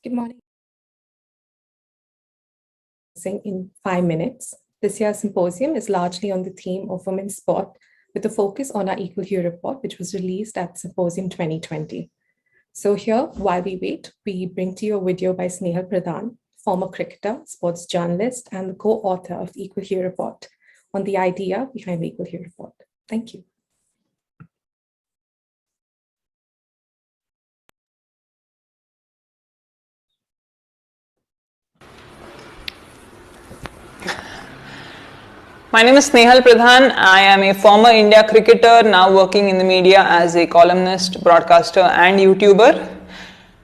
Good morning. In 5 minutes. This year's symposium is largely on the theme of women's sport, with a focus on our Equal Hue report, which was released at Symposium 2020. So here, while we wait, we bring to you a video by Snehal Pradhan, former cricketer, sports journalist, and the co-author of the Equal Hue report, on the idea behind the Equal Hue report. Thank you. My name is Snehal Pradhan. I am a former India cricketer, now working in the media as a columnist, broadcaster and YouTuber.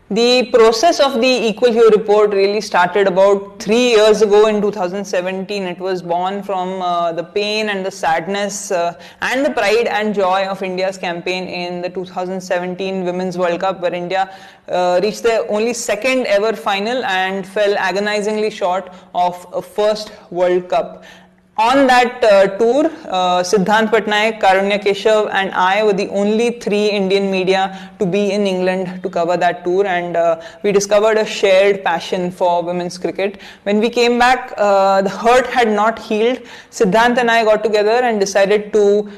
The process of the Equal Hue report really started about 3 years ago in 2017. It was born from the pain and the sadness and the pride and joy of India's campaign in the 2017 Women's World Cup, where India reached their only second ever final and fell agonizingly short of a first World Cup. On that tour, Siddhant Patnaik, Karunya Keshav and I were the only 3 Indian media to be in England to cover that tour, and we discovered a shared passion for women's cricket. When we came back, the hurt had not healed. Siddhant and I got together and decided to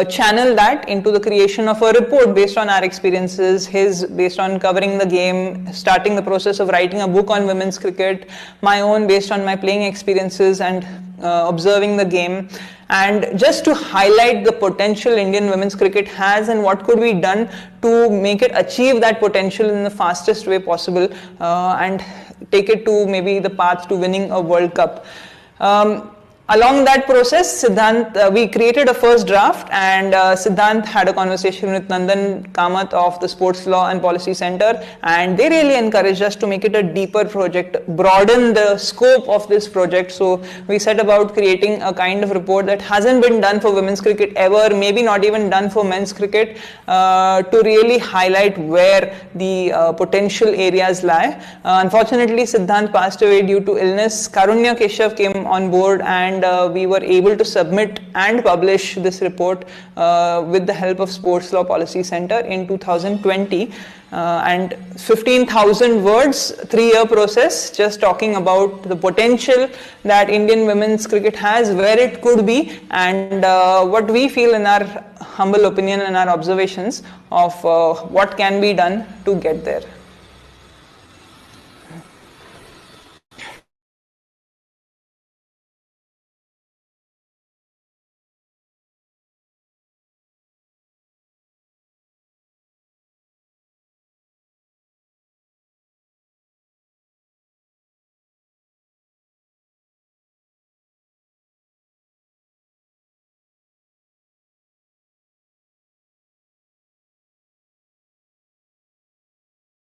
channel that into the creation of a report based on our experiences, his based on covering the game, starting the process of writing a book on women's cricket, my own based on my playing experiences and observing the game, and just to highlight the potential Indian women's cricket has and what could be done to make it achieve that potential in the fastest way possible and take it to maybe the path to winning a World Cup. Along that process, Siddhant, we created a first draft, and Siddhant had a conversation with Nandan Kamath of the Sports Law and Policy Center, and they really encouraged us to make it a deeper project, broaden the scope of this project. So we set about creating a kind of report that hasn't been done for women's cricket ever, maybe not even done for men's cricket, to really highlight where the potential areas lie. Unfortunately, Siddhant passed away due to illness. Karunya Keshav came on board, and we were able to submit and publish this report with the help of Sports Law Policy Center in 2020. And 15,000 words, 3-year process, just talking about the potential that Indian women's cricket has, where it could be, and what we feel in our humble opinion and our observations of what can be done to get there.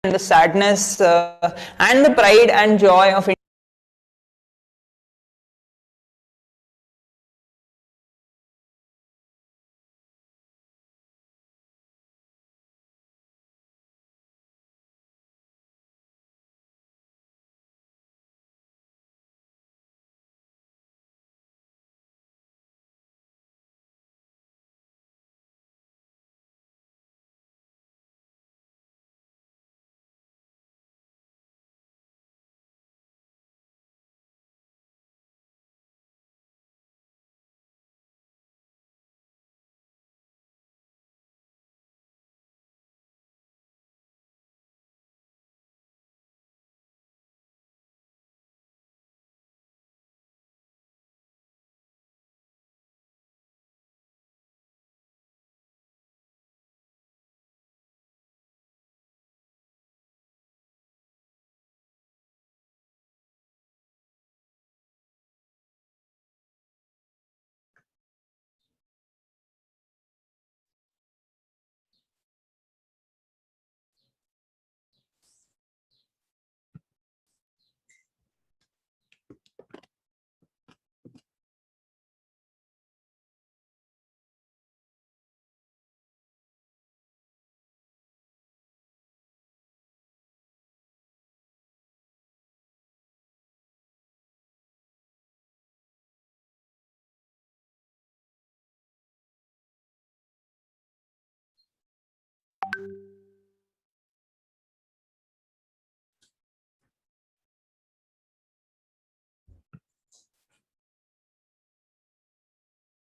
And the sadness and the pride and joy of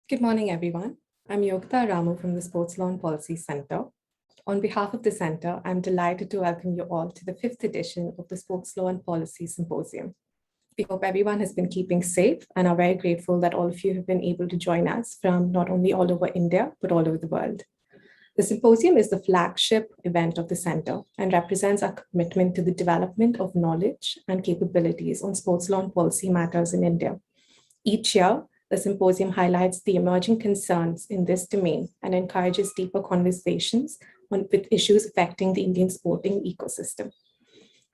Good morning, everyone. I'm Yogita Ramu from the Sports Law Policy Center. On behalf of the Center, I'm delighted to welcome you all to the 5th edition of the Sports Law and Policy Symposium. We hope everyone has been keeping safe and are very grateful that all of you have been able to join us from not only all over India, but all over the world. The symposium is the flagship event of the Center and represents our commitment to the development of knowledge and capabilities on sports law and policy matters in India. Each year, the symposium highlights the emerging concerns in this domain and encourages deeper conversations with issues affecting the Indian sporting ecosystem.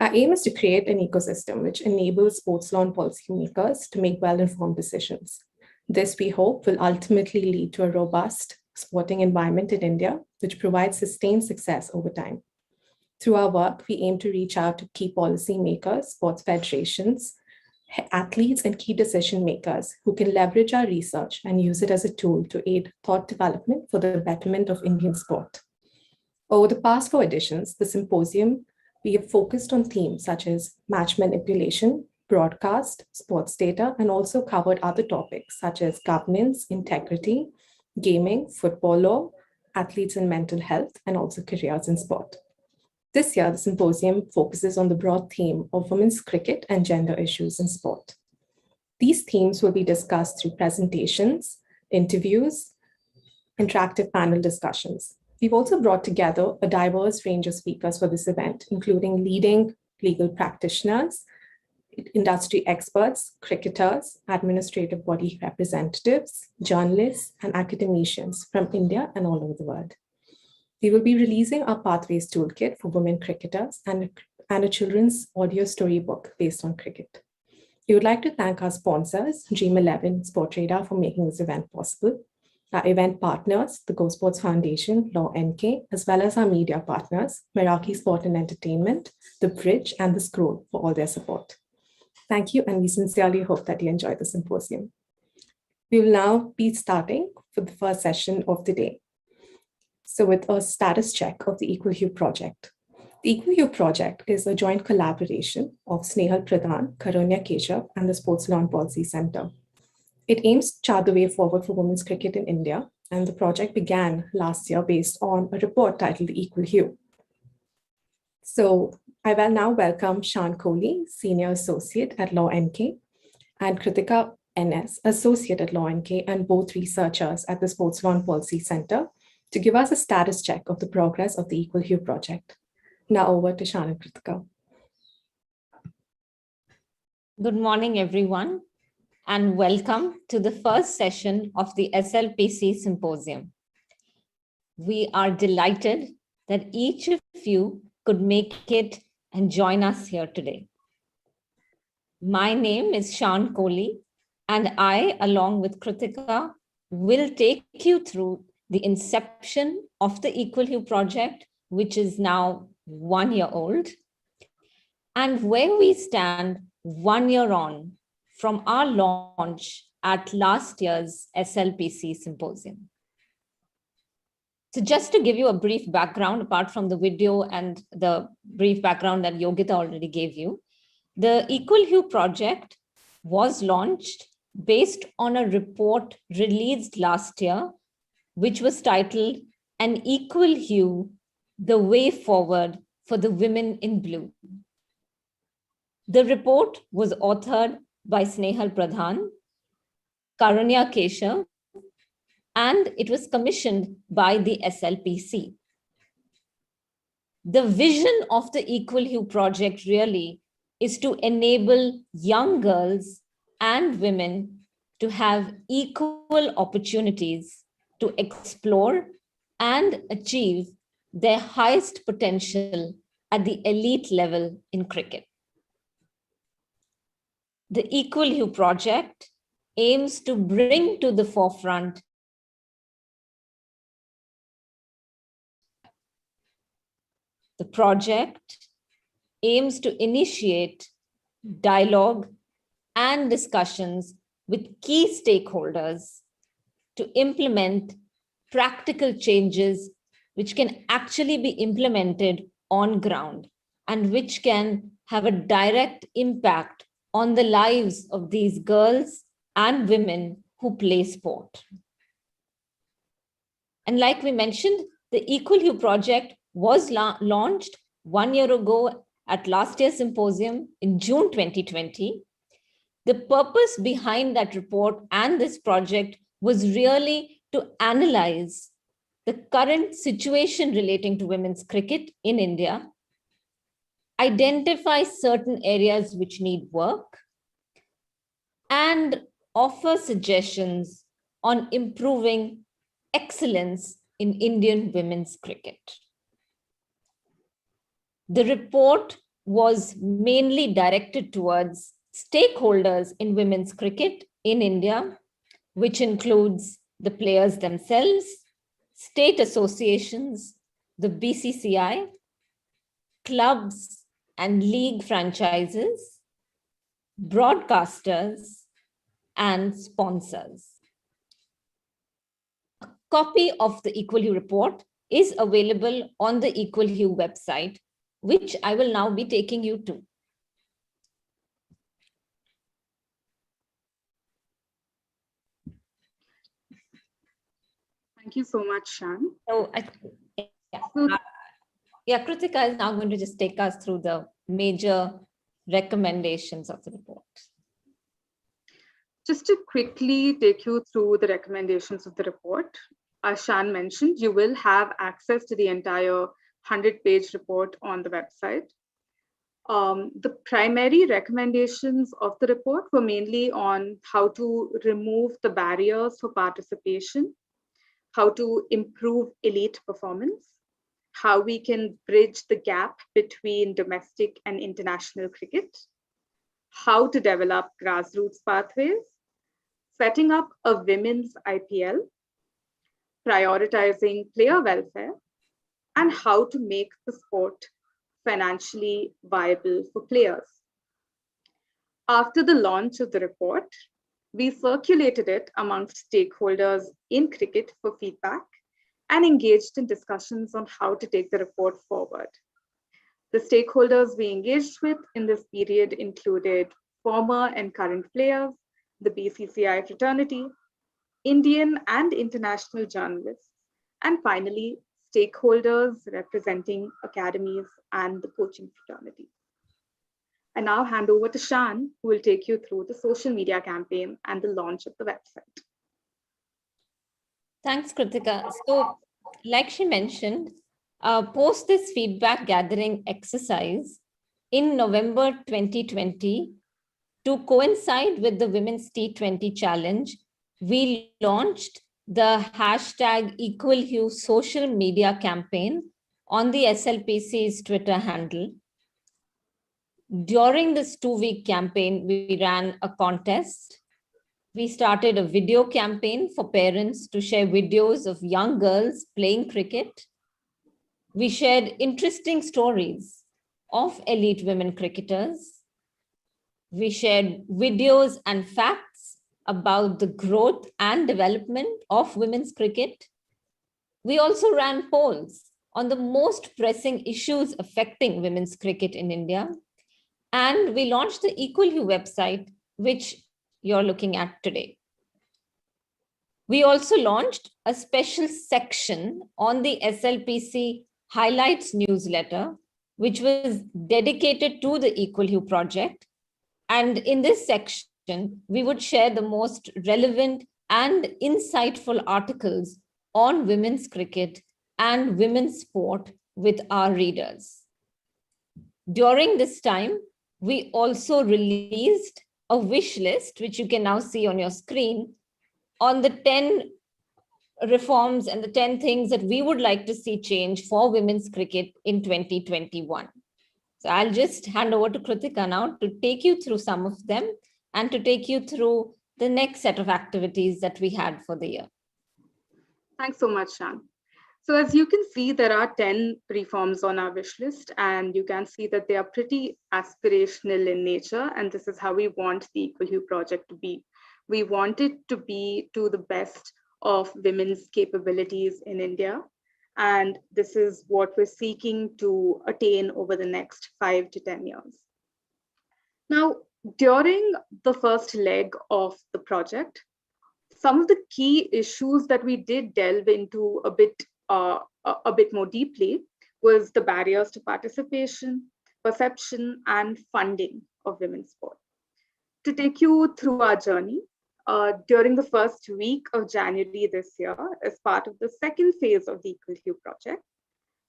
Our aim is to create an ecosystem which enables sports law and policymakers to make well-informed decisions. This, we hope, will ultimately lead to a robust sporting environment in India, which provides sustained success over time. Through our work, we aim to reach out to key policymakers, sports federations, athletes, and key decision makers who can leverage our research and use it as a tool to aid thought development for the betterment of Indian sport. Over the past 4 editions, the symposium, we have focused on themes such as match manipulation, broadcast, sports data, and also covered other topics such as governance, integrity, gaming, football law, athletes and mental health, and also careers in sport. This year, the symposium focuses on the broad theme of women's cricket and gender issues in sport. These themes will be discussed through presentations, interviews, interactive panel discussions. We've also brought together a diverse range of speakers for this event, including leading legal practitioners, industry experts, cricketers, administrative body representatives, journalists, and academicians from India and all over the world. We will be releasing our Pathways Toolkit for women cricketers and a children's audio storybook based on cricket. We would like to thank our sponsors, Dream11 Sport Radar, for making this event possible, our event partners, the Go Sports Foundation, Law NK, as well as our media partners, Meraki Sport and Entertainment, The Bridge, and The Scroll for all their support. Thank you, and we sincerely hope that you enjoy the symposium. We will now be starting for the first session of the day. So with a status check of the Equal Hue Project. The Equal Hue Project is a joint collaboration of Snehal Pradhan, Karunya Keshav, and the Sports Law Policy Center. It aims to chart the way forward for women's cricket in India, and the project began last year based on a report titled Equal Hue. So I will now welcome Shan Kohli, Senior Associate at Law NK, and Kritika NS, Associate at Law NK, and both researchers at the Sports Law Policy Center, to give us a status check of the progress of the Equal Hue project. Now over to Shan and Kritika. Good morning, everyone, and welcome to the first session of the SLPC Symposium. We are delighted that each of you could make it and join us here today. My name is Shan Kohli, and I, along with Kritika, will take you through the inception of the Equal Hue project, which is now 1 year old, and where we stand 1 year on from our launch at last year's SLPC Symposium. So just to give you a brief background, apart from the video and the brief background that Yogita already gave you, the Equal Hue project was launched based on a report released last year, which was titled An Equal Hue, the Way Forward for the Women in Blue. The report was authored by Snehal Pradhan, Karunya Keshav, and it was commissioned by the SLPC. The vision of the Equal Hue project really is to enable young girls and women to have equal opportunities to explore and achieve their highest potential at the elite level in cricket. The Equal Hue project aims to bring to the forefront the project aims to initiate dialogue and discussions with key stakeholders to implement practical changes which can actually be implemented on ground and which can have a direct impact on the lives of these girls and women who play sport. And like we mentioned, the Equal Hue Project was launched 1 year ago at last year's symposium in June 2020. The purpose behind that report and this project was really to analyze the current situation relating to women's cricket in India, identify certain areas which need work, and offer suggestions on improving excellence in Indian women's cricket. The report was mainly directed towards stakeholders in women's cricket in India, which includes the players themselves, state associations, the BCCI, clubs and league franchises, broadcasters, and sponsors. A copy of the Equal Hue report is available on the Equal Hue website, which I will now be taking you to. Thank you so much, Shan. So, Kritika is now going to just take us through the major recommendations of the report. Just to quickly take you through the recommendations of the report, as Shan mentioned, you will have access to the entire 100-page report on the website. The primary recommendations of the report were mainly on how to remove the barriers for participation, how to improve elite performance, how we can bridge the gap between domestic and international cricket, how to develop grassroots pathways, setting up a women's IPL, prioritizing player welfare, and how to make the sport financially viable for players. After the launch of the report, we circulated it amongst stakeholders in cricket for feedback and engaged in discussions on how to take the report forward. The stakeholders we engaged with in this period included former and current players, the BCCI fraternity, Indian and international journalists, and finally, stakeholders representing academies and the coaching fraternity. I now hand over to Shan, who will take you through the social media campaign and the launch of the website. Thanks, Kritika. So, like she mentioned, post this feedback gathering exercise in November 2020, to coincide with the Women's T20 Challenge, we launched the hashtag Equal Hue social media campaign on the SLPC's Twitter handle. During this 2-week campaign, we ran a contest. We started a video campaign for parents to share videos of young girls playing cricket. We shared interesting stories of elite women cricketers. We shared videos and facts about the growth and development of women's cricket. We also ran polls on the most pressing issues affecting women's cricket in India. And we launched the Equal Hue website, which you're looking at today. We also launched a special section on the SLPC Highlights newsletter, which was dedicated to the Equal Hue project. And in this section, we would share the most relevant and insightful articles on women's cricket and women's sport with our readers. During this time, we also released a wish list, which you can now see on your screen, on the 10 reforms and the 10 things that we would like to see change for women's cricket in 2021. So I'll just hand over to Kritika now to take you through some of them and to take you through the next set of activities that we had for the year. Thanks so much, Shan. So as you can see, there are 10 reforms on our wish list, and you can see that they are pretty aspirational in nature, and this is how we want the Equal Hue project to be. We want it to be to the best of women's capabilities in India, and this is what we're seeking to attain over the next 5 to 10 years. Now, during the first leg of the project, some of the key issues that we did delve into a bit more deeply was the barriers to participation, perception, and funding of women's sport. To take you through our journey, during the first week of January this year, as part of the second phase of the Equal Hue Project,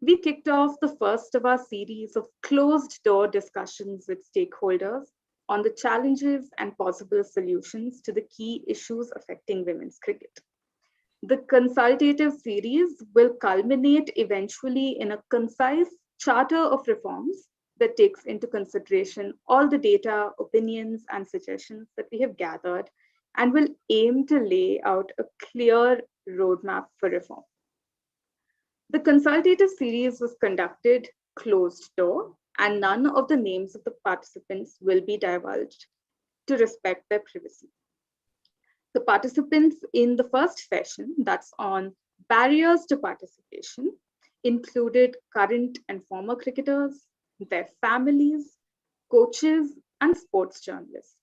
we kicked off the first of our series of closed-door discussions with stakeholders on the challenges and possible solutions to the key issues affecting women's cricket. The consultative series will culminate eventually in a concise charter of reforms that takes into consideration all the data, opinions, and suggestions that we have gathered and will aim to lay out a clear roadmap for reform. The consultative series was conducted closed door, and none of the names of the participants will be divulged to respect their privacy. The participants in the first session, that's on barriers to participation, included current and former cricketers, their families, coaches, and sports journalists.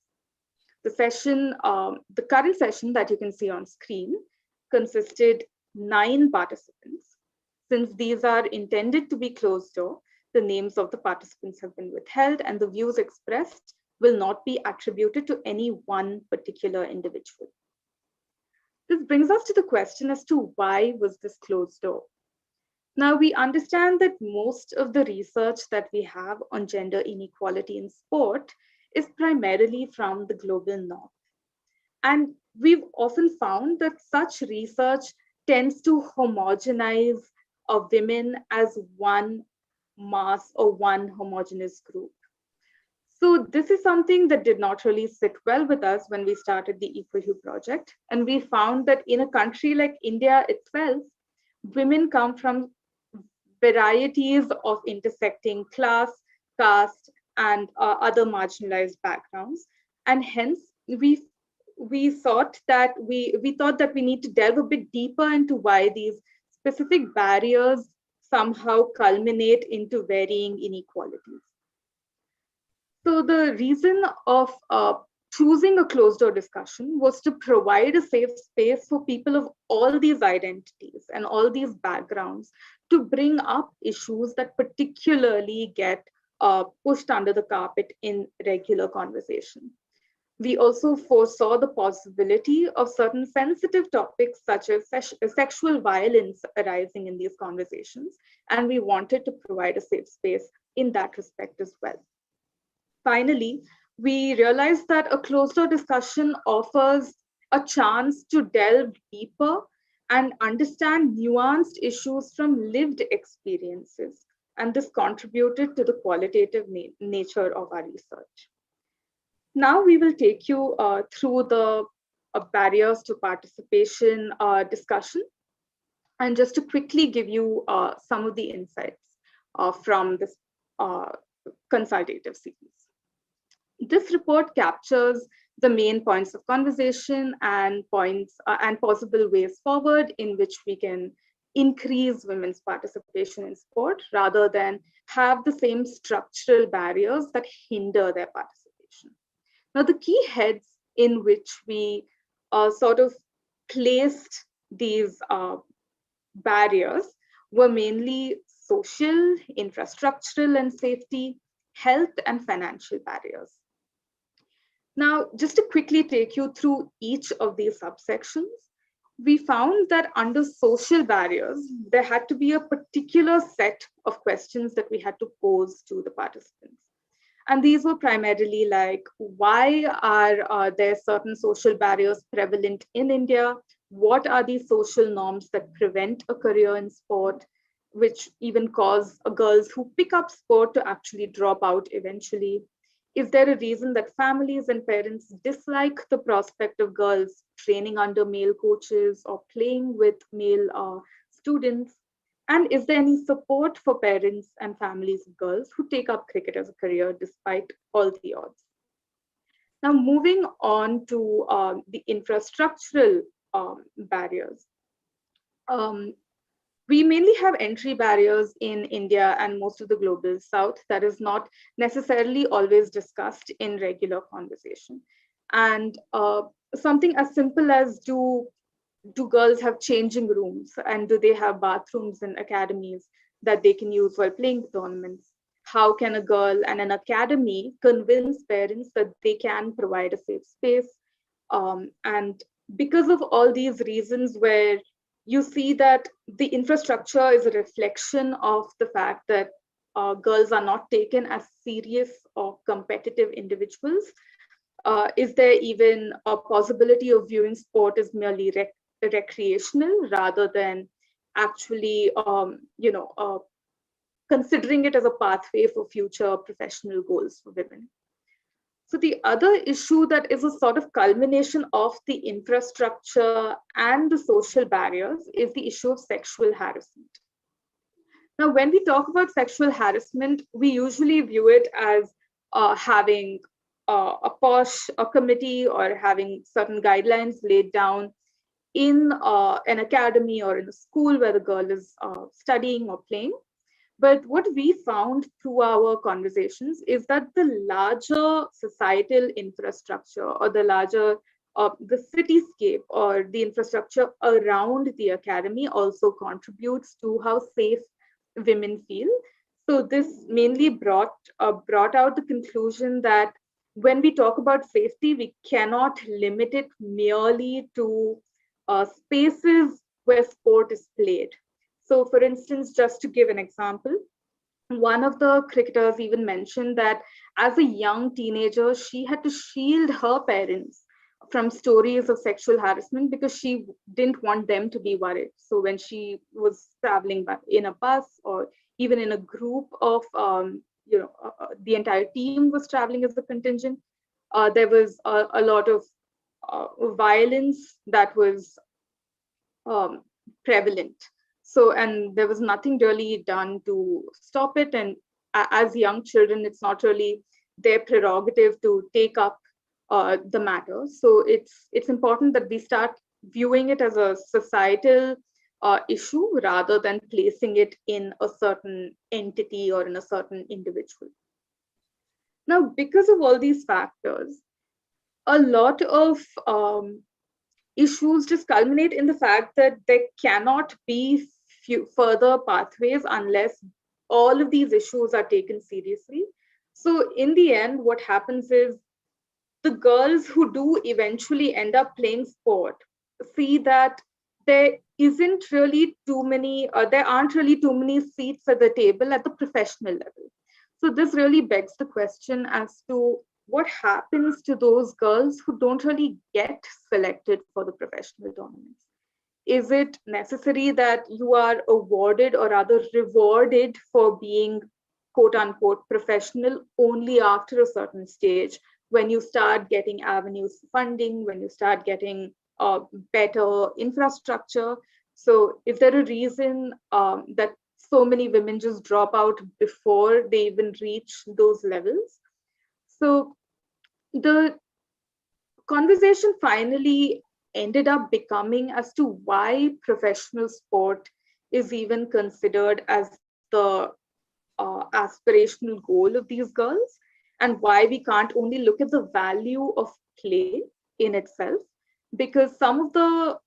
The current session that you can see on screen consisted 9 participants. Since these are intended to be closed door, the names of the participants have been withheld and the views expressed will not be attributed to any one particular individual. This brings us to the question as to why was this closed door? Now, we understand that most of the research that we have on gender inequality in sport is primarily from the global north. And we've often found that such research tends to homogenize women as one mass or one homogeneous group. So this is something that did not really sit well with us when we started the Equal Hue Project. And we found that in a country like India itself, women come from varieties of intersecting class, caste, and other marginalized backgrounds. And hence, we thought that we need to delve a bit deeper into why these specific barriers somehow culminate into varying inequalities. So the reason of choosing a closed-door discussion was to provide a safe space for people of all these identities and all these backgrounds to bring up issues that particularly get pushed under the carpet in regular conversation. We also foresaw the possibility of certain sensitive topics such as sexual violence arising in these conversations, and we wanted to provide a safe space in that respect as well. Finally, we realized that a closed-door discussion offers a chance to delve deeper and understand nuanced issues from lived experiences, and this contributed to the qualitative nature of our research. Now we will take you through the barriers to participation discussion, and just to quickly give you some of the insights from this consultative series. This report captures the main points of conversation and possible ways forward in which we can increase women's participation in sport rather than have the same structural barriers that hinder their participation. Now, the key heads in which we sort of placed these barriers were mainly social, infrastructural and safety, health, and financial barriers. Now, just to quickly take you through each of these subsections, we found that under social barriers, there had to be a particular set of questions that we had to pose to the participants. And these were primarily like, why are there certain social barriers prevalent in India? What are these social norms that prevent a career in sport, which even cause girls who pick up sport to actually drop out eventually? Is there a reason that families and parents dislike the prospect of girls training under male coaches or playing with male students? And is there any support for parents and families of girls who take up cricket as a career despite all the odds? Now, moving on to the infrastructural barriers. We mainly have entry barriers in India and most of the global south that is not necessarily always discussed in regular conversation. And something as simple as do girls have changing rooms, and do they have bathrooms in academies that they can use while playing tournaments? How can a girl and an academy convince parents that they can provide a safe space? And because of all these reasons, where you see that the infrastructure is a reflection of the fact that girls are not taken as serious or competitive individuals, is there even a possibility of viewing sport as merely recreational rather than actually, considering it as a pathway for future professional goals for women? So the other issue that is a sort of culmination of the infrastructure and the social barriers is the issue of sexual harassment. Now, when we talk about sexual harassment, we usually view it as having a committee or having certain guidelines laid down in an academy or in a school where the girl is studying or playing. But what we found through our conversations is that the larger societal infrastructure, or the larger the cityscape or the infrastructure around the academy also contributes to how safe women feel. So this mainly brought out the conclusion that when we talk about safety, we cannot limit it merely to spaces where sport is played. So for instance, just to give an example, one of the cricketers even mentioned that as a young teenager, she had to shield her parents from stories of sexual harassment because she didn't want them to be worried. So when she was traveling in a bus or even in a group of, the entire team was traveling as a contingent, there was a lot of violence that was prevalent. So, and there was nothing really done to stop it. And as young children, it's not really their prerogative to take up the matter. So it's important that we start viewing it as a societal issue rather than placing it in a certain entity or in a certain individual. Now, because of all these factors, a lot of issues just culminate in the fact that there cannot be further pathways unless all of these issues are taken seriously. So in the end, what happens is the girls who do eventually end up playing sport see that there isn't really too many, there aren't really too many seats at the table at the professional level. So this really begs the question as to what happens to those girls who don't really get selected for the professional tournaments. Is it necessary that you are awarded or rather rewarded for being quote unquote professional only after a certain stage, when you start getting avenues for funding, when you start getting better infrastructure? So is there a reason that so many women just drop out before they even reach those levels? So the conversation finally ended up becoming as to why professional sport is even considered as the aspirational goal of these girls, and why we can't only look at the value of play in itself, because some of the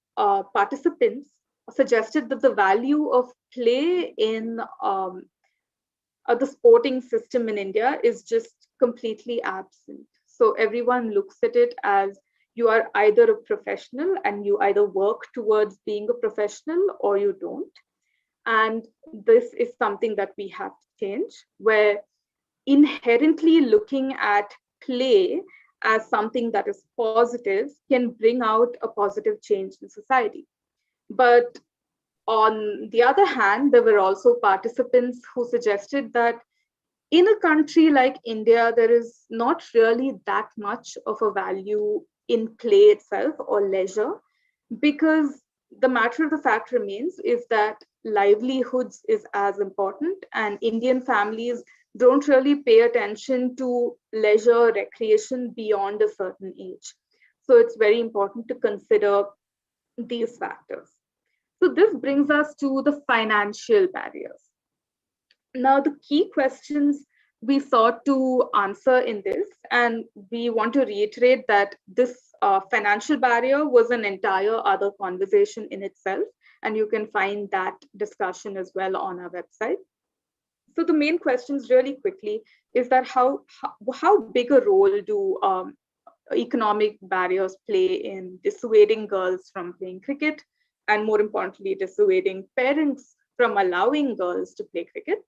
participants suggested that the value of play in the sporting system in India is just completely absent. So everyone looks at it as you are either a professional and you either work towards being a professional or you don't. And this is something that we have to change, where inherently looking at play as something that is positive can bring out a positive change in society. But on the other hand, there were also participants who suggested that in a country like India, there is not really that much of a value in play itself or leisure, because the matter of the fact remains is that livelihoods is as important, and Indian families don't really pay attention to leisure, recreation beyond a certain age. So it's very important to consider these factors. So this brings us to the financial barriers. Now, the key questions we sought to answer in this, and we want to reiterate that this financial barrier was an entire other conversation in itself. And you can find that discussion as well on our website. So the main questions really quickly is that how big a role do economic barriers play in dissuading girls from playing cricket, and more importantly, dissuading parents from allowing girls to play cricket?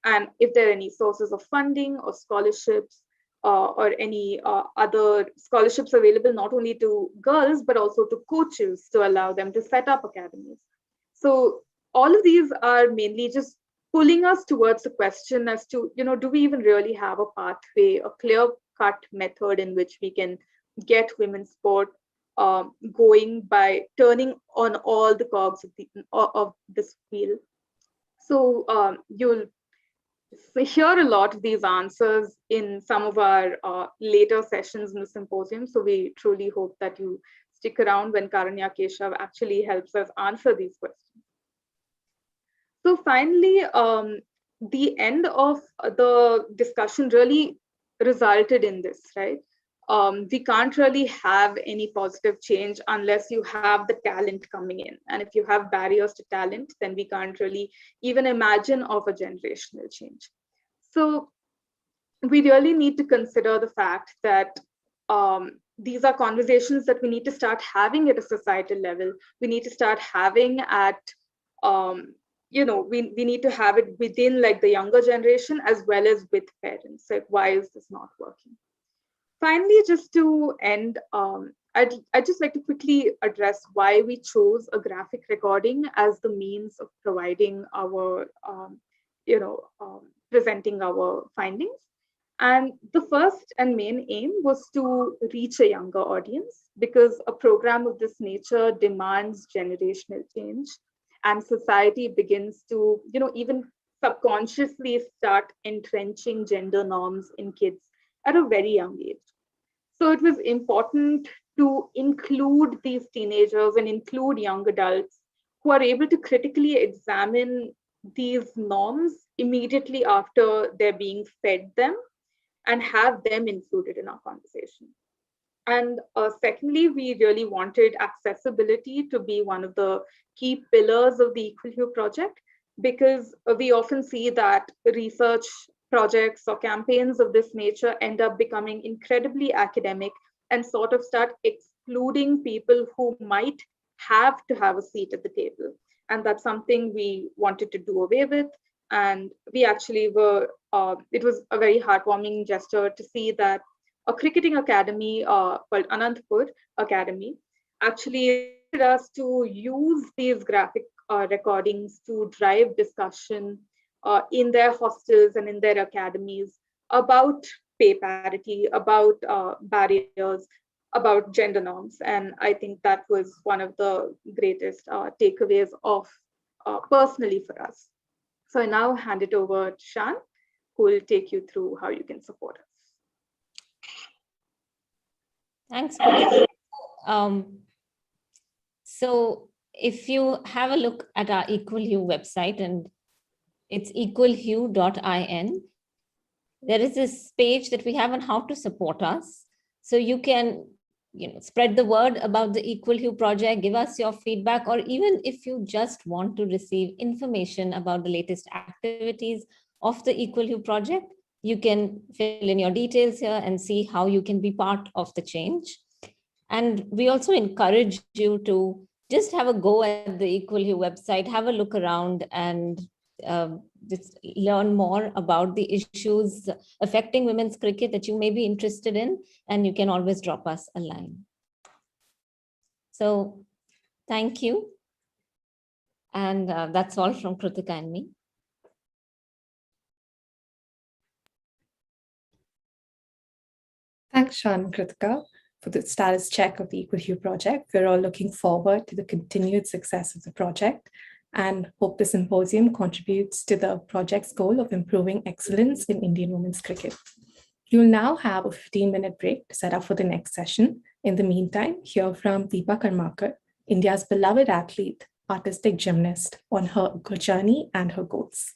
And if there are any sources of funding or scholarships or any other scholarships available not only to girls, but also to coaches to allow them to set up academies. So all of these are mainly just pulling us towards the question as to, do we even really have a pathway, a clear-cut method in which we can get women's sport going by turning on all the cogs of this wheel? So you'll hear a lot of these answers in some of our later sessions in the symposium. So we truly hope that you stick around when Karanya Keshav actually helps us answer these questions. So finally, the end of the discussion really resulted in this, right? We can't really have any positive change unless you have the talent coming in. And if you have barriers to talent, then we can't really even imagine of a generational change. So we really need to consider the fact that these are conversations that we need to start having at a societal level. We need to start having at we need to have it within like the younger generation as well as with parents. Like, why is this not working? Finally, just to end, I'd just like to quickly address why we chose a graphic recording as the means of providing our, presenting our findings. And the first and main aim was to reach a younger audience, because a program of this nature demands generational change. And society begins to, even subconsciously start entrenching gender norms in kids at a very young age. So it was important to include these teenagers and include young adults who are able to critically examine these norms immediately after they're being fed them and have them included in our conversation. And secondly, we really wanted accessibility to be one of the key pillars of the Equal Hue project, because we often see that research projects or campaigns of this nature end up becoming incredibly academic and sort of start excluding people who might have to have a seat at the table. And that's something we wanted to do away with. And we actually were, it was a very heartwarming gesture to see that a cricketing academy called Anantapur Academy actually wanted us to use these graphic recordings to drive discussion in their hostels and in their academies about pay parity, about barriers, about gender norms. And I think that was one of the greatest takeaways of personally for us. So I now hand it over to Shan, who will take you through how you can support us. Thanks, Kritika. So if you have a look at our Equal Hue website, and it's equalhue.in, there is this page that we have on how to support us. So you can spread the word about the Equal Hue project, give us your feedback, or even if you just want to receive information about the latest activities of the Equal Hue project, you can fill in your details here and see how you can be part of the change. And we also encourage you to just have a go at the Equal Hue website, have a look around, and just learn more about the issues affecting women's cricket that you may be interested in, and you can always drop us a line. So thank you. And that's all from Kritika and me. Thanks, Shan and Kritika, for the status check of the Equal Hue project. We're all looking forward to the continued success of the project and hope the symposium contributes to the project's goal of improving excellence in Indian women's cricket. You'll now have a 15-minute break to set up for the next session. In the meantime, hear from Deepa Karmakar, India's beloved athlete, artistic gymnast, on her journey and her goals.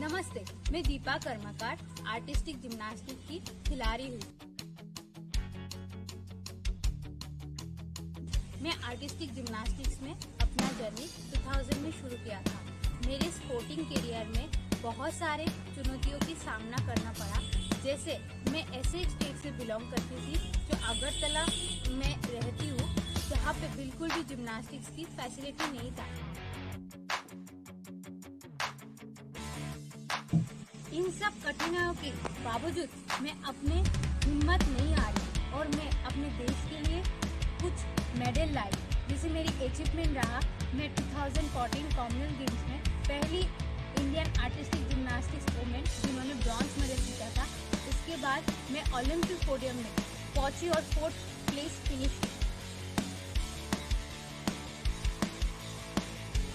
नमस्ते, मैं दीपा कर्मकार artistic gymnastic की खिलाड़ी हूँ। मैं artistic gymnastics में अपना journey 2000 में शुरू किया था। मेरे स्पोर्टिंग करियर में बहुत सारे चुनौतियों की सामना करना पड़ा। जैसे मैं ऐसे एक स्टेट से बिलोंग करती थी जो अगरतला में रहती हूँ, जहाँ पे बिल्कुल भी जिम्नास्टिक्स की फैसिलिटी नहीं था। इन सब कठिनाइयों के बावजूद मैं अपने हिम्मत नहीं हारी और मैं अपने देश के लिए कुछ मेडल लाई। जिसे मेरी अचीवमेंट रहा, मैं 2014 कॉमनवेल्थ गेम्स में पहली इंडियन आर्टिस्टिक जिम्नास्टिक्स वुमेन जिन्होंने ब्रॉन्ज मेडल जीता था। उसके बाद मैं ओलंपिक पोडियम में पहुंची और 4th प्लेस फिनिश की।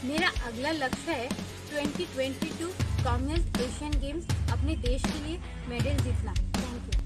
मेरा अगला लक्ष्य है 2022 कॉमनवेल्थ एशियन गेम्स अपने देश के लिए मेडल जीतना। Thank you.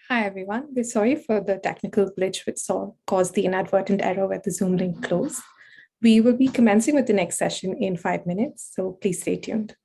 Hi, everyone. We're sorry for the technical glitch which caused the inadvertent error where the Zoom link closed. We will be commencing with the next session in 5 minutes, so please stay tuned.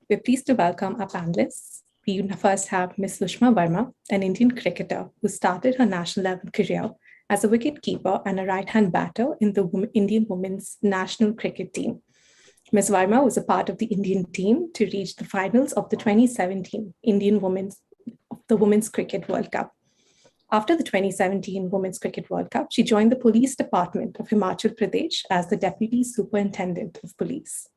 We're pleased to welcome our panelists. We first have Ms. Sushma Verma, an Indian cricketer who started her national level career as a wicketkeeper and a right-hand batter in the Indian women's national cricket team. Ms. Verma was a part of the Indian team to reach the finals of the 2017 Women's Cricket World Cup. After the 2017 Women's Cricket World Cup, she joined the Police Department of Himachal Pradesh as the Deputy Superintendent of Police.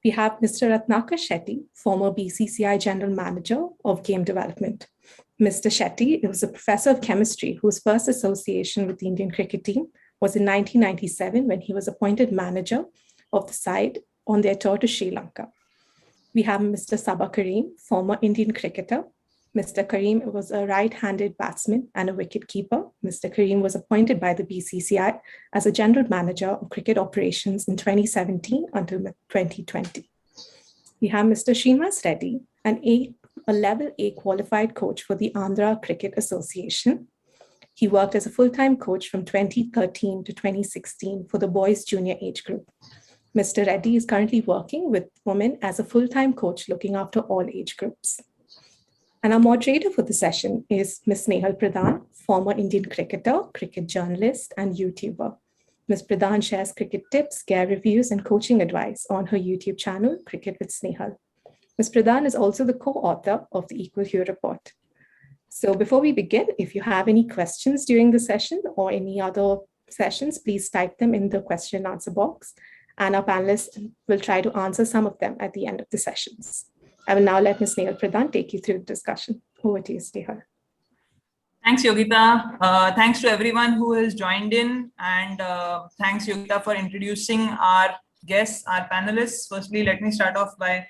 We have Mr. Ratnakar Shetty, former BCCI General Manager of Game Development. Mr. Shetty was a professor of chemistry whose first association with the Indian cricket team was in 1997 when he was appointed manager of the side on their tour to Sri Lanka. We have Mr. Sabah Karim, former Indian cricketer. Mr. Karim was a right-handed batsman and a wicketkeeper. Mr. Karim was appointed by the BCCI as a general manager of cricket operations in 2017 until 2020. We have Mr. Srinivas Reddy, a level A qualified coach for the Andhra Cricket Association. He worked as a full-time coach from 2013 to 2016 for the boys junior age group. Mr. Reddy is currently working with women as a full-time coach looking after all age groups. And our moderator for the session is Ms. Snehal Pradhan, former Indian cricketer, cricket journalist, and YouTuber. Ms. Pradhan shares cricket tips, gear reviews, and coaching advice on her YouTube channel, Cricket with Snehal. Ms. Pradhan is also the co-author of the Equal Hue Report. So before we begin, if you have any questions during the session or any other sessions, please type them in the question and answer box, and our panelists will try to answer some of them at the end of the sessions. I will now let Ms. Snehal Pradhan take you through the discussion. Over to you, Snehal. Thanks, Yogita. Thanks to everyone who has joined in, and thanks, Yogita, for introducing our guests, our panelists. Firstly, let me start off by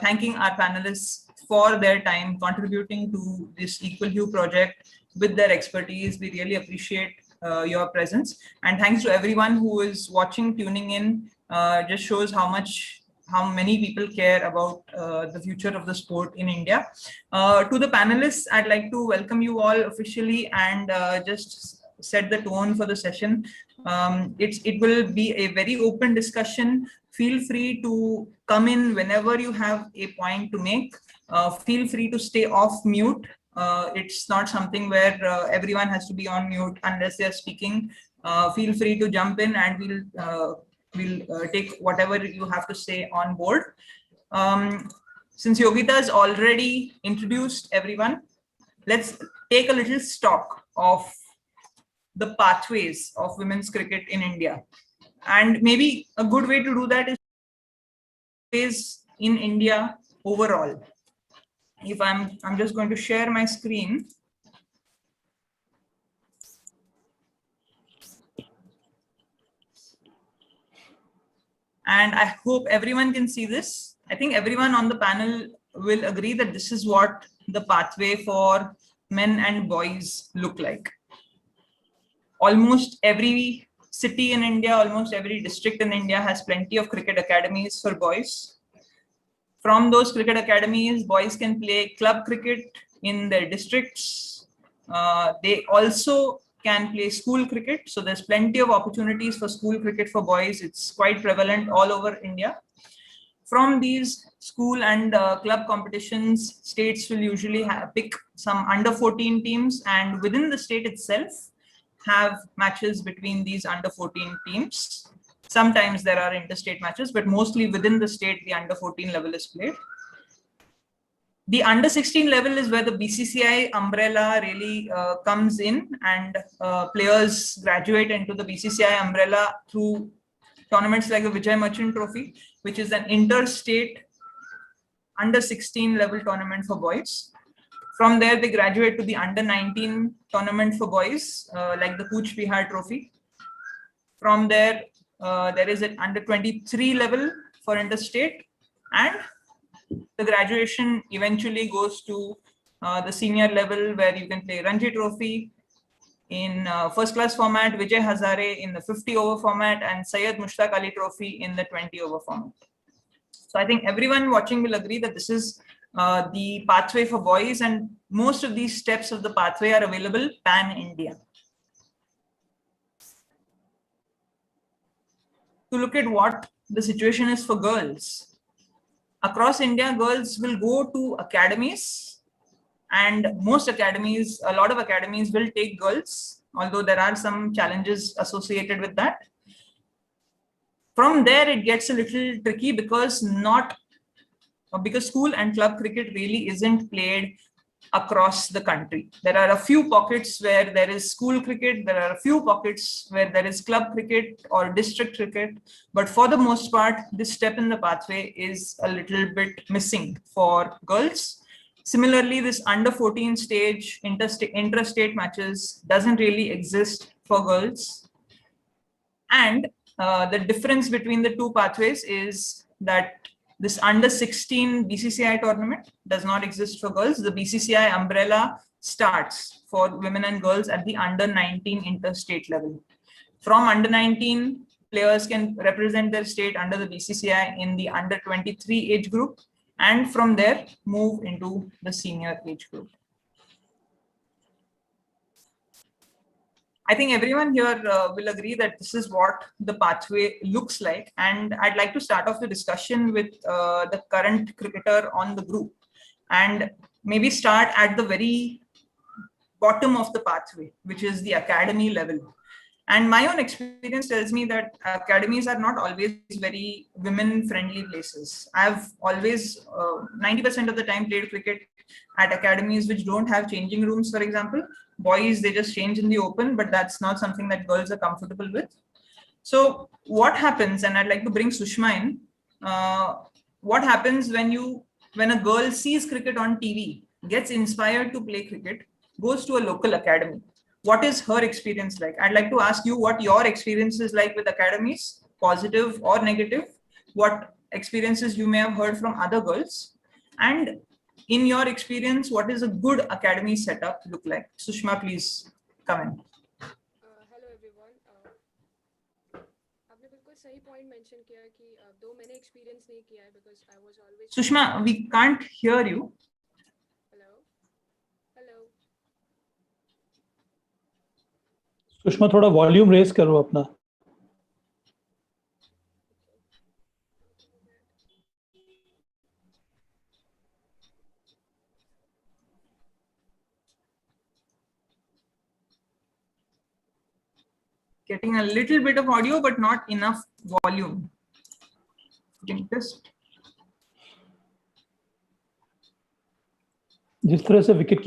thanking our panelists for their time contributing to this Equal Hue project with their expertise. We really appreciate your presence. And thanks to everyone who is watching, tuning in. Just shows how many people care about the future of the sport in India. To the panelists, I'd like to welcome you all officially and just set the tone for the session. It will be a very open discussion. Feel free to come in whenever you have a point to make. Feel free to stay off mute. It's not something where everyone has to be on mute unless they're speaking. Feel free to jump in and we'll take whatever you have to say on board. Since Yogita has already introduced everyone, let's take a little stock of the pathways of women's cricket in India. And maybe a good way to do that is in India overall. If I'm just going to share my screen. And I hope everyone can see this. I think everyone on the panel will agree that this is what the pathway for men and boys look like. Almost every city in India, almost every district in India has plenty of cricket academies for boys. From those cricket academies, boys can play club cricket in their districts. They also can play school cricket. So there's plenty of opportunities for school cricket for boys. It's quite prevalent all over India. From these school and club competitions, states will usually pick some under 14 teams, and within the state itself have matches between these under 14 teams. Sometimes there are interstate matches, but mostly within the state, the under 14 level is played. The under 16 level is where the BCCI umbrella really comes in, and players graduate into the BCCI umbrella through tournaments like the Vijay Merchant Trophy, which is an interstate under 16 level tournament for boys. From there, they graduate to the under 19 tournament for boys, like the Cooch Bihar Trophy. From there, there is an under 23 level for interstate, and the graduation eventually goes to the senior level where you can play Ranji Trophy, in first class format, Vijay Hazare in the 50 over format, and Syed Mushtaq Ali Trophy in the 20 over format. So I think everyone watching will agree that this is the pathway for boys, and most of these steps of the pathway are available pan-India. To look at what the situation is for girls. Across India, girls will go to academies, and most academies, a lot of academies will take girls, although there are some challenges associated with that. From there, it gets a little tricky because school and club cricket really isn't played across the country. There are a few pockets where there is school cricket, there are a few pockets where there is club cricket or district cricket, but for the most part, this step in the pathway is a little bit missing for girls. Similarly, this under 14 stage intrastate matches doesn't really exist for girls. And the difference between the two pathways is that this under 16 BCCI tournament does not exist for girls. The BCCI umbrella starts for women and girls at the under 19 interstate level. From under 19, players can represent their state under the BCCI in the under 23 age group, and from there move into the senior age group. I think everyone here will agree that this is what the pathway looks like. And I'd like to start off the discussion with the current cricketer on the group, and maybe start at the very bottom of the pathway, which is the academy level. And my own experience tells me that academies are not always very women-friendly places. I've always, 90% of the time, played cricket at academies which don't have changing rooms, for example. Boys, they just change in the open, but that's not something that girls are comfortable with. So what happens, and I'd like to bring Sushma in, what happens when a girl sees cricket on TV, gets inspired to play cricket, goes to a local academy? What is her experience like? I'd like to ask you what your experience is like with academies, positive or negative, what experiences you may have heard from other girls, and in your experience, what is a good academy setup look like? Sushma, please come in. Hello everyone. आपने बिल्कुल सही point mention किया कि though मैंने experience नहीं किया है because I was always. Sushma, we can't hear you. Hello. Sushma थोड़ा वॉल्यूम रेज करो अपना. Getting a little bit of audio, but not enough volume. Just. जिस तरह से विकेट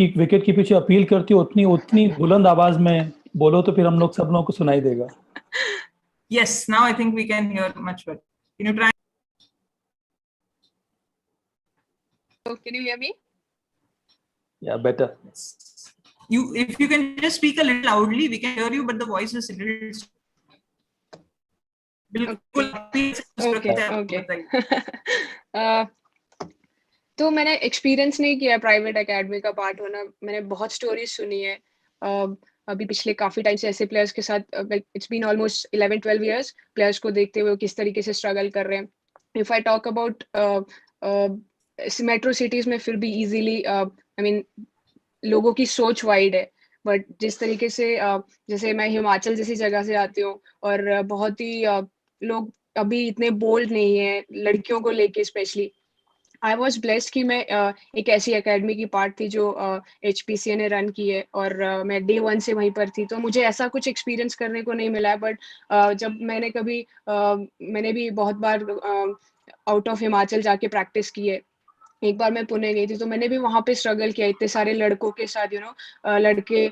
की पीछे अपील करती हो उतनी बुलंद आवाज में बोलो तो फिर हम लोग सब लोगों को सुनाई देगा. Yes, now I think we can hear much better. Can you try? So, can you hear me? Yeah, better. Yes. If you can just speak a little loudly, we can hear you, but the voice is a little. Okay. तो मैंने experience नहीं किया private academy का part होना. मैंने बहुत stories सुनी है अभी पिछले काफी टाइम से ऐसे प्लेयर्स के साथ. It's been almost 11-12 years players को देखते हुए किस तरीके से स्ट्रगल कर रहे हैं. If I talk about metro cities में फिर भी इजीली आई मीन लोगों की सोच वाइड है, बट जिस तरीके से जैसे मैं हिमाचल जैसी जगह से आती हूँ और बहुत ही लोग अभी इतने बोल्ड नहीं है लड़कियों को लेके स्पेशली. आई वॉज ब्लेस्ड कि मैं एक ऐसी एकेडमी की पार्ट थी जो HPCA ने रन की है और मैं डे 1 से वहीं पर थी. तो मुझे ऐसा कुछ एक्सपीरियंस करने को नहीं मिला है, बट जब मैंने भी बहुत बार आउट ऑफ हिमाचल जाके प्रैक्टिस की है. एक बार मैं पुणे गई थी तो मैंने भी वहां पे स्ट्रगल किया इतने सारे लड़कों के साथ. लड़के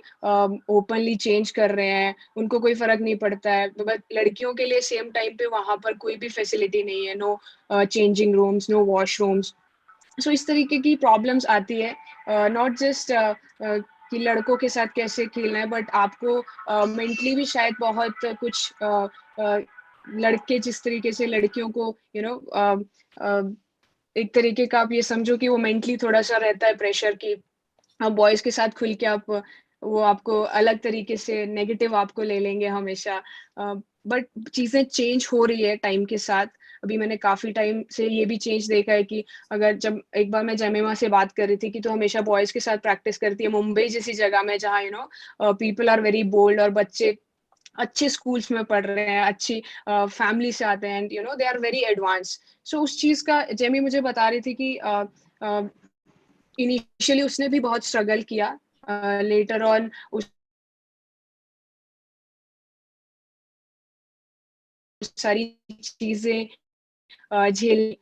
ओपनली चेंज कर रहे हैं, उनको कोई फर्क नहीं पड़ता है, बट लड़कियों के लिए सेम टाइम पे वहां पर कोई भी फैसिलिटी नहीं है. No changing rooms, no washrooms. So इस तरीके की प्रॉब्लम्स आती है. नॉट जस्ट कि लड़कों के साथ कैसे खेलना है, बट आपको मेंटली भी शायद बहुत कुछ लड़के जिस तरीके से लड़कियों को एक तरीके का आप ये समझो कि वो मेंटली थोड़ा सा रहता है प्रेशर की आप बॉयज के साथ खुल के आप वो आपको अलग तरीके से नेगेटिव आपको ले लेंगे हमेशा। बट चीज़ें चेंज हो रही है टाइम के साथ। अभी मैंने काफ़ी टाइम से ये भी चेंज देखा है कि अगर जब एक बार मैं जमीमा से बात कर रही थी कि तो हमेशा बॉयज़ के साथ प्रैक्टिस करती है मुंबई जैसी जगह में, जहाँ पीपल आर वेरी बोल्ड और बच्चे अच्छे स्कूल्स में पढ़ रहे हैं, अच्छी फैमिली से आते हैं, and they are very advance. So उस चीज़ का जेमी मुझे बता रही थी कि इनिशियली उसने भी बहुत स्ट्रगल किया, लेटर ऑन उस सारी चीजें झेल,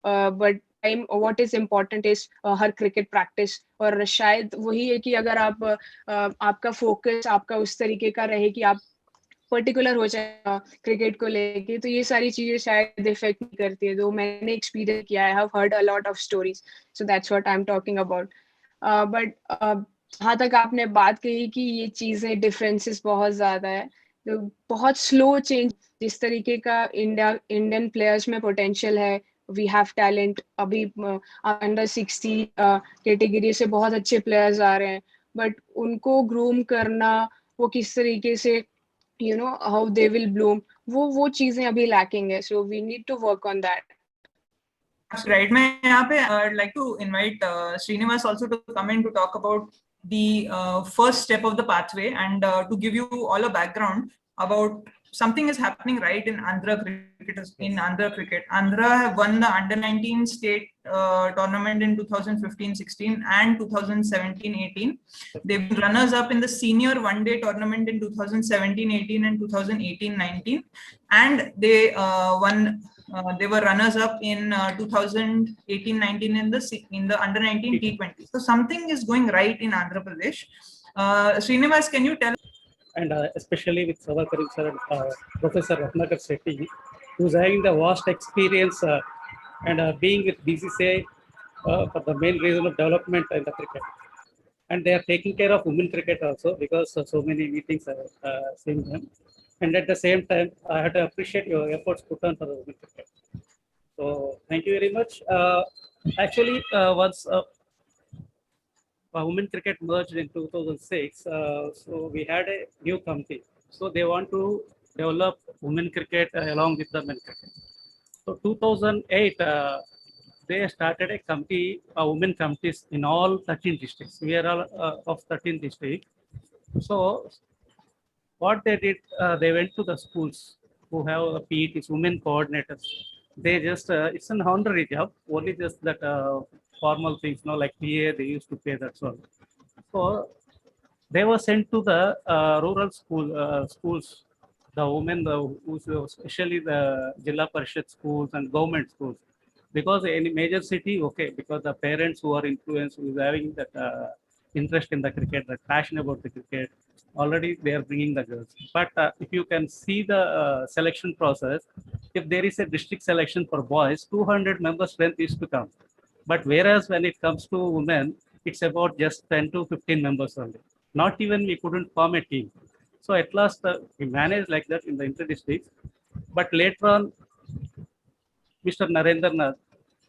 but time what is important is her cricket practice. और शायद वही है कि अगर आप आपका फोकस आपका उस तरीके का रहे कि आप पर्टिकुलर हो जाए क्रिकेट को लेके, तो ये सारी चीजें शायद इफेक्ट नहीं करती है। तो मैंने एक्सपीरियंस किया, आई have heard a lot of stories, so that's what I am talking about. But जहाँ तक आपने बात कही कि ये चीजें डिफरेंसेस बहुत ज्यादा है, तो बहुत स्लो चेंज। जिस तरीके का इंडियन प्लेयर्स में पोटेंशियल है, वी हैव टैलेंट। अभी अंडर 60 कैटेगरी से बहुत अच्छे प्लेयर्स आ रहे हैं, बट उनको ग्रूम करना, वो किस तरीके से हाउ दे विल ब्लूम, वो चीजें अभी लैकिंग है। So we need to work on that. That's right. मैं यहाँ पे I'd like to invite Srinivas also to come in to talk about the first step of the pathway, and to give you all a background about something is happening right in Andhra cricket. In Andhra cricket, Andhra have won the under 19 state tournament in 2015-16 and 2017-18. They've been runners up in the senior one day tournament in 2017-18 and 2018-19, and they won. They were runners up in 2018-19 in the under 19 T20. So something is going right in Andhra Pradesh. Srinivas, can you tell? And especially with Savakarim sir, Professor Ratnakar Shetty, who's having the vast experience and being with BCCI for the main reason of development in the cricket. And they are taking care of women cricket also, because so many meetings are seeing them. And at the same time, I have to appreciate your efforts put on for the women cricket. So thank you very much. Actually, once women cricket merged in 2006, so we had a new committee. So they want to develop women cricket along with the men cricket. So 2008, they started a committee, women committees in all 13 districts. We are all of 13 districts. So what they did, they went to the schools who have PETs, women coordinators. They just, it's an honorary job, only just that formal things, like PA, they used to pay, that's all. So they were sent to the rural schools, the women, especially the Jilla Parishad schools and government schools. Because any major city, okay, because the parents who are influenced, who is having that interest in the cricket, that passion about the cricket, already they are bringing the girls. But if you can see the selection process, if there is a district selection for boys, 200 member strength is to come. But whereas when it comes to women, it's about just 10 to 15 members only. Not even we couldn't form a team. So at last we managed like that in the inter-districts. But later on, Mr. Narendra Nath,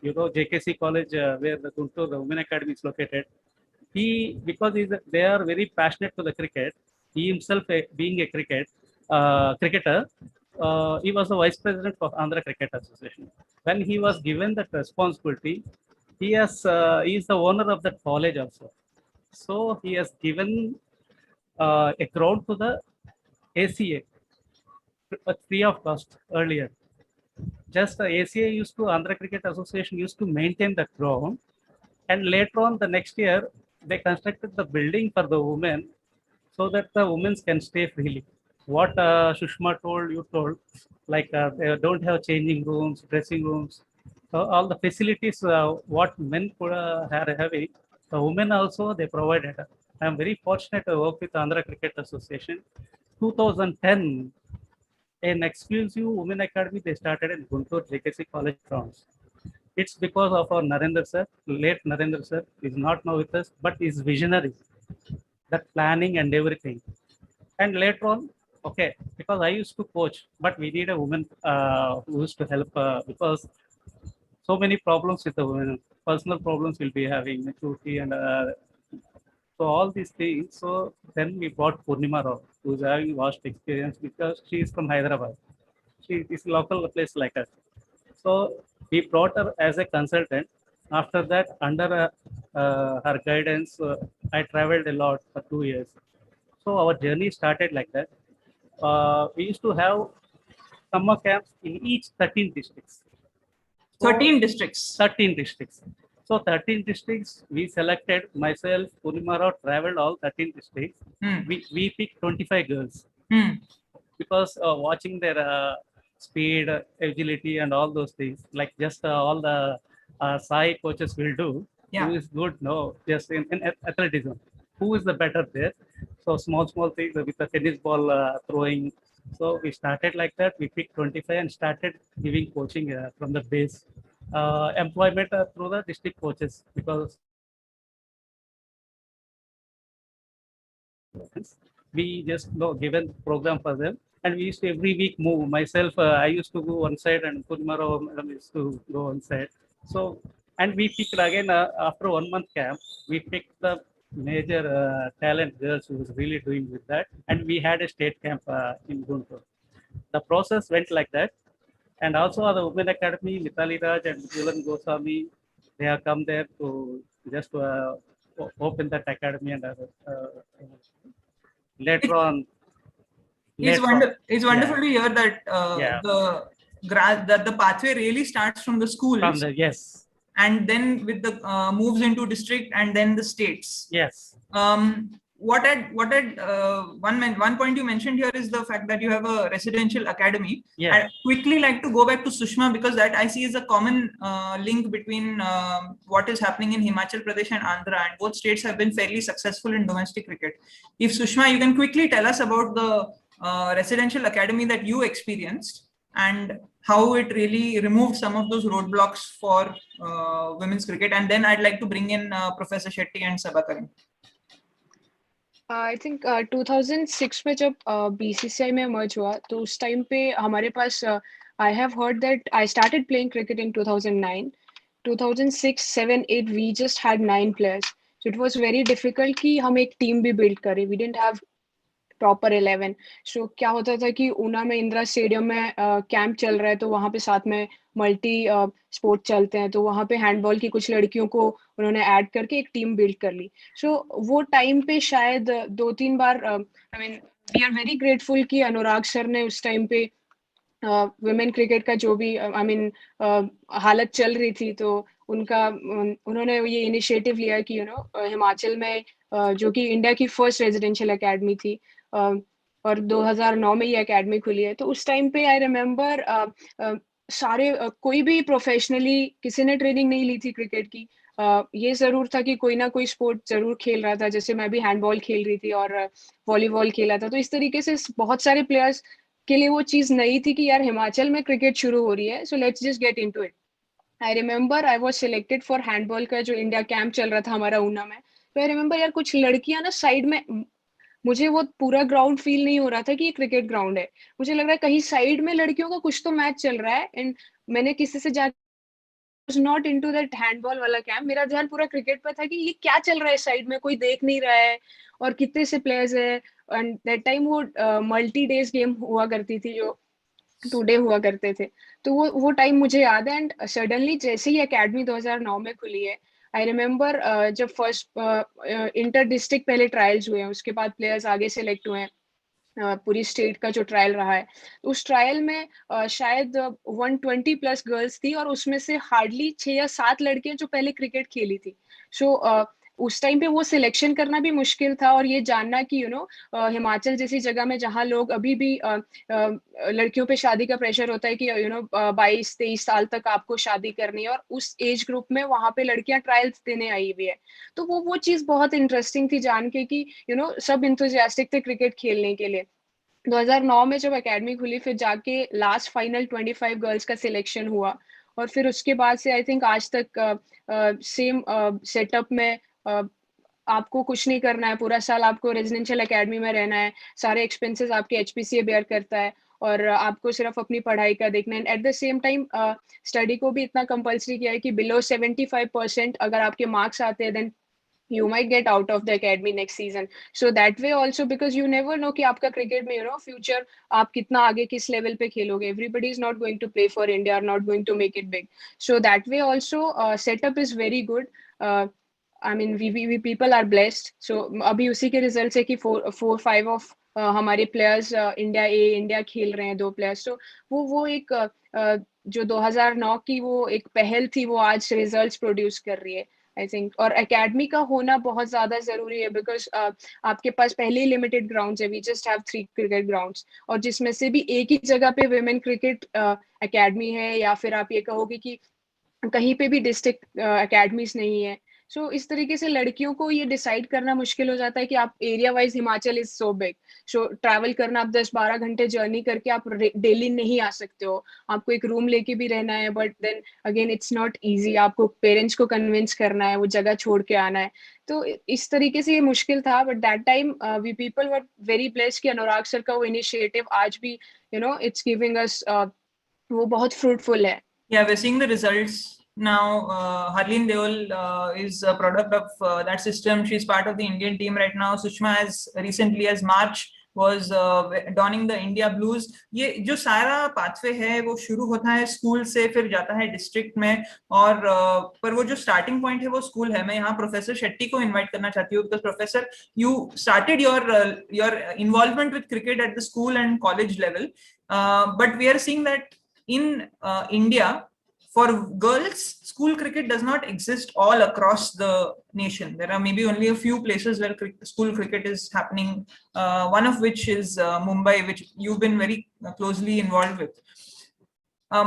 JKC College, where the Guntur Women Academy is located, because they are very passionate to the cricket, he himself being a cricketer, he was the vice president of Andhra Cricket Association. When he was given that responsibility, he is the owner of that college also. So he has given a ground to the ACA, free of cost earlier. Just the ACA used to, Andhra Cricket Association used to maintain the ground, and later on the next year they constructed the building for the women so that the women can stay freely. What Shushma told, you told, like they don't have changing rooms, dressing rooms, so all the facilities what men are having, the women also they provided. I am very fortunate to work with Andhra Cricket Association. 2010. An exclusive women academy they started in Guntur JKC College grounds. It's because of our Narendra sir, late Narendra sir is not now with us, but is visionary, that planning and everything. And later on, okay, because I used to coach, but we need a woman who used to help because so many problems with the women, personal problems will be having maturity, and so So all these things. So then we brought Purnima Rao, who's having vast experience because she is from Hyderabad. She is local place like us. So we brought her as a consultant. After that, under her guidance, I traveled a lot for 2 years. So our journey started like that. We used to have summer camps in each 13 districts. So 13 districts. 13 districts. So 13 districts, we selected, myself, Purnima Rao traveled all 13 districts. We picked 25 girls because watching their speed, agility, and all those things, like just all the Sai coaches will do. Yeah. Who is good? No, just in athleticism. Who is the better there? So small things with the tennis ball throwing. So we started like that. We picked 25 and started giving coaching from the base. Employment through the district coaches, because we just given program for them, and we used to every week move. Myself, I used to go one side, and Purnima madam used to go one side. So, and we picked again after 1 month camp, we picked the major talent girls who was really doing with that, and we had a state camp in Guntur. The process went like that. And also the Women Academy, Mitali Raj and Julan Goswami, they have come there to just open that academy, and later on. It's wonderful to hear that Yeah. that the pathway really starts from the schools. From the, yes. And then with the moves into district and then the states. Yes. One point you mentioned here is the fact that you have a residential academy. Yeah. I'd quickly like to go back to Sushma, because that I see is a common link between what is happening in Himachal Pradesh and Andhra, and both states have been fairly successful in domestic cricket. If Sushma, you can quickly tell us about the residential academy that you experienced and how it really removed some of those roadblocks for women's cricket. And then I'd like to bring in Professor Shetty and Sabakaran. I think 2006 में जब BCCI में मर्ज हुआ तो उस time पे हमारे पास I have heard that I started playing cricket in 2009 2006 7 8 we just had 9 players so it was very difficult कि हम एक टीम भी बिल्ड करें we didn't have proper 11 so क्या होता था कि ऊना में इंदिरा स्टेडियम में कैंप चल रहा है तो वहाँ पे साथ में मल्टी स्पोर्ट चलते हैं तो वहाँ पे हैंडबॉल की कुछ लड़कियों को उन्होंने ऐड करके एक टीम बिल्ड कर ली सो वो टाइम पे शायद 2-3 बार I mean we are very grateful कि अनुराग सर ने उस टाइम पे वुमेन क्रिकेट का जो भी आई मीन हालत चल रही थी तो उन्होंने ये इनिशिएटिव लिया कि हिमाचल में जो कि इंडिया की फर्स्ट रेजिडेंशियल एकेडमी थी और 2009 में ये एकेडमी खुली है तो उस टाइम पे आई रिमेम्बर सारे कोई भी प्रोफेशनली किसी ने ट्रेनिंग नहीं ली थी क्रिकेट की ये जरूर था कि कोई ना कोई स्पोर्ट जरूर खेल रहा था जैसे मैं भी हैंडबॉल खेल रही थी और वॉलीबॉल खेला था तो इस तरीके से बहुत सारे प्लेयर्स के लिए वो चीज नई थी कि यार हिमाचल में क्रिकेट शुरू हो रही है so let's just get into it I remember I was selected for handball का जो इंडिया कैंप चल रहा था हमारा ऊना में तो आई रिमेम्बर यार कुछ लड़कियां ना साइड में मुझे वो पूरा ग्राउंड फील नहीं हो रहा था कि ये क्रिकेट ग्राउंड है मुझे लग रहा है कहीं साइड में लड़कियों का कुछ तो मैच चल रहा है एंड मैंने किसी से जाके was not into that handball वाला कैंप मेरा ध्यान पूरा क्रिकेट पे था कि ये क्या चल रहा है साइड में कोई देख नहीं रहा है और कितने से प्लेयर्स है एंड दैट टाइम वो मल्टी डेज गेम हुआ करती थी जो 2 डे हुआ करते थे तो वो टाइम मुझे याद है एंड सडनली जैसे ही एकेडमी 2009 में खुली है आई रिमेम्बर जब फर्स्ट इंटर डिस्ट्रिक्ट पहले ट्रायल्स हुए हैं उसके बाद प्लेयर्स आगे सेलेक्ट हुए हैं पूरी स्टेट का जो ट्रायल रहा है उस ट्रायल में शायद 120 प्लस गर्ल्स थी और उसमें से हार्डली 6 या 7 लड़कियां जो पहले क्रिकेट खेली थी सो उस टाइम पे वो सिलेक्शन करना भी मुश्किल था और ये जानना कि हिमाचल जैसी जगह में जहाँ लोग अभी भी लड़कियों पे शादी का प्रेशर होता है कि 22-23 साल तक आपको शादी करनी है और उस एज ग्रुप में वहाँ पे लड़कियां ट्रायल्स देने आई हुई है तो वो चीज बहुत इंटरेस्टिंग थी जान के कि सब इंथुजियास्टिक थे क्रिकेट खेलने के लिए 2009 में जब एकेडमी खुली फिर जाके लास्ट फाइनल 25 गर्ल्स का सिलेक्शन हुआ और फिर उसके बाद से आई थिंक आज तक सेम सेटअप में आपको कुछ नहीं करना है पूरा साल आपको रेजिडेंशियल एकेडमी में रहना है सारे एक्सपेंसेस आपके एचपीसीए बेयर करता है और आपको सिर्फ अपनी पढ़ाई का देखना है at the same time study को भी इतना कंपल्सरी किया है कि बिलो 75% अगर आपके मार्क्स आते हैं then you might get out of the academy next season. So that way also, because you never know कि आपका cricket में future आप कितना आगे किस level पे खेलोगे. Everybody is not going to play for India, or not going to make it big. So that way also setup is very good. I mean, we people are blessed. So अभी उसी के results है कि 4-5 of हमारे players India खेल रहे हैं 2 players. So वो एक जो 2009 की वो एक पहल थी वो आज results produce कर रही है. आई थिंक और एकेडमी का होना बहुत ज्यादा जरूरी है बिकॉज आपके पास पहले ही लिमिटेड ग्राउंड्स है. We just have 3 cricket grounds और जिसमें से भी एक ही जगह पे विमेन क्रिकेट एकेडमी है या फिर आप ये कहोगे कि कहीं पे भी डिस्ट्रिक्ट एकेडमीज नहीं है. सो इस तरीके से लड़कियों को ये डिसाइड करना मुश्किल हो जाता है कि आप area wise Himachal is so big. So travel करना आप 10-12 घंटे जर्नी करके आप डेली नहीं आ सकते हो. आपको एक रूम लेके भी रहना है but then again it's not easy. आपको पेरेंट्स को कन्विंस करना है, वो जगह छोड़ के आना है. तो इस तरीके से ये मुश्किल था but that time we people were very blessed कि अनुराग सर का वो इनिशिएटिव आज भी इट्स गिविंग अस वो बहुत फ्रूटफुल है. Yeah, we're seeing the results now. Harleen Deol is a product of that system. She's part of the Indian team right now. Sushma as recently as March was donning the India blues. ये जो सारा pathway है वो शुरू होता है school से, फिर जाता है डिस्ट्रिक्ट में और पर वो जो स्टार्टिंग पॉइंट है वो स्कूल है. मैं यहाँ प्रोफेसर शेट्टी को इनवाइट करना चाहती हूँ because professor you started your involvement with cricket at the school and college level but we are seeing that in India, for girls, school cricket does not exist all across the nation. There are maybe only a few places where school cricket is happening, one of which is Mumbai, which you've been very closely involved with.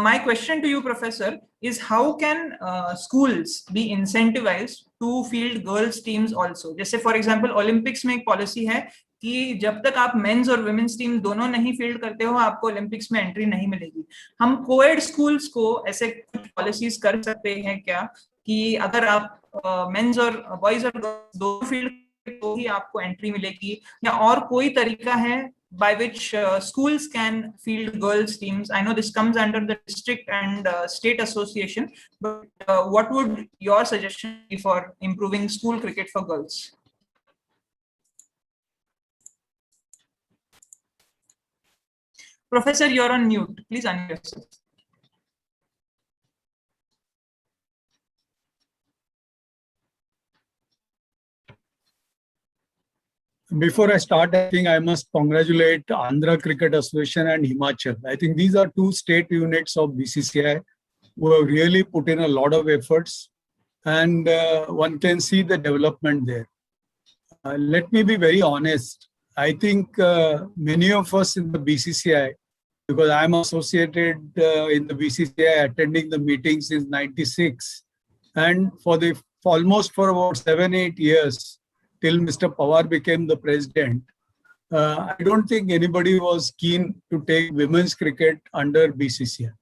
My question to you, Professor, is how can schools be incentivized to field girls teams also? जैसे for example, Olympics में एक policy है कि जब तक आप mains और women's team दोनों नहीं फील्ड करते हो आपको ओलंपिक्स में एंट्री नहीं मिलेगी. हम कोएड स्कूल्स को ऐसे कुछ पॉलिसीज कर सकते हैं क्या कि अगर आप मेंस और बॉयज और गर्ल्स दोनों फील्ड तो ही आपको एंट्री मिलेगी, या और कोई तरीका है by which schools can field girls teams? I know this comes under the district and state association, but what would your suggestion be for improving school cricket for girls? Professor, you're on mute. Please unmute yourself. Before I start, I think I must congratulate Andhra Cricket Association and Himachal. I think these are 2 state units of BCCI who have really put in a lot of efforts, and one can see the development there. Let me be very honest. I think many of us in the BCCI, because I'm associated in the BCCI, attending the meetings since '96, and for about 7-8 years, till Mr. Pawar became the president, I don't think anybody was keen to take women's cricket under BCCI.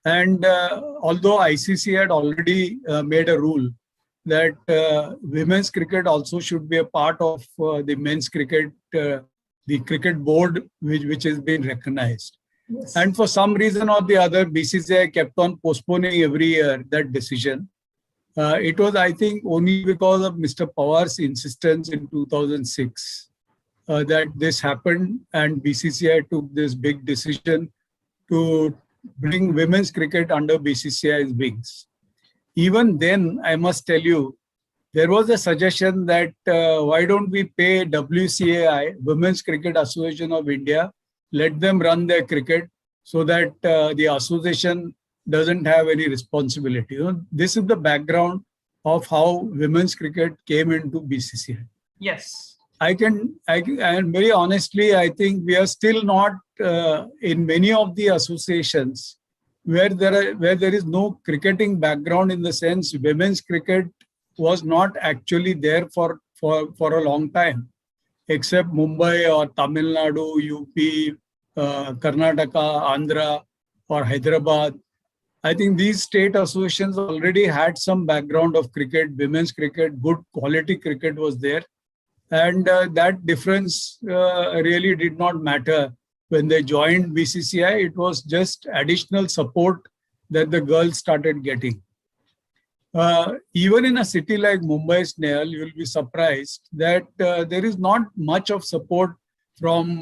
And although ICC had already made a rule that women's cricket also should be a part of the men's cricket, the cricket board, which has been recognized. Yes. And for some reason or the other, BCCI kept on postponing every year that decision. It was, I think, only because of Mr. Pawar's insistence in 2006 that this happened, and BCCI took this big decision to bring women's cricket under BCCI's wings. Even then, I must tell you, there was a suggestion that why don't we pay WCAI, Women's Cricket Association of India, let them run their cricket so that the association doesn't have any responsibility. You know, this is the background of how women's cricket came into BCCI. Yes. And very honestly, I think we are still not in many of the associations where there is no cricketing background, in the sense women's cricket was not actually there for a long time, except Mumbai or Tamil Nadu, UP, Karnataka, Andhra or Hyderabad. I think these state associations already had some background of cricket, women's cricket, good quality cricket was there. And that difference really did not matter. When they joined BCCI, it was just additional support that the girls started getting. Even in a city like Mumbai, Snehal, you will be surprised that there is not much of support from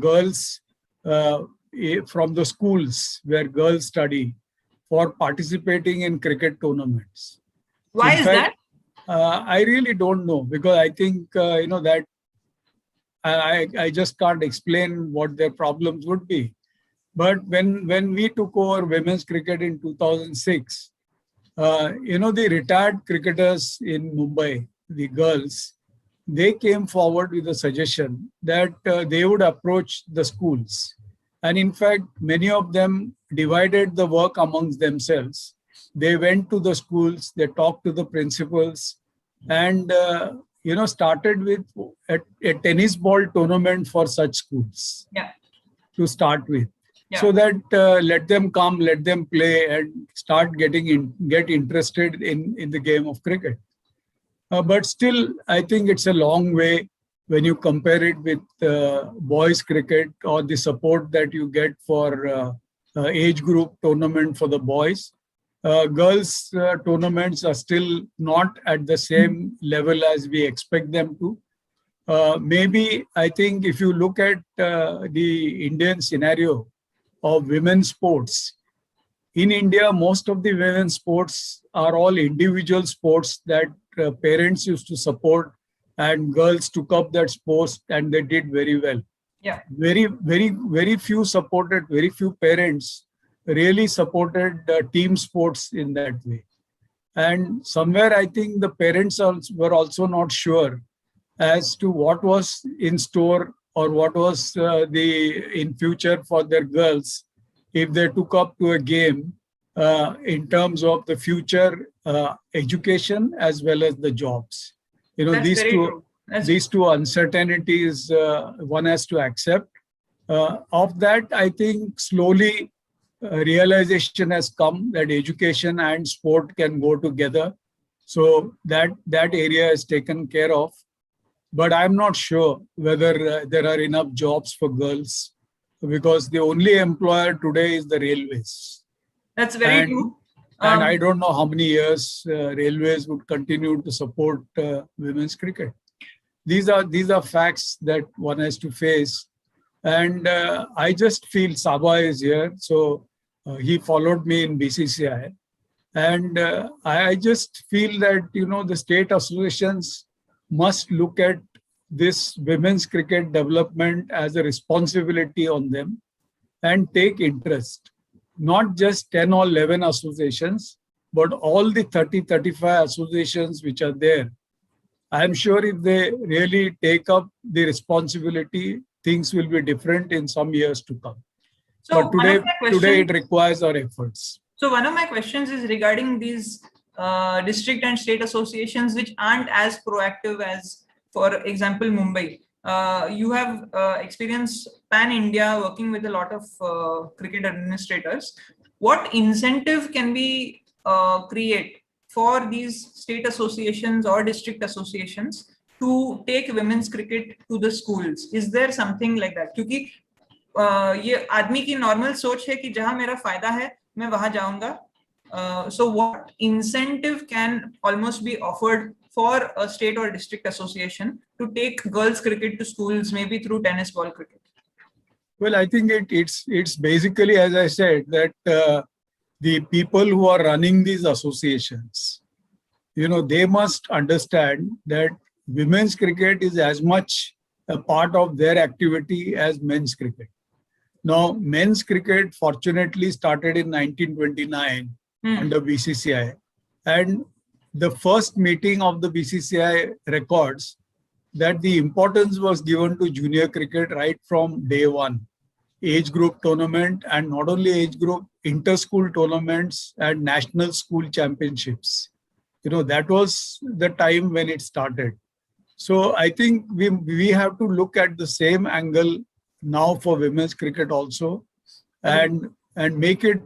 girls, from the schools where girls study, for participating in cricket tournaments. Why is that? I really don't know, because I think that I just can't explain what their problems would be. But when we took over women's cricket in 2006, the retired cricketers in Mumbai, the girls, they came forward with a suggestion that they would approach the schools. And in fact, many of them divided the work amongst themselves. They went to the schools, they talked to the principals, and started with a tennis ball tournament for such schools. Yeah. To start with. Yeah. So that let them come, let them play, and start get interested in the game of cricket. But still, I think it's a long way when you compare it with boys cricket or the support that you get for age group tournament for the boys. Girls tournaments are still not at the same level as we expect them to. Maybe I think if you look at the Indian scenario of women's sports, in India, most of the women's sports are all individual sports that parents used to support, and girls took up that sports and they did very well. Yeah. Very few supported, very few parents really supported team sports in that way. And somewhere I think the parents were also not sure as to what was in store or what was in future for their girls if they took up to a game in terms of the future education as well as the jobs. These two uncertainties one has to accept. Of that, I think slowly realization has come that education and sport can go together. So that area is taken care of. But I'm not sure whether there are enough jobs for girls, because the only employer today is the railways. That's very true. And I don't know how many years railways would continue to support women's cricket. These are facts that one has to face. And I just feel Sabha is here. So he followed me in BCCI. And I just feel that, the state associations must look at this women's cricket development as a responsibility on them and take interest. Not just 10 or 11 associations, but all the 30-35 associations which are there. I'm sure if they really take up the responsibility, things will be different in some years to come. So but today it requires our efforts. So one of my questions is regarding these district and state associations which aren't as proactive as, for example, Mumbai. You have experienced pan-India working with a lot of cricket administrators. What incentive can we create for these state associations or district associations to take women's cricket to the schools? Is there something like that? क्योंकि ये आदमी की normal सोच है कि जहाँ मेरा फायदा है मैं वहाँ जाऊँगा. So what incentive can almost be offered for a state or district association to take girls cricket to schools, maybe through tennis ball cricket? Well, I think it's basically, as I said, that the people who are running these associations, they must understand that women's cricket is as much a part of their activity as men's cricket. Now, men's cricket fortunately started in 1929 under BCCI, and the first meeting of the BCCI records that the importance was given to junior cricket right from day one. Age group tournament, and not only age group, inter-school tournaments and national school championships. That was the time when it started. So I think we have to look at the same angle now for women's cricket also, and make it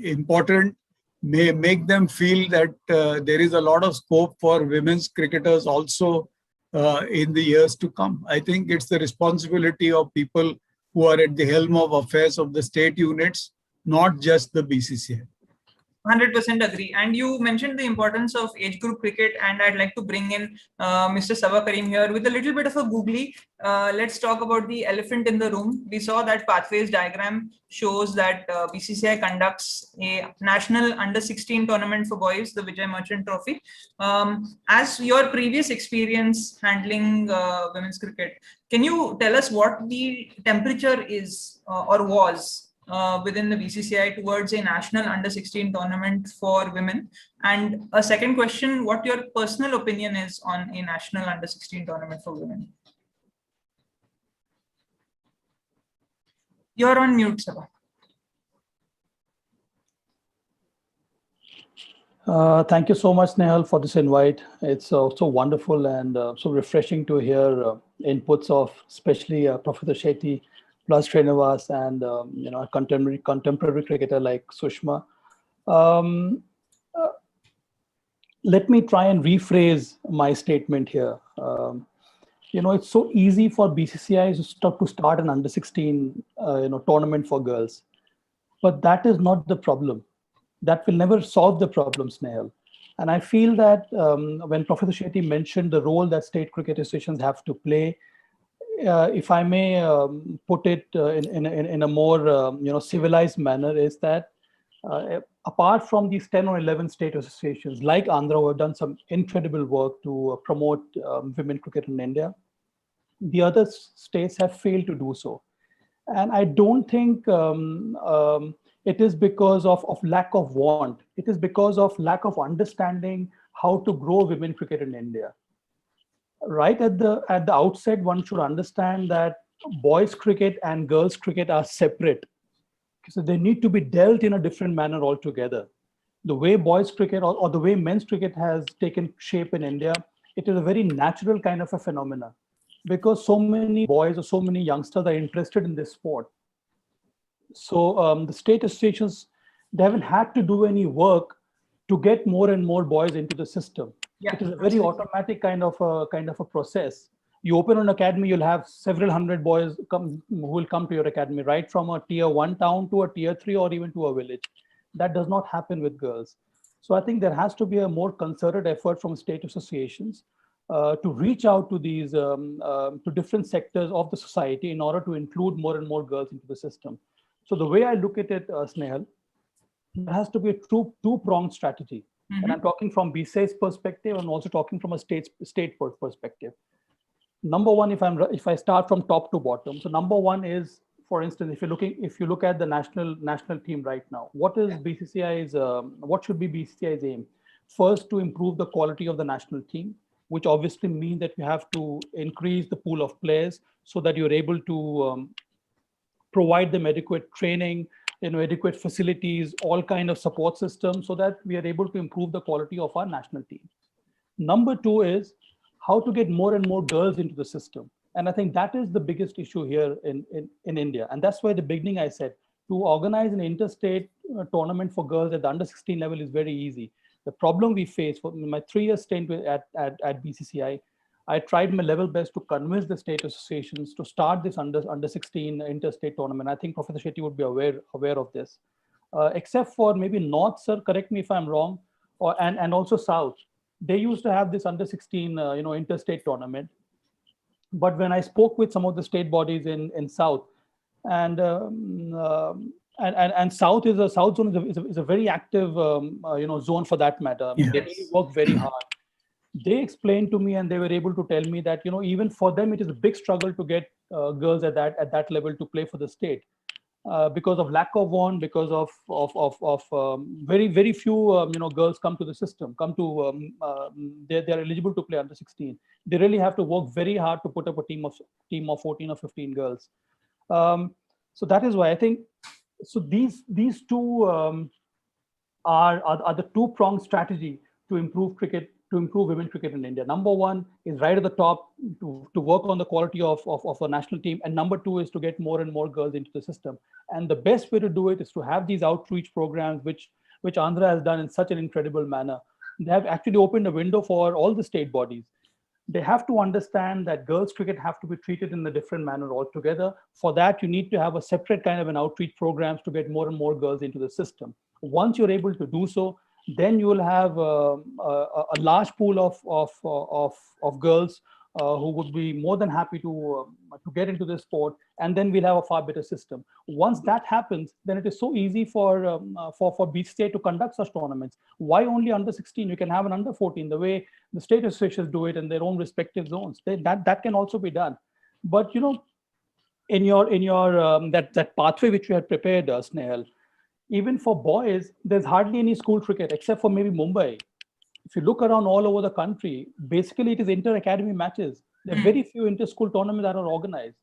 important. Make them feel that there is a lot of scope for women's cricketers also in the years to come. I think it's the responsibility of people who are at the helm of affairs of the state units, not just the BCCI. 100% agree. And you mentioned the importance of age group cricket, and I'd like to bring in Mr. Saba Karim here with a little bit of a googly. Let's talk about the elephant in the room. We saw that Pathways diagram shows that BCCI conducts a national under-16 tournament for boys, the Vijay Merchant Trophy. As your previous experience handling women's cricket, can you tell us what the temperature is or was within the BCCI towards a national under-16 tournament for women? And a second question, what your personal opinion is on a national under-16 tournament for women? You're on mute, Sabha. Thank you so much, Nehal, for this invite. It's so wonderful and so refreshing to hear inputs of especially Professor Shetty, plus Srinivas, and a contemporary cricketer like Sushma. Let me try and rephrase my statement here. It's so easy for BCCI to start an under-16 tournament for girls, but that is not the problem. That will never solve the problem, Snehal. And I feel that when Professor Shetty mentioned the role that state cricket associations have to play, if I may put it in a more civilized manner, is that apart from these 10 or 11 state associations like Andhra, who have done some incredible work to promote women cricket in India, the other states have failed to do so. And I don't think it is because of lack of want. It is because of lack of understanding how to grow women cricket in India. Right at the outset, one should understand that boys cricket and girls cricket are separate. So they need to be dealt in a different manner altogether. The way boys cricket or the way men's cricket has taken shape in India, it is a very natural kind of a phenomena, because so many boys or so many youngsters are interested in this sport. So the state associations, they haven't had to do any work to get more and more boys into the system. Yeah, it is a very automatic kind of a process. You open an academy, you'll have several hundred boys who will come to your academy, right from a tier 1 town to a tier 3 or even to a village. That does not happen with girls. So I think there has to be a more concerted effort from state associations to reach out to these to different sectors of the society in order to include more and more girls into the system. So the way I look at it, Snehal, there has to be a two-pronged strategy. Mm-hmm. And I'm talking from BCI's perspective and also talking from a state perspective. Number one, if I start from top to bottom, so number one is, for instance, if you look at the national team right now, what is BCCI's what should be BCCI's aim? First, to improve the quality of the national team, which obviously means that you have to increase the pool of players so that you're able to provide them adequate training, adequate facilities, all kind of support systems, so that we are able to improve the quality of our national team. Number two is how to get more and more girls into the system. And I think that is the biggest issue here in India. And that's why at the beginning I said, to organize an interstate tournament for girls at the under-16 level is very easy. The problem we face for my 3-year stint at BCCI, I tried my level best to convince the state associations to start this under-16 interstate tournament. I think Professor Shetty would be aware of this. Except for maybe North, sir, correct me if I'm wrong, and also South. They used to have this under-16 interstate tournament. But when I spoke with some of the state bodies in South, and South zone is a very active zone for that matter. Yes. They really work very hard. They explained to me, and they were able to tell me that even for them it is a big struggle to get girls at that level to play for the state because of lack of want, because of very few girls come to the system, they are eligible to play under 16. They really have to work very hard to put up a team of 14 or 15 girls. So that is why I think these two are the two-pronged strategy to improve women cricket in India. Number one is right at the top to work on the quality of a national team. And number two is to get more and more girls into the system. And the best way to do it is to have these outreach programs, which Andhra has done in such an incredible manner. They have actually opened a window for all the state bodies. They have to understand that girls cricket have to be treated in a different manner altogether. For that, you need to have a separate kind of an outreach programs to get more and more girls into the system. Once you're able to do so, then you will have a large pool of girls who would be more than happy to get into this sport, and then we'll have a far better system. Once that happens, then it is so easy for BCCI to conduct such tournaments. Why only under 16? You can have an under 14, the way the state associations do it in their own respective zones. That can also be done. But in your that pathway which you had prepared, Snehal, even for boys, there's hardly any school cricket except for maybe Mumbai. If you look around all over the country, basically it is inter-academy matches. There are very few inter-school tournaments that are organized.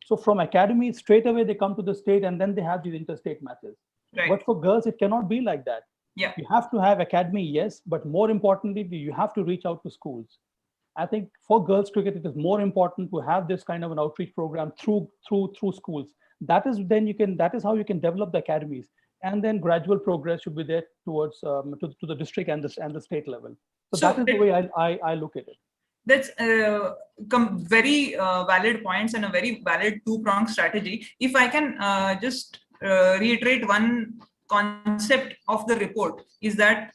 So from academy, straight away they come to the state and then they have these interstate matches. Right. But for girls, it cannot be like that. Yeah. You have to have academy, yes, but more importantly, you have to reach out to schools. I think for girls cricket, it is more important to have this kind of an outreach program through schools. That is how you can develop the academies. And then gradual progress should be there towards to the district and the state level. So that is the way I look at it. That's very valid points and a very valid two-pronged strategy. If I can just reiterate one concept of the report, is that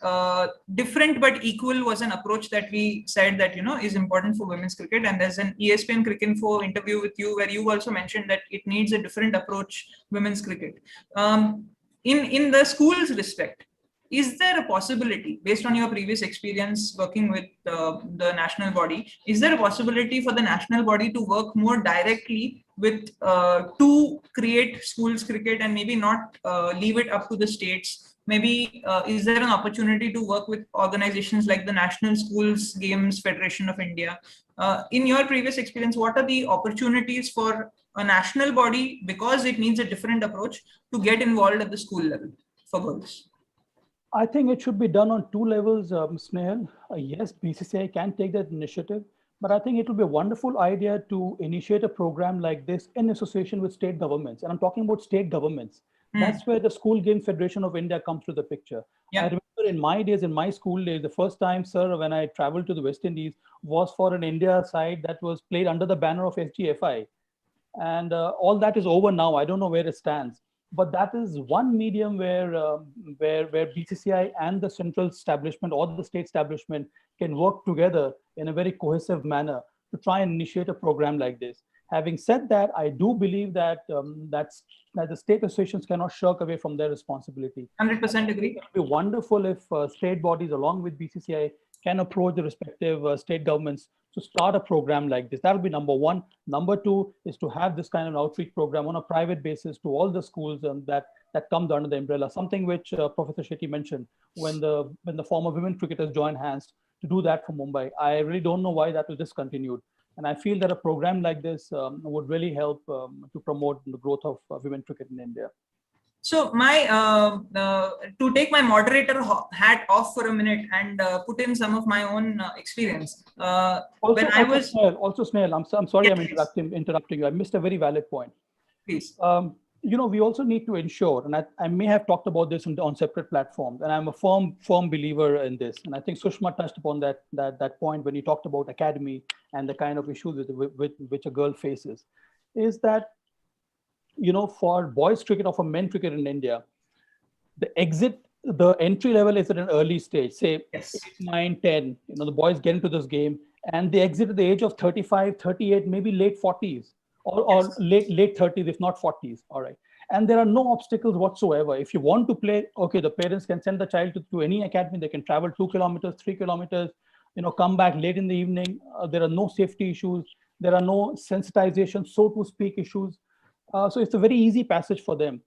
different but equal was an approach that we said that is important for women's cricket. And there's an ESPN Cricinfo interview with you where you also mentioned that it needs a different approach, women's cricket. In the school's respect, is there a possibility, based on your previous experience working with the national body, is there a possibility for the national body to work more directly with to create schools cricket and maybe not leave it up to the states? Maybe is there an opportunity to work with organizations like the National Schools Games Federation of India? In your previous experience, what are the opportunities for a national body, because it needs a different approach, to get involved at the school level for girls? I think it should be done on two levels, Snehal. Yes, BCCI can take that initiative, but I think it will be a wonderful idea to initiate a program like this in association with state governments. And I'm talking about state governments. That's where the School Games Federation of India comes to the picture. Yeah. I remember in my days, in my school days, the first time, sir, when I traveled to the West Indies was for an India side that was played under the banner of SGFI. And all that is over now. I don't know where it stands. But that is one medium where BCCI and the central establishment or the state establishment can work together in a very cohesive manner to try and initiate a program like this. Having said that, I do believe that that the state associations cannot shirk away from their responsibility. 100% agree. It would be wonderful if state bodies, along with BCCI, can approach the respective state governments to start a program like this. That would be number one. Number two is to have this kind of outreach program on a private basis to all the schools that comes under the umbrella. Something which Professor Shetty mentioned when the former women cricketers joined hands to do that for Mumbai. I really don't know why that was discontinued. And I feel that a program like this would really help to promote the growth of women cricket in India. So to take my moderator hat off for a minute and put in some of my own experience. Snehal, I'm sorry, yes, I'm interrupting you. I missed a very valid point. Please. We also need to ensure, and I may have talked about this on separate platforms, and I'm a firm believer in this. And I think Sushma touched upon that point when he talked about academy and the kind of issues with which a girl faces, is that, for boys cricket or for men cricket in India, the entry level is at an early stage, say 8, 9, 10, the boys get into this game and they exit at the age of 35, 38, maybe late 40s. Or late 30s, if not 40s. All right. And there are no obstacles whatsoever. If you want to play, okay, the parents can send the child to any academy. They can travel 2 kilometers, 3 kilometers, come back late in the evening. There are no safety issues. There are no sensitization, so to speak, issues. So it's a very easy passage for them.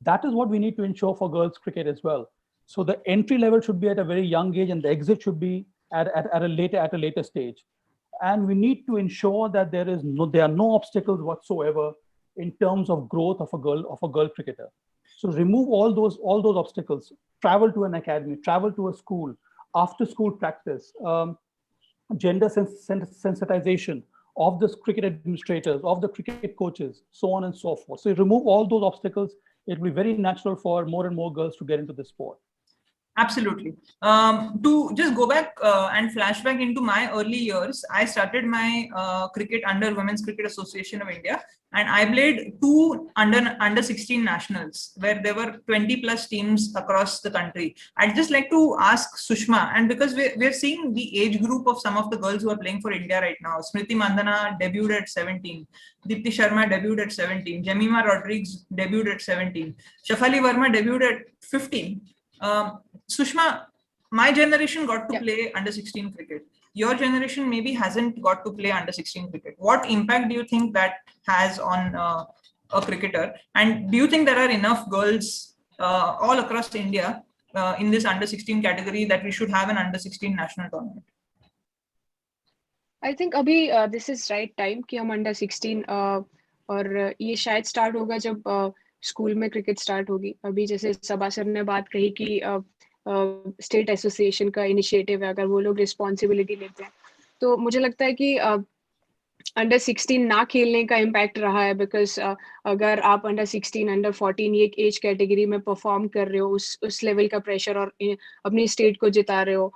That is what we need to ensure for girls cricket as well. So the entry level should be at a very young age and the exit should be at a later stage. And we need to ensure that there are no obstacles whatsoever in terms of growth of a girl cricketer. So remove all those obstacles. Travel to an academy, travel to a school, after school practice, gender sensitization of the cricket administrators, of the cricket coaches, so on and so forth. So you remove all those obstacles. It will be very natural for more and more girls to get into the sport. Absolutely. To just go back and flashback into my early years, I started my cricket under Women's Cricket Association of India. and I played two under 16 nationals where there were 20 plus teams across the country. I'd just like to ask Sushma, and because we're seeing the age group of some of the girls who are playing for India right now. Smriti Mandana debuted at 17, Dipti Sharma debuted at 17, Jemima Rodriguez debuted at 17, Shafali Verma debuted at 15. Sushma, my generation got to play under 16 cricket. Your generation maybe hasn't got to play under 16 cricket. What impact do you think that has on a cricketer? And do you think there are enough girls all across India in this under 16 category that we should have an under 16 national tournament? I think अभी this is right time कि हम under 16 और ये शायद start होगा जब school में cricket start होगी. अभी जैसे सबा सर ने बात कही कि स्टेट एसोसिएशन का इनिशिएटिव है, अगर वो लोग रिस्पॉन्सिबिलिटी लेते हैं तो मुझे लगता है कि अंडर 16 ना खेलने का इम्पैक्ट रहा है. बिकॉज अगर आप अंडर 16 अंडर 14 ये एज कैटेगरी में परफॉर्म कर रहे हो, उस लेवल का प्रेशर और अपनी स्टेट को जिता रहे हो,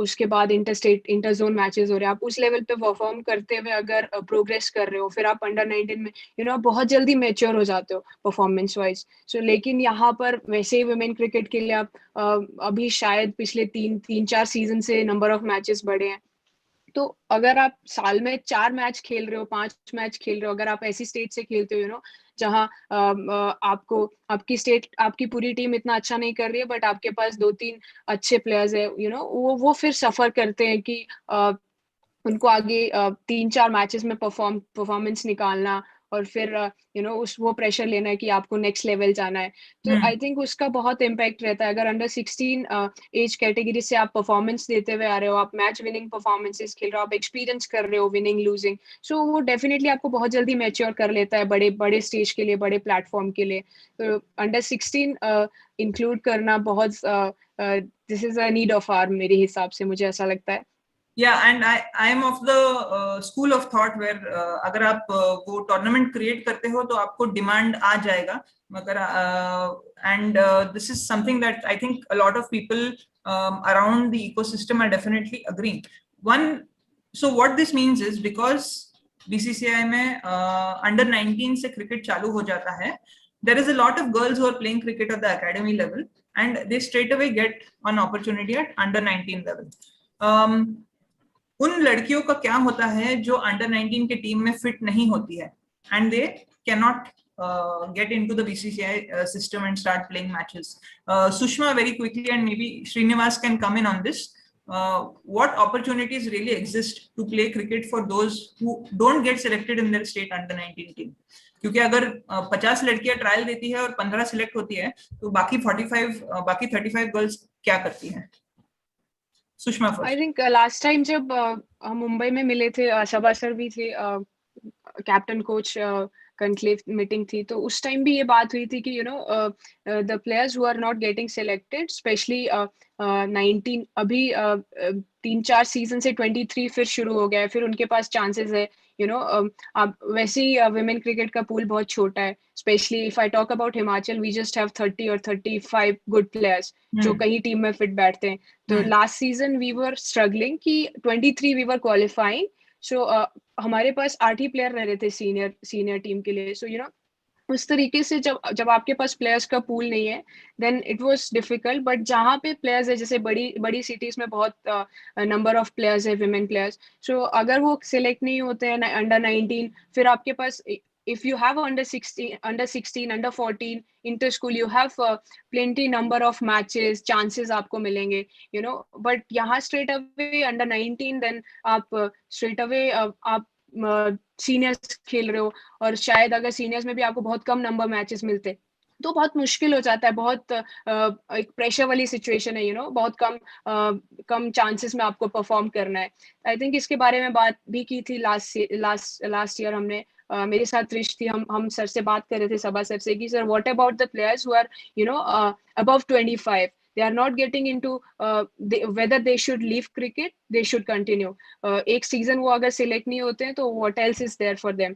उसके बाद इंटर जोन मैचेस हो रहे हैं, आप उस लेवल पे परफॉर्म करते हुए अगर प्रोग्रेस कर रहे हो, फिर आप अंडर 19 में आप बहुत जल्दी मैच्योर हो जाते हो परफॉर्मेंस वाइज. सो लेकिन यहाँ पर वैसे ही वुमेन क्रिकेट के लिए आप अभी शायद पिछले 3-4 सीजन से नंबर ऑफ मैचेस बढ़े हैं. तो अगर आप साल में 4 मैच खेल रहे हो, 5 मैच खेल रहे हो, अगर आप ऐसी स्टेट से खेलते हो जहाँ आपको आपकी स्टेट आपकी पूरी टीम इतना अच्छा नहीं कर रही है, बट आपके पास 2-3 अच्छे प्लेयर्स है, वो फिर सफर करते हैं कि उनको आगे 3-4 मैचेस में परफॉर्मेंस निकालना और फिर वो प्रेशर लेना है कि आपको नेक्स्ट लेवल जाना है. तो आई थिंक उसका बहुत इम्पैक्ट रहता है. अगर अंडर 16 एज कैटेगरी से आप परफॉर्मेंस देते हुए आ रहे हो, आप मैच विनिंग परफॉर्मेंसेस खेल रहे हो, आप एक्सपीरियंस कर रहे हो विनिंग लूजिंग, सो वो डेफिनेटली आपको बहुत जल्दी मैच्योर कर लेता है बड़े स्टेज के लिए, बड़े प्लेटफॉर्म के लिए. तो अंडर 16 इंक्लूड करना बहुत this is a need of hour, मेरे हिसाब से मुझे ऐसा लगता है. Yeah, and I am of the school of thought where अगर आप वो tournament create करते हो तो आपको demand आ जाएगा. मगर and this is something that I think a lot of people around the ecosystem are definitely agreeing. So what this means is because BCCI में under 19 से cricket चालू हो जाता है, there is a lot of girls who are playing cricket at the academy level and they straight away get an opportunity at under 19 level. उन लड़कियों का क्या होता है जो अंडर 19 के टीम में फिट नहीं होती है and they can not get into the BCCI system and start playing matches. Sushma, very quickly, and maybe Srinivas can come in on this. What opportunities really exist to play cricket for those who don't get selected in their state under 19 team? क्योंकि अगर 50 लड़कियां trial देती है और 15 select होती है तो बाकी 35 गर्ल्स क्या करती हैं? Sushma first. I think last time जब हम मुंबई में मिले थे, सबा सर भी थे, कैप्टन कोच कंक्लेव मीटिंग थी, तो उस टाइम भी ये बात हुई थी कि the players who are not getting selected, specially 19 अभी 3-4 सीजन से 23 फिर शुरू हो गया है, फिर उनके पास चांसेस है. अब वैसे ही वुमेन क्रिकेट का पूल बहुत छोटा है, specially if I talk about Himachal, we just have 30 और 35 गुड प्लेयर्स जो कहीं टीम में फिट बैठते हैं. तो last season we were struggling कि 23 वी वर क्वालिफाइंग, सो हमारे पास 8 ही प्लेयर रह रहे थे सीनियर टीम के लिए. सो उस तरीके से जब आपके पास प्लेयर्स का पूल नहीं है then it was difficult. But जहाँ पे प्लेयर्स है, जैसे बड़ी सिटीज में बहुत नंबर ऑफ प्लेयर्स है, विमेन प्लेयर्स, सो अगर वो सिलेक्ट नहीं होते हैं अंडर 19, फिर आपके पास if you have under 16, under 14 inter school, you have plenty number of matches, chances आपको मिलेंगे, but यहाँ straight away under 19, then आप straight away आप सीनियर्स खेल रहे हो, और शायद अगर सीनियर्स में भी आपको बहुत कम नंबर मैचेस मिलते तो बहुत मुश्किल हो जाता है. बहुत एक प्रेशर वाली सिचुएशन है, बहुत कम चांसेस में आपको परफॉर्म करना है. आई थिंक इसके बारे में बात भी की थी लास्ट ईयर हमने. मेरे साथ रिश थी, हम सर से बात कर रहे थे, सबा सर से, कि sir what about the players who are above 25, they are not getting into whether they should leave cricket, they should continue. एक सीजन वो अगर सिलेक्ट नहीं होते हैं तो what else is there for them?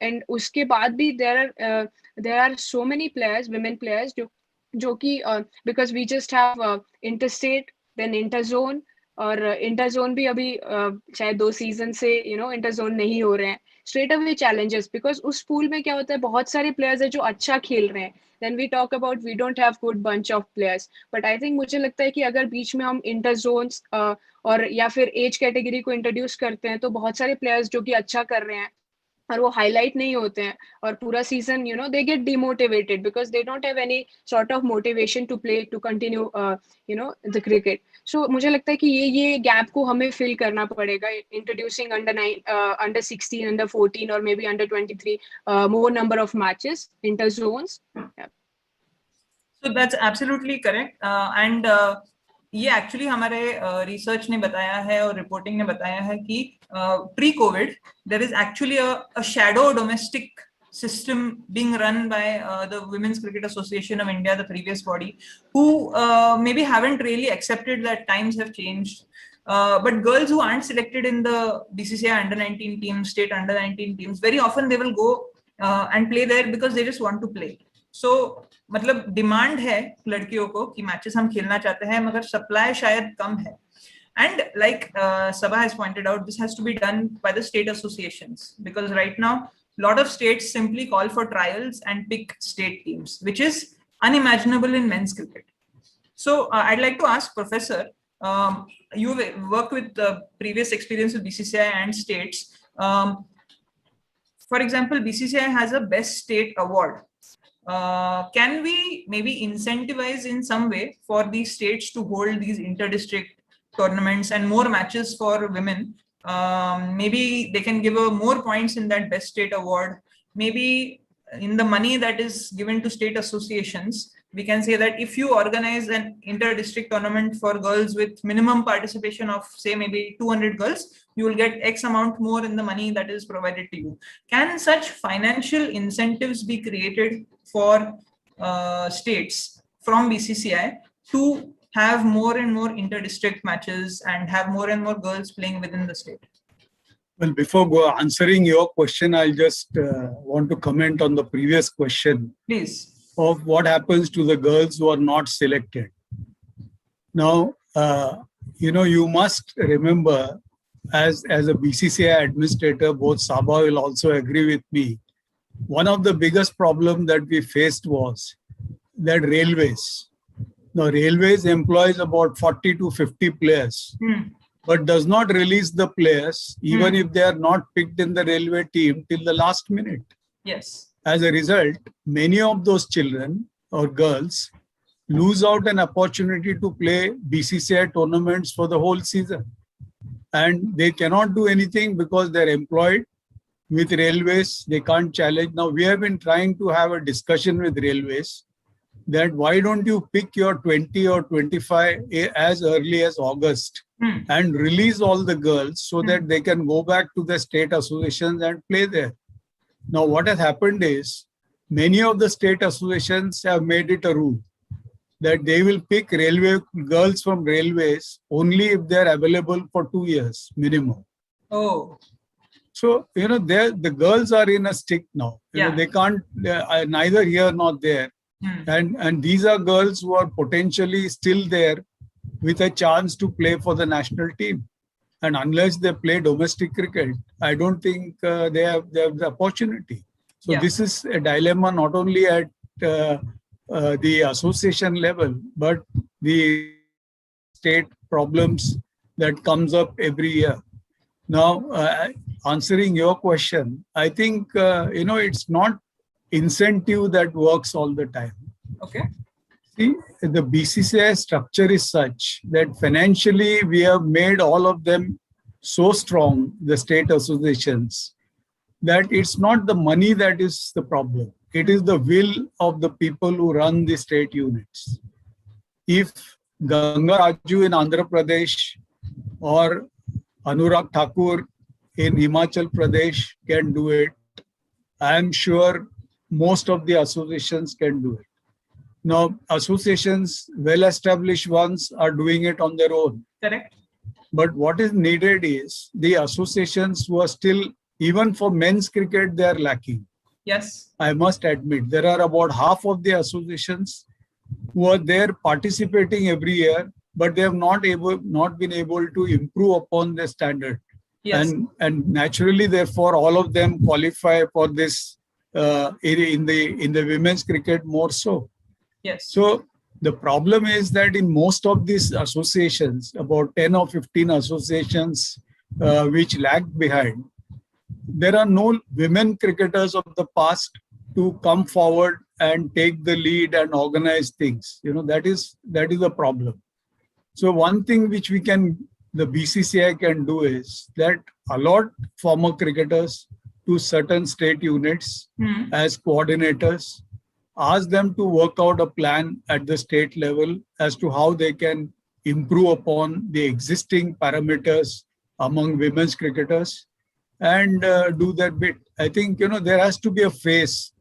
And उसके बाद भी there are so many players, women players, जो कि because we just have interstate, then interzone, और इंटर जोन भी अभी शायद 2 सीजन से इंटर जोन नहीं हो रहे हैं. स्ट्रेट अवे चैलेंजेस, बिकॉज उस पूल में क्या होता है, बहुत सारे प्लेयर्स है जो अच्छा खेल रहे हैं. Then we talk about we don't have good bunch of players. But I think मुझे लगता है कि अगर बीच में हम इंटर जोन्स और या फिर एज कैटेगरी को इंट्रोड्यूस करते हैं, तो बहुत सारे प्लेयर्स जो कि अच्छा कर रहे हैं और वो हाईलाइट नहीं होते हैं, और पूरा season they get demotivated because they don't have any sort of motivation to play, to continue the cricket. So मुझे लगता है कि ये गैप को हमें फिल करना पड़ेगा, इंट्रोड्यूसिंग अंडर 16, अंडर 14 और may be under 23 more number of matches, inter zones. So that's absolutely correct. And ये एक्चुअली हमारे रिसर्च ने बताया है और रिपोर्टिंग ने बताया है कि pre covid there is actually a shadow domestic system being run by the Women's Cricket Association of India, the previous body, who maybe haven't really accepted that times have changed. But girls who aren't selected in the BCCI under-19 teams, state under-19 teams, very often they will go and play there because they just want to play. So मतलब demand है लड़कियों को कि matches हम खेलना चाहते हैं, मगर सप्लाई शायद कम है. And like Sabha has pointed out, this has to be done by the state associations, because right now a lot of states simply call for trials and pick state teams, which is unimaginable in men's cricket. So I'd like to ask Professor, you've worked with previous experience with BCCI and states. For example, BCCI has a best state award. Can we maybe incentivize in some way for these states to hold these inter-district tournaments and more matches for women? Maybe they can give more points in that best state award. Maybe in the money that is given to state associations, we can say that if you organize an inter-district tournament for girls with minimum participation of say maybe 200 girls, you will get X amount more in the money that is provided to you. Can such financial incentives be created for states from BCCI to have more and more inter-district matches and have more and more girls playing within the state? Well, before answering your question, I'll just want to comment on the previous question. Please. Of what happens to the girls who are not selected. Now, you must remember, as a BCCI administrator, both Sabha will also agree with me, one of the biggest problems that we faced was that railways. Now, railways employs about 40 to 50 players, but does not release the players, even if they are not picked in the railway team till the last minute. Yes. As a result, many of those children or girls lose out an opportunity to play BCCI tournaments for the whole season. And they cannot do anything because they're employed with railways. They can't challenge. Now, we have been trying to have a discussion with railways that why don't you pick your 20 or 25 as early as August and release all the girls so that they can go back to the state associations and play there. Now, what has happened is many of the state associations have made it a rule that they will pick railway girls from railways only if they are available for 2 years minimum. Oh. So, the girls are in a stick now. They can't, neither here nor there. And these are girls who are potentially still there with a chance to play for the national team. And unless they play domestic cricket, I don't think they have the opportunity. So this is a dilemma not only at the association level, but the state problems that comes up every year. Now, answering your question, I think, it's not incentive that works all the time. Okay. See, the BCCI structure is such that financially we have made all of them so strong, the state associations, that it's not the money that is the problem. It is the will of the people who run the state units. If Ganga Raju in Andhra Pradesh or Anurag Thakur in Himachal Pradesh can do it, I am sure most of the associations can do it. Now, associations, well-established ones, are doing it on their own. Correct. But what is needed is the associations who are still, even for men's cricket, they are lacking. Yes. I must admit, there are about half of the associations who are there participating every year, but they have not been able to improve upon the standard. Yes. And naturally, therefore, all of them qualify for this area in the women's cricket more so. Yes. So the problem is that in most of these associations, about 10 or 15 associations which lag behind, there are no women cricketers of the past to come forward and take the lead and organize things. That is the problem. So one thing which the BCCI can do is that allot former cricketers to certain state units as coordinators, ask them to work out a plan at the state level as to how they can improve upon the existing parameters among women's cricketers and do their bit. I think, there has to be a phase.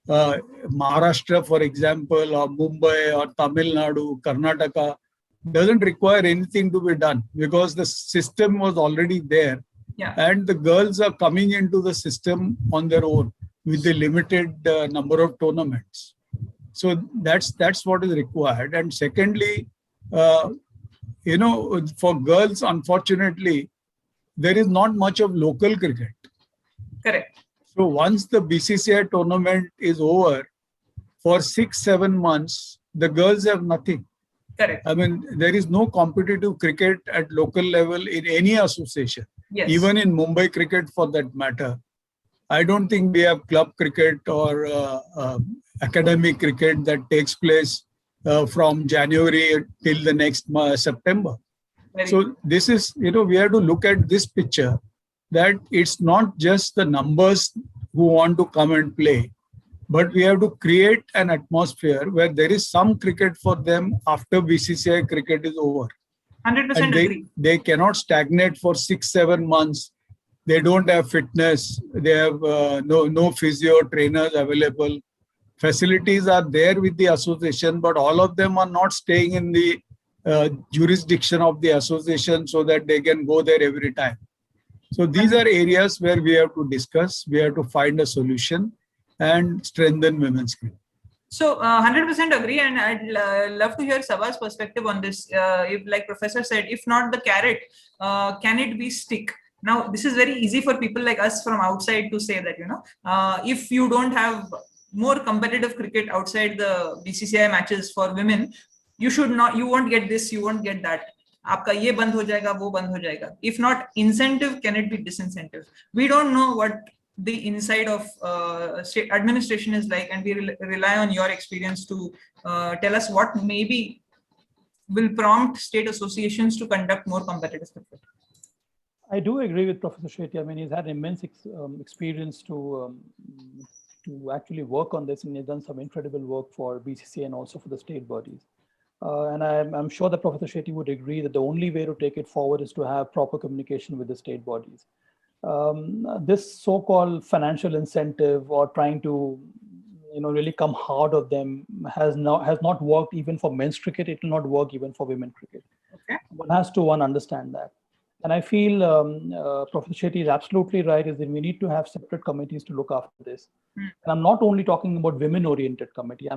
Maharashtra, for example, or Mumbai or Tamil Nadu, Karnataka, doesn't require anything to be done because the system was already there. Yeah. And the girls are coming into the system on their own with the limited number of tournaments. So that's what is required. And secondly, for girls, unfortunately, there is not much of local cricket. Correct. So once the BCCI tournament is over, for 6-7 months, the girls have nothing. Correct. I mean, there is no competitive cricket at local level in any association. Yes. Even in Mumbai cricket for that matter. I don't think we have club cricket or academic cricket that takes place from January till the next September. So this is, we have to look at this picture that it's not just the numbers who want to come and play, but we have to create an atmosphere where there is some cricket for them after BCCI cricket is over. 100% agree. They cannot stagnate for 6-7 months. They don't have fitness. They have no physio trainers available. Facilities are there with the association, but all of them are not staying in the jurisdiction of the association so that they can go there every time. So these are areas where we have to discuss. We have to find a solution and strengthen women's cricket. So 100% agree, and I'd love to hear Sabha's perspective on this. If, like Professor said, if not the carrot, can it be stick? Now, this is very easy for people like us from outside to say that, if you don't have more competitive cricket outside the BCCI matches for women, you won't get this, you won't get that. आपका ये बंद हो जाएगा, वो बंद हो जाएगा. If not incentive, can it be disincentive? We don't know what the inside of state administration is like, and we rely on your experience to tell us what maybe will prompt state associations to conduct more competitive cricket. I do agree with Professor Shetty. I mean, he's had immense experience to actually work on this, and he's done some incredible work for BCCI and also for the state bodies. And I'm sure that Professor Shetty would agree that the only way to take it forward is to have proper communication with the state bodies. This so-called financial incentive or trying to, really come hard on them has not worked even for men's cricket. It will not work even for women cricket. Okay. One has to understand that. And I feel Professor Shetty is absolutely right, is that we need to have separate committees to look after this. And I'm not only talking about women-oriented committee.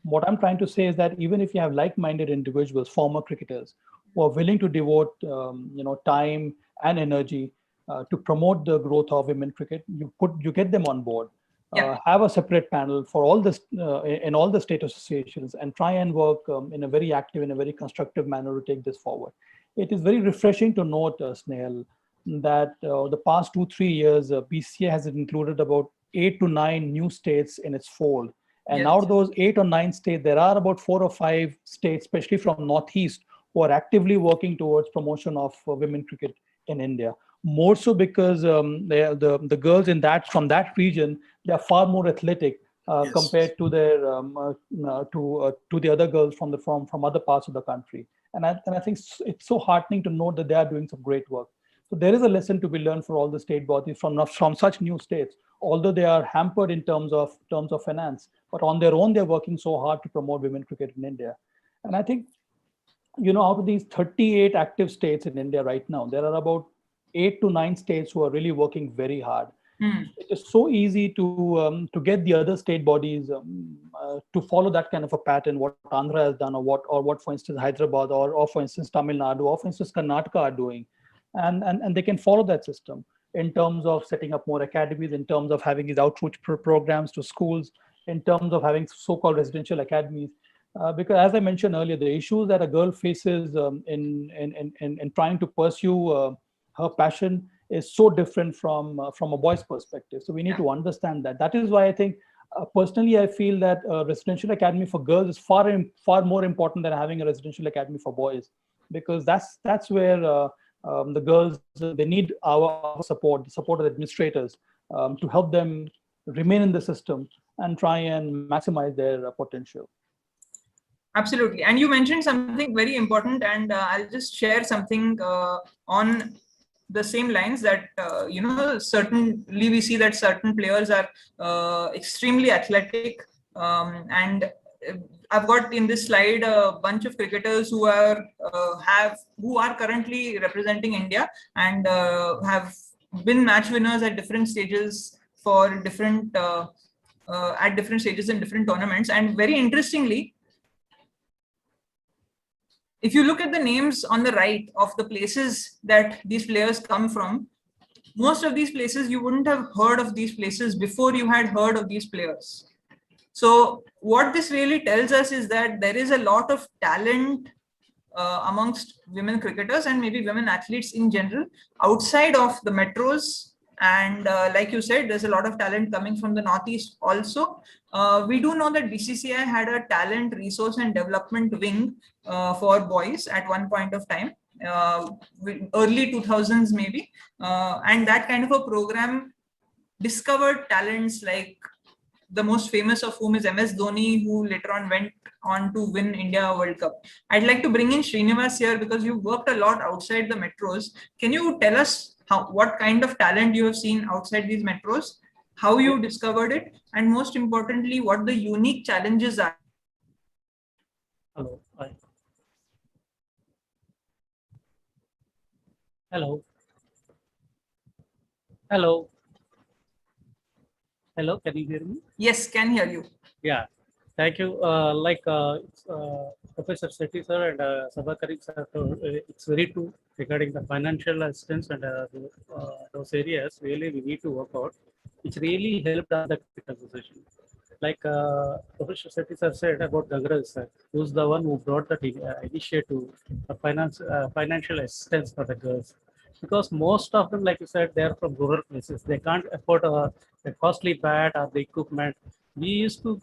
What I'm trying to say is that even if you have like-minded individuals, former cricketers, who are willing to devote time and energy to promote the growth of women cricket, you get them on board. Yeah. Have a separate panel for all this in all the state associations and try and work in a very active, in a very constructive manner to take this forward. It is very refreshing to note, Snehal, that the past 2-3 years, BCCI has included about 8 to 9 new states in its fold. And Yes. out of those 8 or 9 states, there are about 4 or 5 states, especially from Northeast, who are actively working towards promotion of women cricket in India. More so because the girls from that region, they are far more athletic Yes. compared to their to the other girls from other parts of the country. And I think it's so heartening to know that they are doing some great work. So there is a lesson to be learned for all the state bodies from such new states, although they are hampered in terms of finance, but on their own, they're working so hard to promote women cricket in India. And I think, out of these 38 active states in India right now, there are about 8 to 9 states who are really working very hard. It is so easy to get the other state bodies to follow that kind of a pattern, what Andhra has done, or what for instance Hyderabad or for instance Tamil Nadu or for instance Karnataka are doing, and they can follow that system in terms of setting up more academies, in terms of having these outreach programs to schools, in terms of having so-called residential academies. Because as I mentioned earlier, the issues that a girl faces in trying to pursue her passion is so different from a boy's perspective. So we need to understand that. That is why I think personally I feel that a residential academy for girls is far more important than having a residential academy for boys, because that's where the girls, they need our support, the support of the administrators, to help them remain in the system and try and maximize their potential. Absolutely. And you mentioned something very important, and I'll just share something on the same lines that, certainly we see that certain players are extremely athletic. And I've got in this slide a bunch of cricketers who are currently representing India and have been match winners at different stages for different at different stages in different tournaments. And very interestingly, if you look at the names on the right of the places that these players come from, most of these places, you wouldn't have heard of these places before you had heard of these players. So what this really tells us is that there is a lot of talent amongst women cricketers and maybe women athletes in general outside of the metros. And like you said, there's a lot of talent coming from the Northeast also. We do know that BCCI had a talent, resource and development wing for boys at one point of time, early 2000s maybe. And that kind of a program discovered talents like the most famous of whom is MS Dhoni, who later on went on to win India World Cup. I'd like to bring in Srinivas here because you worked a lot outside the metros. Can you tell us what kind of talent you have seen outside these metros, how you discovered it, and most importantly, what the unique challenges are? Hello. Hi. Hello. Hello. Hello, can you hear me? Yes, can hear you. Yeah, thank you. Professor Sethi sir and Sabakari sir, it's very true regarding the financial assistance and those areas. Really, we need to work out. It's really helped on the cricket association. Like Professor Sethi sir said about Gangraj sir, who's the one who brought that initiative of financial assistance for the girls. Because most of them, like you said, they're from rural places. They can't afford a costly bat or the equipment. We used to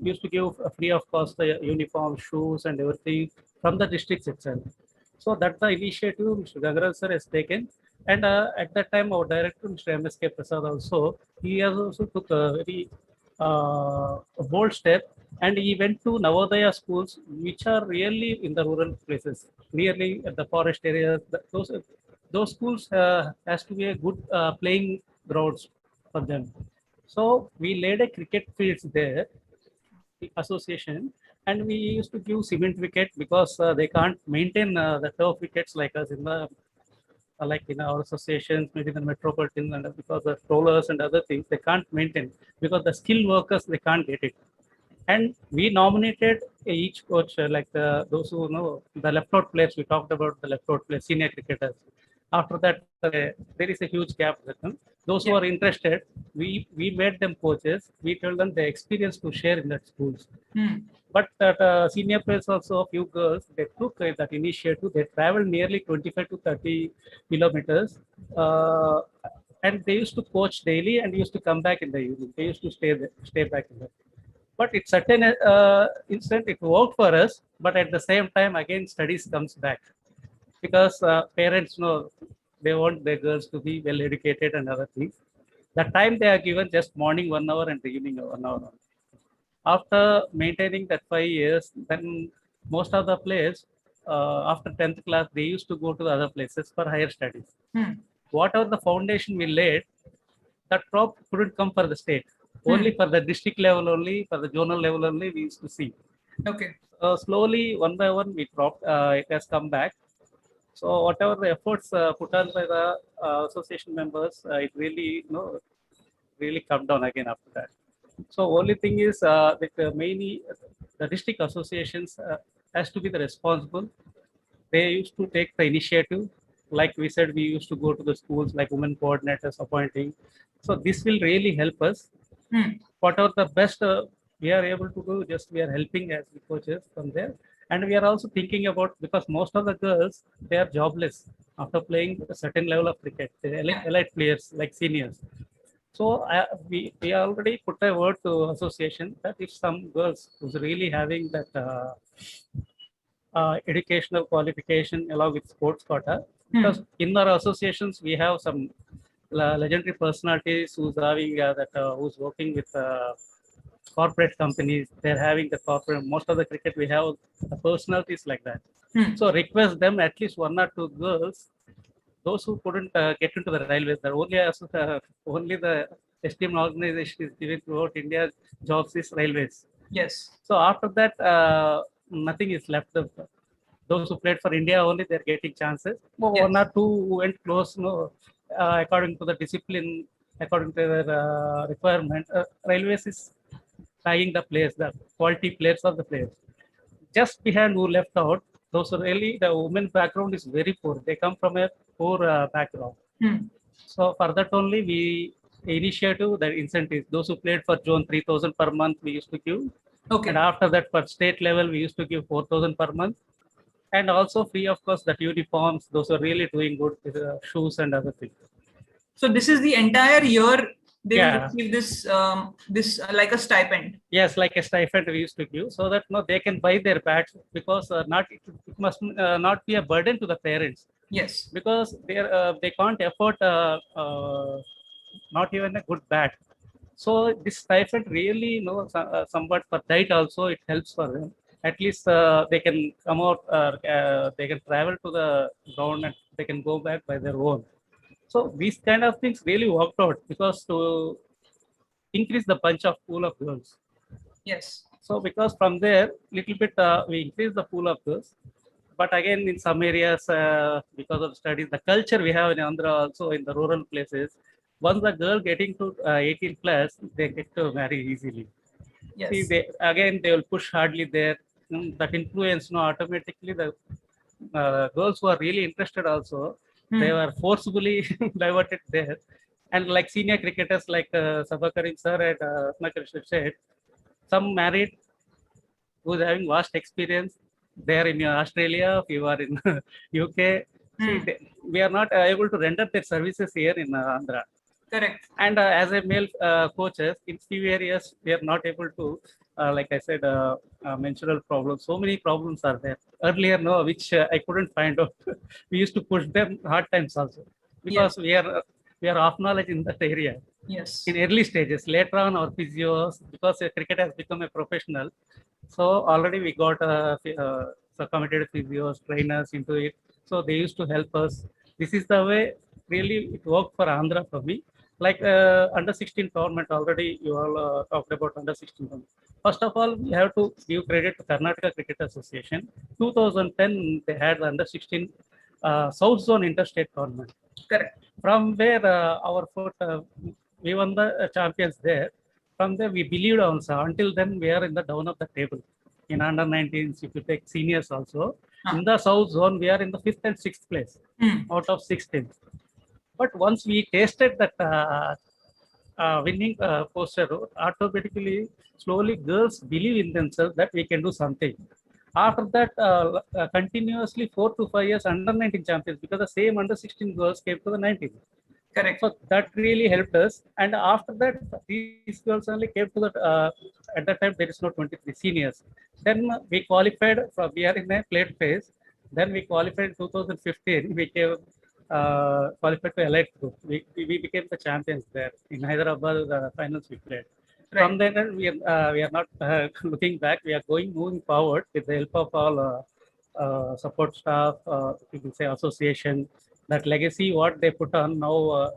give free of cost the uniform, shoes, and everything from the districts itself. So that's the initiative Mr. Gangraj sir has taken. And at that time, our director, Mr. M.S.K. Prasad, also, he has also took a very bold step, and he went to Navodaya schools, which are really in the rural places, nearly at the forest areas. Those schools has to be a good playing grounds for them. So we laid a cricket fields there, the association, and we used to give cement wicket because they can't maintain the turf wickets like us in the like in our associations, maybe the metropolitan, and because of rollers and other things, they can't maintain because the skilled workers, they can't get it. And we nominated each coach, like those who know the left out players. We talked about the left out players, senior cricketers. After that, there is a huge gap with them. Those who are interested, we made them coaches. We told them the experience to share in that schools. But that senior players also, a few girls, they took that initiative. They traveled nearly 25 to 30 kilometers. And they used to coach daily and used to come back in the evening. They used to stay back in the. But it's certain instant it worked for us. But at the same time, again, studies comes back. Because parents know they want their girls to be well educated and other things. The time they are given just morning 1 hour and the evening 1 hour. After maintaining that 5 years, then most of the players after 10th class, they used to go to the other places for higher studies. Whatever the foundation we laid, that crop couldn't come for the state. Only for the district level only, for the zonal level only, we used to see. Okay. Slowly, one by one, we dropped. It has come back. So whatever the efforts put on by the association members, it really, really come down again after that. So only thing is that mainly the district associations has to be the responsible. They used to take the initiative. Like we said, we used to go to the schools like women coordinators appointing. So this will really help us. Whatever the best we are able to do, just we are helping as the coaches from there. And we are also thinking about, because most of the girls, they are jobless after playing a certain level of cricket. They're elite players like seniors. So we already put a word to association that if some girls who's really having that educational qualification along with sports quota, because in our associations we have some legendary personalities who's having who's working with corporate companies. They're having the corporate. Most of the cricket we have the personalities like that. So request them at least one or two girls. Those who couldn't get into the railways, only the esteemed organization is giving throughout India jobs is railways. Yes. So after that, nothing is left. Those who played for India only, they're getting chances. One or two who went close, according to the discipline, according to their requirement, railways is tagging the players, the quality players of the players. Just behind who left out, those are really, the women's background is very poor. They come from a poor background. So for that only we initiative the incentives. Those who played for zone 3,000 per month we used to give. Okay. And after that for state level we used to give 4,000 per month. And also free of course that uniforms. Those are really doing good with shoes and other things. So this is the entire year they will Yeah. receive this like a stipend. Yes, like a stipend we used to give, so that they can buy their bats, because it must not be a burden to the parents. Yes. Because they can't afford not even a good bat. So this stipend really, somewhat for diet also it helps for them. At least they can come out, they can travel to the ground and they can go back by their own. So these kind of things really worked out, because to increase the bunch of pool of girls. Yes. So because from there, little bit we increase the pool of girls. But again, in some areas, because of studies, the culture we have in Andhra, also in the rural places, once the girl getting to 18 plus, they get to marry easily. Yes. See, they will push hardly there. That influence, automatically the girls who are really interested also, they were forcibly diverted there. And like senior cricketers like Sabakarim sir and Krishna said, some married who's having vast experience. They are in Australia, if you are in UK. See, we are not able to render their services here in Andhra. Correct. And as a male coaches, in few areas, we are not able to, like I said, menstrual problems. So many problems are there. Earlier, which I couldn't find out. We used to push them hard times also, because we are off knowledge in that area. Yes. In early stages. Later on, our physios, because cricket has become a professional, so already we got committed physios, trainers into it. So they used to help us. This is the way really it worked for Andhra for me. Like under 16 tournament, already you all talked about under 16 tournament. First of all, we have to give credit to Karnataka Cricket Association. 2010, they had the under 16 South Zone Interstate Tournament. Correct. From where we won the champions there. From there, we believed also. Until then, we are in the down of the table. In under 19s, if you take seniors also, in the South Zone, we are in the 5th and 6th place out of 16. But once we tasted that winning poster, automatically, slowly, girls believe in themselves that we can do something. After that, continuously 4 to 5 years under 19 champions, because the same under 16 girls came to the 19. Correct. So that really helped us. And after that, these girls only came to the, at that time, there is no 23 seniors. Then we qualified, we are in a plate phase. Then we qualified in 2015. We came, qualified to elite group. We became the champions there. In Hyderabad, the finals we played. Right. From then, we are not looking back. We are moving forward with the help of all support staff, you can say association. That legacy, what they put on now,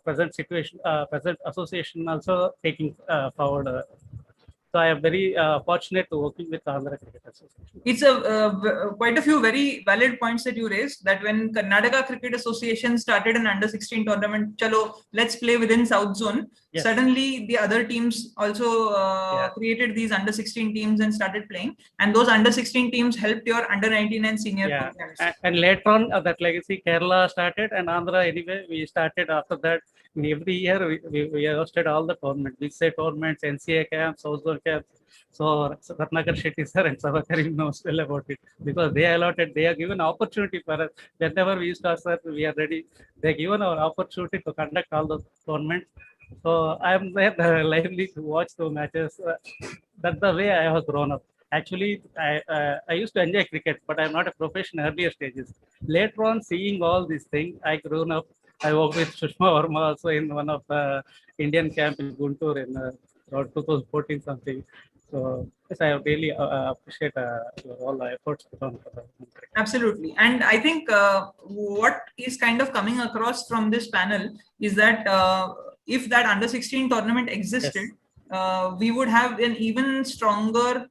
present situation, present association also taking forward So I am very fortunate to working with Andhra Cricket Association. It's quite a few very valid points that you raised, that when Karnataka Cricket Association started an under-16 tournament, chalo, let's play within South Zone. Yes. Suddenly the other teams also created these under-16 teams and started playing. And those under-16 teams helped your under-19 and senior programs. And later on, that legacy Kerala started, and Andhra anyway, we started after that. And every year we hosted all the tournaments, big say tournaments, NCA camps, South Zone camps. So Ratnakar Shetty sir and Sabakarim knows well about it, because they allotted, they are given opportunity for us. Whenever we used to ask, we are ready. They given our opportunity to conduct all the tournaments. So I am there lively to watch the matches. That's the way I was grown up. Actually, I used to enjoy cricket, but I'm not a professional earlier stages. Later on, seeing all these things, I grown up. I worked with Sushma Verma also in one of the Indian camp in Guntur in around 2014 something. So yes, I really appreciate all the efforts put on. Absolutely. And I think what is kind of coming across from this panel is that if that under-16 tournament existed, we would have an even stronger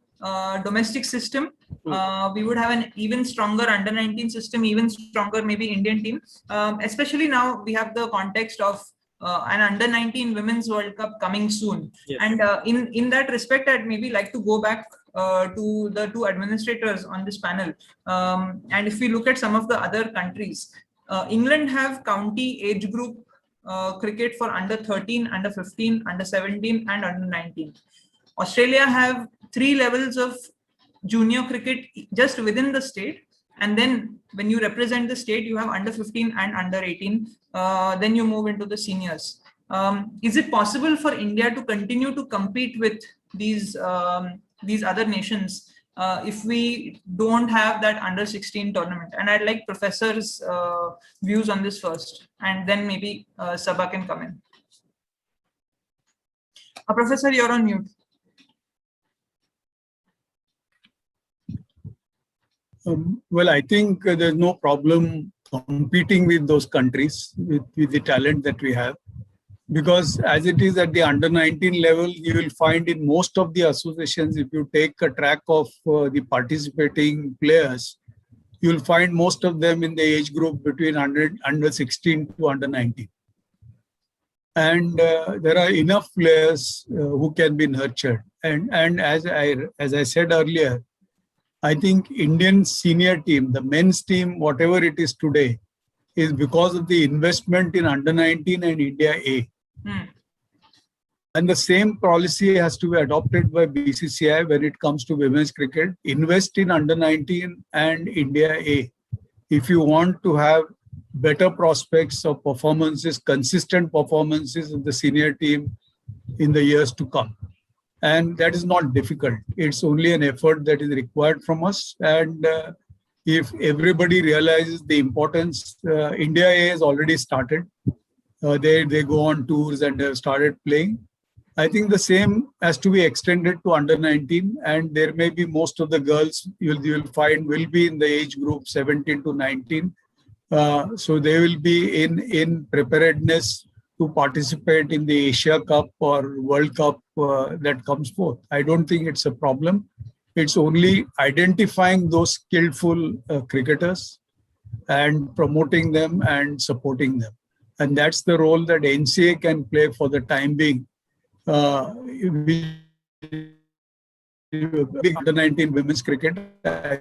domestic system. We would have an even stronger under-19 system, even stronger maybe Indian team. Especially now we have the context of an under-19 Women's World Cup coming soon. Yes. And in that respect, I'd maybe like to go back to the two administrators on this panel. And if we look at some of the other countries, England have county age group cricket for under 13, under 15, under 17, and under 19. Australia have 3 levels of junior cricket just within the state. And then when you represent the state, you have under 15 and under 18. Then you move into the seniors. Is it possible for India to continue to compete with these other nations if we don't have that under 16 tournament? And I'd like Professor's views on this first, and then maybe Sabha can come in. Professor, you're on mute. Well, I think there's no problem competing with those countries with the talent that we have, because as it is at the under 19 level, you will find in most of the associations, if you take a track of the participating players, you'll find most of them in the age group between under 16 to under 19. And there are enough players who can be nurtured. And as I said earlier, I think Indian senior team, the men's team, whatever it is today, is because of the investment in under 19 and India A. And the same policy has to be adopted by BCCI when it comes to women's cricket. Invest in under 19 and India A. If you want to have better prospects of performances, consistent performances of the senior team in the years to come. And that is not difficult. It's only an effort that is required from us. And if everybody realizes the importance, India A has already started. They go on tours and have started playing. I think the same has to be extended to under 19. And there may be most of the girls you'll find will be in the age group 17 to 19. So they will be in preparedness to participate in the Asia Cup or World Cup that comes forth. I don't think it's a problem. It's only identifying those skillful cricketers and promoting them and supporting them. And that's the role that NCA can play for the time being. Under 19 women's cricket, I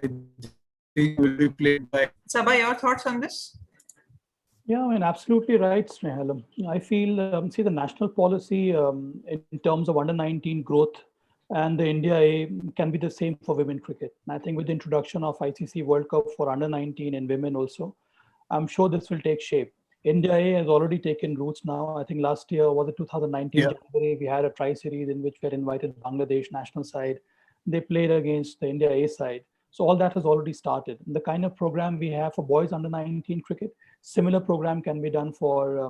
think will be played by. Sabha, your thoughts on this? Yeah, I mean, absolutely right, Snehalam. I feel, see, the national policy in terms of under 19 growth and the India A can be the same for women cricket. And I think with the introduction of ICC World Cup for under 19 and women also, I'm sure this will take shape. India A has already taken roots now. I think last year, was it 2019 January, we had a tri-series in which we had invited Bangladesh national side. They played against the India A side. So all that has already started. The kind of program we have for boys under 19 cricket, similar program can be done for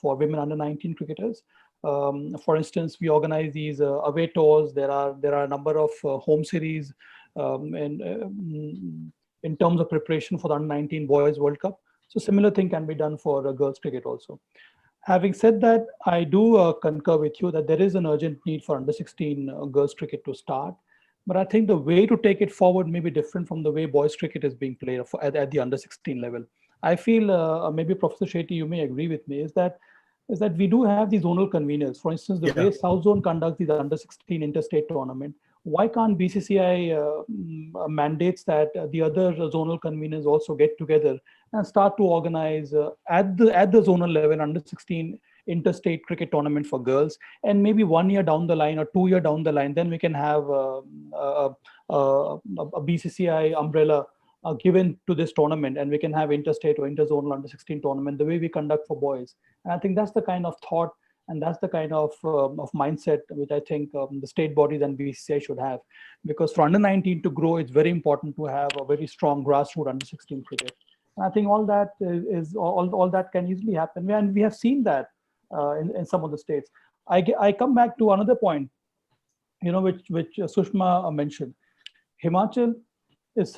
women under 19 cricketers. For instance, we organize these away tours. There are a number of home series in terms of preparation for the under 19 boys World Cup. So similar thing can be done for girls cricket also. Having said that, I do concur with you that there is an urgent need for under 16 girls cricket to start. But I think the way to take it forward may be different from the way boys cricket is being played at the under 16 level. I feel maybe Professor Shetty, you may agree with me, is that we do have these zonal conveners. For instance, the way South Zone conducts these under 16 interstate tournament, why can't BCCI mandates that the other zonal conveners also get together and start to organize at the zonal level under 16 interstate cricket tournament for girls, and maybe 1 year down the line or 2 year down the line, then we can have a BCCI umbrella given to this tournament, and we can have interstate or interzonal under 16 tournament the way we conduct for boys. And I think that's the kind of thought and that's the kind of mindset which I think the state bodies and BCCI should have, because for under 19 to grow, it's very important to have a very strong grassroots under 16 cricket. And I think all that all that can easily happen, and we have seen that in some of the states. I come back to another point, which Sushma mentioned. Himachal is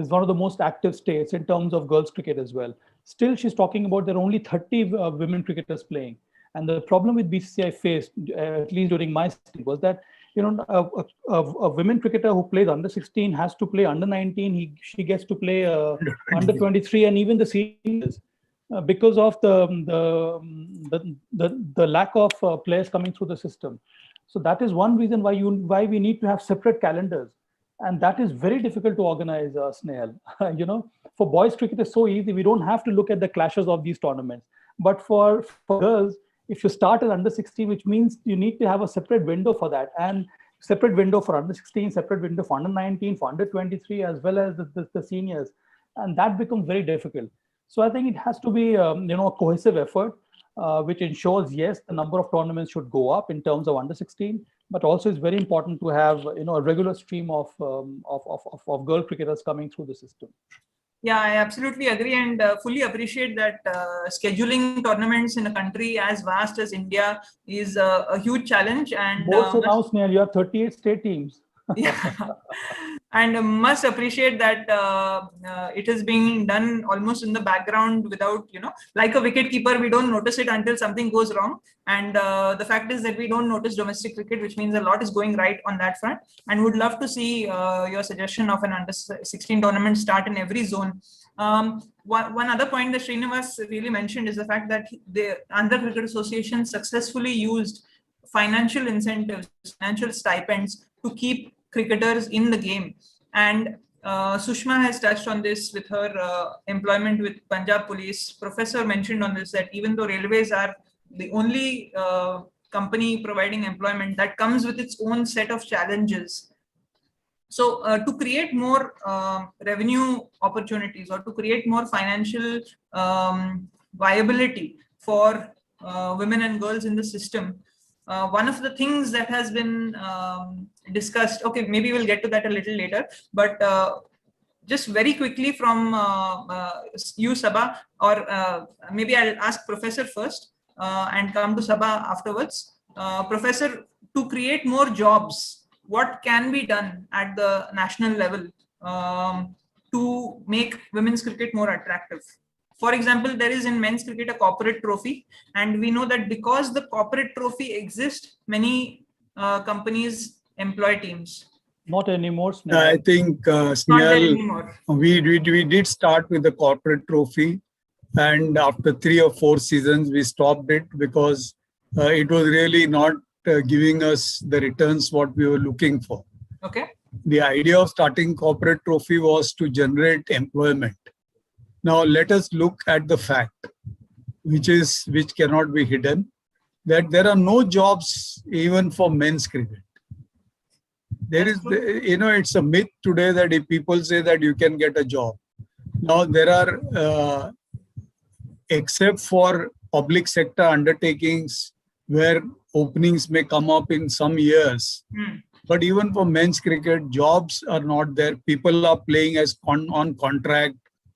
one of the most active states in terms of girls cricket as well. Still, she's talking about there are only 30 women cricketers playing. And the problem with BCCI faced, at least during my stint, was that a women cricketer who plays under 16 has to play under 19. She gets to play under 23 and even the seniors because of the lack of players coming through the system. So that is one reason why we need to have separate calendars. And that is very difficult to organize, Snehal. For boys cricket is so easy. We don't have to look at the clashes of these tournaments. But for girls, if you start at under 16, which means you need to have a separate window for that, and separate window for under 16, separate window for under 19, for under 23, as well as the seniors. And that becomes very difficult. So I think it has to be a cohesive effort, which ensures, yes, the number of tournaments should go up in terms of under 16, but also it's very important to have a regular stream of girl cricketers coming through the system. Yeah, I absolutely agree and fully appreciate that scheduling tournaments in a country as vast as India is a huge challenge. And also now, Snehal, you have 38 state teams. Yeah, and must appreciate that it is being done almost in the background without, like a wicket keeper, we don't notice it until something goes wrong. And the fact is that we don't notice domestic cricket, which means a lot is going right on that front. And would love to see your suggestion of an under 16 tournament start in every zone. One other point that Srinivas really mentioned is the fact that the Andhra Cricket Association successfully used financial incentives, financial stipends to keep cricketers in the game. And Sushma has touched on this with her employment with Punjab Police. Professor mentioned on this that even though railways are the only company providing employment, that comes with its own set of challenges. So to create more revenue opportunities or to create more financial viability for women and girls in the system, one of the things that has been discussed, okay, maybe we'll get to that a little later, but just very quickly from you, Sabha, or maybe I'll ask Professor first and come to Sabha afterwards. Professor, to create more jobs, what can be done at the national level to make women's cricket more attractive? For example, there is in men's cricket a corporate trophy, and we know that because the corporate trophy exists, many companies employ teams. Not anymore, Snehal. I think, Snehal, we did start with the corporate trophy, and after 3 or 4 seasons, we stopped it because it was really not giving us the returns what we were looking for. Okay. The idea of starting corporate trophy was to generate employment. Now let us look at the fact, which cannot be hidden, that there are no jobs even for men's cricket. There is, it's a myth today that if people say that you can get a job. Now there are, except for public sector undertakings where openings may come up in some years, but even for men's cricket, jobs are not there. People are playing as on contract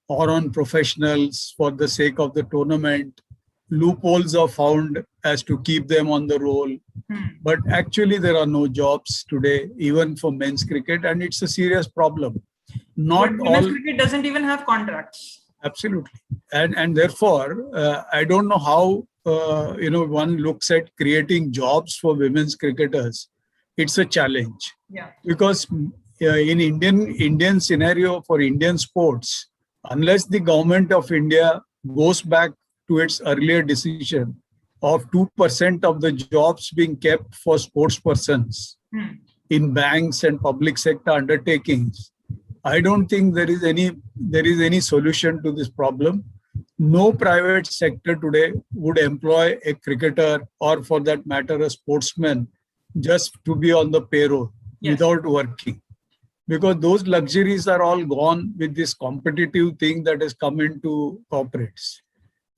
or on professionals for the sake of the tournament. Loopholes are found as to keep them on the roll. But actually there are no jobs today, even for men's cricket, and it's a serious problem. Not but women's cricket doesn't even have contracts. Absolutely. And therefore, I don't know how one looks at creating jobs for women's cricketers, it's a challenge. Yeah. Because in Indian scenario for Indian sports, unless the government of India goes back to its earlier decision of 2% of the jobs being kept for sports persons in banks and public sector undertakings, I don't think there is any solution to this problem. No private sector today would employ a cricketer or, for that matter, a sportsman just to be on the payroll without working, because those luxuries are all gone with this competitive thing that has come into corporates,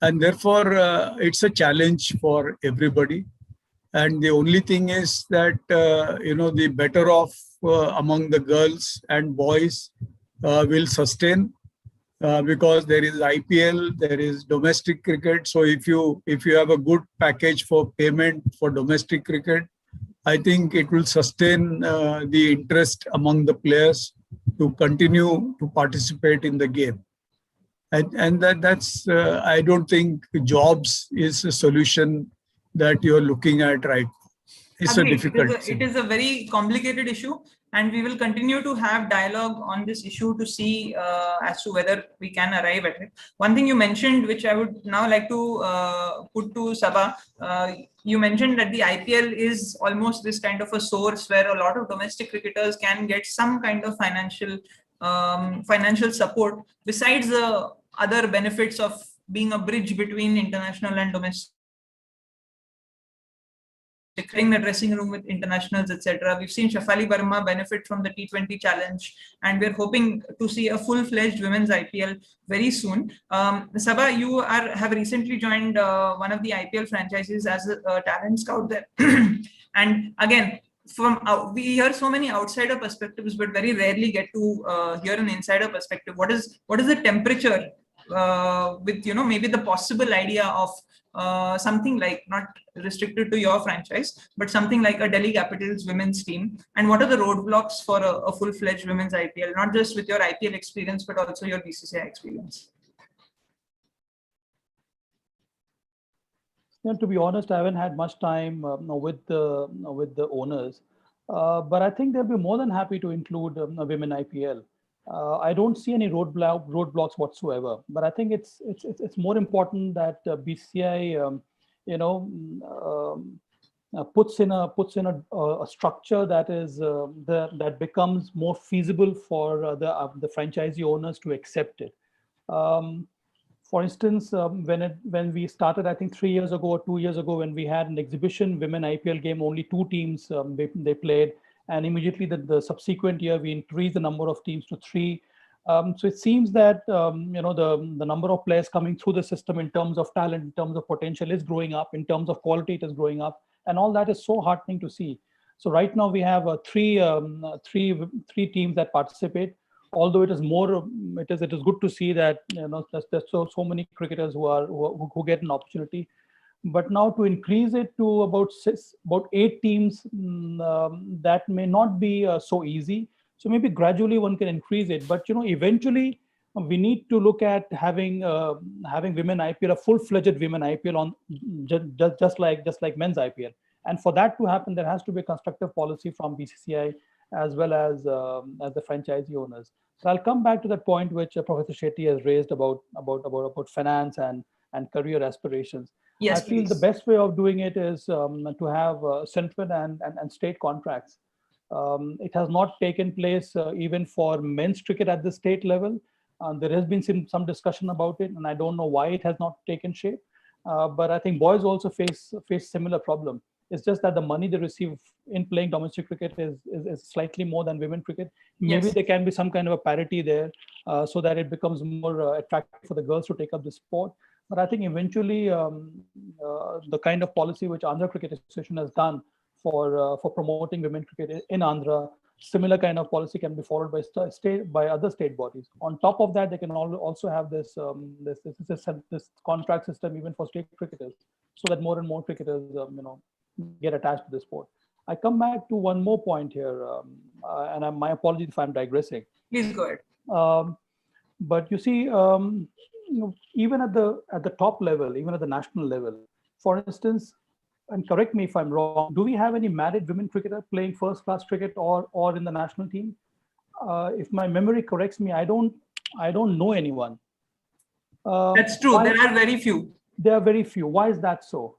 and therefore it's a challenge for everybody. And the only thing is that the better off among the girls and boys will sustain, because there is IPL, there is domestic cricket. So if you have a good package for payment for domestic cricket, I think it will sustain the interest among the players to continue to participate in the game. And that's I don't think jobs is a solution that you're looking at right now. It's a difficult. It is a very complicated issue, and we will continue to have dialogue on this issue to see as to whether we can arrive at it. One thing you mentioned, which I would now like to put to Sabha, you mentioned that the IPL is almost this kind of a source where a lot of domestic cricketers can get some kind of financial support besides the other benefits of being a bridge between international and domestic, clearing the dressing room with internationals, etc. We've seen Shafali Verma benefit from the T20 challenge, and we're hoping to see a full-fledged women's IPL very soon. Sabha, you have recently joined one of the IPL franchises as a talent scout there. And again, we hear so many outsider perspectives, but very rarely get to hear an insider perspective. What is the temperature with maybe the possible idea of something like, not restricted to your franchise, but something like a Delhi Capitals women's team? And what are the roadblocks for a full-fledged women's IPL, not just with your IPL experience, but also your BCCI experience? Yeah, to be honest, I haven't had much time with the owners, but I think they'll be more than happy to include a women IPL. I don't see any roadblocks whatsoever, but I think it's more important that BCCI puts in a structure that is that becomes more feasible for the franchisee owners to accept it. For instance, when we started, I think 3 years ago or 2 years ago, when we had an exhibition women IPL game, only 2 teams they played. And immediately the subsequent year, we increased the number of teams to 3. So it seems that the number of players coming through the system in terms of talent, in terms of potential, is growing up. In terms of quality, it is growing up, and all that is so heartening to see. So right now we have three teams that participate. Although it is good to see that there's so many cricketers who get an opportunity. But now to increase it to about 8 teams, that may not be so easy. So maybe gradually one can increase it. But eventually we need to look at having women IPL, a full-fledged women IPL on just like men's IPL. And for that to happen, there has to be a constructive policy from BCCI as well as the franchisee owners. So I'll come back to that point which Professor Shetty has raised about finance and career aspirations. Yes, I feel the best way of doing it is to have central and state contracts. It has not taken place even for men's cricket at the state level. There has been some discussion about it, and I don't know why it has not taken shape. But I think boys also face similar problem. It's just that the money they receive in playing domestic cricket is slightly more than women cricket. Maybe there can be some kind of a parity there, so that it becomes more attractive for the girls to take up the sport. But I think eventually the kind of policy which Andhra Cricket Association has done for promoting women cricket in Andhra, similar kind of policy can be followed by other state bodies. On top of that, they can also have this contract system even for state cricketers, so that more and more cricketers get attached to the sport. I come back to one more point here, and my apologies if I'm digressing. Please go ahead. But you see, even at the top level, even at the national level, for instance, and correct me if I'm wrong, do we have any married women cricketer playing first-class cricket or in the national team? If my memory corrects me, I don't know anyone. That's true. There are very few. There are very few. Why is that so?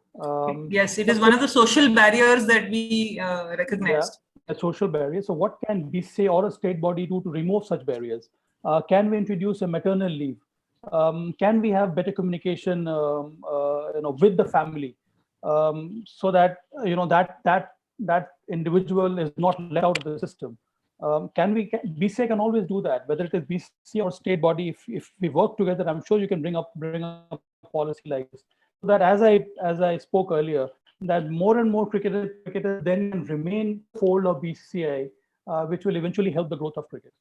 Yes, it is one of the social barriers that we recognized. Yeah, a social barrier. So what can BCCI or a state body do to remove such barriers? Can we introduce a maternal leave? Can we have better communication with the family, so that that individual is not let out of the system? BCCI can always do that, whether it is BCCI or state body. If we work together, I'm sure you can bring up a policy like this. So that as I spoke earlier, that more and more cricketers then can remain fold of BCCI, which will eventually help the growth of cricket.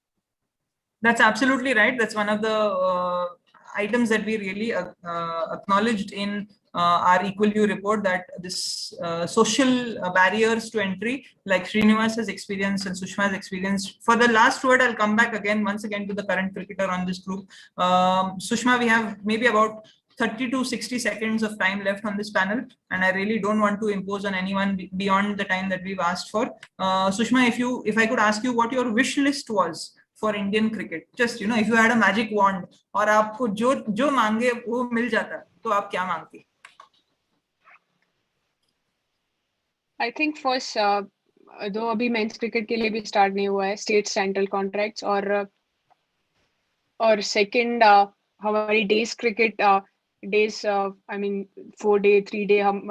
That's absolutely right. That's one of the items that we really acknowledged in our Equal Hue report, that this social barriers to entry, like Srinivas has experienced and Sushma has experienced. For the last word, I'll come back once again to the current cricketer on this group. Sushma, we have maybe about 30 to 60 seconds of time left on this panel, and I really don't want to impose on anyone beyond the time that we've asked for. Sushma, if I could ask you what your wish list was for Indian cricket, just if you had a magic wand और आपको जो मांगे वो मिल जाता, तो आप क्या मांगती? I think first, though अभी men's cricket के लिए भी start नहीं हुआ है, state central contracts, और second हमारी days cricket days I mean 4-day 3-day हम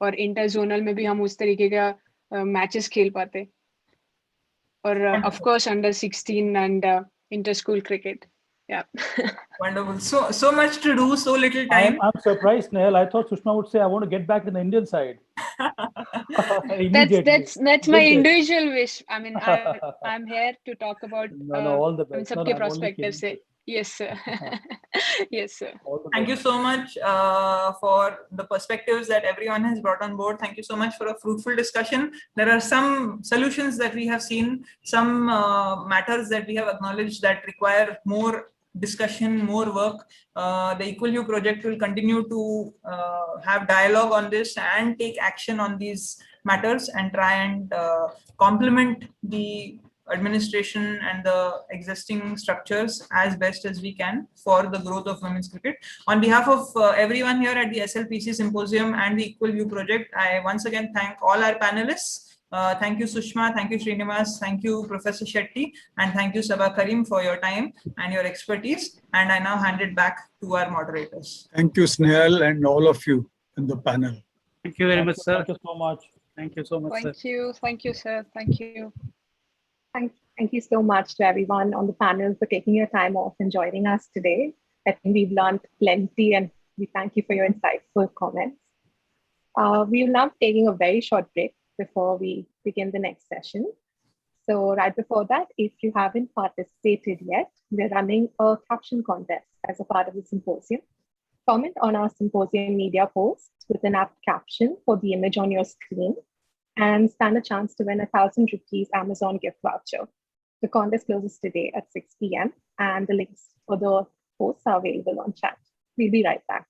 और interzonal में भी हम उस तरीके का matches खेल पाते, और of course under 16 and inter-school cricket. Yeah. Wonderful. So much to do, so little time. I'm surprised, Nehal. I thought Sushma would say, I want to get back in the Indian side. That's my individual wish. I mean, I'm here to talk about all the best. सबके perspectives से. Yes, sir. Yes, sir. Thank you so much for the perspectives that everyone has brought on board. Thank you so much for a fruitful discussion. There are some solutions that we have seen, some matters that we have acknowledged that require more discussion, more work. The Equal Hue project will continue to have dialogue on this and take action on these matters and try and complement the administration and the existing structures as best as we can for the growth of women's cricket. On behalf of everyone here at the SLPC Symposium and the Equal Hue Project, I once again thank all our panelists. Thank you, Sushma. Thank you, Srinivas. Thank you, Professor Shetty. And thank you, Sabha Karim, for your time and your expertise. And I now hand it back to our moderators. Thank you, Snehal, and all of you in the panel. Thank you very much, sir. Thank you so much. Thank you so much, sir. Thank you, sir. Thank you. Thank you so much to everyone on the panel for taking your time off and joining us today. I think we've learned plenty, and we thank you for your insightful comments. We will now be taking a very short break before we begin the next session. So right before that, if you haven't participated yet, we're running a caption contest as a part of the symposium. Comment on our symposium media post with an apt caption for the image on your screen and stand a chance to win a 1,000 rupees Amazon gift voucher. The contest closes today at 6 p.m. and the links for the posts are available on chat. We'll be right back.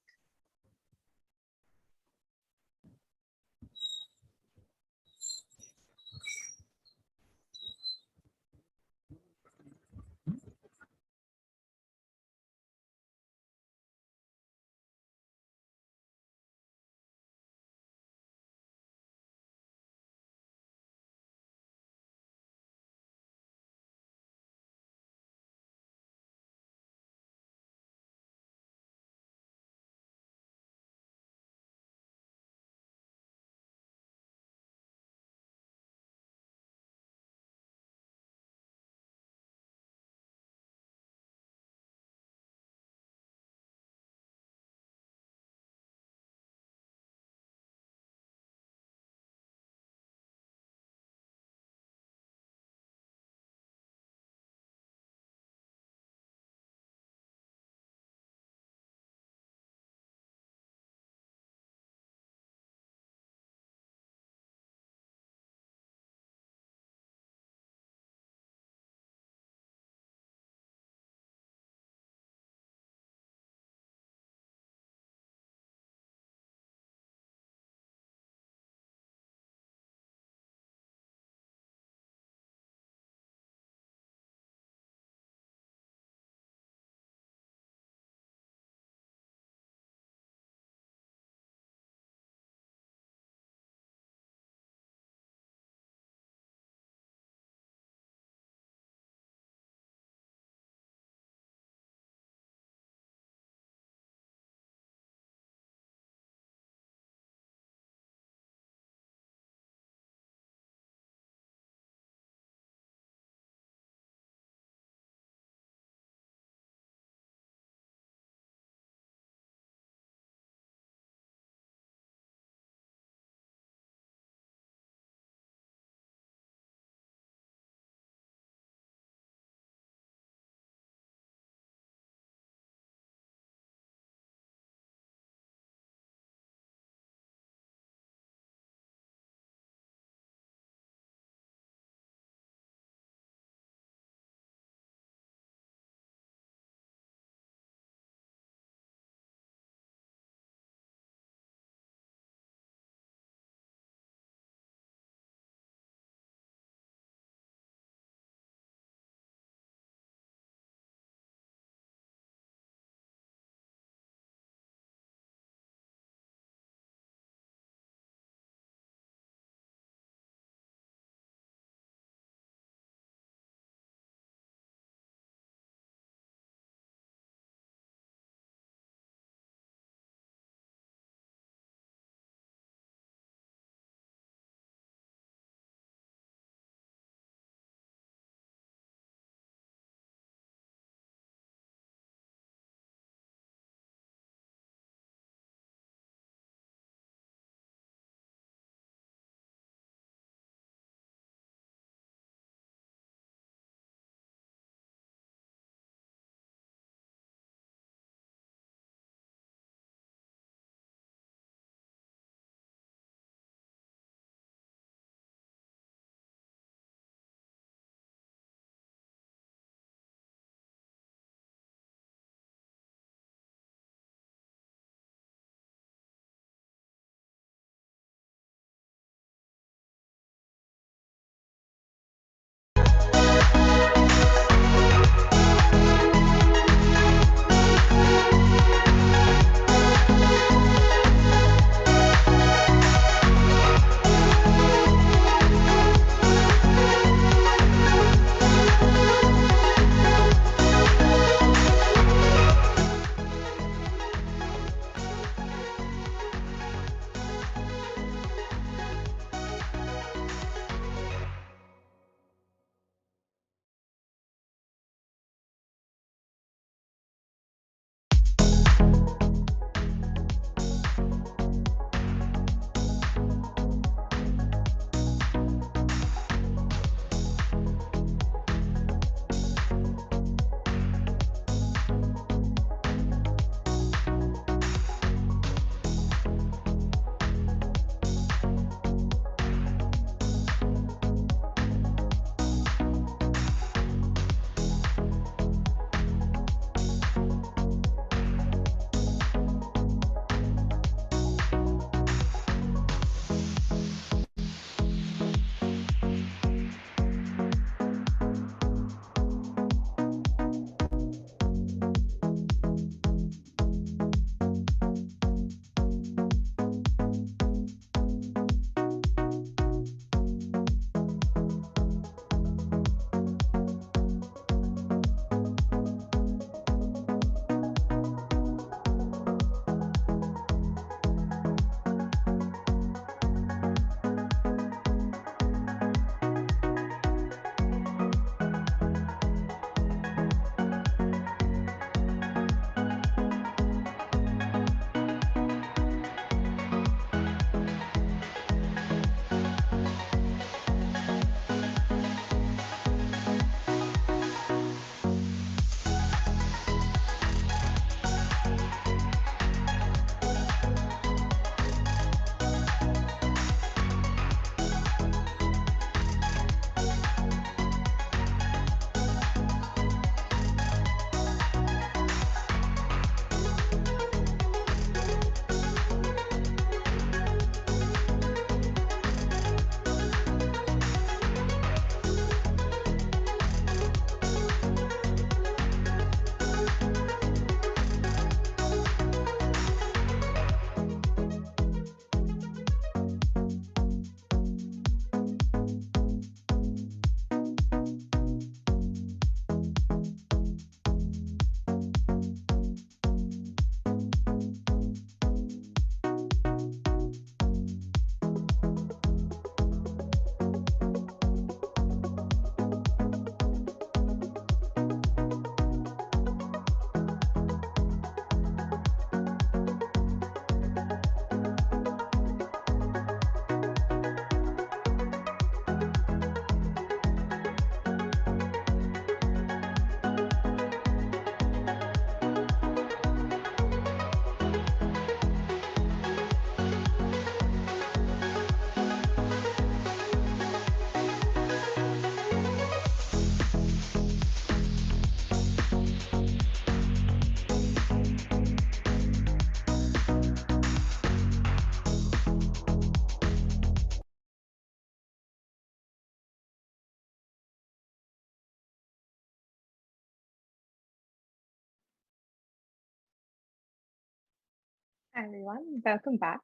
Hi everyone, welcome back.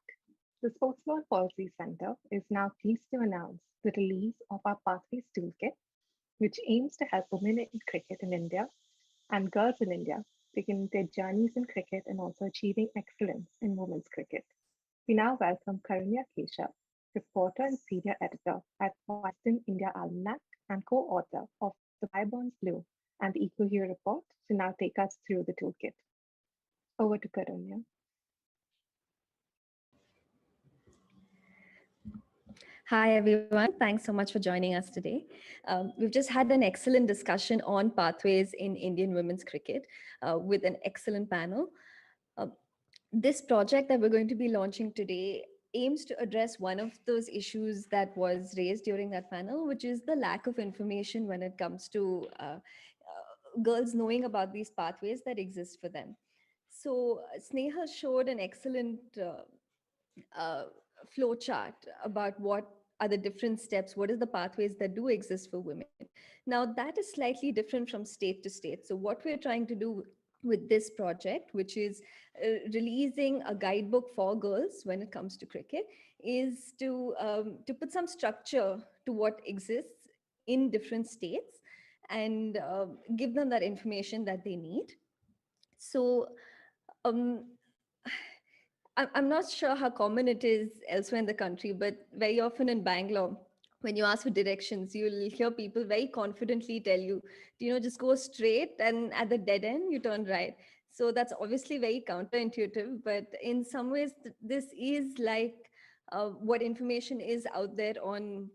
The Sports Law Policy Center is now pleased to announce the release of our Pathways Toolkit, which aims to help women in cricket in India and girls in India begin their journeys in cricket and also achieving excellence in women's cricket. We now welcome Karunya Keshav, reporter and senior editor at Western India Almanac and co-author of The Byburns Blue and the Equal Hue Report, to now take us through the toolkit. Over to Karunya. Hi, everyone. Thanks so much for joining us today. We've just had an excellent discussion on pathways in Indian women's cricket with an excellent panel. This project that we're going to be launching today aims to address one of those issues that was raised during that panel, which is the lack of information when it comes to girls knowing about these pathways that exist for them. So Sneha showed an excellent flow chart about what are the different steps, what are the pathways that do exist for women. Now, that is slightly different from state to state. So what we're trying to do with this project, which is releasing a guidebook for girls when it comes to cricket, is to put some structure to what exists in different states and give them that information that they need. So um, I'm not sure how common it is elsewhere in the country, but very often in Bangalore, when you ask for directions, you'll hear people very confidently tell you, just go straight and at the dead end, you turn right. So that's obviously very counterintuitive, but in some ways, this is like what information is out there on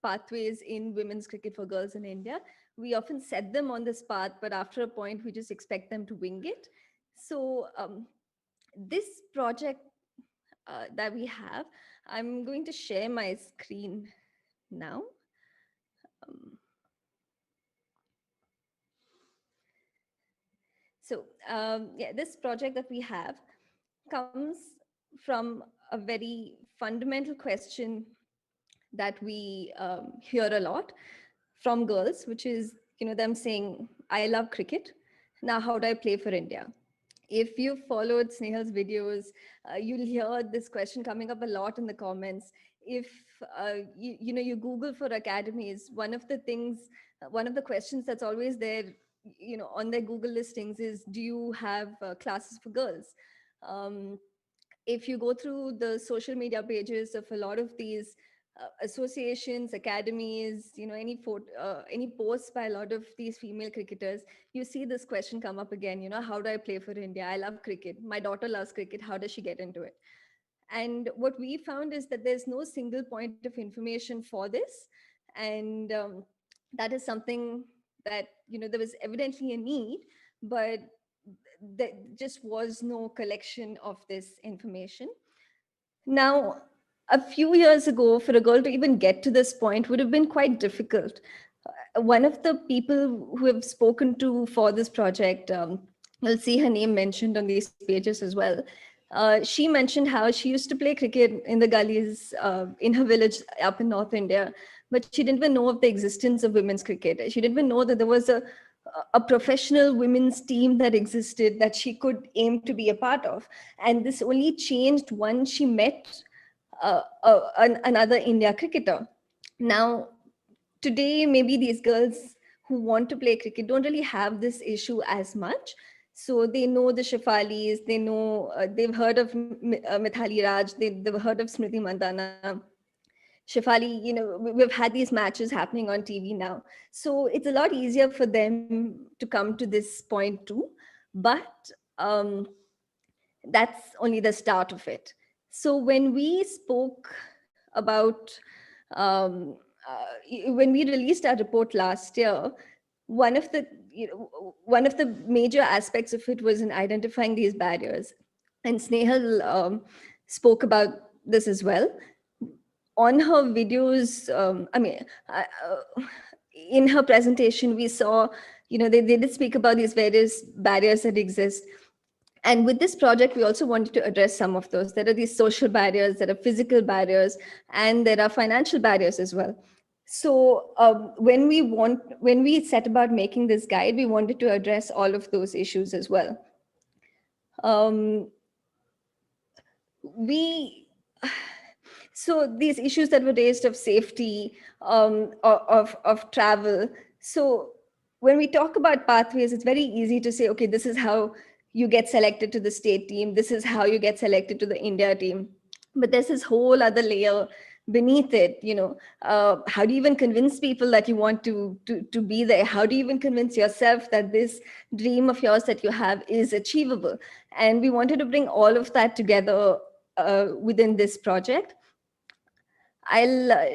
pathways in women's cricket for girls in India. We often set them on this path, but after a point, we just expect them to wing it. So this project that we have, I'm going to share my screen now. Yeah, this project that we have comes from a very fundamental question that we hear a lot from girls, which is, them saying, I love cricket. Now, how do I play for India? If you followed Snehal's videos, you'll hear this question coming up a lot in the comments. If you Google for academies, one of the questions that's always there, on their Google listings is, do you have classes for girls? If you go through the social media pages of a lot of these associations, academies, any posts by a lot of these female cricketers, you see this question come up again, how do I play for India? I love cricket. My daughter loves cricket. How does she get into it? And what we found is that there's no single point of information for this. And that is something that, there was evidently a need, but there just was no collection of this information. Now, a few years ago, for a girl to even get to this point would have been quite difficult. One of the people who have spoken to for this project, you'll see her name mentioned on these pages as well. She mentioned how she used to play cricket in the gullies in her village up in North India, but she didn't even know of the existence of women's cricket. She didn't even know that there was a professional women's team that existed that she could aim to be a part of. And this only changed once she met another India cricketer. Now, today, maybe these girls who want to play cricket don't really have this issue as much. So they know the Shefalis, they know, they've heard of Mithali Raj, they've heard of Smriti Mandana. Shefali, we've had these matches happening on TV now. So it's a lot easier for them to come to this point too. But that's only the start of it. So when we spoke about, when we released our report last year, one of the major aspects of it was in identifying these barriers. And Snehal spoke about this as well. On her videos, in her presentation, we saw, they did speak about these various barriers that exist. And with this project, we also wanted to address some of those. There are these social barriers, there are physical barriers, and there are financial barriers as well. So when we set about making this guide, we wanted to address all of those issues as well. so these issues that were raised of safety, of travel. So when we talk about pathways, it's very easy to say, okay, this is how you get selected to the state team. This is how you get selected to the India team. But there's this whole other layer beneath it. How do you even convince people that you want to be there? How do you even convince yourself that this dream of yours that you have is achievable? And we wanted to bring all of that together within this project. I'll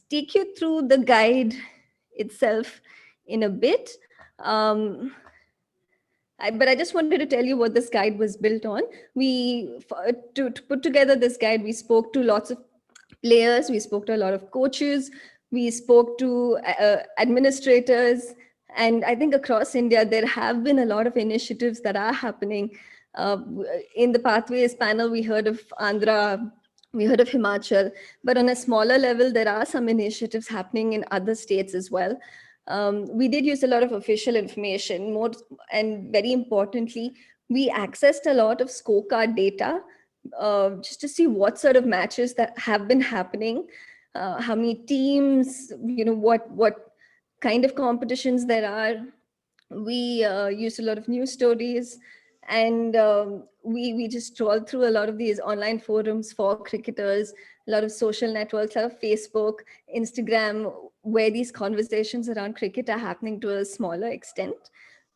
take you through the guide itself in a bit. But I just wanted to tell you what this guide was built on. To put together this guide, we spoke to lots of players, we spoke to a lot of coaches, we spoke to administrators, and I think across India, there have been a lot of initiatives that are happening. In the Pathways panel, we heard of Andhra, we heard of Himachal, but on a smaller level, there are some initiatives happening in other states as well. We did use a lot of official information, and very importantly, we accessed a lot of scorecard data just to see what sort of matches that have been happening, how many teams, what kind of competitions there are. We used a lot of news stories, and we just scrolled through a lot of these online forums for cricketers, a lot of social networks, a lot of Facebook, Instagram, where these conversations around cricket are happening to a smaller extent.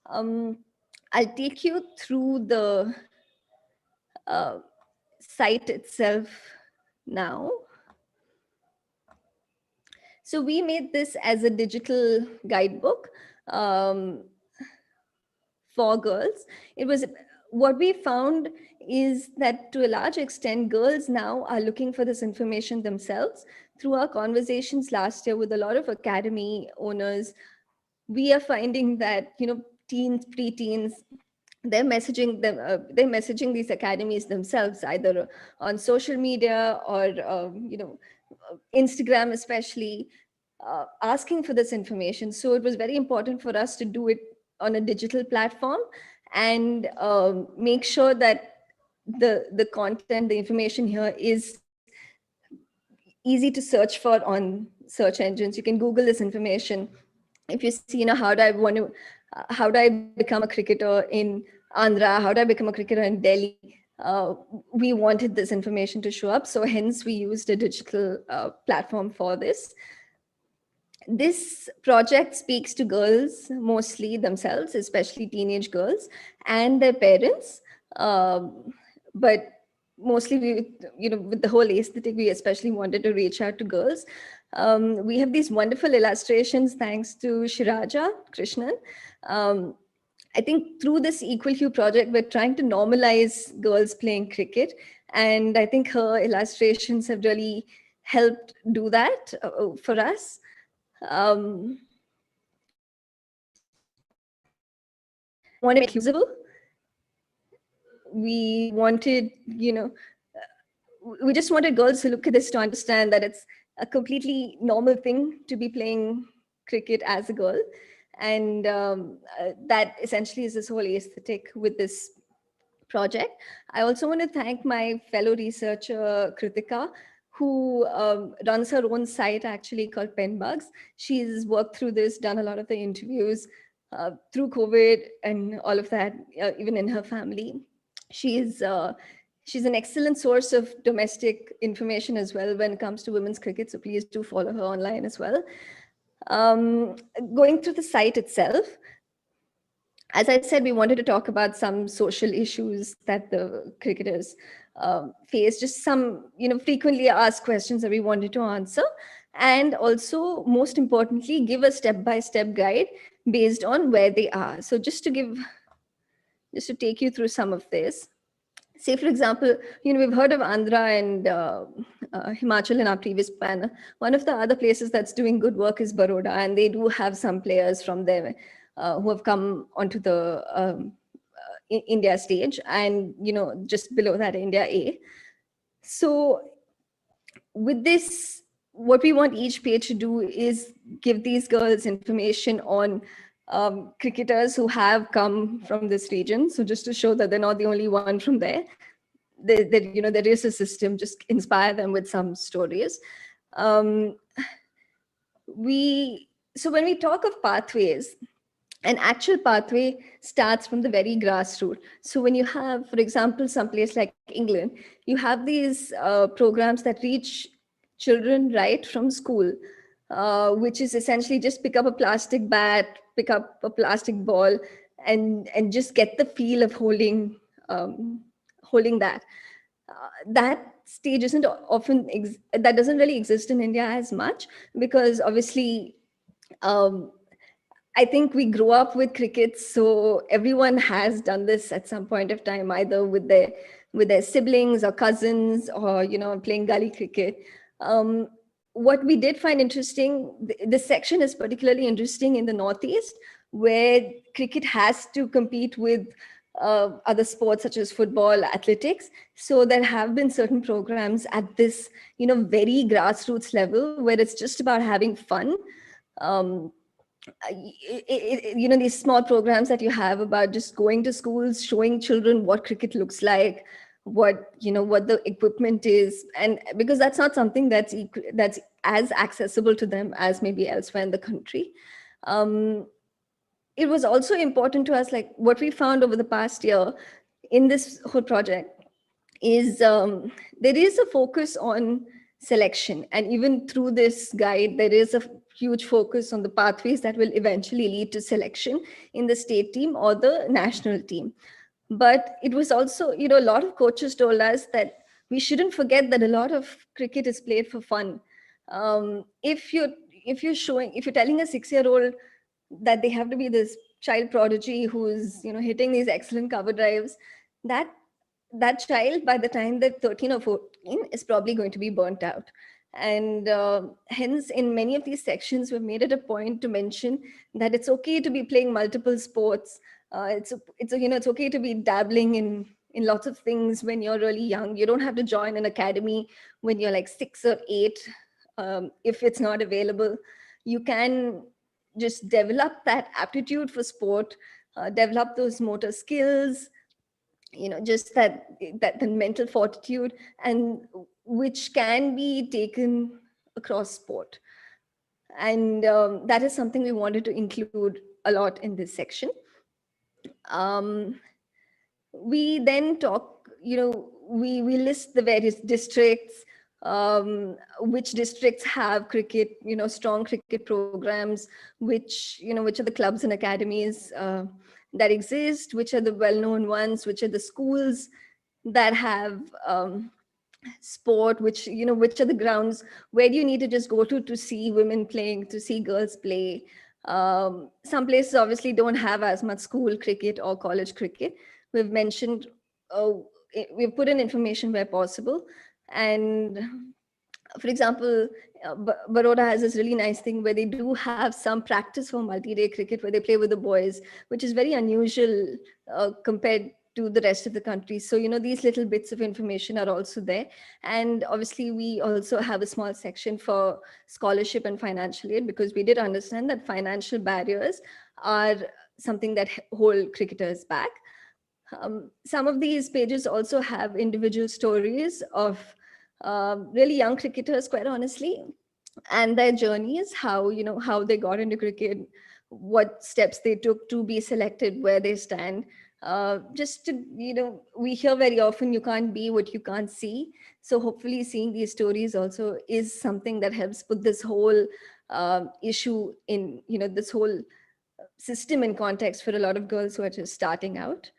I'll take you through the site itself now. So we made this as a digital guidebook for girls. What we found is that to a large extent, girls now are looking for this information themselves. Through our conversations last year with a lot of academy owners, we are finding that, teens, preteens, they're messaging these academies themselves, either on social media or, Instagram especially, asking for this information. So it was very important for us to do it on a digital platform and make sure that the content, the information here is easy to search for on search engines. You can Google this information. If you see, how do I become a cricketer in Andhra? How do I become a cricketer in Delhi? We wanted this information to show up. So hence we used a digital platform for this. This project speaks to girls mostly themselves, especially teenage girls and their parents. But mostly with the whole aesthetic, we especially wanted to reach out to girls. We have these wonderful illustrations thanks to Shiraja Krishnan. I think through this Equal Hue project, we're trying to normalize girls playing cricket. And I think her illustrations have really helped do that for us. Want to make it usable. We wanted, we just wanted girls to look at this to understand that it's a completely normal thing to be playing cricket as a girl. And that essentially is this whole aesthetic with this project. I also want to thank my fellow researcher, Kritika, who runs her own site actually called Penbugs. She's worked through this, done a lot of the interviews through COVID and all of that, even in her family. She's an excellent source of domestic information as well when it comes to women's cricket. So please do follow her online as well. Going through the site itself, as I said, we wanted to talk about some social issues that the cricketers face, just some, frequently asked questions that we wanted to answer. And also, most importantly, give a step-by-step guide based on where they are. So just to take you through some of this. Say, for example, we've heard of Andhra and Himachal in our previous panel. One of the other places that's doing good work is Baroda, and they do have some players from there who have come onto the India stage, and just below that, India A. So with this, what we want each page to do is give these girls information on cricketers who have come from this region. So just to show that they're not the only one from there. there is a system, just inspire them with some stories. So when we talk of pathways, an actual pathway starts from the very grassroots. So when you have, for example, some place like England, you have these programs that reach children right from school, which is essentially just pick up a plastic bat, pick up a plastic ball, and just get the feel of holding that. That stage isn't often that doesn't really exist in India as much, because obviously I think we grew up with cricket, so everyone has done this at some point of time, either with their siblings or cousins, or playing gully cricket. What we did find interesting, this section is particularly interesting in the Northeast, where cricket has to compete with other sports such as football, athletics. So there have been certain programs at this, very grassroots level, where it's just about having fun. These small programs that you have about just going to schools, showing children what cricket looks like, what the equipment is, and because that's not something that's as accessible to them as maybe elsewhere in the country. It was also important to us, like what we found over the past year in this whole project is there is a focus on selection, and even through this guide there is a huge focus on the pathways that will eventually lead to selection in the state team or the national team. But it was also, a lot of coaches told us that we shouldn't forget that a lot of cricket is played for fun. If you're telling a 6-year-old that they have to be this child prodigy who's hitting these excellent cover drives, that child, by the time they're 13 or 14, is probably going to be burnt out. And hence, in many of these sections, we've made it a point to mention that it's okay to be playing multiple sports. It's okay to be dabbling in lots of things when you're really young. You don't have to join an academy when you're like 6 or 8. If it's not available, you can just develop that aptitude for sport, develop those motor skills, just that the mental fortitude, and which can be taken across sport. And that is something we wanted to include a lot in this section. We then talk, we list the various districts, which districts have cricket, strong cricket programs, which are the clubs and academies that exist, which are the well-known ones, which are the schools that have sport, which are the grounds where you need to just go to see women playing, to see girls play. Some places obviously don't have as much school cricket or college cricket. We've mentioned, we've put in information where possible. And for example, Baroda has this really nice thing where they do have some practice for multi-day cricket where they play with the boys, which is very unusual compared to the rest of the country. So, these little bits of information are also there. And obviously, we also have a small section for scholarship and financial aid, because we did understand that financial barriers are something that hold cricketers back. Some of these pages also have individual stories of really young cricketers, quite honestly, and their journeys, how they got into cricket, what steps they took to be selected, where they stand. Just to, we hear very often, you can't be what you can't see. So hopefully seeing these stories also is something that helps put this whole issue in, this whole system in context for a lot of girls who are just starting out.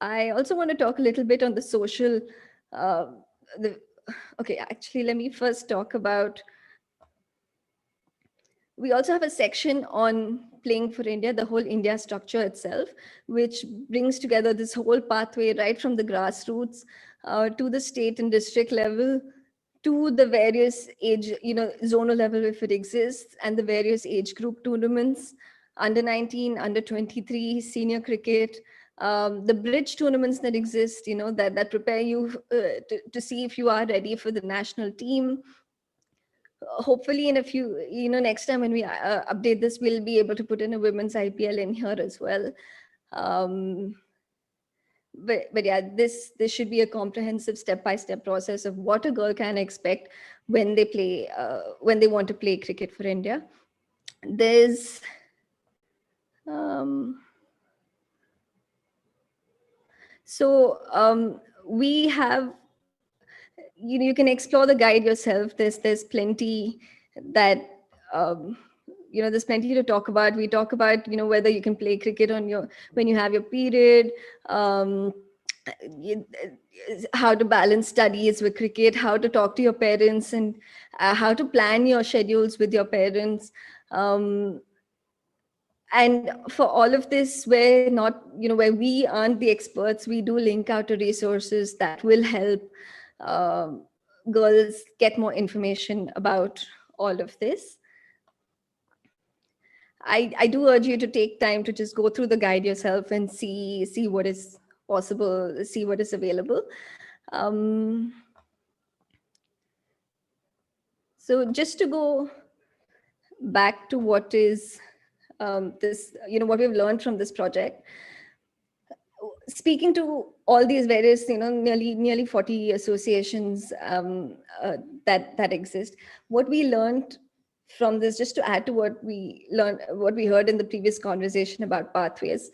I also want to talk a little bit on the social, okay, actually, let me first talk about, we also have a section on Playing for India, the whole India structure itself, which brings together this whole pathway right from the grassroots to the state and district level, to the various age, zonal level if it exists, and the various age group tournaments, under 19, under 23, senior cricket, the bridge tournaments that exist, that prepare you to see if you are ready for the national team. Hopefully in a few, next time when we update this, we'll be able to put in a women's IPL in here as well. but yeah, this should be a comprehensive step-by-step process of what a girl can expect when they play, when they want to play cricket for India. There's we have, you can explore the guide yourself. There's plenty that there's plenty to talk about. We talk about whether you can play cricket when you have your period, how to balance studies with cricket, how to talk to your parents, and how to plan your schedules with your parents. And for all of this, where we aren't the experts, we do link out to resources that will help girls get more information about all of this. I do urge you to take time to just go through the guide yourself and see what is possible, see what is available. So just to go back to what is what we've learned from this project, speaking to all these various, nearly 40 associations that exist, what we learned from this, just to add to what we heard in the previous conversation about pathways,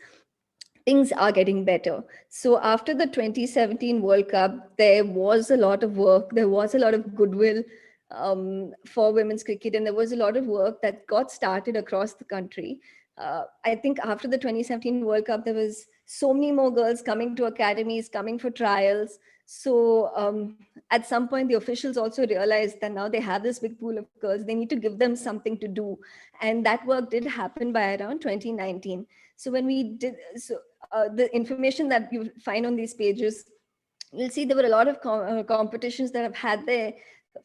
things are getting better. So after the 2017 World Cup, there was a lot of work, there was a lot of goodwill for women's cricket, and there was a lot of work that got started across the country. I think after the 2017 World Cup, there was so many more girls coming to academies, coming for trials. So at some point, the officials also realized that now they have this big pool of girls, they need to give them something to do. And that work did happen by around 2019. So when we did, the information that you find on these pages, you'll see there were a lot of competitions that have had their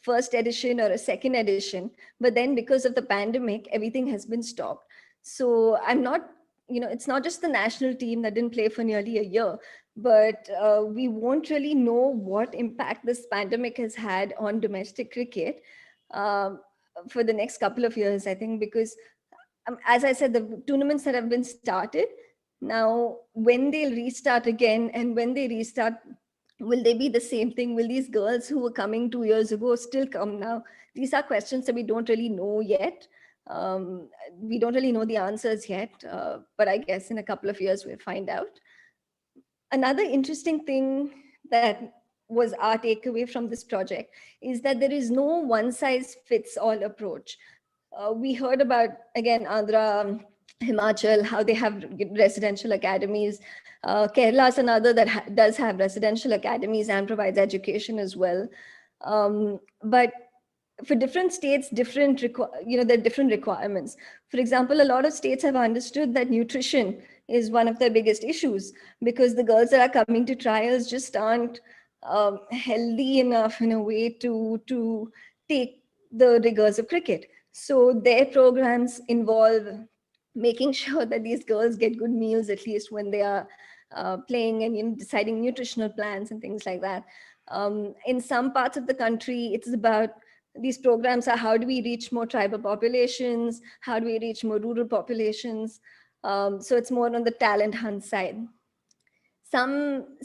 first edition or a second edition, but then because of the pandemic, everything has been stopped. So I'm not, it's not just the national team that didn't play for nearly a year, but we won't really know what impact this pandemic has had on domestic cricket for the next couple of years, I think, because as I said, the tournaments that have been started, now when they'll restart again, and when they restart, will they be the same thing? Will these girls who were coming 2 years ago still come now? These are questions that we don't really know yet. We don't really know the answers yet, but I guess in a couple of years we'll find out. Another interesting thing that was our takeaway from this project is that there is no one-size-fits-all approach. We heard about, again, Andhra, Himachal, how they have residential academies. Kerala is another that does have residential academies and provides education as well. But for different states, there are different requirements. For example, a lot of states have understood that nutrition is one of their biggest issues, because the girls that are coming to trials just aren't healthy enough in a way to take the rigors of cricket. So their programs involve making sure that these girls get good meals, at least when they are playing, and deciding nutritional plans and things like that. In some parts of the country, it's about, these programs are, how do we reach more tribal populations? How do we reach more rural populations? So it's more on the talent hunt side. Some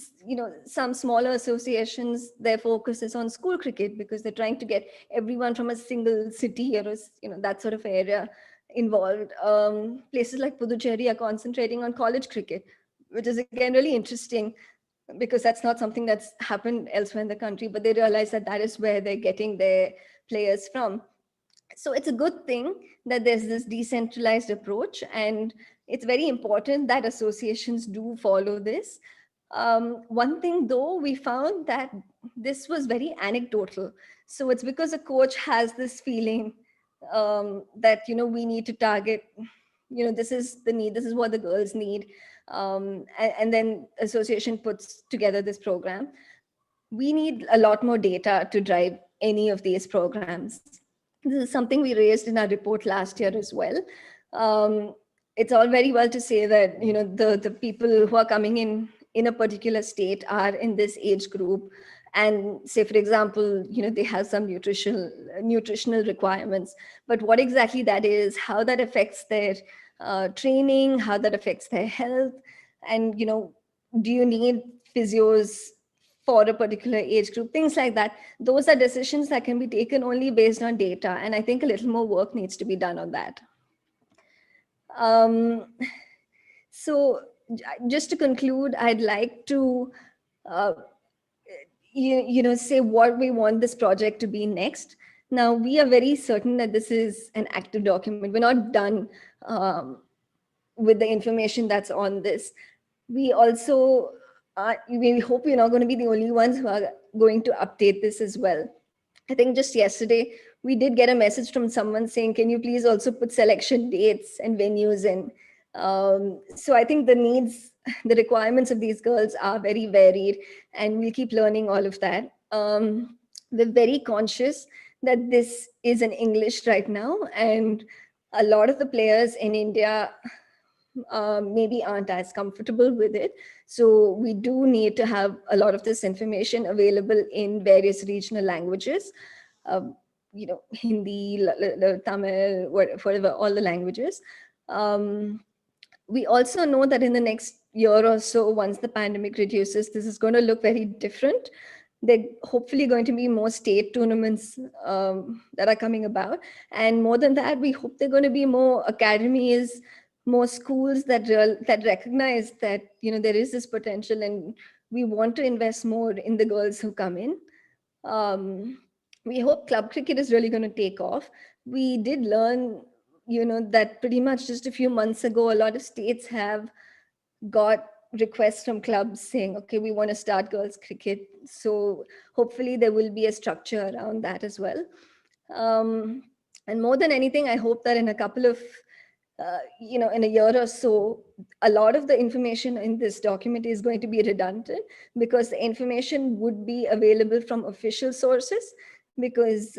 smaller associations, their focus is on school cricket, because they're trying to get everyone from a single city or that sort of area involved. Places like Puducherry are concentrating on college cricket, which is again really interesting, because that's not something that's happened elsewhere in the country, but they realize that that is where they're getting their players from. So it's a good thing that there's this decentralized approach, and it's very important that associations do follow this. One thing though, we found that this was very anecdotal. So it's because a coach has this feeling that, we need to target, this is the need, this is what the girls need. And then association puts together this program. We need a lot more data to drive any of these programs. This is something we raised in our report last year as well. It's all very well to say that, the people who are coming in a particular state are in this age group, and say, for example, they have some nutritional requirements, but what exactly that is, how that affects their training, how that affects their health, and do you need physios for a particular age group, things like that. Those are decisions that can be taken only based on data. And I think a little more work needs to be done on that. So just to conclude, I'd like to say what we want this project to be next. Now, we are very certain that this is an active document. We're not done with the information that's on this. We also we hope we're not going to be the only ones who are going to update this as well. I think just yesterday, we did get a message from someone saying, can you please also put selection dates and venues in? So I think the needs, the requirements of these girls are very varied, and we'll keep learning all of that. We're very conscious that this is in English right now, and a lot of the players in India maybe aren't as comfortable with it. So we do need to have a lot of this information available in various regional languages, Hindi, Tamil, whatever, all the languages. We also know that in the next year or so, once the pandemic reduces, this is going to look very different. There hopefully going to be more state tournaments that are coming about. And more than that, we hope there are going to be more academies, more schools that recognize that there is this potential, and we want to invest more in the girls who come in. We hope club cricket is really going to take off. We did learn, that pretty much just a few months ago, a lot of states have got requests from clubs saying, okay, we want to start girls cricket. So hopefully there will be a structure around that as well. And more than anything, I hope that in a couple of in a year or so, a lot of the information in this document is going to be redundant, because the information would be available from official sources, because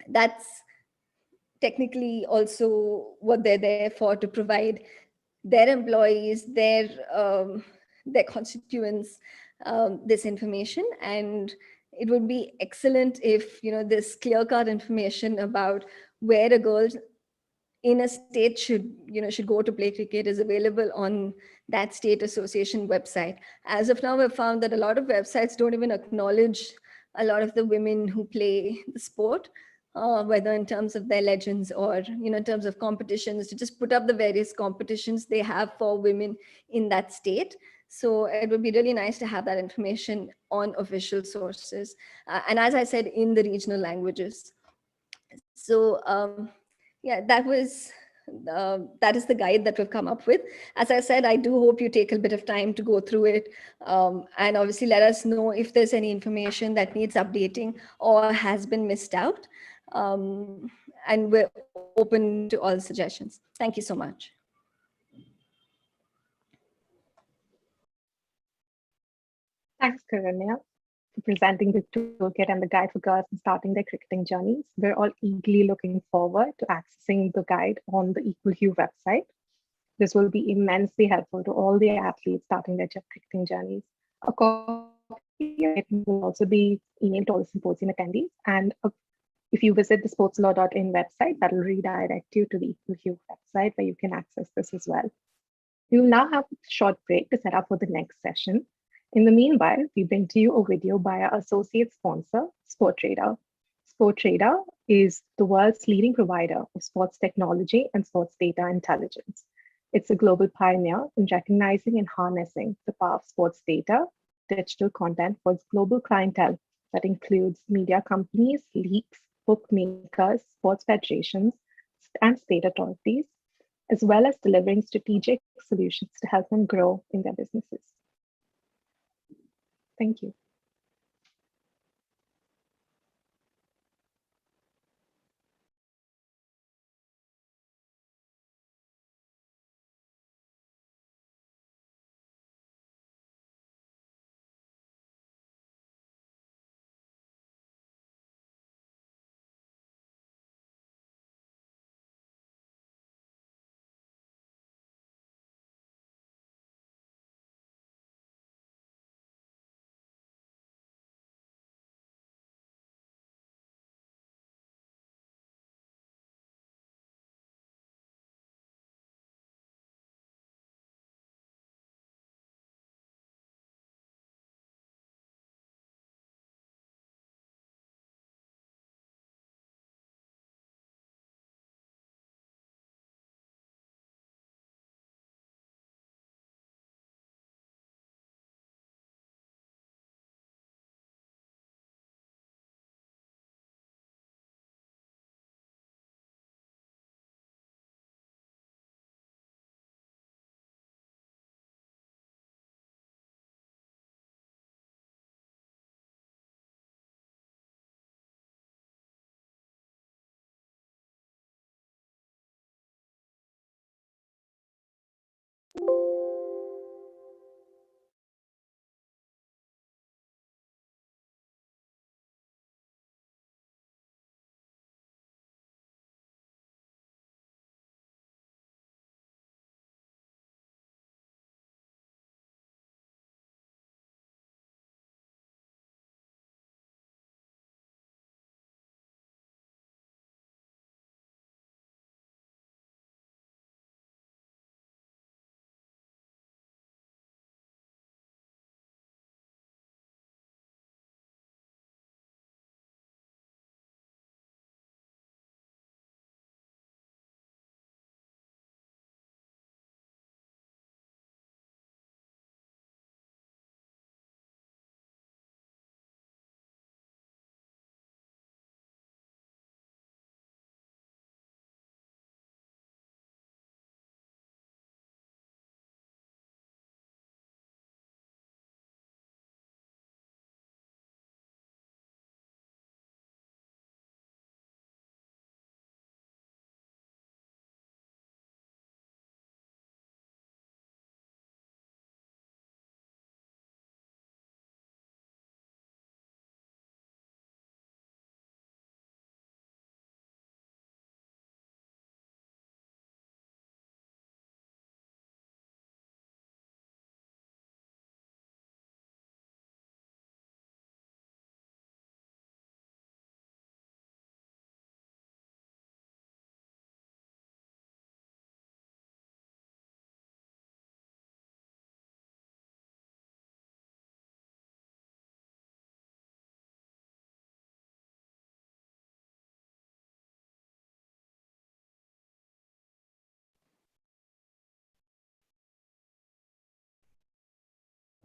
that's technically also what they're there for, to provide their employees, their constituents, this information. And it would be excellent if this clear-cut information about where a girl in a state should go to play cricket is available on that state association website. As of now, we've found that a lot of websites don't even acknowledge a lot of the women who play the sport, whether in terms of their legends or in terms of competitions, to just put up the various competitions they have for women in that state. So it would be really nice to have that information on official sources, and as I said, in the regional languages. So yeah, that is the guide that we've come up with. As I said, I do hope you take a bit of time to go through it, and obviously let us know if there's any information that needs updating or has been missed out. And we're open to all suggestions. Thank you so much. Thanks, Karanya, for presenting the toolkit and the guide for girls in starting their cricketing journeys. We're all eagerly looking forward to accessing the guide on the Equal Hue website. This will be immensely helpful to all the athletes starting their cricketing journeys. A copy of it will also be emailed to all the symposium attendees. And if you visit the sportslaw.in website, that will redirect you to the Equal Hue website where you can access this as well. We will now have a short break to set up for the next session. In the meanwhile, we bring to you a video by our associate sponsor, Sportradar. Sportradar is the world's leading provider of sports technology and sports data intelligence. It's a global pioneer in recognizing and harnessing the power of sports data, digital content for its global clientele that includes media companies, leagues, bookmakers, sports federations, and state authorities, as well as delivering strategic solutions to help them grow in their businesses. Thank you.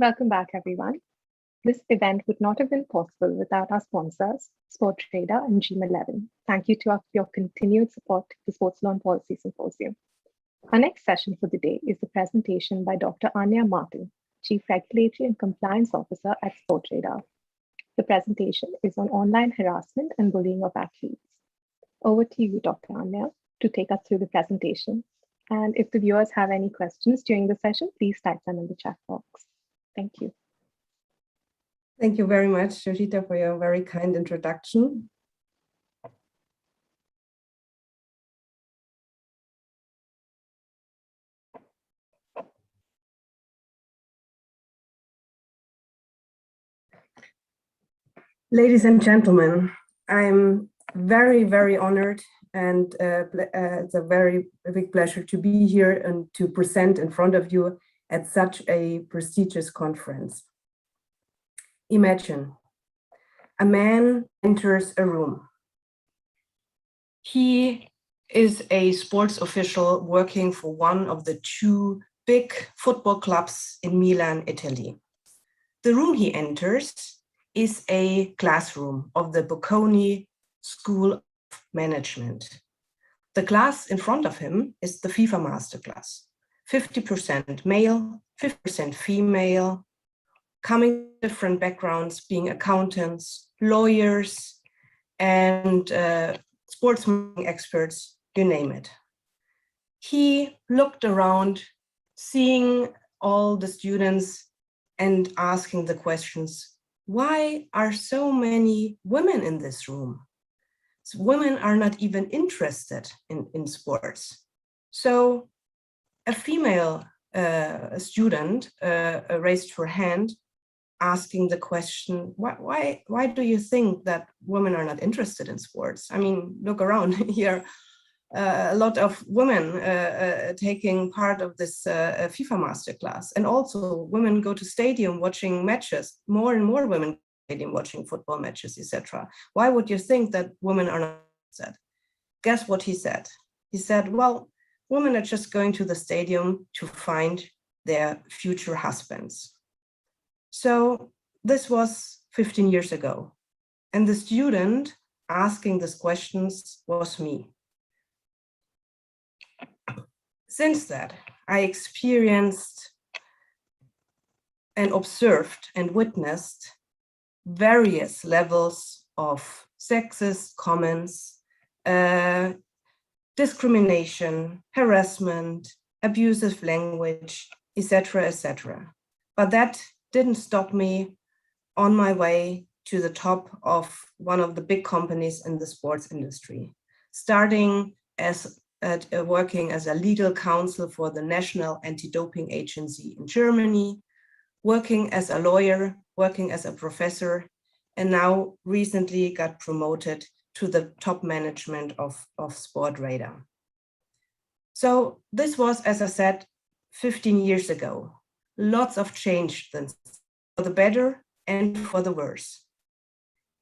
Welcome back, everyone. This event would not have been possible without our sponsors, Sports Radar and Gym11. Thank you for your continued support to the Sports Law Policy Symposium. Our next session for the day is the presentation by Dr. Anya Martin, Chief Regulatory and Compliance Officer at Sports Radar. The presentation is on online harassment and bullying of athletes. Over to you, Dr. Anya, to take us through the presentation. And if the viewers have any questions during the session, please type them in the chat box. Thank you. Thank you very much, Yoshita, for your very kind introduction. Ladies and gentlemen, I'm very, very honored, and it's a very big pleasure to be here and to present in front of you at such a prestigious conference. Imagine a man enters a room. He is a sports official working for one of the two big football clubs in Milan, Italy. The room he enters is a classroom of the Bocconi School of Management. The class in front of him is the FIFA Masterclass. 50% male, 50% female, coming from different backgrounds, being accountants, lawyers, and sports marketing experts, you name it. He looked around, seeing all the students and asking the questions, why are so many women in this room? So women are not even interested in sports. So a female student raised her hand, asking the question, why do you think that women are not interested in sports? I mean, look around here, a lot of women taking part of this FIFA masterclass, and also women go to stadium watching matches, more and more women stadium watching football matches, etc. Why would you think that women are not interested? Guess what he said? He said, well, women are just going to the stadium to find their future husbands. So this was 15 years ago. And the student asking these questions was me. Since that, I experienced and observed and witnessed various levels of sexist comments, discrimination, harassment, abusive language, etc., etc. But that didn't stop me on my way to the top of one of the big companies in the sports industry, starting as working as a legal counsel for the National Anti-Doping Agency in Germany, working as a lawyer, working as a professor, and now recently got promoted to the top management of Sport Radar. So this was, as I said, 15 years ago. Lots of change then, for the better and for the worse.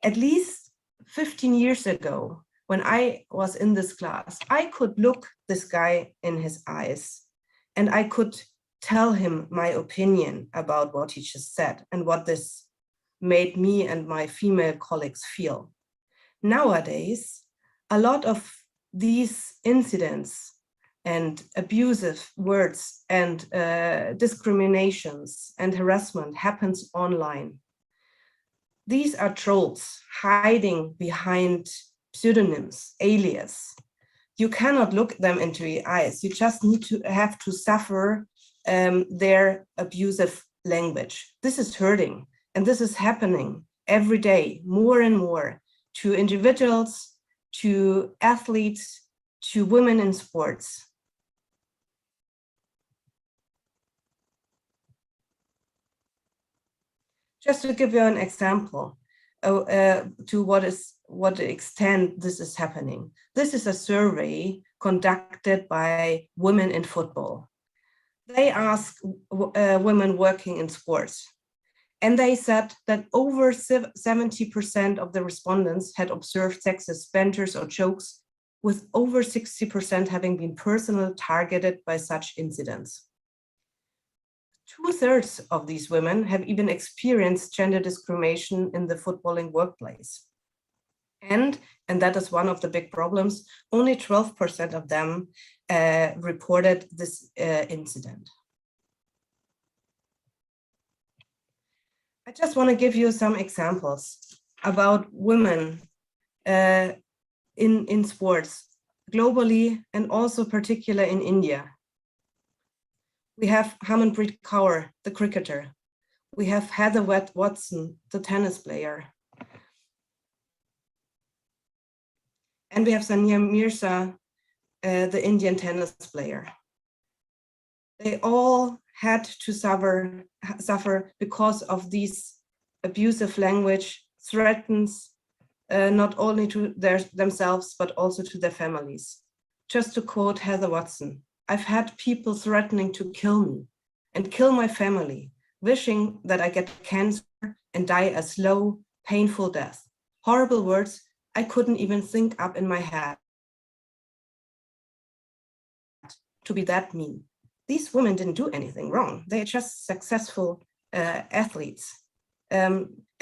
At least 15 years ago, when I was in this class, I could look this guy in his eyes and I could tell him my opinion about what he just said and what this made me and my female colleagues feel. Nowadays, a lot of these incidents and abusive words and discriminations and harassment happens online. These are trolls hiding behind pseudonyms, alias. You cannot look them into the eyes. You just need to have to suffer their abusive language. This is hurting, and this is happening every day, more and more, to individuals, to athletes, to women in sports. Just to give you an example to what extent this is happening. This is a survey conducted by Women in Football. They asked women working in sports, and they said that over 70% of the respondents had observed sexist banters or jokes, with over 60% having been personally targeted by such incidents. 2/3 of these women have even experienced gender discrimination in the footballing workplace. And that is one of the big problems, only 12% of them reported this incident. I just want to give you some examples about women in sports globally and also particularly in India. We have Harmanpreet Kaur, the cricketer. We have Heather Watson, the tennis player. And we have Sania Mirza, the Indian tennis player. They all had to suffer because of these abusive language threatens not only to themselves, but also to their families. Just to quote Heather Watson, "I've had people threatening to kill me and kill my family, wishing that I get cancer and die a slow, painful death. Horrible words I couldn't even think up in my head to be that mean." These women didn't do anything wrong. They're just successful athletes.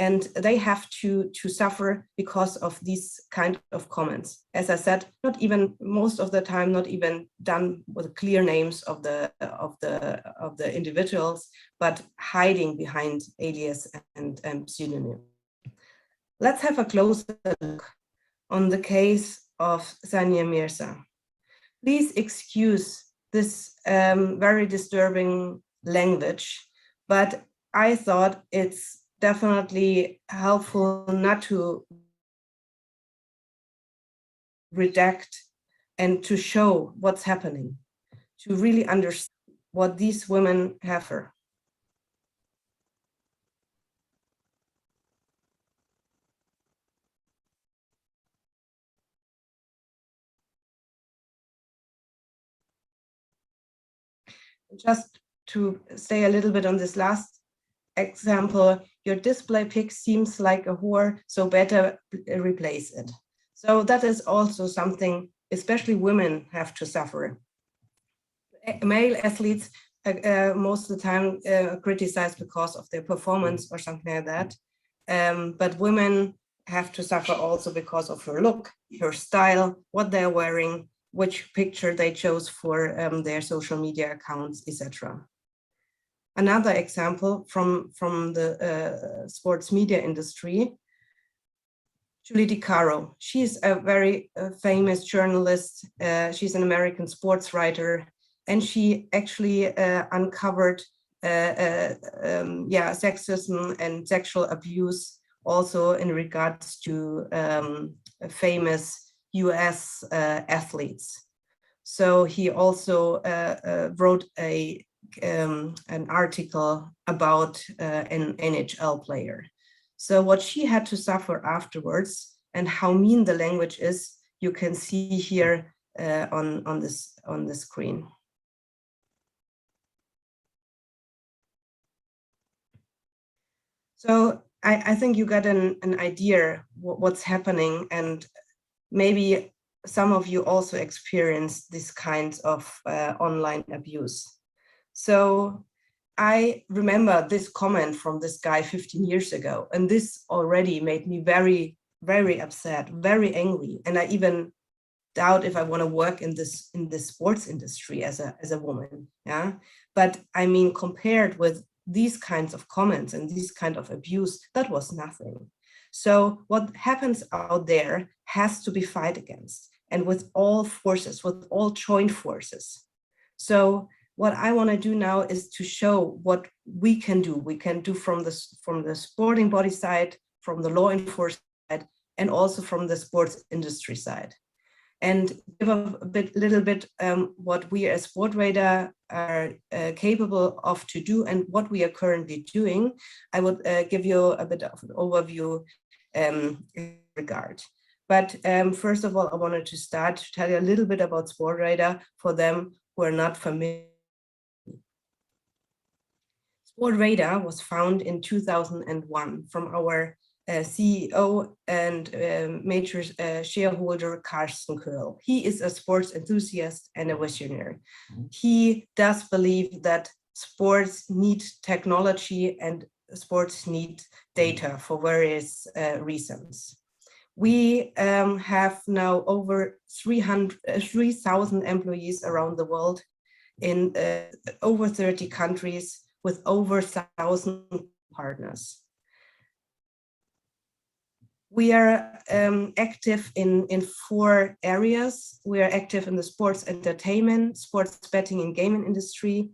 And they have to suffer because of these kind of comments. As I said, not even most of the time, not even done with clear names of the individuals, but hiding behind alias and pseudonym. Let's have a closer look on the case of Sania Mirza. Please excuse this very disturbing language, but I thought it's definitely helpful not to redact and to show what's happening, to really understand what these women have for. Just to stay a little bit on this last example, your display pic seems like a whore, so better replace it. So that is also something, especially women have to suffer. Male athletes most of the time criticized because of their performance or something like that. But women have to suffer also because of her look, her style, what they're wearing, which picture they chose for their social media accounts, etc. Another example from the sports media industry, Julie DiCaro. She's a very famous journalist. She's an American sports writer, and she actually uncovered sexism and sexual abuse also in regards to famous US athletes. So he also wrote an article about an NHL player. So what she had to suffer afterwards and how mean the language is, you can see here on the screen. So I think you got an idea what's happening, and maybe some of you also experienced this kind of online abuse. So I remember this comment from this guy 15 years ago, and this already made me very, very upset, very angry. And I even doubt if I want to work in this sports industry as a woman. Yeah, but I mean, compared with these kinds of comments and this kind of abuse, that was nothing. So what happens out there has to be fight against, and with all forces, with all joint forces. So what I want to do now is to show what we can do. We can do from the sporting body side, from the law enforcement side, and also from the sports industry side. And give a little bit what we as Sportradar are capable of to do and what we are currently doing. I would give you a bit of an overview in regard. But first of all, I wanted to start to tell you a little bit about Sportradar for them who are not familiar. Sportradar was founded in 2001 from our CEO and major shareholder, Carsten Curl. He is a sports enthusiast and a visionary. He does believe that sports need technology and sports need data for various reasons. We have now over 3,000 employees around the world in over 30 countries with over 1,000 partners. We are active in 4 areas. We are active in the sports entertainment, sports betting and gaming industry.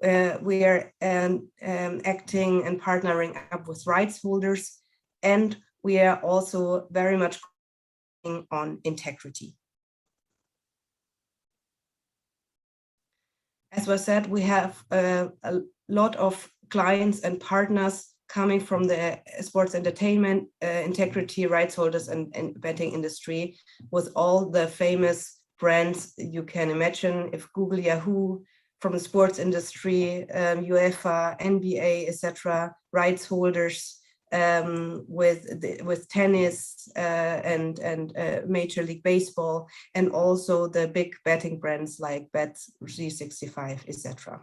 We are acting and partnering up with rights holders, and we are also very much on integrity. As was said, we have a lot of clients and partners coming from the sports entertainment, integrity, rights holders, and betting industry, with all the famous brands you can imagine. If Google, Yahoo, from the sports industry, UEFA, NBA, etc., rights holders, with tennis and Major League Baseball, and also the big betting brands like Bet365, etc.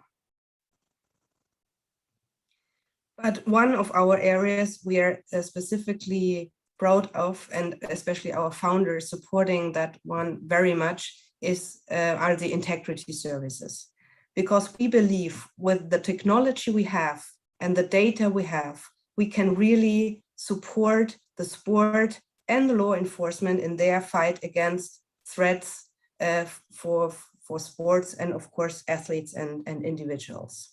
But one of our areas we are specifically proud of, and especially our founders supporting that one very much, are the integrity services. Because we believe with the technology we have and the data we have, we can really support the sport and the law enforcement in their fight against threats for sports and, of course, athletes and individuals.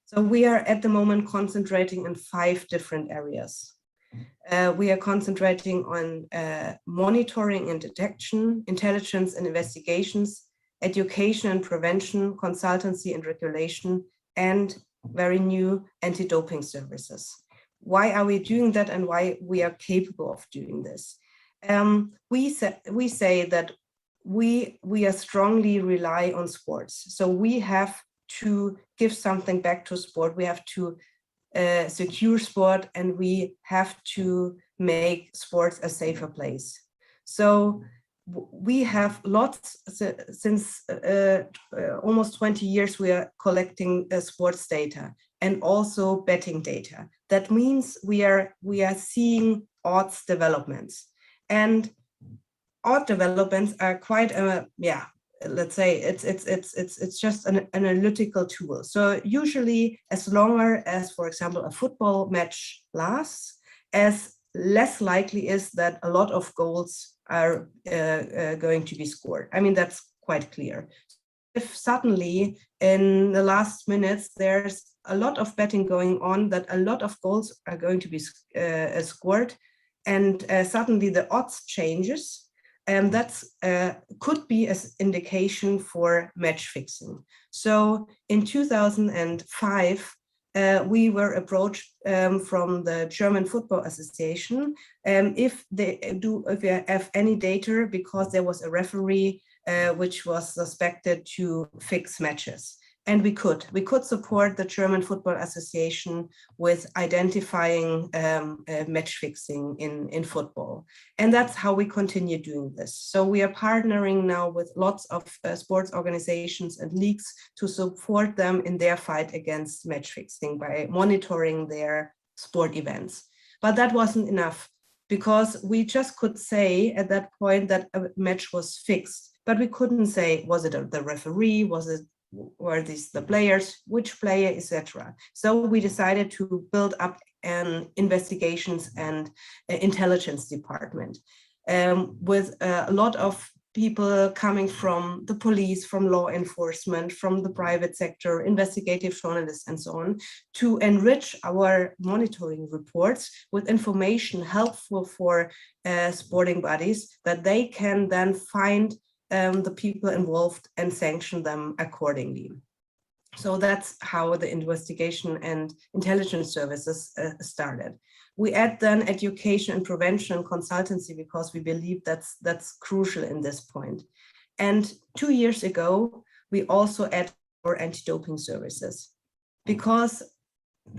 So we are at the moment concentrating in 5 different areas. We are concentrating on monitoring and detection, intelligence and investigations, education and prevention, consultancy and regulation, and very new anti-doping services. Why are we doing that, and why we are capable of doing this? We say that we are strongly rely on sports. So we have to give something back to sport. We have to secure sport, and we have to make sports a safer place. So we have lots, since almost 20 years, we are collecting sports data and also betting data. That means we are seeing odds developments, and odd developments are quite let's say it's just an analytical tool. So usually, as longer as, for example, a football match lasts, as less likely is that a lot of goals are going to be scored. I mean, that's quite clear. If suddenly in the last minutes there's a lot of betting going on, that a lot of goals are going to be scored, and suddenly the odds changes, and that could be an indication for match fixing. So in 2005, we were approached from the German Football Association if they have any data, because there was a referee which was suspected to fix matches. And we could support the German Football Association with identifying match fixing in football. And that's how we continue doing this. So we are partnering now with lots of sports organizations and leagues to support them in their fight against match fixing by monitoring their sport events. But that wasn't enough, because we just could say at that point that a match was fixed, but we couldn't say, was it the referee, were these the players, which player, etc. So we decided to build up an investigations and intelligence department with a lot of people coming from the police, from law enforcement, from the private sector, investigative journalists, and so on, to enrich our monitoring reports with information helpful for sporting bodies, that they can then find the people involved and sanction them accordingly. So that's how the investigation and intelligence services started. We add then education and prevention and consultancy, because we believe that's crucial in this point. And 2 years ago, we also add our anti-doping services, because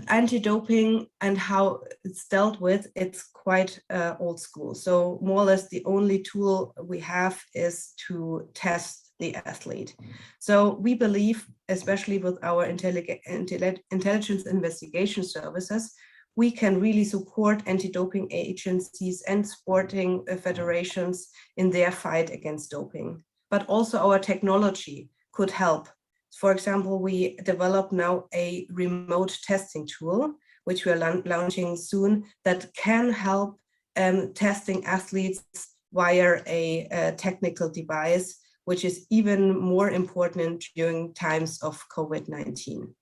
anti-doping and how it's dealt with, it's quite old school. So more or less the only tool we have is to test the athlete. So we believe, especially with our intelligence investigation services, we can really support anti-doping agencies and sporting federations in their fight against doping. But also our technology could help. For example, we develop now a remote testing tool, which we are launching soon, that can help testing athletes via a technical device, which is even more important during times of COVID-19.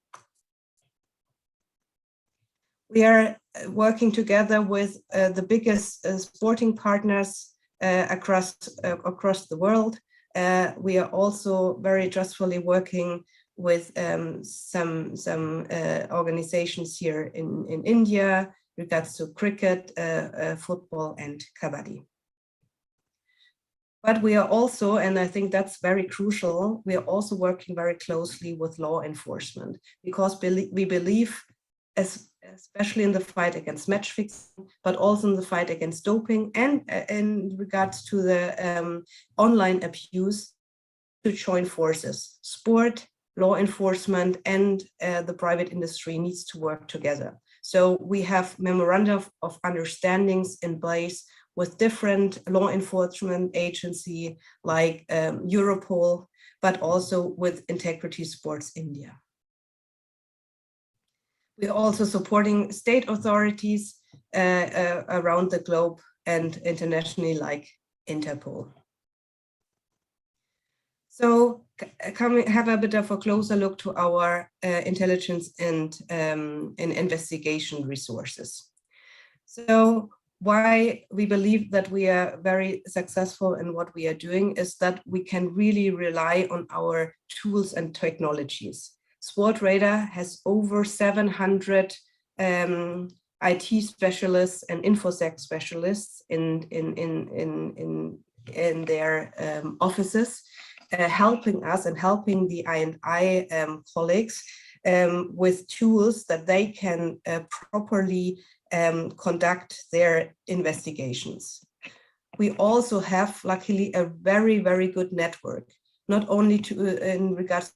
We are working together with the biggest sporting partners across the world. We are also very trustfully working with some organizations here in India, regards to cricket, football, and kabaddi. But we are also, and I think that's very crucial, we are also working very closely with law enforcement, because we believe, especially in the fight against match fixing, but also in the fight against doping, and in regards to the online abuse, to join forces. Sport, law enforcement, and the private industry needs to work together. So we have memoranda of understandings in place with different law enforcement agency like Europol, but also with Integrity Sports India. We are also supporting state authorities around the globe and internationally, like Interpol. So have a bit of a closer look to our intelligence and investigation resources. So why we believe that we are very successful in what we are doing is that we can really rely on our tools and technologies. Sportradar has over 700 IT specialists and InfoSec specialists in their offices, helping us and helping the I&I colleagues with tools that they can properly conduct their investigations. We also have, luckily, a very, very good network, not only in regards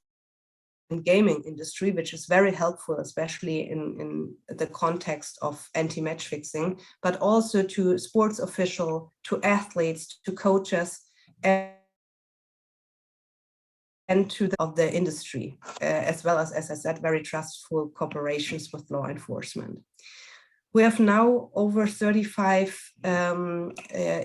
in gaming industry, which is very helpful, especially in the context of anti-match fixing, but also to sports officials, to athletes, to coaches, and to the industry, as well as I said, very trustful cooperations with law enforcement. We have now over 35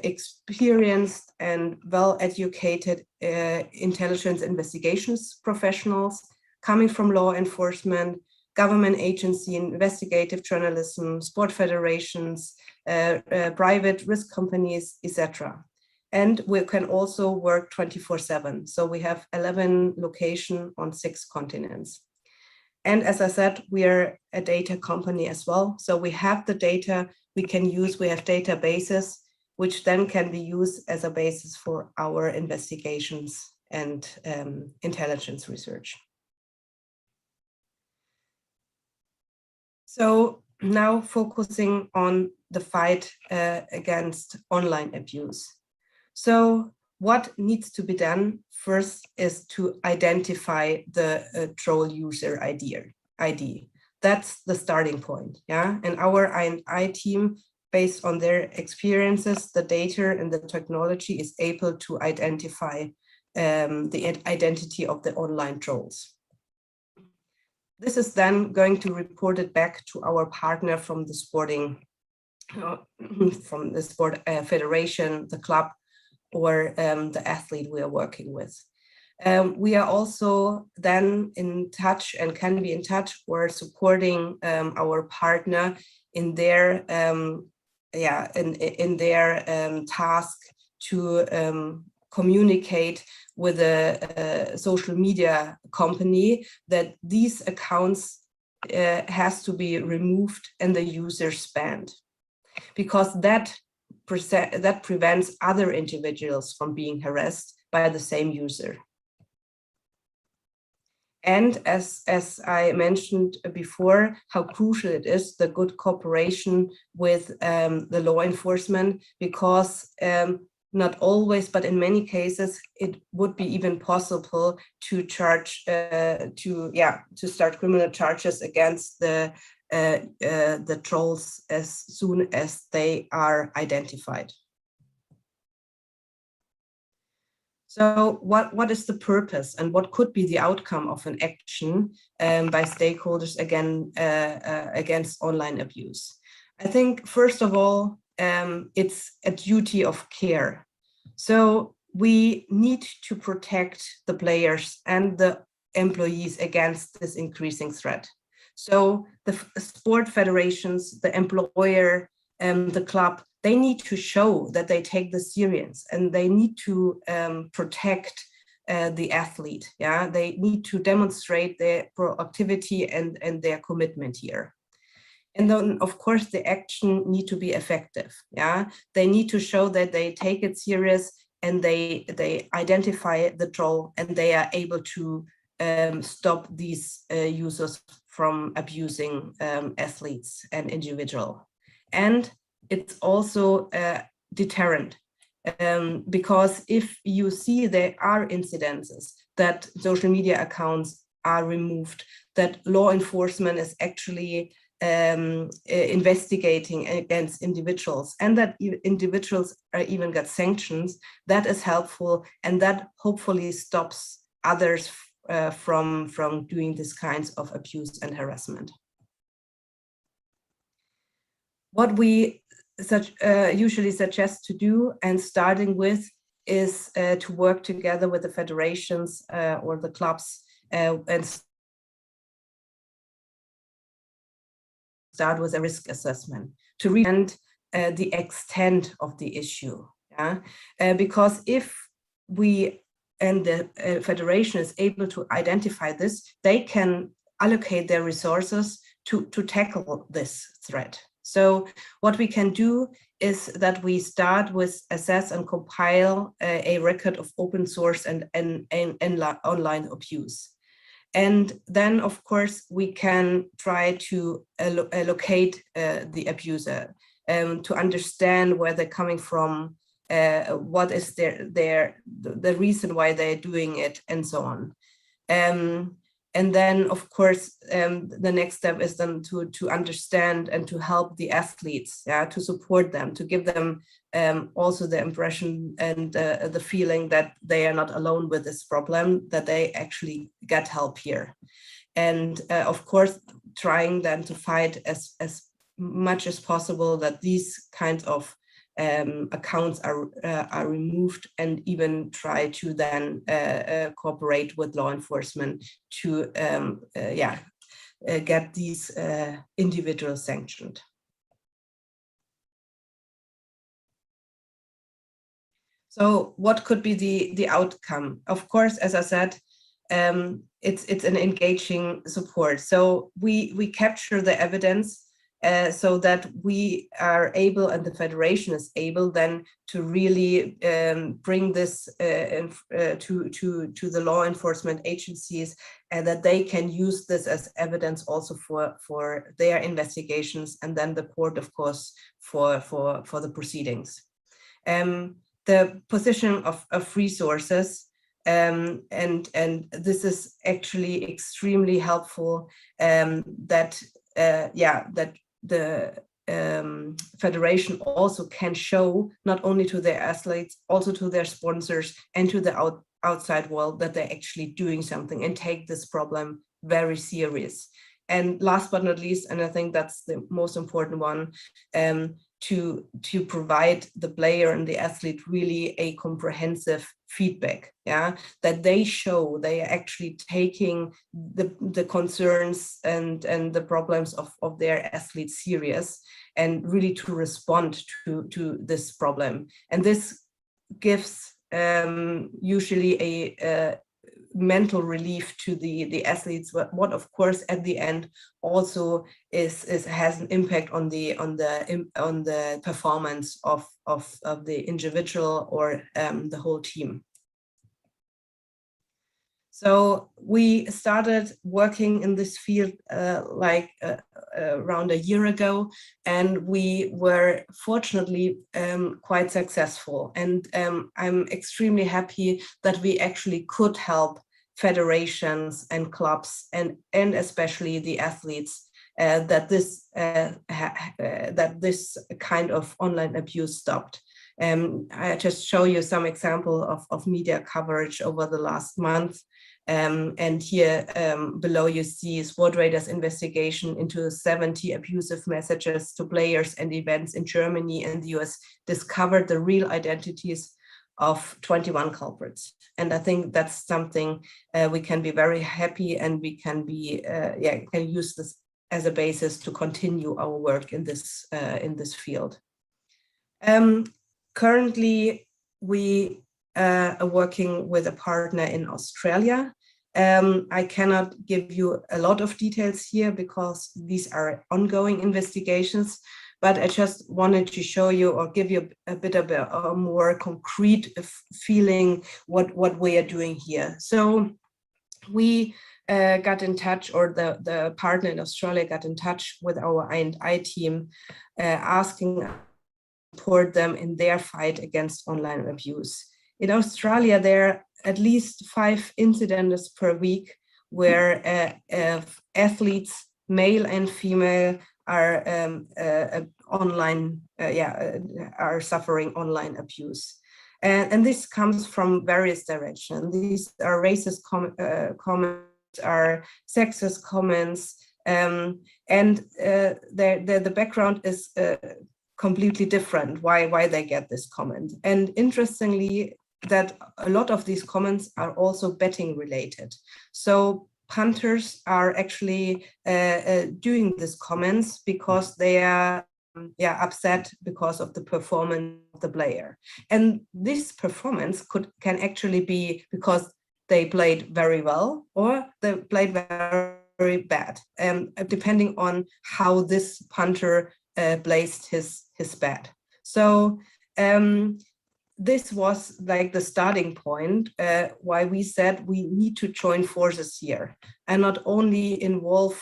experienced and well-educated intelligence investigations professionals coming from law enforcement, government agency, investigative journalism, sport federations, private risk companies, etc. And we can also work 24/7. So we have 11 locations on 6 continents. And as I said, we are a data company as well. So we have the data we can use. We have databases, which then can be used as a basis for our investigations and intelligence research. So now focusing on the fight against online abuse. So what needs to be done first is to identify the troll user ID. That's the starting point, yeah? And our I&I team, based on their experiences, the data and the technology, is able to identify the identity of the online trolls. This is then going to report it back to our partner from the sporting, from the sport federation, the club, or the athlete we are working with. We are also then in touch and can be in touch or supporting our partner in their task to communicate with a social media company that these accounts has to be removed and the users banned, because that prevents other individuals from being harassed by the same user. And as I mentioned before, how crucial it is, the good cooperation with the law enforcement, because not always, but in many cases, it would be even possible to charge, to start criminal charges against the trolls as soon as they are identified. So what is the purpose and what could be the outcome of an action by stakeholders against online abuse? I think, first of all, it's a duty of care. So we need to protect the players and the employees against this increasing threat. So the sport federations, the employer, the club, they need to show that they take this serious, and they need to protect the athlete. Yeah, they need to demonstrate their proactivity and their commitment here. And then, of course, the action need to be effective. Yeah, they need to show that they take it serious and they identify the troll, and they are able to stop these users from abusing athletes and individuals. And it's also a deterrent, because if you see there are incidences that social media accounts are removed, that law enforcement is actually investigating against individuals, and that individuals even get sanctions, that is helpful, and that hopefully stops others from doing these kinds of abuse and harassment. What we usually suggest to do, and starting with, is to work together with the federations or the clubs and start with a risk assessment to understand the extent of the issue. Yeah? Because if we and the federation is able to identify this, they can allocate their resources to tackle this threat. So what we can do is that we start with assess and compile a record of open source and online abuse. And then, of course, we can try to locate the abuser, to understand where they're coming from, what is the reason why they're doing it, and so on. And then, of course, the next step is then to understand and to help the athletes, yeah, to support them, to give them also the impression and the feeling that they are not alone with this problem, that they actually get help here. And of course, trying then to fight as much as possible that these kinds of accounts are removed, and even try to then cooperate with law enforcement to get these individuals sanctioned. So what could be the outcome? Of course, as I said, it's an engaging support. So we capture the evidence so that we are able, and the federation is able then to really bring this to the law enforcement agencies, and that they can use this as evidence also for their investigations, and then the court, of course, for the proceedings. The position of resources, and this is actually extremely helpful, that the federation also can show, not only to their athletes, also to their sponsors and to the outside world, that they're actually doing something and take this problem very serious. And last but not least, and I think that's the most important one, to provide the player and the athlete really a comprehensive feedback, yeah, that they show they are actually taking the concerns and the problems of their athletes serious, and really to respond to this problem. And this gives usually a mental relief to the athletes, but what of course at the end also has an impact on the performance of the individual or the whole team. So we started working in this field around a year ago, and we were fortunately quite successful. And I'm extremely happy that we actually could help federations and clubs and especially the athletes that this kind of online abuse stopped. I just show you some example of media coverage over the last month. And here below you see Sportradar's investigation into 70 abusive messages to players and events in Germany and the US discovered the real identities of 21 culprits. And I think that's something we can be very happy, and we can be can use this as a basis to continue our work in this field. Currently, we are working with a partner in Australia. I cannot give you a lot of details here because these are ongoing investigations, but I just wanted to show you or give you a bit of a more concrete feeling what we are doing here. So we got in touch, or the partner in Australia got in touch with our I&I team, asking support them in their fight against online abuse. In Australia, there are at least 5 incidents per week where athletes, male and female, are are suffering online abuse. And this comes from various directions. These are racist comments, are sexist comments, and the background is completely different, why they get this comment. And interestingly, that a lot of these comments are also betting related. So punters are actually doing these comments because they are upset because of the performance of the player. And this performance can actually be because they played very well or they played very bad, depending on how this punter placed his bet. So this was like the starting point why we said we need to join forces here and not only involve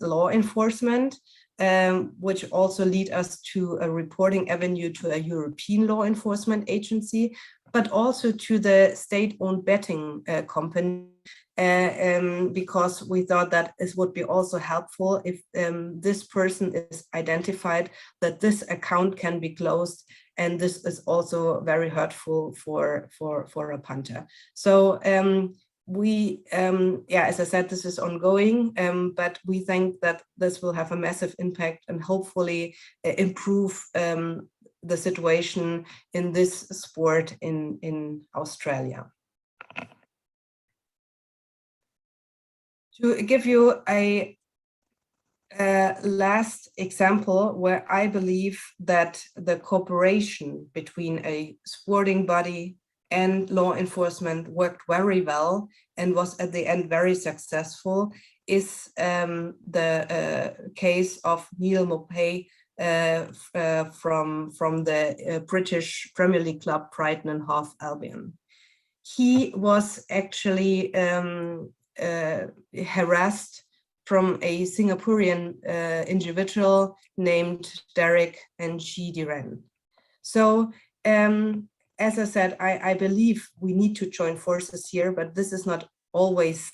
law enforcement, which also lead us to a reporting avenue to a European law enforcement agency, but also to the state-owned betting company, because we thought that it would be also helpful if this person is identified, that this account can be closed, and this is also very hurtful for a punter. So as I said, this is ongoing, but we think that this will have a massive impact and hopefully improve the situation in this sport in Australia. To give you a last example where I believe that the cooperation between a sporting body and law enforcement worked very well and was at the end very successful is the case of Neil Maupay from the British Premier League club Brighton and Hove Albion. He was actually harassed from a Singaporean individual named Derek Ng Diren. So as I said, I believe we need to join forces here, but this is not always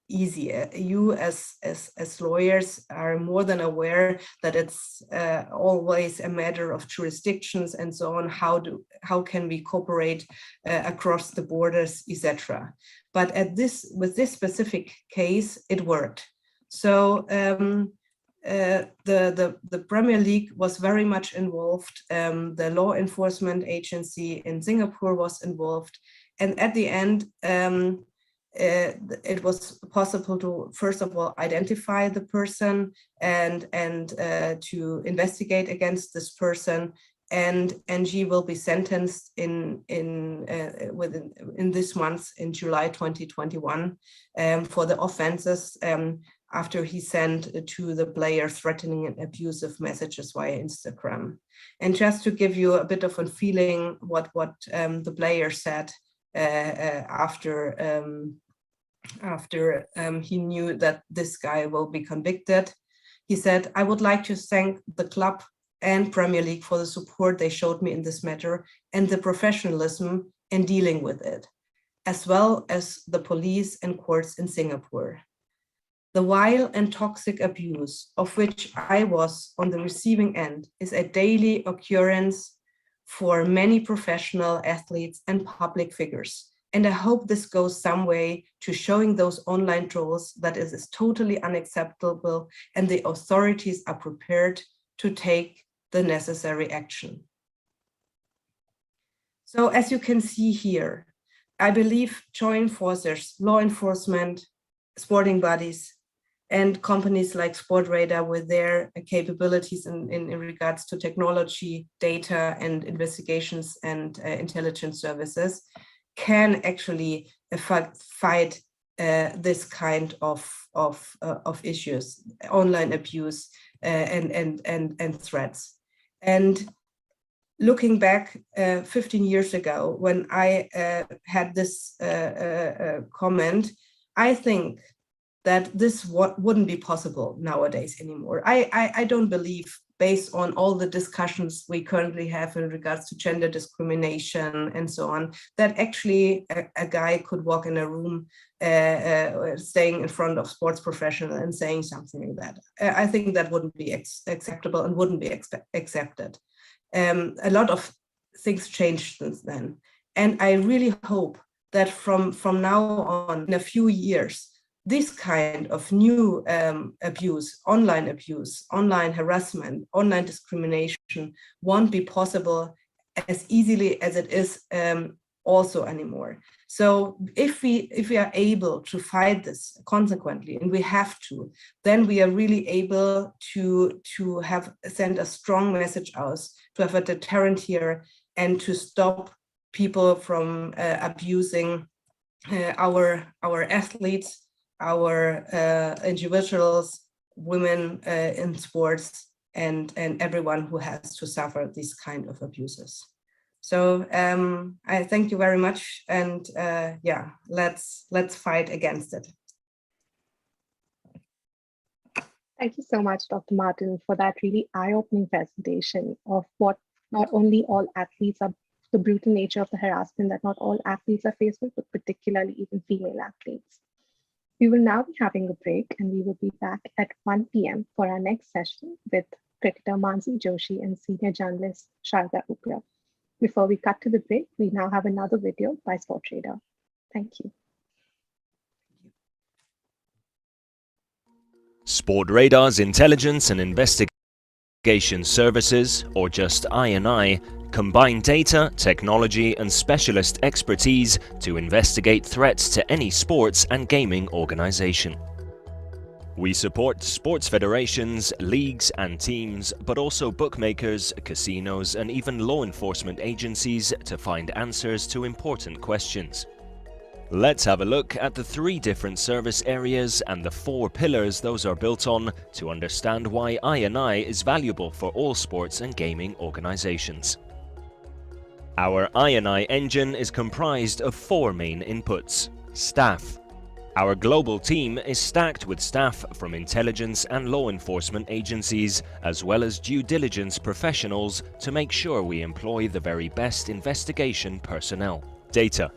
easy. You as lawyers are more than aware that it's always a matter of jurisdictions and so on. How can we cooperate across the borders, etc. But with this specific case, it worked. So the Premier League was very much involved. The law enforcement agency in Singapore was involved, and at the end, it was possible to first of all identify the person and to investigate against this person. And NG will be sentenced in this month, in July 2021, for the offenses after he sent to the player threatening and abusive messages via Instagram. And just to give you a bit of a feeling what the player said, after he knew that this guy will be convicted. He said, "I would like to thank the club and Premier League for the support they showed me in this matter and the professionalism in dealing with it, as well as the police and courts in Singapore. The vile and toxic abuse of which I was on the receiving end is a daily occurrence for many professional athletes and public figures. And I hope this goes some way to showing those online trolls that it is totally unacceptable and the authorities are prepared to take the necessary action." So as you can see here, I believe joint forces, law enforcement, sporting bodies, and companies like Sportradar with their capabilities in regards to technology, data, and investigations and intelligence services can actually fight this kind of issues, online abuse and threats. And looking back 15 years ago, when I had this comment, I think that this wouldn't be possible nowadays anymore. I don't believe, based on all the discussions we currently have in regards to gender discrimination and so on, that actually a guy could walk in a room staying in front of sports professional and saying something like that. I think that wouldn't be acceptable and wouldn't be accepted. A lot of things changed since then. And I really hope that from now on, in a few years, this kind of new abuse, online harassment, online discrimination won't be possible as easily as it is also anymore. So if we are able to fight this consequently, and we have to, then we are really able to send a strong message out, to have a deterrent here, and to stop people from abusing our athletes, our individuals, women in sports, and everyone who has to suffer these kind of abuses. So I thank you very much, and yeah, let's fight against it. Thank you so much, Dr. Martin, for that really eye-opening presentation of what not only all athletes are, the brutal nature of the harassment that not all athletes are faced with, but particularly even female athletes. We will now be having a break, and we will be back at 1 p.m. for our next session with cricketer Mansi Joshi and senior journalist Sharda Upra. Before we cut to the break, we now have another video by Sportradar. Thank you. Sportradar's intelligence and investigation services, or just I&I, combine data, technology, and specialist expertise to investigate threats to any sports and gaming organization. We support sports federations, leagues, and teams, but also bookmakers, casinos, and even law enforcement agencies to find answers to important questions. Let's have a look at the 3 different service areas and the 4 pillars those are built on to understand why I&I is valuable for all sports and gaming organizations. Our I&I engine is comprised of 4 main inputs. Staff. Our global team is stacked with staff from intelligence and law enforcement agencies, as well as due diligence professionals to make sure we employ the very best investigation personnel. Data.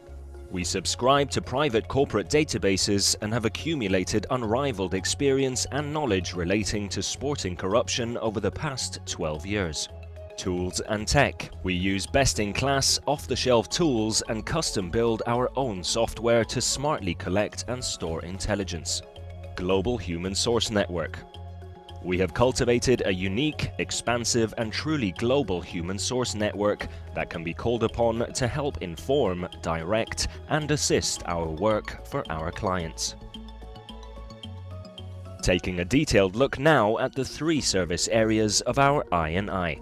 We subscribe to private corporate databases and have accumulated unrivaled experience and knowledge relating to sporting corruption over the past 12 years. Tools and tech. We use best-in-class, off-the-shelf tools and custom-build our own software to smartly collect and store intelligence. Global human source network. We have cultivated a unique, expansive, and truly global human source network that can be called upon to help inform, direct, and assist our work for our clients. Taking a detailed look now at the 3 service areas of our I&I.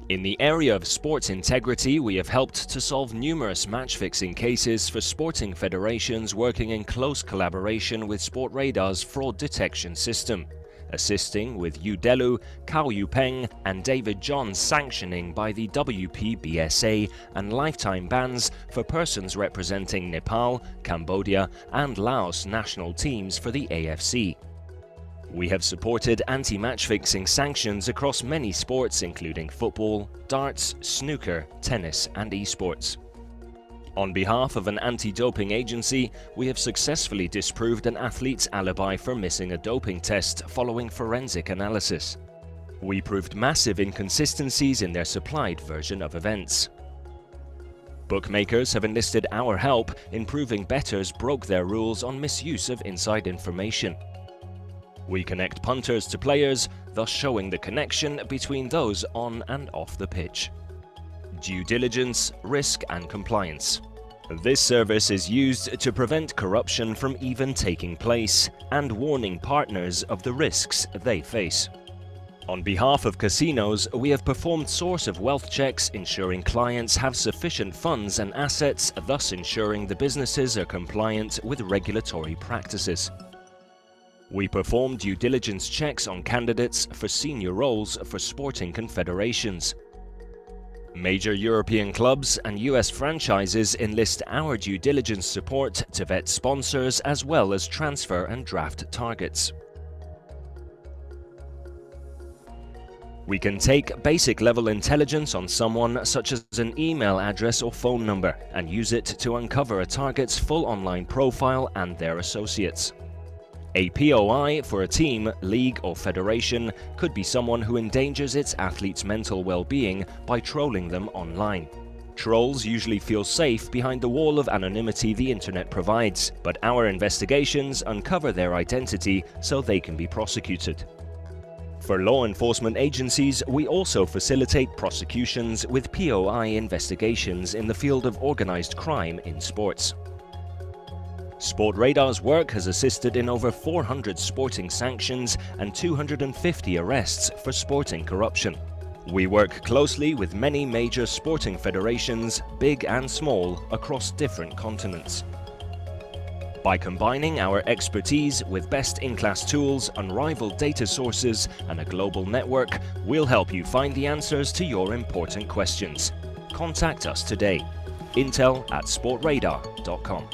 In the area of sports integrity, we have helped to solve numerous match-fixing cases for sporting federations working in close collaboration with Sportradar's fraud detection system. assisting with Yu Delu, Cao Yupeng and David John's sanctioning by the WPBSA and lifetime bans for persons representing Nepal, Cambodia and Laos national teams for the AFC. We have supported anti-match fixing sanctions across many sports including football, darts, snooker, tennis and esports. On behalf of an anti-doping agency, we have successfully disproved an athlete's alibi for missing a doping test following forensic analysis. We proved massive inconsistencies in their supplied version of events. Bookmakers have enlisted our help in proving bettors broke their rules on misuse of inside information. We connect punters to players, thus showing the connection between those on and off the pitch. Due diligence, risk and compliance. This service is used to prevent corruption from even taking place and warning partners of the risks they face. On behalf of casinos, we have performed source of wealth checks ensuring clients have sufficient funds and assets, thus ensuring the businesses are compliant with regulatory practices. We perform due diligence checks on candidates for senior roles for sporting confederations. Major European clubs and US franchises enlist our due diligence support to vet sponsors as well as transfer and draft targets. We can take basic level intelligence on someone such as an email address or phone number and use it to uncover a target's full online profile and their associates. A POI for a team, league or federation could be someone who endangers its athletes' mental well-being by trolling them online. Trolls usually feel safe behind the wall of anonymity the internet provides, but our investigations uncover their identity so they can be prosecuted. For law enforcement agencies, we also facilitate prosecutions with POI investigations in the field of organized crime in sports. Sport Radar's work has assisted in over 400 sporting sanctions and 250 arrests for sporting corruption. We work closely with many major sporting federations, big and small, across different continents. By combining our expertise with best-in-class tools, unrivaled data sources, and a global network, we'll help you find the answers to your important questions. Contact us today. intel@sportradar.com.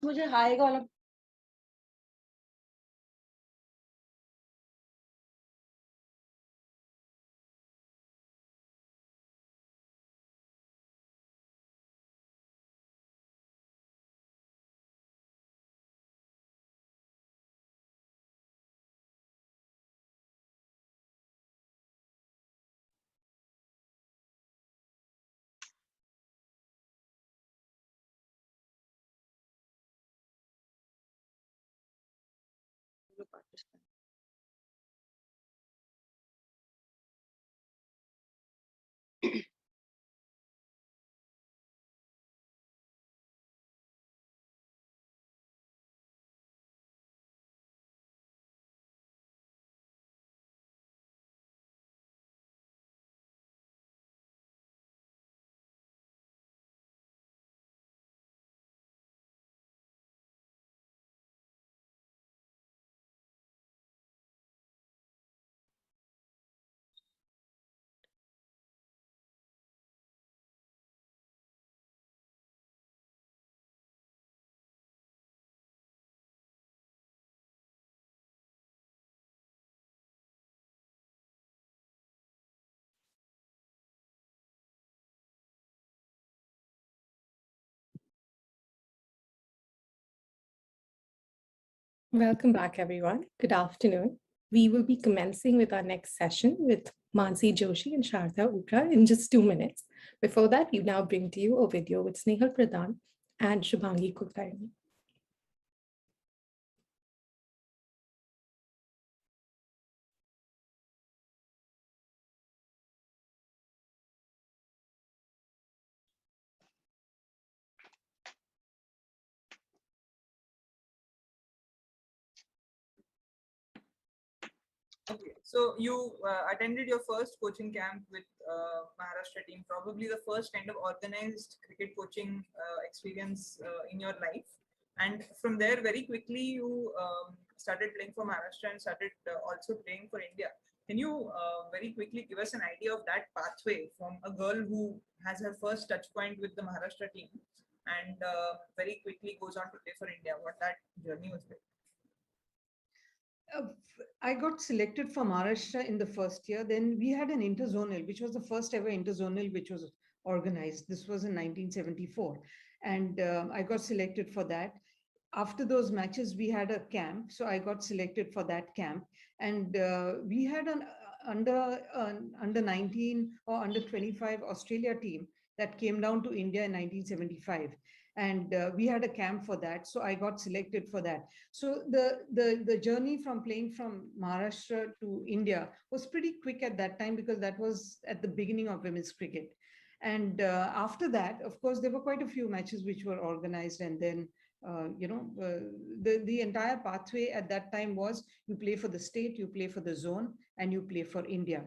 मुझे high का वाला participant. Welcome back, everyone. Good afternoon. We will be commencing with our next session with Mansi Joshi and Sharda Ukra in just 2 minutes. Before that, we now bring to you a video with Snehal Pradhan and Shubhangi Kulkarni. Okay, so you attended your first coaching camp with Maharashtra team, probably the first kind of organized cricket coaching experience in your life. And from there, very quickly, you started playing for Maharashtra and started also playing for India. Can you very quickly give us an idea of that pathway from a girl who has her first touch point with the Maharashtra team and very quickly goes on to play for India, what that journey was like? I got selected for Maharashtra in the first year. Then we had an interzonal, which was the first ever interzonal which was organized. This was in 1974. And I got selected for that. After those matches, we had a camp. So I got selected for that camp. And we had an under 19 or under 25 Australia team that came down to India in 1975. And we had a camp for that. So I got selected for that. So the journey from playing from Maharashtra to India was pretty quick at that time because that was at the beginning of women's cricket. And after that, of course, there were quite a few matches which were organized. And then, the entire pathway at that time was you play for the state, you play for the zone, and you play for India.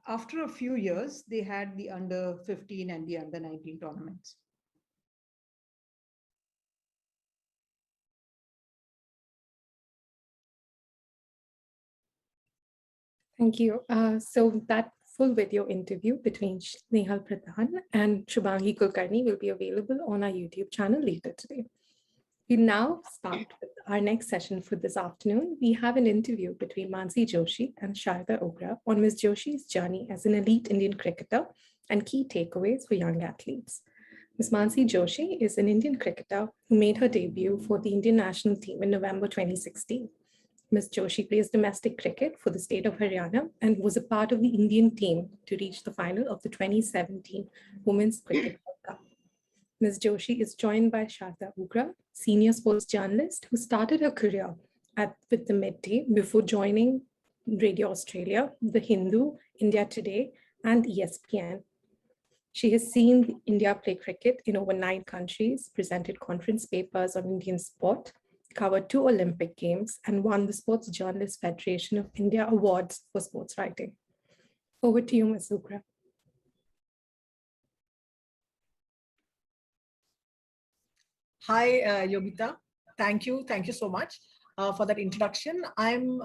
After a few years, they had the under 15 and the under 19 tournaments. Thank you. So that full video interview between Snehal Pradhan and Shubhangi Kulkarni will be available on our YouTube channel later today. We now start with our next session for this afternoon. We have an interview between Mansi Joshi and Sharda Ogra on Ms. Joshi's journey as an elite Indian cricketer and key takeaways for young athletes. Ms. Mansi Joshi is an Indian cricketer who made her debut for the Indian national team in November 2016. Ms. Joshi plays domestic cricket for the state of Haryana and was a part of the Indian team to reach the final of the 2017 Women's Cricket World Cup. Ms. Joshi is joined by Sharda Ugra, senior sports journalist who started her career with the Midday before joining Radio Australia, The Hindu, India Today, and ESPN. She has seen India play cricket in over 9 countries, presented conference papers on Indian sport, covered 2 Olympic Games, and won the Sports Journalists Federation of India Awards for sports writing. Over to you, Ms. Ugra. Hi, Yogita. Thank you so much for that introduction. I'm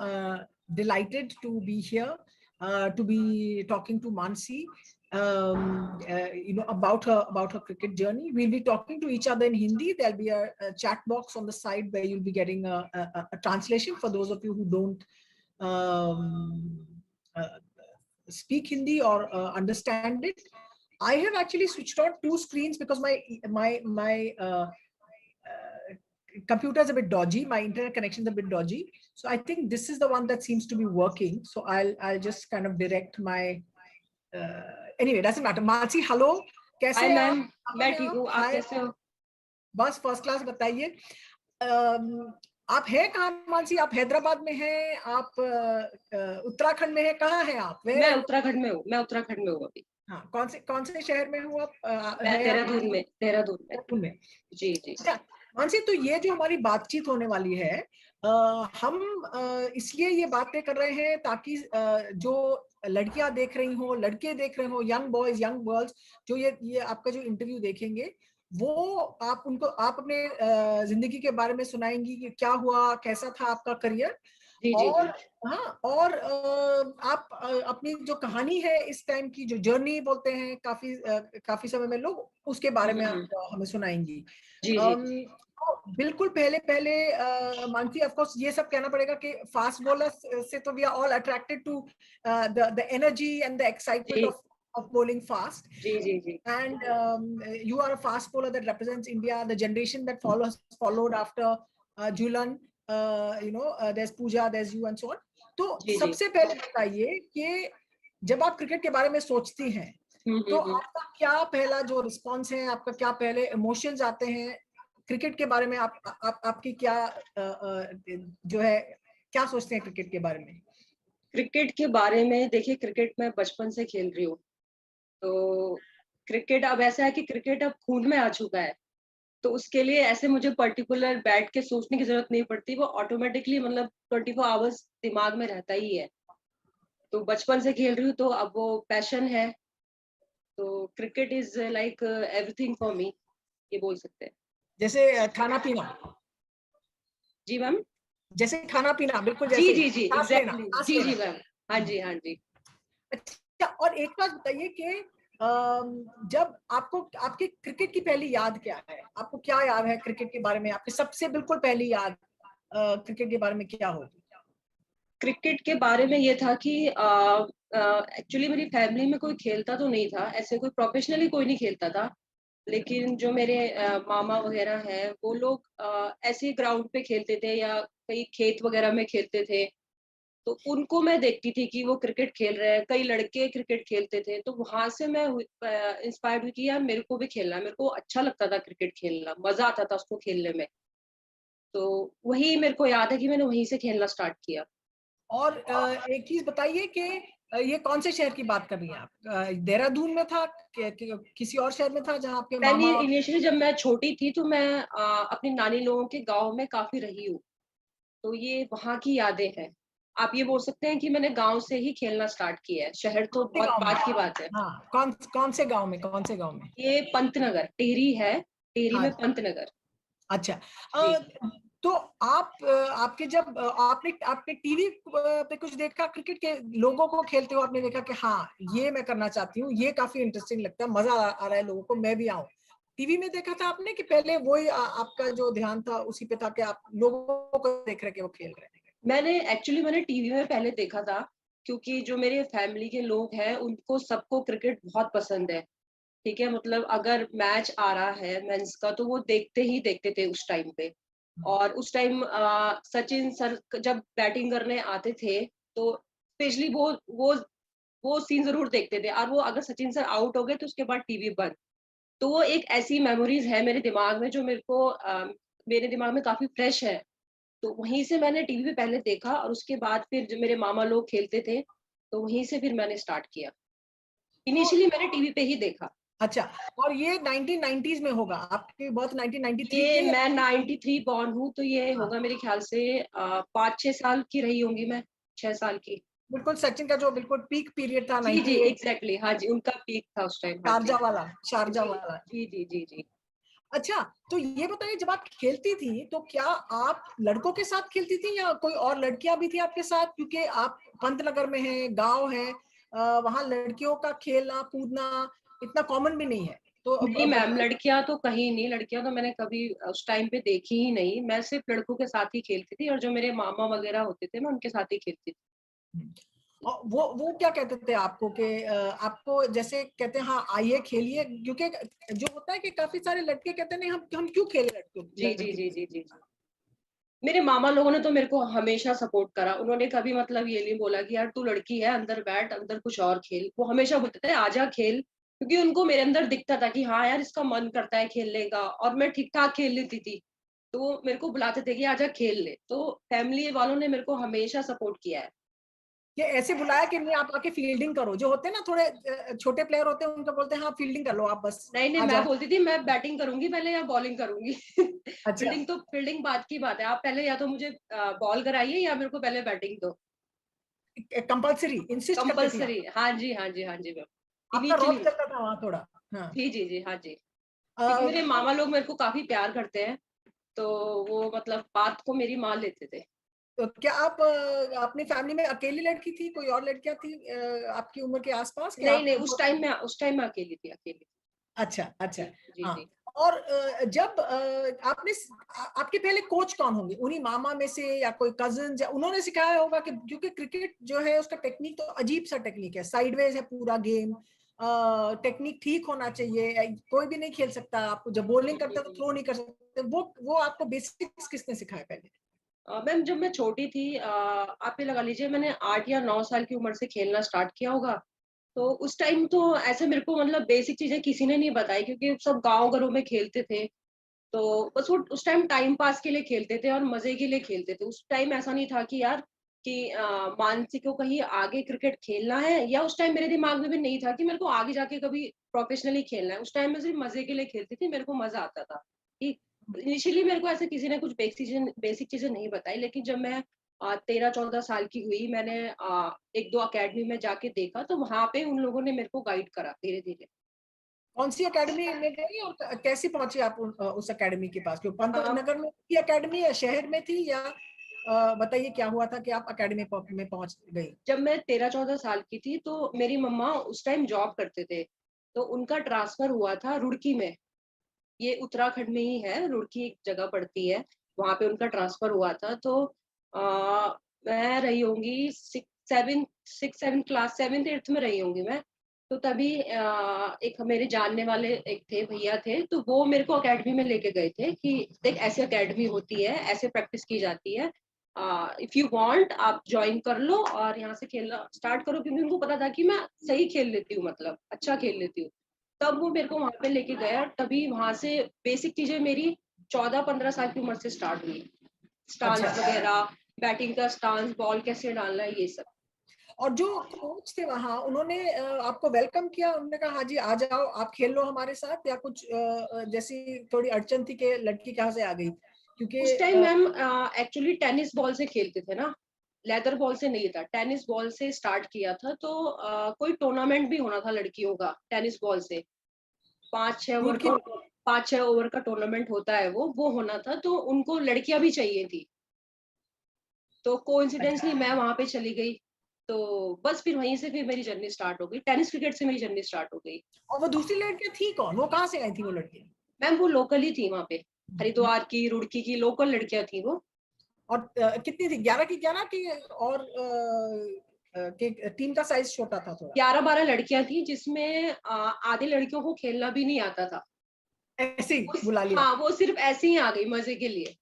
delighted to be here, to be talking to Mansi. about her cricket journey. We'll be talking to each other in Hindi. There'll be a chat box on the side where you'll be getting a translation for those of you who don't speak Hindi or understand it. I have actually switched on 2 screens because my computer is a bit dodgy. My internet connection is a bit dodgy. So I think this is the one that seems to be working. So I'll just kind of direct my. Anyway, doesn't matter. Mansi, hello. कैसे हैं आप? मैं ठीक हूँ, आप कैसे हो? बस फर्स्ट क्लास बताइए. आप हैं कहाँ मानसी? आप हैदराबाद में हैं? आप उत्तराखंड में हैं? कहाँ हैं आप? मैं उत्तराखंड में हूँ. अभी. हाँ, कौन से शहर में हूँ आप? मैं देहरादून में. जी. अच्छा मानसी, तो ये जो हमारी बातचीत होने वाली है, हम इसलिए ये बातें कर रहे हैं ताकि जो लड़कियां देख रही हो, लड़के देख रहे हो, यंग बॉयज, यंग गर्ल्स, जो ये आपका जो इंटरव्यू देखेंगे, वो आप अपने जिंदगी के बारे में सुनाएंगी कि क्या हुआ, कैसा था आपका करियर. और हाँ, और आप अपनी जो कहानी है इस टाइम की, जो जर्नी बोलते हैं काफी समय में लोग, उसके बारे में आप हमें सुनाएंगी. बिल्कुल पहले मानसी, ऑफ कोर्स ये सब कहना पड़ेगा कि फास्ट बॉलर से तो we are all attracted to the energy and the excitement of bowling fast. And you are a fast bowler that represents India, the generation that followed after Julan. There's Pooja, there's you and so on. तो सबसे पहले बताइए कि जब आप cricket के बारे में सोचती हैं, तो आपका क्या पहला जो रिस्पॉन्स है, आपका क्या पहले इमोशंस आते हैं क्रिकेट के बारे में? आपकी क्या जो है, क्या सोचते हैं क्रिकेट के बारे में? क्रिकेट के बारे में देखिए, क्रिकेट मैं बचपन से खेल रही हूँ. तो क्रिकेट अब ऐसा है कि क्रिकेट अब खून में आ चुका है, तो उसके लिए ऐसे मुझे पर्टिकुलर बैठ के सोचने की जरूरत नहीं पड़ती. वो ऑटोमेटिकली मतलब 24 आवर्स दिमाग में रहता ही है. तो बचपन से खेल रही हूँ, तो अब वो पैशन है. तो cricket is like everything for me, ये बोल सकते हैं. जैसे खाना पीना. जी मैम. जैसे खाना पीना, बिल्कुल जी एग्जैक्टली. जी मैम. हाँ जी. अच्छा, और एक बात बताइए कि जब आपके क्रिकेट की पहली याद क्या है? आपको क्या याद है क्रिकेट के बारे में? आपकी सबसे बिल्कुल पहली याद क्रिकेट के बारे में क्या होगी? क्रिकेट के बारे में ये था कि एक्चुअली मेरी फैमिली में कोई खेलता तो नहीं था, ऐसे कोई प्रोफेशनली कोई नहीं खेलता था. लेकिन जो मेरे मामा वगैरह हैं, वो लोग ऐसे ग्राउंड पे खेलते थे या कहीं खेत वगैरह में खेलते थे. तो उनको मैं देखती थी कि वो क्रिकेट खेल रहे हैं. कई लड़के क्रिकेट खेलते थे, तो वहां से मैं इंस्पायर्ड हुई कि यार मेरे को भी खेलना है. मेरे को अच्छा लगता था क्रिकेट खेलना, मजा आता था उसको खेलने में. तो वही मेरे को याद है कि मैंने वहीं से खेलना स्टार्ट किया. और एक चीज बताइए कि ये कौन से शहर की बात कर रही हैं आप? देहरादून में था, किसी और शहर में था जहाँ आपके मामा? इनिशियली जब मैं छोटी थी तो मैं अपनी नानी लोगों के गाँव में काफी रही हूँ, तो ये वहाँ की यादें हैं. आप ये बोल सकते हैं कि मैंने गांव से ही खेलना स्टार्ट किया है. शहर तो बहुत बात की बात है. हाँ, कौन से गांव में? ये पंतनगर, टिहरी है. टिहरी में पंतनगर. अच्छा. तो आपके जब आपने टीवी पे कुछ देखा क्रिकेट के लोगों को खेलते हुए, आपने देखा कि हाँ ये मैं करना चाहती हूँ, ये काफी इंटरेस्टिंग लगता है, मजा आ रहा है लोगों को, मैं भी आऊँ? टीवी में देखा था आपने कि पहले वही आपका जो ध्यान था उसी पे था कि आप लोगों को देख रहे कि वो खेल रहे हैं? मैंने टीवी में पहले देखा था, क्योंकि जो मेरे फैमिली के लोग हैं उनको सबको क्रिकेट बहुत पसंद है. ठीक है, मतलब अगर मैच आ रहा है मेंस का तो वो देखते थे उस टाइम पे. और उस टाइम सचिन सर जब बैटिंग करने आते थे तो स्पेशली वो सीन जरूर देखते थे. और वो अगर सचिन सर आउट हो गए तो उसके बाद टीवी बंद. तो वो एक ऐसी मेमोरीज है मेरे दिमाग में जो मेरे दिमाग में काफी फ्रेश है. तो वहीं से मैंने टीवी पे पहले देखा, और उसके बाद फिर जब मेरे मामा लोग खेलते थे तो वहीं से फिर मैंने स्टार्ट किया. इनिशियली मैंने टीवी पे ही देखा. अच्छा, और ये 1990s में होगा? आपकी बर्थ 1993? ये मैं 93 बॉर्न हूँ, तो ये होगा मेरे ख्याल से 5-6 साल की रही होंगी मैं. 6 साल की. बिल्कुल सचिन का जो बिल्कुल पीक पीरियड था. जी एग्जैक्टली. हाँ जी, उनका पीक था उस टाइम. शारजा वाला. जी. अच्छा, तो ये बताइए, जब आप खेलती थी तो क्या आप लड़कों के साथ खेलती थी या कोई और लड़कियां भी थी आपके साथ? क्योंकि आप पंतनगर में हैं, गांव है, वहाँ लड़कियों का खेलना कूदना इतना कॉमन भी नहीं है। तो नहीं मैम, लड़कियां तो कहीं नहीं, लड़कियां तो मैंने कभी उस टाइम पे देखी ही नहीं। मैं सिर्फ लड़कों के साथ ही खेलती थी और जो मेरे मामा वगैरह होते थे मैं उनके साथ ही खेलती थी। और वो क्या कहते थे आपको कि आपको जैसे कहते हैं हाँ आइए खेलिए, क्योंकि जो होता है कि काफी सारे लड़के कहते हैं नहीं हम क्यों खेले लड़कों। जी जी जी जी जी। मेरे मामा लोगों ने तो मेरे को हमेशा सपोर्ट करा। उन्होंने कभी मतलब ये नहीं बोला कि यार तू लड़की है अंदर बैठ, अंदर कुछ और खेल। वो हमेशा बोलते थे आजा खेल, क्योंकि उनको मेरे अंदर दिखता था कि हाँ यार इसका मन करता है खेलने का, और मैं ठीक ठाक खेल लेती थी। तो वो मेरे को बुलाते थे कि आजा खेल ले। तो फैमिली वालों ने मेरे को हमेशा सपोर्ट किया है। ये ऐसे बुलाया कि नहीं आप आके फील्डिंग करो, जो होते हैं ना थोड़े छोटे प्लेयर होते हैं उनको बोलते हैं हाँ फील्डिंग कर लो आप बस। नहीं मैं बोलती थी मैं बैटिंग करूंगी पहले या बॉलिंग करूंगी। अच्छा। फील्डिंग बात की बात है। आप पहले या तो मुझे बॉल कराइए या मेरे को पहले बैटिंग दो। कंपल्सरी इंसिस्ट करते थे कंपल्सरी, हाँ जी हाँ जी हाँ जी मैम। आपका रौब चलता था वहाँ थोड़ा। हाँ जी जी जी हाँ जी, क्योंकि मेरे मामा लोग मेरे को काफी प्यार करते हैं, तो वो मतलब बात को मेरी मान लेते थे। तो क्या आप अपनी फैमिली में अकेली लड़की थी, कोई और लड़कियां थी आपकी उम्र के आसपास? नहीं उस टाइम में अकेली थी, अकेली। अच्छा अच्छा। जी हाँ जी। और जब आपने आपके पहले कोच कौन होंगे उन्हीं मामा में से या कोई कजिन, उन्होंने सिखाया होगा कि क्योंकि क्रिकेट जो है उसका टेक्निक तो अजीब सा टेक्निक है, साइडवेज है पूरा गेम, टेक्निक ठीक होना चाहिए, कोई भी नहीं खेल सकता, आपको जब बॉलिंग करते हो तो थ्रो नहीं कर सकते, वो आपको बेसिक्स किसने सिखाया पहले? मैम जब मैं छोटी थी, आप ये लगा लीजिए मैंने 8 या 9 साल की उम्र से खेलना स्टार्ट किया होगा। तो उस टाइम तो ऐसे मेरे को मतलब बेसिक चीजें किसी ने नहीं बताई, क्योंकि सब गांव घरों में खेलते थे। तो बस वो उस टाइम टाइम पास के लिए खेलते थे और मजे के लिए खेलते थे। उस टाइम ऐसा नहीं था कि यार कि मानसिक को कहीं आगे क्रिकेट खेलना है, या उस टाइम मेरे दिमाग में भी नहीं था कि मेरे को आगे जाके कभी प्रोफेशनली खेलना है। उस टाइम में सिर्फ मजे के लिए खेलती थी, मेरे को मजा आता था। इनिशियली मेरे को ऐसे किसी ने कुछ बेसिक चीजें नहीं बताई, लेकिन जब मैं 13-14 साल की हुई, मैंने 1-2 अकेडमी में जाके देखा, तो वहां पे उन लोगों ने मेरे को गाइड करा धीरे धीरे। कौन सी एकेडमी में गई और कैसे पहुंचे आप उस एकेडमी के पास? क्यों पंत नगर में की एकेडमी या शहर में थी, या बताइए क्या हुआ था कि आप एकेडमी में पहुंच गई? जब मैं 13-14 साल की थी तो मेरी मम्मा उस टाइम जॉब करते थे, तो उनका ट्रांसफर हुआ था रुड़की में। ये उत्तराखंड में ही है, रुड़की एक जगह पड़ती है, वहां पे उनका ट्रांसफर हुआ था। तो मैं रही होंगी 6-7 क्लास 7th-8th में रही होंगी मैं। तो तभी एक मेरे जानने वाले एक थे भैया थे, तो वो मेरे को अकेडमी में लेके गए थे कि देख ऐसे अकेडमी होती है, ऐसे प्रैक्टिस की जाती है, इफ यू वांट आप ज्वाइन कर लो और यहाँ से खेलना स्टार्ट करो। क्योंकि उनको पता था कि मैं सही खेल लेती हूँ, मतलब अच्छा खेल लेती हूँ। तब वो मेरे को वहां पे लेके गया, तभी वहां से बेसिक चीजें मेरी 14-15 साल की उम्र से स्टार्ट हुई। स्टांस वगैरह, बैटिंग का स्टांस, बॉल कैसे डालना है, ये सब। और जो कोच थे वहां उन्होंने आपको वेलकम किया, उन्होंने कहा हाँ जी आ जाओ आप खेल लो हमारे साथ, या कुछ जैसी थोड़ी अड़चन थी कि लड़की कहाँ से आ गई? क्योंकि उस time ma'am actually tennis ball से खेलते थे ना, लेदर बॉल से नहीं था, टेनिस बॉल से स्टार्ट किया था। तो कोई टूर्नामेंट भी होना था लड़कियों का टेनिस बॉल से, 5-6 ओवर का टूर्नामेंट होता है वो होना था। तो उनको लड़कियां भी चाहिए थी, तो कोइंसिडेंटली मैं वहां पे चली गई। तो बस फिर वहीं से फिर मेरी जर्नी स्टार्ट हो गई, टेनिस क्रिकेट से मेरी जर्नी स्टार्ट हो गई। और वो दूसरी लड़कियां थी कौन, वो कहाँ से आई थी वो लड़की? मैम वो लोकल ही थी, वहां पे हरिद्वार की, रुड़की की लोकल लड़कियां थी वो। और कितनी थी, 11 की 11 की? और टीम का साइज छोटा था थोड़ा? 11-12 लड़कियां थी, जिसमें आधे लड़कियों को खेलना भी नहीं आता था, ऐसे ही बुला लिया? हाँ वो सिर्फ ऐसे ही आ गई मजे के लिए।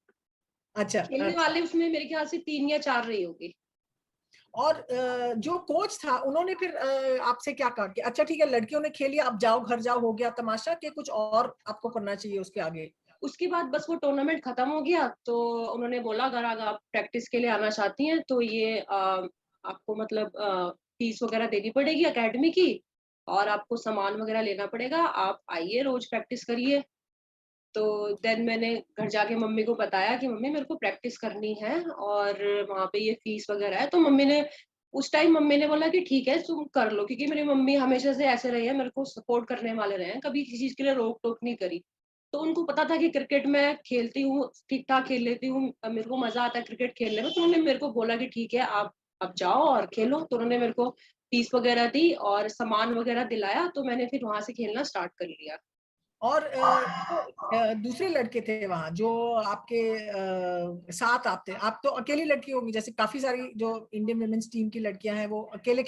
अच्छा। खेलने वाले उसमें मेरे ख्याल से 3 या 4 रही होगी। और जो कोच था उन्होंने फिर आपसे क्या कहा कि अच्छा ठीक है लड़कियों ने खेली अब जाओ घर जाओ हो गया तमाशा, कि कुछ और आपको करना चाहिए उसके आगे? उसके बाद बस वो टूर्नामेंट खत्म हो गया, तो उन्होंने बोला अगर आप प्रैक्टिस के लिए आना चाहती हैं तो ये आपको मतलब फीस वगैरह देनी पड़ेगी एकेडमी की, और आपको सामान वगैरह लेना पड़ेगा, आप आइए रोज प्रैक्टिस करिए। तो देन मैंने घर जाके मम्मी को बताया कि मम्मी मेरे को प्रैक्टिस करनी है और वहाँ पे ये फीस वगैरह है। तो उस टाइम मम्मी ने बोला कि ठीक है तुम कर लो, क्योंकि मेरी मम्मी हमेशा से ऐसे रही है, मेरे को सपोर्ट करने वाले रहे हैं, कभी किसी चीज के लिए रोक टोक नहीं करी। तो उनको पता था कि क्रिकेट मैं खेलती हूँ, ठीक ठाक खेल लेती हूँ, मेरे को मजा आता है क्रिकेट खेलने में। तो उन्होंने मेरे को बोला कि ठीक है आप अब जाओ और खेलो। तो उन्होंने मेरे को फीस वगैरह दी और सामान वगैरह दिलाया, तो मैंने फिर वहां से खेलना स्टार्ट कर लिया। और दूसरे लड़के थे वहाँ जो आपके साथ आप तो अकेली लड़की होगी, जैसे काफी सारी जो इंडियन वुमेन्स टीम की लड़कियां हैं वो अकेले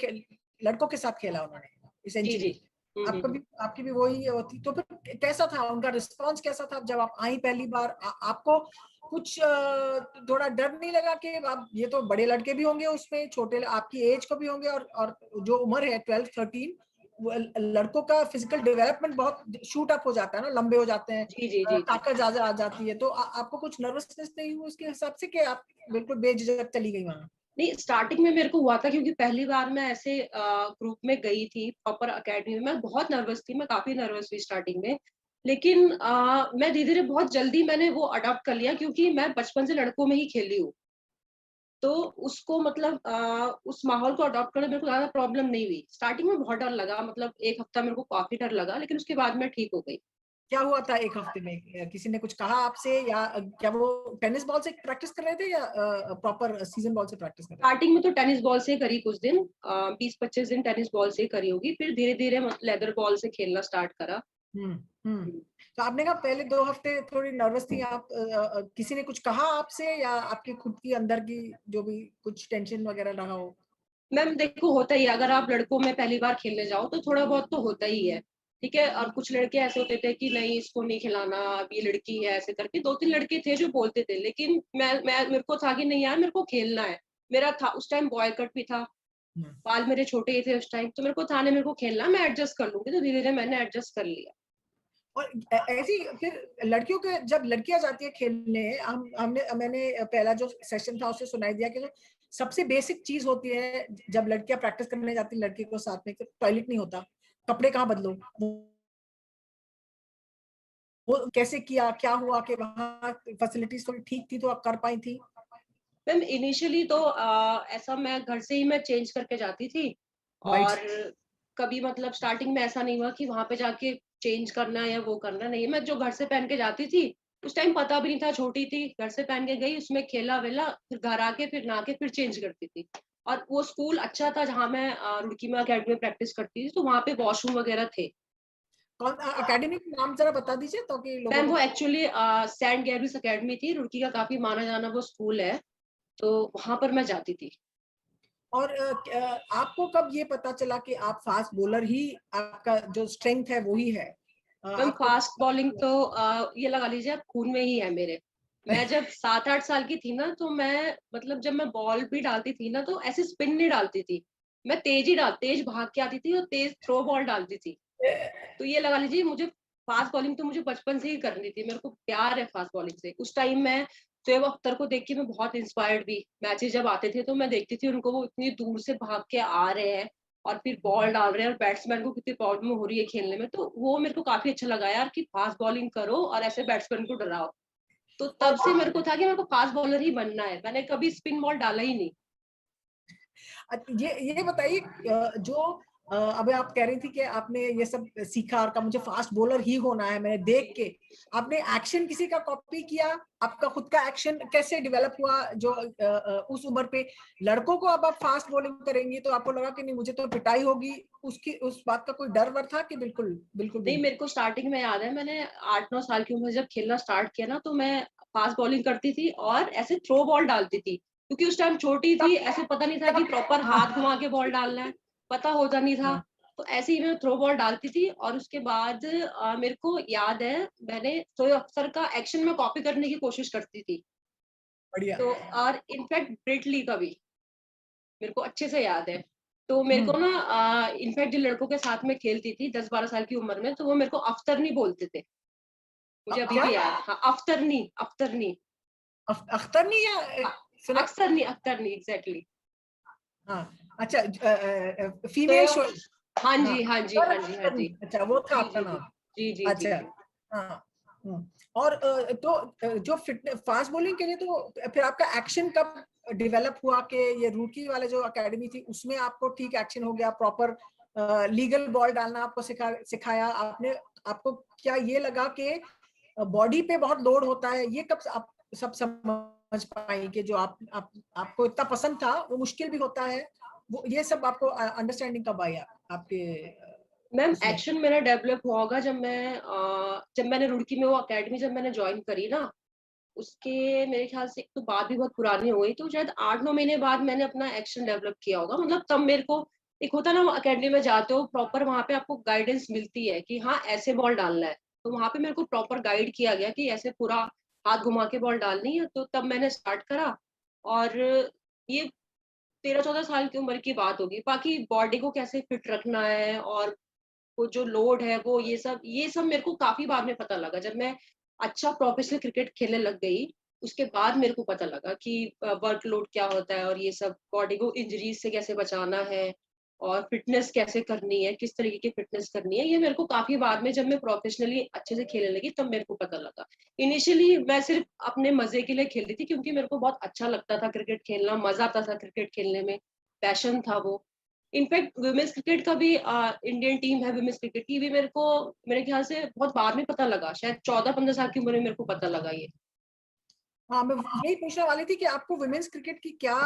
लड़कों के साथ खेला उन्होंने एसेंशियली। आपकी भी वही होती, तो फिर कैसा था उनका रिस्पांस, कैसा था जब आप आई पहली बार? आपको कुछ थोड़ा डर नहीं लगा कि आप, ये तो बड़े लड़के भी होंगे उसमें, छोटे आपकी एज को भी होंगे, और जो उम्र है 12-13, लड़कों का फिजिकल डेवलपमेंट बहुत शूट अप हो जाता है ना, लंबे हो जाते हैं, ताकत ज्यादा आ जाती है, तो आपको कुछ नर्वसनेस नहीं हुई उसके हिसाब से कि आप बिल्कुल बेझिझक चली गई वहां? नहीं, स्टार्टिंग में मेरे को हुआ था क्योंकि पहली बार मैं ऐसे ग्रुप में गई थी प्रॉपर अकेडमी में। मैं बहुत नर्वस थी, मैं काफी नर्वस हुई स्टार्टिंग में, लेकिन मैं धीरे धीरे बहुत जल्दी मैंने वो अडॉप्ट कर लिया, क्योंकि मैं बचपन से लड़कों में ही खेली हूँ। तो उसको मतलब उस माहौल को अडॉप्ट करने में मेरे को ज्यादा प्रॉब्लम नहीं हुई। स्टार्टिंग में बहुत डर लगा, मतलब 1 हफ्ता मेरे को काफी डर लगा, लेकिन उसके बाद मैं ठीक हो गई। क्या हुआ था 1 हफ्ते में? किसी ने कुछ कहा आपसे, या क्या वो टेनिस बॉल से प्रैक्टिस कर रहे थे या प्रॉपर सीजन बॉल से प्रैक्टिस कर रहे थे? स्टार्टिंग में तो टेनिस बॉल से करी कुछ दिन, 20-25 दिन टेनिस बॉल से करी होगी, फिर धीरे धीरे लेदर बॉल से खेलना स्टार्ट करा। तो आपने कहा पहले 2 हफ्ते थोड़ी नर्वस थी आप, किसी ने कुछ कहा आपसे, या आपके खुद की अंदर की जो भी कुछ टेंशन वगैरह रहा हो? मैम देखो, होता ही है, अगर आप लड़कों में पहली बार खेलने जाओ तो थोड़ा बहुत तो होता ही है, ठीक है। और कुछ लड़के ऐसे होते थे कि नहीं इसको नहीं खिलाना, अब ये लड़की है, ऐसे करके 2-3 लड़के थे जो बोलते थे, लेकिन मैं मेरे को था कि नहीं यार, मेरे को खेलना है। मेरा था उस टाइम बॉय कट भी था, बाल मेरे छोटे ही थे उस टाइम, तो मेरे को था नहीं, मेरे को खेलना, मैं एडजस्ट कर लूंगी। तो धीरे धीरे मैंने एडजस्ट कर लिया। और ऐसी फिर लड़कियों के, जब लड़कियां जाती है खेलने, मैंने पहला जो सेशन था उससे सुनाई दिया कि जो सबसे बेसिक चीज होती है जब लड़कियां प्रैक्टिस करने जाती है लड़की को साथ में, टॉयलेट नहीं होता, कपड़े कहाँ बदलो, वो कैसे किया, क्या हुआ कि वहाँ फैसिलिटीज थोड़ी ठीक थी तो आप कर पाई थी? मैम इनिशियली तो ऐसा मैं घर से ही मैं चेंज करके जाती थी, और कभी मतलब स्टार्टिंग में ऐसा नहीं हुआ कि वहां पे जाके चेंज करना या वो करना, नहीं। मैं जो घर से पहन के जाती थी, उस टाइम पता भी नहीं था, छोटी थी, घर से पहन के गई, उसमें खेला वेला, फिर घर आके फिर नहा के फिर चेंज करती थी। और वो स्कूल अच्छा था जहाँ मैं रुड़की में अकेडमी में प्रैक्टिस करती थी, तो वहाँ पे वॉशरूम वगैरह थे। कौन अकेडमी का नाम जरा बता दीजिए ताकि लोगों मैम को। वो एक्चुअली सेंट गैब्रियल्स अकेडमी थी, रुड़की का काफी माना जाना वो स्कूल है, तो वहां पर मैं जाती थी। और आपको कब ये पता चला कि आप फास्ट बॉलर ही, आपका जो स्ट्रेंथ है वही है? मैम फास्ट बॉलिंग तो ये लगा लीजिए आप खून में ही है मेरे। मैं जब 7-8 साल की थी ना, तो मैं मतलब जब मैं बॉल भी डालती थी ना, तो ऐसे स्पिन नहीं डालती थी, मैं तेज भाग के आती थी और तेज थ्रो बॉल डालती थी। तो ये लगा लीजिए मुझे फास्ट बॉलिंग तो मुझे बचपन से ही करनी थी, मेरे को प्यार है फास्ट बॉलिंग से। उस टाइम मैं शोएब अख्तर को देख के मैं बहुत इंस्पायर्ड भी, मैचेस जब आते थे तो मैं देखती थी उनको, वो इतनी दूर से भाग के आ रहे हैं और फिर बॉल डाल रहे हैं, और बैट्समैन को कितनी प्रॉब्लम हो रही है खेलने में, तो वो मेरे को काफी अच्छा लगा यार कि फास्ट बॉलिंग करो और ऐसे बैट्समैन को डराओ। तो तब से मेरे को था कि मेरे को फास्ट बॉलर ही बनना है, मैंने कभी स्पिन बॉल डाला ही नहीं। ये बताइए, जो अभी आप कह रही थी कि आपने ये सब सीखा और कहा मुझे फास्ट बॉलर ही होना है, मैंने देख के, आपने एक्शन किसी का कॉपी किया? आपका खुद का एक्शन कैसे डेवलप हुआ जो उस उम्र पे? लड़कों को अब आप फास्ट बॉलिंग करेंगी तो आपको लगा कि नहीं मुझे तो पिटाई होगी, उसकी उस बात का कोई डर वर था कि बिल्कुल बिल्कुल नहीं? मेरे को स्टार्टिंग में याद है, मैंने 8-9 साल की उम्र जब खेलना स्टार्ट किया ना, तो मैं फास्ट बॉलिंग करती थी और ऐसे थ्रो बॉल डालती थी, क्योंकि उस टाइम छोटी थी, ऐसे पता नहीं था कि प्रॉपर हाथ घुमा के बॉल डालना है, पता होता नहीं था। तो ऐसे ही मैं थ्रो बॉल डालती थी। और उसके बाद मेरे को याद है, मैंने शोएब अख्तर का एक्शन में कॉपी करने की कोशिश करती थी। बढ़िया। तो और इनफैक्ट ब्रिटली का भी मेरे को अच्छे से याद है। तो मेरे को ना इनफैक्ट जो लड़कों के साथ में खेलती थी 10-12 साल की उम्र में, तो वो मेरे को अख्तरनी बोलते थे, मुझे अभी भी याद। हाँ, अख्तरनी अख्तरनी अख्तरनी या अख्तरनी एग्जैक्टली। हाँ अच्छा, फीमेल शो। हाँ जी हाँ जी हाँ जी हाँ जी। अच्छा वो था आपका नाम? जी जी अच्छा हाँ। और तो जो फिटनेस फास्ट बॉलिंग के लिए, तो फिर आपका एक्शन कब डेवलप हुआ कि ये रूकी वाले जो एकेडमी थी उसमें आपको ठीक एक्शन हो गया, प्रॉपर लीगल बॉल डालना आपको सिखाया आपने? आपको क्या ये लगा कि बॉडी पे बहुत लोड होता है, ये कब आप सब समझ पाई कि जो आपको इतना पसंद था वो मुश्किल भी होता है? ये सब आपको अंडरस्टैंडिंग कब आई आपके? मैम एक्शन मेरा डेवलप हुआ होगा जब मैंने रुड़की में वो अकेडमी जब मैंने ज्वाइन करी ना, उसके मेरे ख्याल से एक तो बात भी बहुत पुरानी हो गई, तो शायद 8-9 महीने बाद मैंने अपना एक्शन डेवलप किया होगा। मतलब तब मेरे को एक होता ना, अकेडमी में जाते हो प्रॉपर, वहां पे आपको गाइडेंस मिलती है कि हाँ ऐसे बॉल डालना है, तो वहां पे मेरे को प्रॉपर गाइड किया गया कि ऐसे पूरा हाथ घुमा के बॉल डालनी है। तो तब मैंने स्टार्ट करा, और ये 13-14 साल की उम्र की बात होगी। बाकी बॉडी को कैसे फिट रखना है और वो जो लोड है वो ये सब मेरे को काफी बाद में पता लगा। जब मैं अच्छा प्रोफेशनल क्रिकेट खेलने लग गई, उसके बाद मेरे को पता लगा कि वर्कलोड क्या होता है और ये सब बॉडी को इंजरीज से कैसे बचाना है और फिटनेस कैसे करनी है, किस तरीके की फिटनेस करनी है। ये मेरे को काफी बाद में जब मैं प्रोफेशनली अच्छे से खेलने लगी तब मेरे को पता लगा। इनिशियली मैं सिर्फ अपने मजे के लिए खेलती थी, क्योंकि मेरे को बहुत अच्छा लगता था क्रिकेट खेलना, मजा आता था क्रिकेट खेलने में, पैशन था वो। इनफैक्ट वुमेन्स क्रिकेट का भी इंडियन टीम है वुमेन्स क्रिकेट की भी, मेरे को मेरे ख्याल से बहुत बाद में पता लगा, शायद 14-15 साल की उम्र में मेरे को पता लगा ये। हाँ, मैं यही पूछने वाली थी कि आपको वुमेन्स क्रिकेट की क्या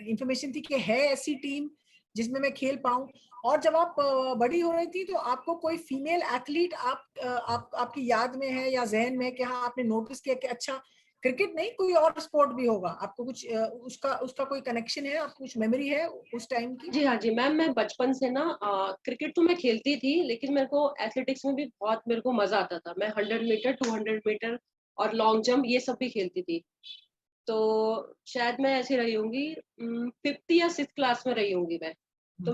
इंफॉर्मेशन थी कि है ऐसी टीम जिसमें मैं खेल पाऊं। और जब आप बड़ी हो रही थी तो आपको कोई फीमेल एथलीट आपकी याद में है या जहन में है कि हाँ आपने नोटिस किया कि अच्छा क्रिकेट नहीं कोई और स्पोर्ट भी होगा, आपको कुछ उसका कोई कनेक्शन है, आपको कुछ मेमोरी है उस टाइम की? जी हाँ जी मैम, मैं बचपन से ना क्रिकेट तो मैं खेलती थी, लेकिन मेरे को एथलेटिक्स में भी बहुत मेरे को मजा आता था। मैं 100 मीटर 200 मीटर और लॉन्ग जंप ये सब भी खेलती थी। तो शायद मैं ऐसी रही होंगी 5th या 6th क्लास में रही होंगी मैं। तो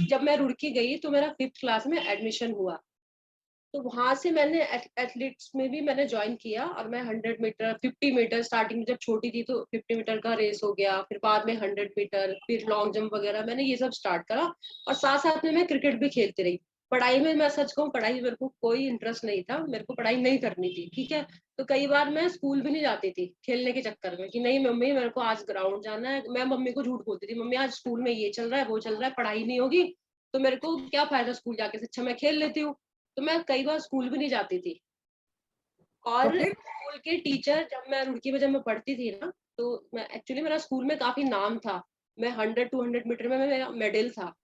जब मैं रुड़की गई तो मेरा 5th क्लास में एडमिशन हुआ, तो वहां से मैंने एथलेटिक्स में भी मैंने ज्वाइन किया। और मैं 100 मीटर 50 मीटर स्टार्टिंग में जब छोटी थी तो 50 मीटर का रेस हो गया, फिर बाद में 100 मीटर, फिर लॉन्ग जंप वगैरह मैंने ये सब स्टार्ट करा। और साथ साथ में मैं क्रिकेट भी खेलती रही। पढ़ाई में मैं सच कहूँ, पढ़ाई में मेरे को कोई इंटरेस्ट नहीं था, मेरे को पढ़ाई नहीं करनी थी, ठीक है। तो कई बार मैं स्कूल भी नहीं जाती थी खेलने के चक्कर में कि नहीं मम्मी मेरे को आज ग्राउंड जाना है। मैं मम्मी को झूठ बोलती थी, मम्मी आज स्कूल में ये चल रहा है वो चल रहा है, पढ़ाई नहीं होगी तो मेरे को क्या फायदा स्कूल जाके से, अच्छा मैं खेल लेती हूँ। तो मैं कई बार स्कूल भी नहीं जाती थी। और स्कूल के टीचर, जब मैं रुड़की में जब मैं पढ़ती थी ना, तो मैं एक्चुअली मेरा स्कूल में काफी नाम था। मैं 100-200 मीटर में मेरा मेडल था,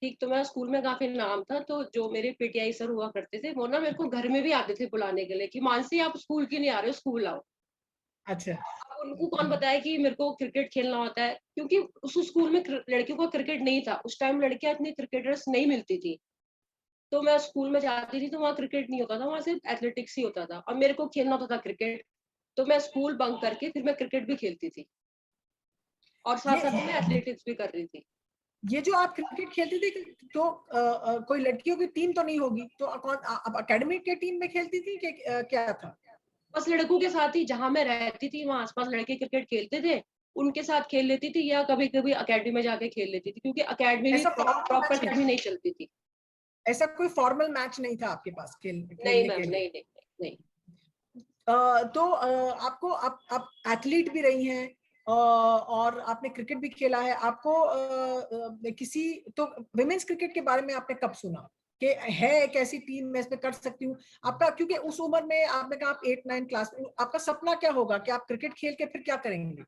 ठीक। तो मेरा स्कूल में काफी नाम था। तो जो मेरे पीटीआई सर हुआ करते थे वो ना मेरे को घर में भी आते थे बुलाने के लिए कि मानसी आप स्कूल क्यों नहीं आ रहे हो, स्कूल आओ। अच्छा। अब उनको कौन बताया कि मेरे को क्रिकेट खेलना होता है, क्योंकि उस स्कूल में लड़कियों का क्रिकेट नहीं था उस टाइम, लड़कियां इतनी क्रिकेटर्स नहीं मिलती थी। तो मैं स्कूल में जाती थी तो वहाँ क्रिकेट नहीं होता था, वहाँ सिर्फ एथलेटिक्स ही होता था और मेरे को खेलना होता था क्रिकेट। तो मैं स्कूल बंक करके फिर मैं क्रिकेट भी खेलती थी और साथ साथ में एथलेटिक्स भी कर रही थी। ये जो आप क्रिकेट खेलती थी तो कोई लड़कियों की टीम तो नहीं होगी, तो आप एकेडमी के टीम में खेलती थी कि क्या था? बस लड़कों के साथ ही, जहाँ मैं रहती थी वहाँ आसपास लड़के क्रिकेट खेलते थे, उनके साथ खेल लेती थी या कभी कभी अकेडमी में जाके खेल लेती थी, क्योंकि अकेडमी भी प्रॉपर अकेडमी नहीं चलती थी। ऐसा कोई फॉर्मल मैच नहीं था आपके पास नहीं खेलने मैम, के लिए? नहीं नहीं। तो आपको आप एथलीट भी रही हैं और आपने क्रिकेट भी खेला है। आपको किसी तो विमेंस क्रिकेट के बारे में आपने कब सुना कि है एक ऐसी टीम मैं इसमें कर सकती हूँ? आपका, क्योंकि उस उम्र में आपने कहा आप 8-9 क्लास में, आपका सपना क्या होगा कि आप क्रिकेट खेल के फिर क्या करेंगे?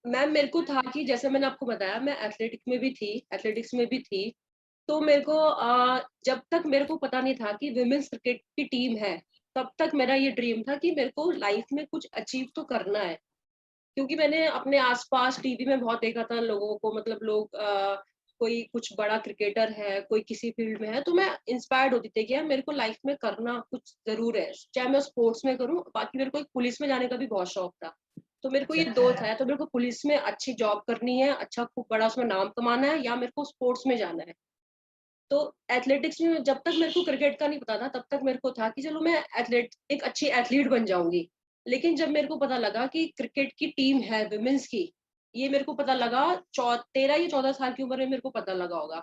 मैम मेरे को था कि जैसे मैंने आपको बताया मैं एथलेटिक्स में भी थी। तो मेरे को जब तक मेरे को पता नहीं था कि विमेन्स क्रिकेट की टीम है, तब तक मेरा ये ड्रीम था कि मेरे को लाइफ में कुछ अचीव तो करना है। क्योंकि मैंने अपने आसपास टीवी में बहुत देखा था लोगों को, मतलब लोग कोई कुछ बड़ा क्रिकेटर है, कोई किसी फील्ड में है, तो मैं इंस्पायर्ड होती थी कि यार मेरे को लाइफ में करना कुछ जरूर है, चाहे मैं स्पोर्ट्स में करूँ। बाकी मेरे को एक पुलिस में जाने का भी बहुत शौक था। तो मेरे को ये दो था, तो मेरे को पुलिस में अच्छी जॉब करनी है, अच्छा खूब बड़ा उसमें नाम कमाना है, या मेरे को स्पोर्ट्स में जाना है। तो एथलेटिक्स में जब तक मेरे को क्रिकेट का नहीं पता था तब तक मेरे को था कि चलो मैं एक अच्छी एथलीट बन जाऊंगी। लेकिन जब मेरे को पता लगा कि क्रिकेट की टीम है विमेंस की, ये मेरे को पता लगा 13 या 14 साल की उम्र में मेरे को पता लगा होगा।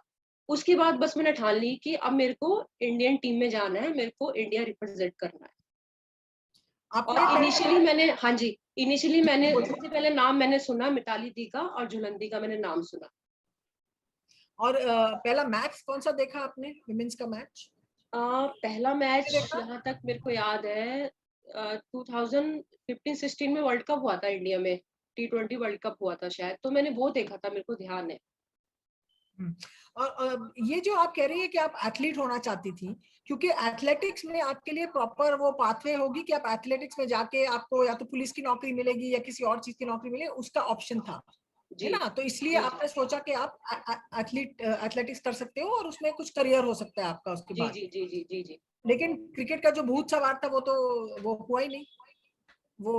उसके बाद बस मैंने ठान ली कि अब मेरे को इंडियन टीम में जाना है, मेरे को इंडिया रिप्रेजेंट करना है। और इनिशियली मैंने सबसे पहले नाम मैंने सुना मिताली दी का और झुलंदी का मैंने नाम सुना। और पहला मैच कौन सा देखा आपने विमेंस का मैच? पहला मैच यहाँ तक मेरे को याद है 2015-16 में वर्ल्ड कप हुआ था इंडिया में, T20 वर्ल्ड कप हुआ था शायद, तो मैंने वो देखा था, मेरे को ध्यान है। और ये जो आप कह रही है कि आप एथलीट होना चाहती थी, क्योंकि एथलेटिक्स में आपके लिए प्रॉपर वो पाथवे होगी कि आप एथलेटिक्स में जाके आपको या तो पुलिस की नौकरी मिलेगी या किसी और चीज की नौकरी मिलेगी, उसका ऑप्शन था, है ना? तो इसलिए आपने सोचा कि आप एथलेटिक्स कर सकते हो और उसमें कुछ करियर हो सकता है आपका उसके बाद। जी जी जी जी जी। लेकिन क्रिकेट का जो भूत सवार था वो हुआ ही नहीं, वो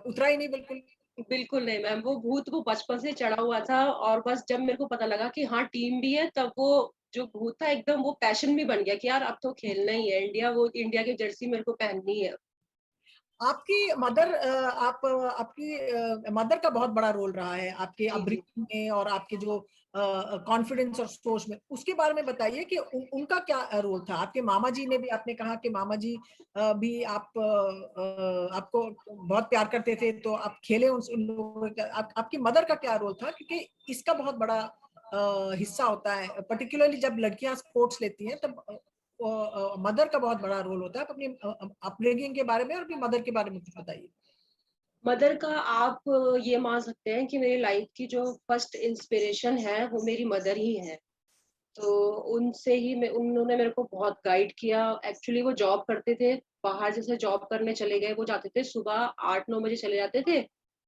उतरा ही नहीं बिल्कुल। बिल्कुल नहीं मैम, वो भूत वो बचपन से चढ़ा हुआ था, और बस जब मेरे को पता लगा कि हाँ टीम भी है, तब वो जो भूत था एकदम वो पैशन भी बन गया कि यार अब तो खेलना ही है, इंडिया की जर्सी मेरे को पहननी है। आपकी मदर का बहुत बड़ा रोल रहा है आपके अपब्रिंगिंग में और आपके जो कॉन्फिडेंस और सोच में, उसके बारे में बताइए कि उनका क्या रोल था। आपके मामा जी ने भी, आपने कहा कि मामा जी भी आपको बहुत प्यार करते थे, तो आप खेले उन लोगों का। आपकी मदर का क्या रोल था, क्योंकि इसका बहुत बड़ा हिस्सा होता है, पर्टिकुलरली जब लड़कियां स्पोर्ट्स लेती हैं तब मदर का बहुत बड़ा रोल होता है। अपनी अपब्रिंगिंग के बारे में और अपनी मदर के बारे में कुछ बताइए। मदर का आप ये मान सकते हैं कि मेरी लाइफ की जो फर्स्ट इंस्पिरेशन है वो मेरी मदर ही है। तो उनसे ही उन्होंने मेरे को बहुत गाइड किया। एक्चुअली वो जॉब करते थे बाहर, जैसे जॉब करने चले गए, वो जाते थे सुबह 8-9 बजे चले जाते थे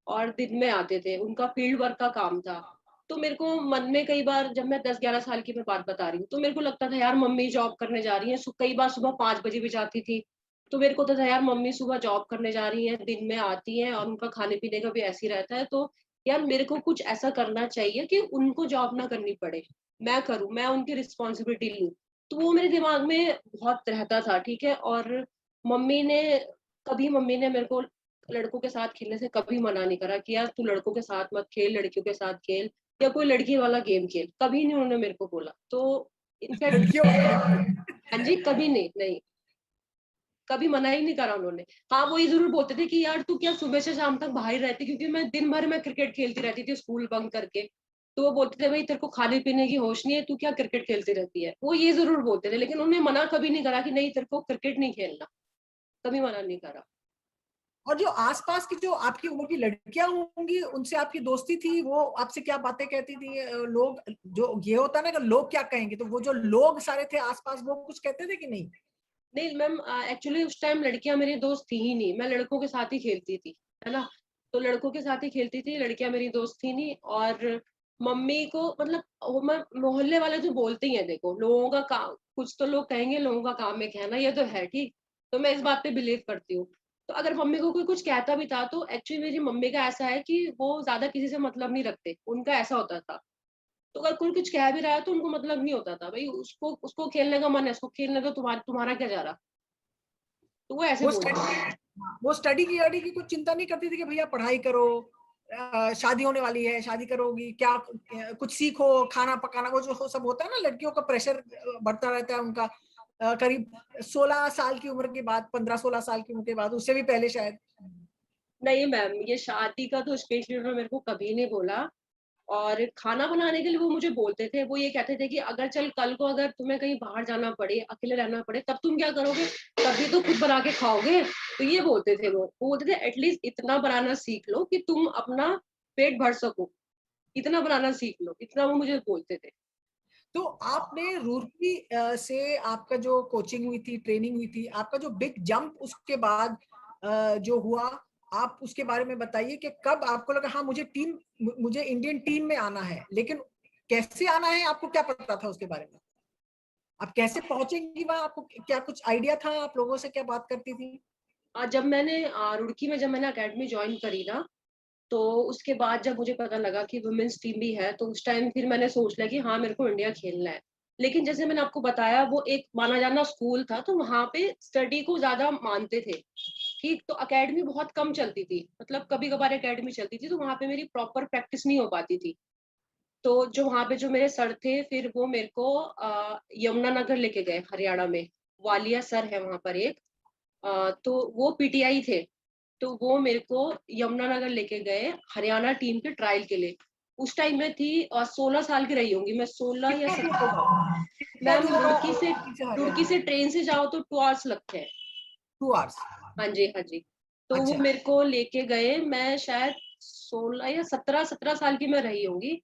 और दिन में आते थे, उनका फील्ड वर्क का काम था। तो मेरे को मन में कई बार, जब मैं 10-11 साल की मैं बात बता रही हूँ, तो मेरे को लगता था यार मम्मी जॉब करने जा रही है, कई बार सुबह 5 बजे भी जाती थी, तो मेरे को तो था यार मम्मी सुबह जॉब करने जा रही है, दिन में आती है और उनका खाने पीने का भी ऐसे ही रहता है, तो यार मेरे को कुछ ऐसा करना चाहिए कि उनको जॉब ना करनी पड़े, मैं करूं, मैं उनकी रिस्पॉन्सिबिलिटी लूं। तो वो मेरे दिमाग में बहुत रहता था, ठीक है। और मम्मी ने मेरे को लड़कों के साथ खेलने से कभी मना नहीं करा कि यार तू लड़कों के साथ मत खेल, लड़कियों के साथ खेल या कोई लड़की वाला गेम खेल, कभी नहीं उन्होंने मेरे को बोला। तो इनफैक्ट हाँ जी, कभी नहीं, नहीं कभी मना ही नहीं करा उन्होंने। हाँ वो ये जरूर बोलते थे कि यार तू क्या सुबह से शाम तक बाहर रहती, क्योंकि मैं दिन भर में क्रिकेट खेलती रहती थी स्कूल बंक करके। तो वो बोलते थे भाई तेरे को खाने पीने की होश नहीं है, तू क्या क्रिकेट खेलती रहती है, वो ये जरूर बोलते थे। लेकिन उन्होंने मना कभी नहीं करा कि नहीं तेरे को क्रिकेट नहीं खेलना, कभी मना नहीं करा। और जो आसपास की जो आपकी उम्र की लड़कियां होंगी, उनसे आपकी दोस्ती थी, वो आपसे क्या बातें कहती थी? लोग, जो ये होता है ना कि लोग क्या कहेंगे, तो वो जो लोग सारे थे आसपास, वो कुछ कहते थे कि नहीं? नहीं मैम, एक्चुअली उस टाइम लड़कियां मेरी दोस्त थी ही नहीं, मैं लड़कों के साथ ही खेलती थी, है ना। तो लड़कों के साथ ही खेलती थी, लड़कियां मेरी दोस्त थी नहीं। और मम्मी को मतलब मोहल्ले वाले जो बोलते ही हैं, देखो लोगों का काम, कुछ तो लोग कहेंगे, लोगों का काम है कहना, ये तो है ठीक। तो मैं इस बात पे बिलीव करती हूँ। तो अगर मम्मी को कोई कुछ कहता भी था, तो एक्चुअली मेरी मम्मी का ऐसा है कि वो ज्यादा किसी से मतलब नहीं रखते, उनका ऐसा होता था। तो अगर कोई कुछ कह भी रहा है तो उनको मतलब नहीं होता था, भाई उसको उसको खेलने का मन है, उसको खेलने दो, तुम्हारा क्या जा रहा। तो वो ऐसे वो स्टडी की कुछ चिंता नहीं करती थी कि भैया पढ़ाई करो, शादी होने वाली है, शादी करोगी क्या, कुछ सीखो, खाना पकाना, वो जो सब होता है ना, लड़कियों का प्रेशर बढ़ता रहता है उनका करीब 16 साल की उम्र के बाद, 15-16 साल की उम्र के बाद, उससे भी पहले शायद। नहीं मैम, ये शादी का तो स्पेशली उन्होंने मेरे को कभी नहीं बोला। और खाना बनाने के लिए वो मुझे बोलते थे, वो ये कहते थे कि अगर चल कल को अगर तुम्हें कहीं बाहर जाना पड़े, अकेले रहना पड़े, तब तुम क्या करोगे, तभी तो खुद बना के खाओगे। तो ये बोलते थे वो बोलते थे एटलीस्ट इतना बनाना सीख लो कि तुम अपना पेट भर सको, इतना बनाना सीख लो, इतना वो मुझे बोलते थे। तो आपने रूरकी से आपका जो कोचिंग हुई थी, ट्रेनिंग हुई थी, आपका जो बिग जंप उसके बाद जो हुआ, आप उसके बारे में बताइए कि कब आपको लगा हाँ मुझे इंडियन टीम में आना है, लेकिन कैसे आना है, आपको क्या पता था उसके बारे में? आप कैसे पहुंचेंगी वहां, आपको क्या कुछ आइडिया था? आप लोगों से क्या बात करती थी? जब मैंने रुड़की में जब मैंने अकेडमी ज्वाइन करी ना, तो उसके बाद जब मुझे पता लगा कि वुमेन्स टीम भी है, तो उस टाइम फिर मैंने सोच लिया कि हाँ मेरे को इंडिया खेलना है। लेकिन जैसे मैंने आपको बताया, वो एक माना जाना स्कूल था, तो वहां पे स्टडी को ज्यादा मानते थे, ठीक। तो एकेडमी बहुत कम चलती थी, मतलब कभी कभार एकेडमी चलती थी, तो वहां पे मेरी प्रॉपर प्रैक्टिस नहीं हो पाती थी। तो जो वहां पे जो मेरे सर थे, फिर वो मेरे को यमुनानगर लेके गए, हरियाणा में वालिया सर है वहां पर एक, तो वो पीटीआई थे। तो वो मेरे को यमुनानगर लेके गए हरियाणा टीम के ट्रायल के लिए। उस टाइम में थी 16 साल की रही होंगी मैं, 16 या 17। मैम रुड़की से ट्रेन से जाओ तो 2 आवर्स लगते हैं। 2 आवर्स? हाँ जी, हाँ जी। तो वो मेरे को लेके गए, मैं शायद 16 या 17 साल की मैं रही होंगी।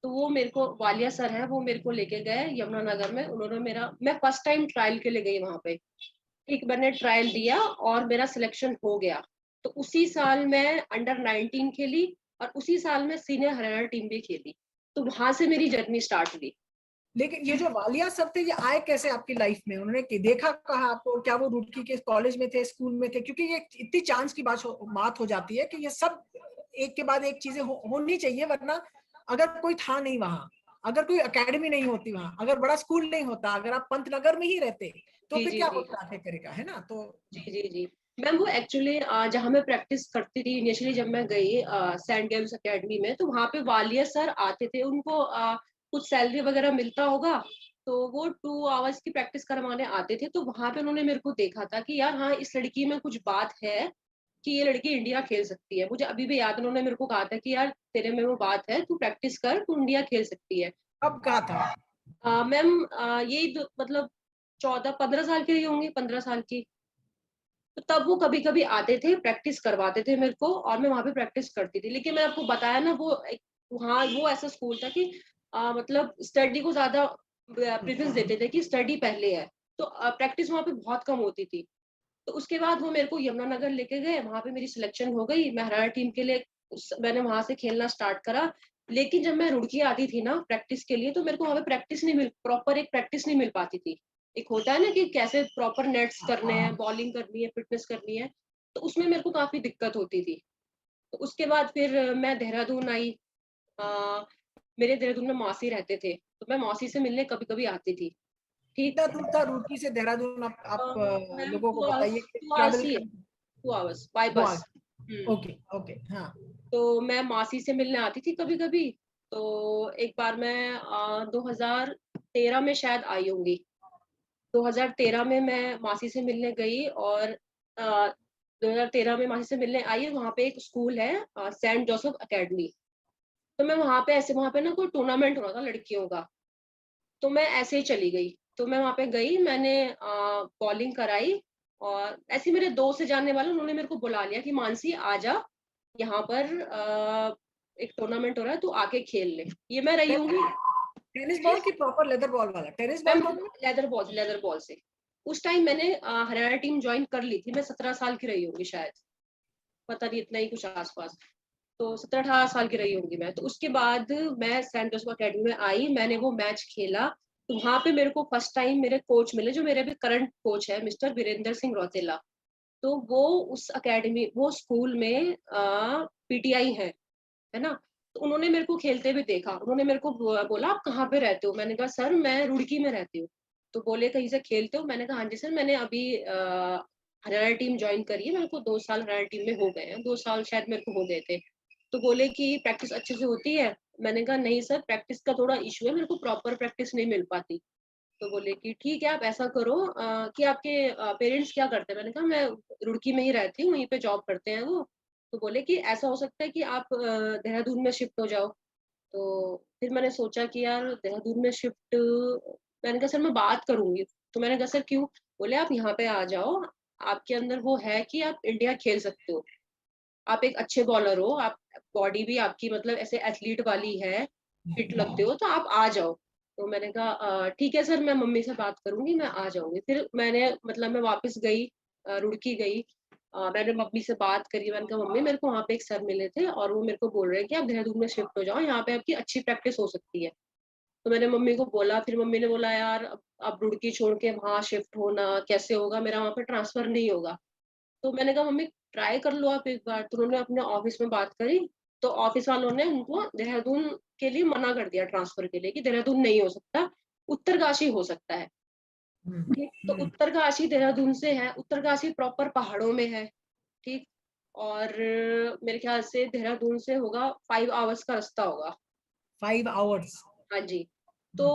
तो वो मेरे को, वालिया सर है, वो मेरे को लेके गए यमुनानगर में। उन्होंने मैं फर्स्ट टाइम ट्रायल के लिए गई वहां पे। ठीक, मैंने ट्रायल दिया और मेरा सिलेक्शन हो गया। तो उसी साल मैं अंडर 19 खेली और उसी साल मैं सीनियर हरियाणा टीम भी खेली। तो वहां से मेरी जर्नी स्टार्ट हुई। लेकिन ये जो वालिया सब थे, ये आए कैसे आपकी लाइफ में? उन्होंने देखा कहा आपको? क्या वो रुड़की के कॉलेज में थे, स्कूल में थे? क्योंकि ये इतनी चांस की बात हो जाती है कि ये सब एक के बाद एक चीजें होनी चाहिए, वरना अगर कोई था नहीं वहां, अगर कोई एकेडमी नहीं होती वहां, अगर बड़ा स्कूल नहीं होता, अगर आप पंतनगर में ही रहते, तो फिर क्या होता आगे करेगा, है ना? तो जी मैम, वो एक्चुअली जहाँ मैं प्रैक्टिस करती थी इनिशियली, जब मैं गई सेंट गेम्स एकेडमी में, तो वहाँ पे वालिया सर आते थे। उनको कुछ सैलरी वगैरह मिलता होगा, तो वो 2 आवर्स की प्रैक्टिस करवाने आते थे। तो वहां पे उन्होंने मेरे को देखा था कि यार हाँ, इस लड़की में कुछ बात है कि ये लड़की इंडिया खेल सकती है। मुझे अभी भी याद, उन्होंने मेरे को कहा था कि यार तेरे में वो बात है, तू प्रैक्टिस कर, तू इंडिया खेल सकती है। अब कहा था मैम, यही मतलब 14-15 साल की रही होंगी, 15 साल की। तो तब वो कभी कभी आते थे, प्रैक्टिस करवाते थे मेरे को, और मैं वहां पे प्रैक्टिस करती थी। लेकिन मैं आपको बताया ना, वहाँ वो ऐसा स्कूल था कि मतलब स्टडी को ज्यादा प्रेफरेंस देते थे कि स्टडी पहले है। तो प्रैक्टिस वहाँ पे बहुत कम होती थी। तो उसके बाद वो मेरे को यमुनानगर लेके गए, वहां पे मेरी सिलेक्शन हो गई, मैं हरियाणा टीम के लिए मैंने वहां से खेलना स्टार्ट करा। लेकिन जब मैं रुड़की आती थी ना प्रैक्टिस के लिए, तो मेरे को वहां पे प्रैक्टिस नहीं मिल प्रॉपर एक प्रैक्टिस नहीं मिल पाती थी। एक होता है ना कि कैसे प्रॉपर नेट्स करने हैं, बॉलिंग करनी है, फिटनेस करनी है, तो उसमें मेरे को काफी दिक्कत होती थी। तो उसके बाद फिर मैं देहरादून आई। मेरे देहरादून में मौसी रहते थे, तो मैं मौसी से मिलने कभी कभी आती थी। ठीक, कितना दूर था रुड़की से देहरादून? आप लोगों को बताइए कि 2 ट्रैवल आवर्स, 2 आवर्स बाय बस। ओके ओके, हाँ। तो मैं मासी से मिलने आती थी कभी कभी। तो एक बार मैं 2013 में शायद आई होंगी। 2013 में मैं मासी से मिलने गई, और 2013 में मासी से मिलने आई। वहाँ पे एक स्कूल है सेंट जोसेफ एकेडमी। तो मैं वहाँ पे ना कोई टूर्नामेंट हो रहा था लड़कियों का, तो मैं ऐसे ही चली गई। तो मैं वहाँ पे गई, मैंने बॉलिंग कराई, और ऐसे मेरे दोस्त से जानने वाले, उन्होंने मेरे को बुला लिया कि मानसी आ जा, यहाँ पर एक टूर्नामेंट हो रहा है, तू आके खेल ले। ये मैं रही हूँ। टेनिस बॉल की प्रॉपर लेदर बॉल वाला टेनिस बॉल? लेदर बॉल से। उस टाइम मैंने हरियाणा टीम ज्वाइन कर ली थी। मैं 17 साल की रही होंगी शायद, पता नहीं, इतना ही कुछ आसपास। तो 17-18 साल की रही होंगी मैं। तो उसके बाद मैं सेंट जोसेफ अकेडमी में आई, मैंने वो मैच खेला। तो वहां पे मेरे को फर्स्ट टाइम मेरे कोच मिले, जो मेरे भी करंट कोच है, मिस्टर वीरेंद्र सिंह रौतेला। तो वो उस अकेडमी, वो स्कूल में पीटीआई है ना। तो उन्होंने मेरे को खेलते हुए देखा। उन्होंने मेरे को बोला आप कहाँ पे रहते हो? मैंने कहा सर मैं रुड़की में रहती हूँ। तो बोले कहीं से खेलते हो? मैंने कहा हाँ जी सर, मैंने अभी हरियाणा टीम ज्वाइन करी है, मेरे को 2 साल हरियाणा टीम में हो गए हैं, 2 साल शायद मेरे को हो गए थे। तो बोले कि प्रैक्टिस अच्छे से होती है? मैंने कहा नहीं सर, प्रैक्टिस का थोड़ा इशू है, मेरे को प्रॉपर प्रैक्टिस नहीं मिल पाती। तो बोले कि ठीक है, आप ऐसा करो कि आपके पेरेंट्स क्या करते हैं? मैंने कहा मैं रुड़की में ही रहती हूँ, वहीं पे जॉब करते हैं वो। तो बोले कि ऐसा हो सकता है कि आप देहरादून में शिफ्ट हो जाओ। तो फिर मैंने सोचा कि यार देहरादून में शिफ्ट, मैंने कहा सर मैं बात करूंगी। तो मैंने कहा सर क्यों? बोले आप यहाँ पे आ जाओ, आपके अंदर वो है कि आप इंडिया खेल सकते हो, आप एक अच्छे बॉलर हो, आप बॉडी भी आपकी मतलब ऐसे एथलीट वाली है, फिट लगते हो, तो आप आ जाओ। तो मैंने कहा ठीक है सर, मैं मम्मी से बात करूंगी, मैं आ जाऊंगी। फिर मैंने मतलब मैं वापस गई, रुड़की गई। मैंने मम्मी से बात करी, मैंने कहा मम्मी मेरे को वहाँ पे एक सर मिले थे और वो मेरे को बोल रहे हैं कि आप देहरादून में शिफ्ट हो जाओ, यहाँ पे आपकी अच्छी प्रैक्टिस हो सकती है। तो मैंने मम्मी को बोला, फिर मम्मी ने बोला यार अब रुड़की छोड़ के वहां शिफ्ट होना कैसे होगा, मेरा वहां पे ट्रांसफर नहीं होगा। तो मैंने कहा मम्मी ट्राई कर लो आप एक बार। तो उन्होंने अपने ऑफिस में बात करी, तो ऑफिस वालों ने उनको देहरादून के लिए मना कर दिया ट्रांसफर के लिए, कि देहरादून नहीं हो सकता, उत्तरकाशी हो सकता है। ठीक, तो उत्तरकाशी देहरादून से है, उत्तरकाशी प्रॉपर पहाड़ों में है। ठीक, और मेरे ख्याल से देहरादून से होगा 5 आवर्स का रास्ता होगा। 5 आवर्स? हाँ जी। तो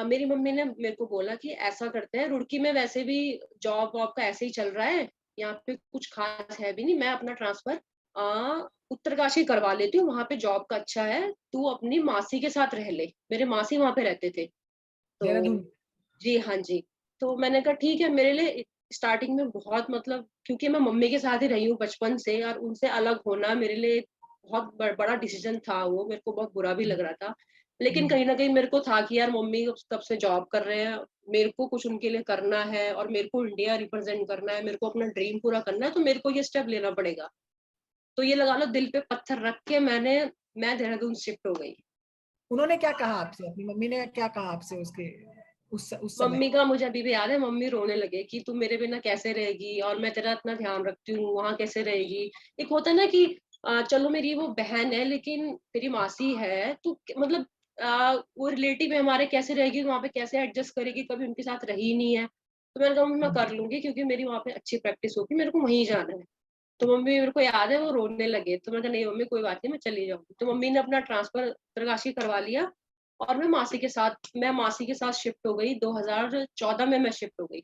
मेरी मम्मी ने मेरे को बोला कि ऐसा करते हैं, रुड़की में वैसे भी जॉब वॉब का ऐसे ही चल रहा है, यहाँ पे कुछ खास है भी नहीं, मैं अपना ट्रांसफर उत्तरकाशी करवा लेती हूँ, वहां पे जॉब का अच्छा है, तू अपनी मासी के साथ रह ले। मेरे मासी वहां पे रहते थे। तो देहरादून? जी हाँ जी। तो मैंने कहा ठीक है, मेरे लिए स्टार्टिंग में बहुत मतलब, क्योंकि मैं मम्मी के साथ ही रही हूँ बचपन से, और उनसे अलग होना मेरे लिए बहुत बड़ा डिसीजन था। वो मेरे को बहुत बुरा भी लग रहा था, लेकिन कहीं ना कहीं मेरे को था कि यार मम्मी कब से जॉब कर रहे हैं, मेरे को कुछ उनके लिए करना है, और मेरे को इंडिया रिप्रेजेंट करना है, मेरे को अपना ड्रीम पूरा करना है, तो मेरे को ये स्टेप लेना पड़ेगा। तो ये लगा लो दिल पे पत्थर रख के मैं देहरादून शिफ्ट हो गई। उन्होंने क्या कहा आपसे, अपनी मम्मी ने क्या कहा आपसे उसके उस समय? मम्मी का मुझे अभी भी याद है, मम्मी रोने लगे कि तू मेरे बिना कैसे रहेगी, और मैं तेरा इतना ध्यान रखती हूँ, वहां कैसे रहेगी। एक होता है ना कि चलो मेरी वो बहन है लेकिन तेरी मासी है, तो मतलब वो रिलेटिव है हमारे, कैसे रहेगी वहां पे, कैसे एडजस्ट करेगी, कभी उनके साथ रही नहीं है। तो मैंने कहा मैं कर लूंगी, क्योंकि मेरी वहां पे अच्छी प्रैक्टिस होगी, मेरे को वहीं जाना है। तो मम्मी, मेरे को याद है वो रोने लगे, तो मैंने कहा नहीं मम्मी कोई बात नहीं, मैं चली जाऊंगी। तो मम्मी ने अपना ट्रांसफर उत्तरकाशी करवा लिया, और मैं मासी के साथ शिफ्ट हो गई। 2014 में मैं शिफ्ट हो गई।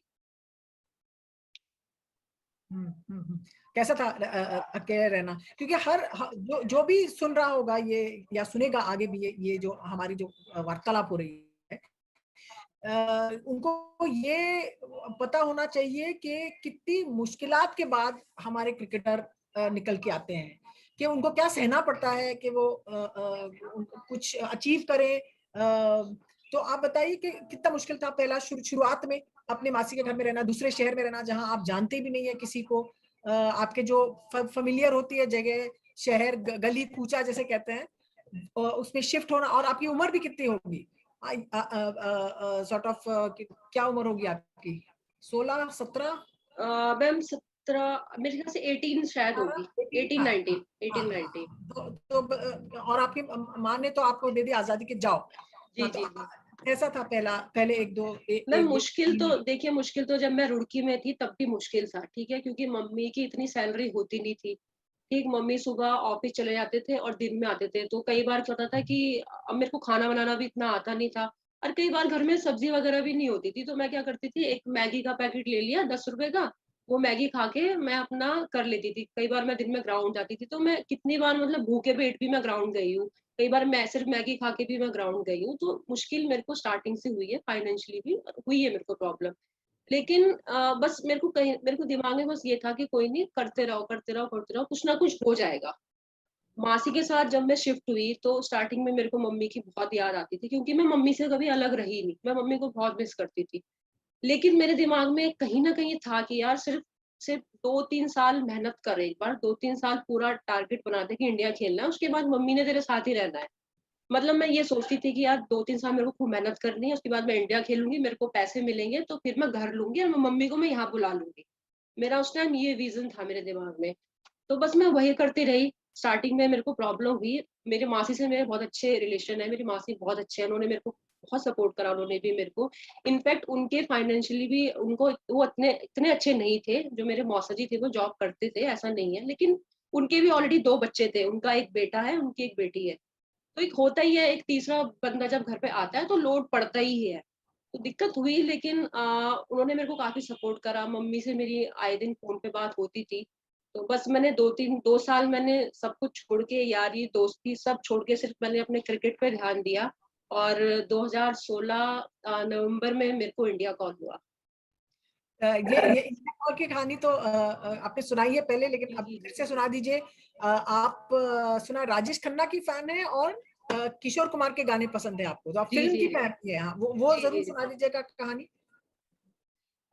कैसा था अकेले रहना? क्योंकि जो भी सुन रहा होगा ये, या सुनेगा आगे भी, ये जो हमारी जो वार्तालाप हो रही है, उनको ये पता होना चाहिए कि कितनी मुश्किलात के बाद हमारे क्रिकेटर निकल के आते हैं, कि उनको क्या सहना पड़ता है कि वो कुछ अचीव करें। तो आप बताइए कि कितना मुश्किल था पहला शुरुआत में अपने मासी के घर में रहना, दूसरे शहर में रहना जहां आप जानते भी नहीं है किसी को, आपके जो फेमिलियर होती है जगह, शहर, गली कूचा जैसे कहते हैं, उसमें शिफ्ट होना, और आपकी उम्र भी कितनी होगी, सॉर्ट ऑफ क्या उम्र होगी आपकी? 16, 17? मैम 17, मेरे ख्याल से 18 शायद होगी, 18, 19। तो और आपकी माँ ने तो आपको दे दी आजादी कि जाओ। जी तो जी। कैसा था पहले एक दो मैम मुश्किल तो देखिए, मुश्किल तो जब मैं रुड़की में थी तब भी मुश्किल था, ठीक है, क्योंकि मम्मी की इतनी सैलरी होती नहीं थी। ठीक, मम्मी सुबह ऑफिस चले जाते थे और दिन में आते थे, तो कई बार क्या होता था कि अब मेरे को खाना बनाना भी इतना आता नहीं था, और कई बार घर में सब्जी वगैरह भी नहीं होती थी। तो मैं क्या करती थी, एक मैगी का पैकेट ले लिया 10 रुपए का, वो मैगी खा के मैं अपना कर लेती थी। कई बार मैं दिन में ग्राउंड जाती थी, तो मैं कितनी बार मतलब भूखे पेट भी मैं ग्राउंड गई हूँ, कई बार मैं सिर्फ मैगी खा के भी मैं ग्राउंड गई हूँ। तो मुश्किल मेरे को स्टार्टिंग से हुई है, फाइनेंशियली भी हुई है मेरे को प्रॉब्लम। लेकिन बस मेरे को दिमाग में बस ये था कि कोई नहीं, करते रहो करते रहो करते रहो, कुछ ना कुछ हो जाएगा। मासी के साथ जब मैं शिफ्ट हुई तो स्टार्टिंग में मेरे को मम्मी की बहुत याद आती थी, क्योंकि मैं मम्मी से कभी अलग रही नहीं, मैं मम्मी को बहुत मिस करती थी। लेकिन मेरे दिमाग में कहीं ना कहीं था कि यार सिर्फ सिर्फ 2-3 साल मेहनत कर, एक बार 2-3 साल पूरा टारगेट बना दे कि इंडिया खेलना है, उसके बाद मम्मी ने तेरे साथ ही रहना है। मतलब मैं ये सोचती थी कि यार 2-3 साल मेरे को खूब मेहनत करनी है, उसके बाद मैं इंडिया खेलूंगी, मेरे को पैसे मिलेंगे तो फिर मैं घर लूंगी, और मैं मम्मी को मैं यहाँ बुला लूंगी। मेरा उस टाइम ये विजन था मेरे दिमाग में। तो बस मैं वही करती रही। स्टार्टिंग में मेरे को प्रॉब्लम हुई, मेरी मासी से मेरे बहुत अच्छे रिलेशन है, मेरी मासी बहुत अच्छे हैं, उन्होंने मेरे को बहुत सपोर्ट करा, उन्होंने भी मेरे को। इनफैक्ट उनके फाइनेंशियली भी उनको वो इतने इतने अच्छे नहीं थे, जो मेरे मौसा जी थे वो जॉब करते थे ऐसा नहीं है, लेकिन उनके भी ऑलरेडी 2 बच्चे थे, उनका एक बेटा है, उनकी एक बेटी है। तो एक होता ही है, एक तीसरा बंदा जब घर पे आता है तो लोड पड़ता ही है। तो दिक्कत हुई, लेकिन उन्होंने मेरे को काफी सपोर्ट करा, मम्मी से मेरी आए दिन फोन पे बात होती थी। तो बस मैंने 2 साल मैंने सब कुछ छोड़ के, यारी दोस्ती सब छोड़ के, सिर्फ मैंने अपने क्रिकेट पे ध्यान दिया। और 2016 नवंबर में मेरे को इंडिया कॉल हुआ। ये इंडिया कॉल की कहानी तो आपने सुनाई है पहले, लेकिन अब फिर से सुना दीजिए। आप सुना, राजेश खन्ना की फैन है और किशोर कुमार के गाने पसंद है आपको, तो आप फिल्म की फैन है। हाँ, वो जरूर सुना दीजिएगा कहानी।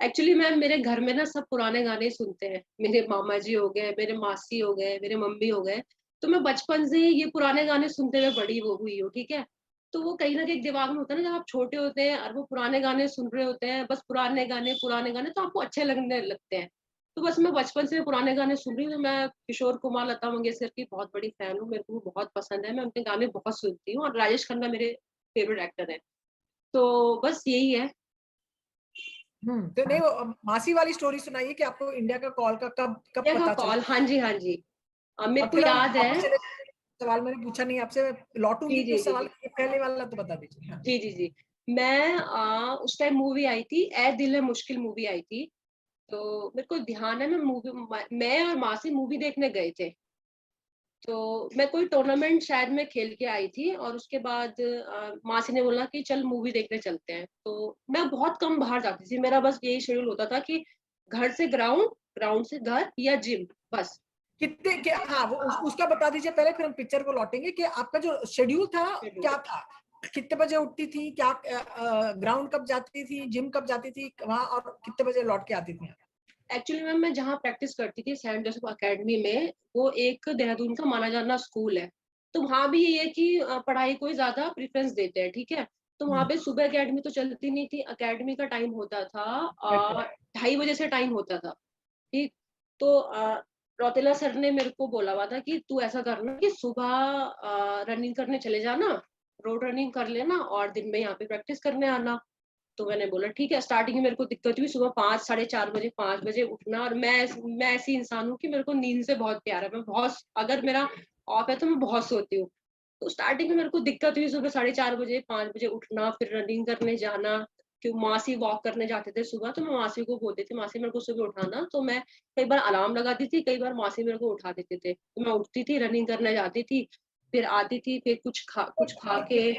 एक्चुअली मैम मेरे घर में ना सब पुराने गाने सुनते हैं, मेरे मामा जी हो गए, मेरे मासी हो गए, मेरे मम्मी हो गए। तो मैं बचपन से ही ये पुराने गाने सुनते हुए बड़ी वो हुई हूँ, ठीक है। तो वो कहीं ना कहीं दिमाग में होता है ना, जब आप छोटे होते हैं और वो पुराने गाने सुन रहे होते हैं, बस पुराने गाने तो आपको अच्छे लगने लगते हैं। तो बस मैं बचपन से पुराने गाने सुन रही हूँ। मैं किशोर कुमार, लता मंगेशकर की बहुत बड़ी फैन हूँ, मेरे को वो बहुत पसंद है, मैं उनके गाने बहुत सुनती हूँ, और राजेश खन्ना मेरे फेवरेट एक्टर है। तो बस यही है। तो नहीं, वो मासी वाली स्टोरी सुनाइए कि आपको इंडिया का कॉल का कब पता चला। कॉल, हाँ जी हाँ जी, मेरे और को फिर हम याद है। सवाल मैंने पूछा नहीं आपसे, लौटूंगी जी कुछ जी सवाल, जी पहले वाला तो बता दीजिए। हाँ। जी जी जी। मैं उस टाइम मूवी आई थी, ए दिल है मुश्किल मूवी आई थी। तो मेरे को ध्यान है, मैं और मासी मूवी देखने गए थे। तो मैं कोई टूर्नामेंट शायद मैं खेल के आई थी, और उसके बाद मासी ने बोला कि चल मूवी देखने चलते हैं। तो मैं बहुत कम बाहर जाती थी, मेरा बस यही शेड्यूल होता था कि घर से ग्राउंड, ग्राउंड से घर या जिम, बस। कितने के, हाँ उसका बता दीजिए पहले, फिर हम पिक्चर को लौटेंगे कि आपका जो शेड्यूल था क्या था, कितने बजे उठती थी, क्या ग्राउंड कब जाती थी, जिम कब जाती थी वहां, और कितने बजे लौट के आती थी? एक्चुअली मैम मैं जहाँ प्रैक्टिस करती थी सेंट जोसेफ अकेडमी में, वो एक देहरादून का माना जाना स्कूल है, तो वहाँ भी ये है कि पढ़ाई को ज्यादा प्रेफरेंस देते हैं, ठीक है। तो वहाँ पे सुबह एकेडमी तो चलती नहीं थी, एकेडमी का टाइम होता था 2:30 बजे से टाइम होता था, ठीक। तो रौतेला सर ने मेरे को बोला हुआ था कि तू ऐसा करना कि सुबह रनिंग करने चले जाना, रोड रनिंग कर लेना और दिन में यहाँ पे प्रैक्टिस करने आना। तो मैंने बोला ठीक है। स्टार्टिंग में मेरे को दिक्कत हुई, सुबह 5 साढ़े 4 बजे 5 बजे उठना, और मैं ऐसी इंसान हूँ कि मेरे को नींद से बहुत प्यार है, मैं बहुत, अगर मेरा ऑफ है तो मैं बहुत सोती हूँ। तो स्टार्टिंग में मेरे को दिक्कत हुई, सुबह 4:30 बजे 5 बजे उठना, फिर रनिंग करने जाना, क्यों मासी वॉक करने जाते थे सुबह, तो मैं मासी को बोलती थी मासी मेरे को सुबह उठाना, तो मैं कई बार अलार्म लगाती थी, कई बार मासी मेरे को उठा देते थे, तो मैं उठती थी, रनिंग करने जाती थी, फिर आती थी, फिर कुछ खा के।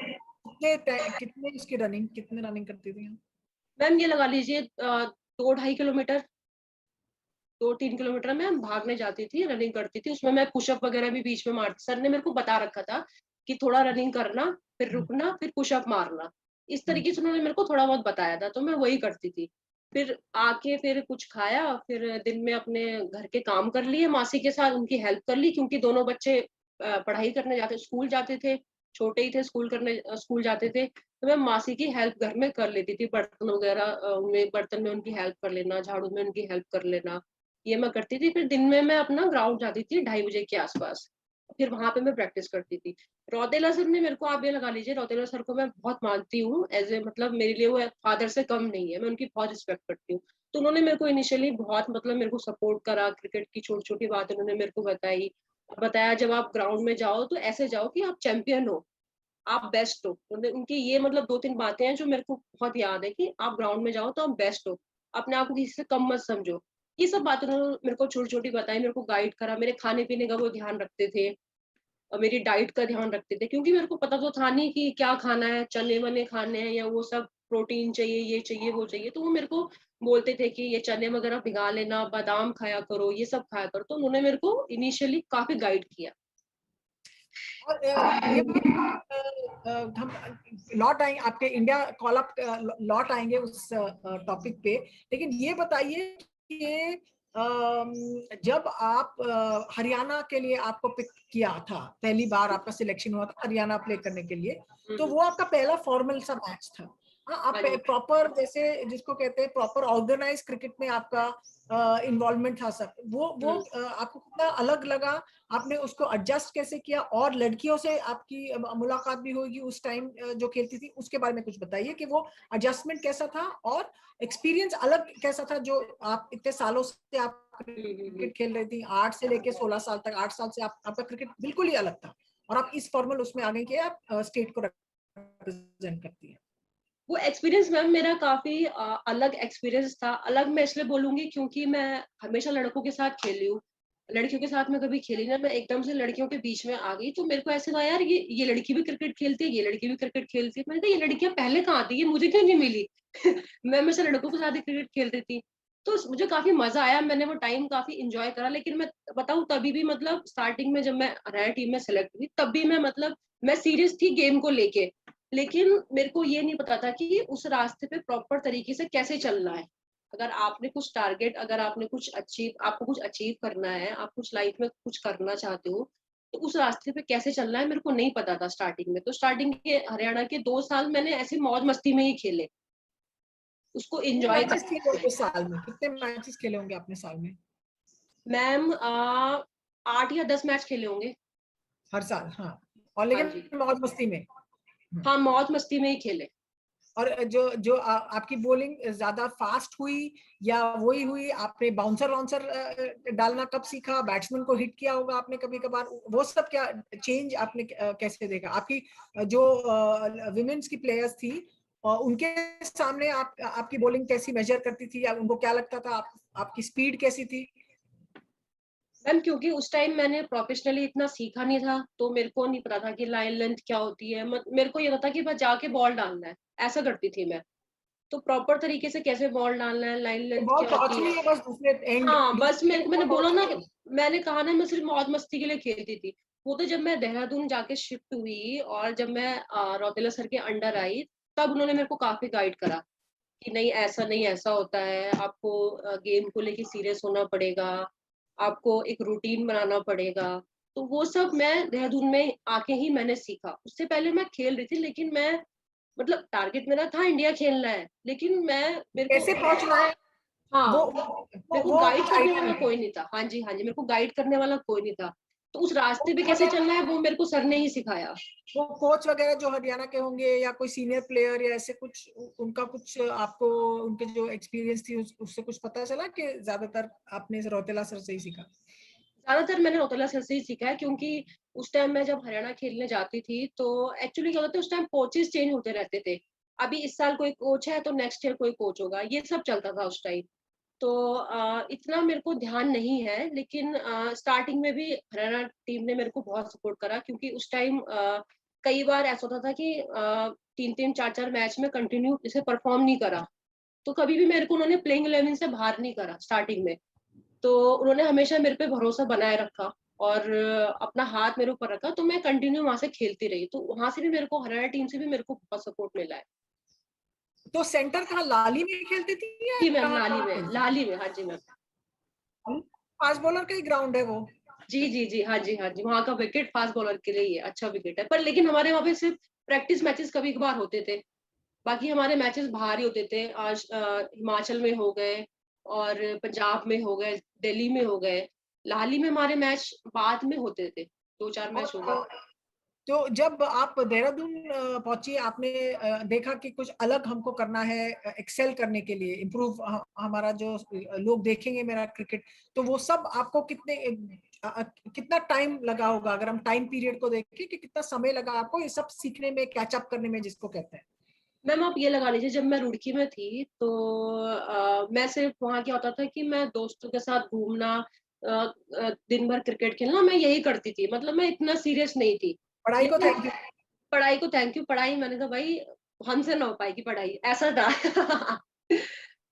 कितने इसकी रनिंग, कितने रनिंग करती थी? मैम ये लगा लीजिए 2-2.5 किलोमीटर, 2-3 किलोमीटर में भागने जाती थी, रनिंग करती थी, उसमें मैं पुशअप वगैरह भी बीच में मारती। सर ने मेरे को बता रखा था कि थोड़ा रनिंग करना, फिर रुकना, फिर पुशअप मारना, इस तरीके से उन्होंने मेरे को थोड़ा बहुत बताया था, तो मैं वही करती थी। फिर आके फिर कुछ खाया, फिर दिन में अपने घर के काम कर लिए, मासी के साथ उनकी हेल्प कर ली, क्योंकि दोनों बच्चे पढ़ाई करने जाते, स्कूल जाते थे, छोटे ही थे, स्कूल जाते थे, तो मैं मासी की हेल्प घर में कर लेती थी, बर्तन वगैरह बर्तन में उनकी हेल्प कर लेना, झाड़ू में उनकी हेल्प कर लेना, ये मैं करती थी। फिर दिन में मैं अपना ग्राउंड जाती थी 2:30 बजे के आसपास, फिर वहां पे मैं प्रैक्टिस करती थी। रौतेला सर ने मेरे को, आप ये लगा लीजिए, रौतेला सर को मैं बहुत मानती हूँ, एज ए मतलब मेरे लिए वो फादर से कम नहीं है, मैं उनकी बहुत रिस्पेक्ट करती हूँ। तो उन्होंने मेरे को इनिशियली बहुत मतलब मेरे को सपोर्ट करा, क्रिकेट की छोटी छोटी बात उन्होंने मेरे को बताया जब आप ग्राउंड में जाओ तो ऐसे जाओ कि आप चैंपियन हो, आप बेस्ट हो। उनकी ये मतलब 2-3 बातें हैं जो मेरे को बहुत याद है, कि आप ग्राउंड में जाओ तो आप बेस्ट हो, अपने आप को किसी से कम मत समझो। ये सब बातें उन्होंने मेरे को छोटी छोटी बताई, मेरे को गाइड करा, मेरे खाने पीने का वो ध्यान रखते थे, और मेरी डाइट का ध्यान रखते थे, क्योंकि मेरे को पता तो था नहीं कि क्या खाना है, चने वने खाने हैं या वो सब प्रोटीन चाहिए, ये चाहिए वो चाहिए, तो वो मेरे को बोलते थे कि ये चने वगैरह भिगा लेना, बादाम खाया करो, ये सब खाया करो, तो उन्होंने मेरे को इनिशियली काफी गाइड किया। और ये हम लौट आएंगे आपके इंडिया कॉल अप, लौट आएंगे उस टॉपिक पे, लेकिन ये बताइए कि जब आप हरियाणा के लिए आपको पिक किया था, पहली बार आपका सिलेक्शन हुआ था हरियाणा प्ले करने के लिए, तो वो आपका पहला फॉर्मल सा मैच था। आप प्रॉपर, जैसे जिसको कहते हैं प्रॉपर ऑर्गेनाइज क्रिकेट में आपका इन्वॉल्वमेंट था सर, वो आपको कितना अलग लगा, आपने उसको एडजस्ट कैसे किया, और लड़कियों से आपकी मुलाकात भी होगी उस टाइम जो खेलती थी, उसके बारे में कुछ बताइए कि वो एडजस्टमेंट कैसा था और एक्सपीरियंस अलग कैसा था, जो आप इतने सालों से आप क्रिकेट खेल रही थी, 8 से लेके 16 साल तक, 8 साल से आपका क्रिकेट बिल्कुल ही अलग था, और आप इस फॉर्मल उसमें आ गई कि आप स्टेट को रिप्रेजेंट करती है। वो एक्सपीरियंस मैम मेरा काफी अलग एक्सपीरियंस था। अलग मैं इसलिए बोलूंगी क्योंकि मैं हमेशा लड़कों के साथ खेली हूँ, लड़कियों के साथ मैं कभी खेली ना, मैं एकदम से लड़कियों के बीच में आ गई, तो मेरे को ऐसे था यार ये लड़की भी क्रिकेट खेलती है, ये लड़की भी क्रिकेट खेलती है, मैंने कहा ये लड़कियां पहले कहाँ थी, ये मुझे क्यों नहीं मिली मैं हमेशा लड़कों के साथ ही क्रिकेट खेलती थी, तो मुझे काफी मजा आया, मैंने वो टाइम काफी इंजॉय करा। लेकिन मैं बताऊं तभी भी मतलब स्टार्टिंग में जब मैं हरियाणा टीम में सेलेक्ट हुई तब भी मैं सीरियस थी गेम को लेके, लेकिन मेरे को ये नहीं पता था कि उस रास्ते पे प्रॉपर तरीके से कैसे चलना है। अगर आपने कुछ टारगेट, अगर आपने आपको कुछ अचीव करना है, आप कुछ लाइफ में कुछ करना चाहते हो, तो उस रास्ते पे कैसे चलना है मेरे को नहीं पता था स्टार्टिंग में। तो स्टार्टिंग के हरियाणा के 2 साल मैंने ऐसे मौज मस्ती में ही खेले, उसको एंजॉय कर। साल में कितने मैचेस खेले होंगे आपने साल में? मैम 8 या 10 मैच खेले होंगे हर साल। हाँ, और लेकिन मौज मस्ती में? हाँ, मौज मस्ती में ही खेले। और जो आपकी बॉलिंग ज्यादा फास्ट हुई या वही हुई, आपने बाउंसर डालना कब सीखा, बैट्समैन को हिट किया होगा आपने कभी कभार, वो सब क्या चेंज आपने कैसे देखा? आपकी जो विमेन्स की प्लेयर्स थी उनके सामने आपकी बॉलिंग कैसी मेजर करती थी, या उनको क्या लगता था आपकी स्पीड कैसी थी? मैम क्योंकि उस टाइम मैंने प्रोफेशनली इतना सीखा नहीं था, तो मेरे को नहीं पता था कि लाइन लेंथ क्या होती है, मेरे को ये पता कि बस जाके बॉल डालना है, ऐसा करती थी मैं। तो प्रॉपर तरीके से कैसे बॉल डालना है, लाइन लेंथ बॉल क्या होती पहुंचनी है। है बस दूसरे एंड। हाँ बस मैंने बोला ना, मैंने कहा ना मैं सिर्फ मौज मस्ती के लिए खेलती थी। वो तो जब मैं देहरादून जाके शिफ्ट हुई और जब मैं रौतेला सर के अंडर आई, तब उन्होंने मेरे को काफी गाइड करा कि नहीं ऐसा नहीं, ऐसा होता है, आपको गेम को लेके सीरियस होना पड़ेगा, आपको एक रूटीन बनाना पड़ेगा। तो वो सब मैं देहरादून में आके ही मैंने सीखा। उससे पहले मैं खेल रही थी, लेकिन मैं मतलब टारगेट मेरा था इंडिया खेलना है, लेकिन मैं मेरे को कैसे पहुंचना है हाँ मेरे को वो गाइड करने आइडिया वाला नहीं कोई नहीं था। हाँ जी मेरे को गाइड करने वाला कोई नहीं था। तो उस रास्ते पे कैसे चलना है वो मेरे को सर ने ही सिखाया। वो कोच वगैरह जो हरियाणा के होंगे या कोई सीनियर प्लेयर या ऐसे कुछ, उनका कुछ आपको उनके जो एक्सपीरियंस थी उससे कुछ पता चला कि ज्यादातर आपने रौतेला सर से ही सीखा? ज्यादातर मैंने रौतेला सर से ही सीखा है, क्योंकि उस टाइम मैं जब हरियाणा खेलने जाती थी तो एक्चुअली क्या होता है, उस टाइम कोचेस चेंज होते रहते थे। अभी इस साल कोई कोच है तो नेक्स्ट ईयर कोई कोच होगा, ये सब चलता था उस टाइम। तो इतना मेरे को ध्यान नहीं है, लेकिन स्टार्टिंग में भी हरियाणा टीम ने मेरे को बहुत सपोर्ट करा, क्योंकि उस टाइम कई बार ऐसा होता था कि 3-3 4-4 मैच में कंटिन्यू जैसे परफॉर्म नहीं करा, तो कभी भी मेरे को उन्होंने प्लेइंग 11 से बाहर नहीं करा स्टार्टिंग में। तो उन्होंने हमेशा मेरे पे भरोसा बनाए रखा और अपना हाथ मेरे ऊपर रखा, तो मैं कंटिन्यू वहां से खेलती रही। तो वहां से भी मेरे को, हरियाणा टीम से भी मेरे को बहुत सपोर्ट मिला है। तो सेंटर कहाँ, लाली में खेलती थी या जी मैम, कहाँ? लाली में हाँ जी मैम। फास्ट बॉलर का ही ग्राउंड है वो? जी हाँ जी वहाँ का विकेट फास्ट बॉलर के लिए ही है, अच्छा विकेट है। पर लेकिन हमारे वहाँ पे सिर्फ प्रैक्टिस मैचेस कभी कभार होते थे, बाकी हमारे मैचेस बाहर ही होते थे। आज हिमाचल में हो गए और पंजाब में हो गए, दिल्ली में हो गए। लाहली में हमारे मैच बाद में होते थे, 2-4 मैच हो गए। तो जब आप देहरादून पहुंची, आपने देखा कि कुछ अलग हमको करना है एक्सेल करने के लिए, इम्प्रूव हमारा जो लोग देखेंगे मेरा क्रिकेट, तो वो सब आपको कितना टाइम लगा होगा? अगर हम टाइम पीरियड को देखें कि कितना समय लगा आपको ये सब सीखने में, कैचअप करने में जिसको कहते हैं? मैम आप ये लगा लीजिए, जब मैं रुड़की में थी तो मैं सिर्फ वहाँ क्या होता था कि मैं दोस्तों के साथ घूमना, दिन भर क्रिकेट खेलना, मैं यही करती थी। मतलब मैं इतना सीरियस नहीं थी। पढ़ाई को थैंक यू। पढ़ाई को थैंक यू, पढ़ाई मैंने कहा भाई हमसे ना हो पाएगी पढ़ाई, ऐसा था।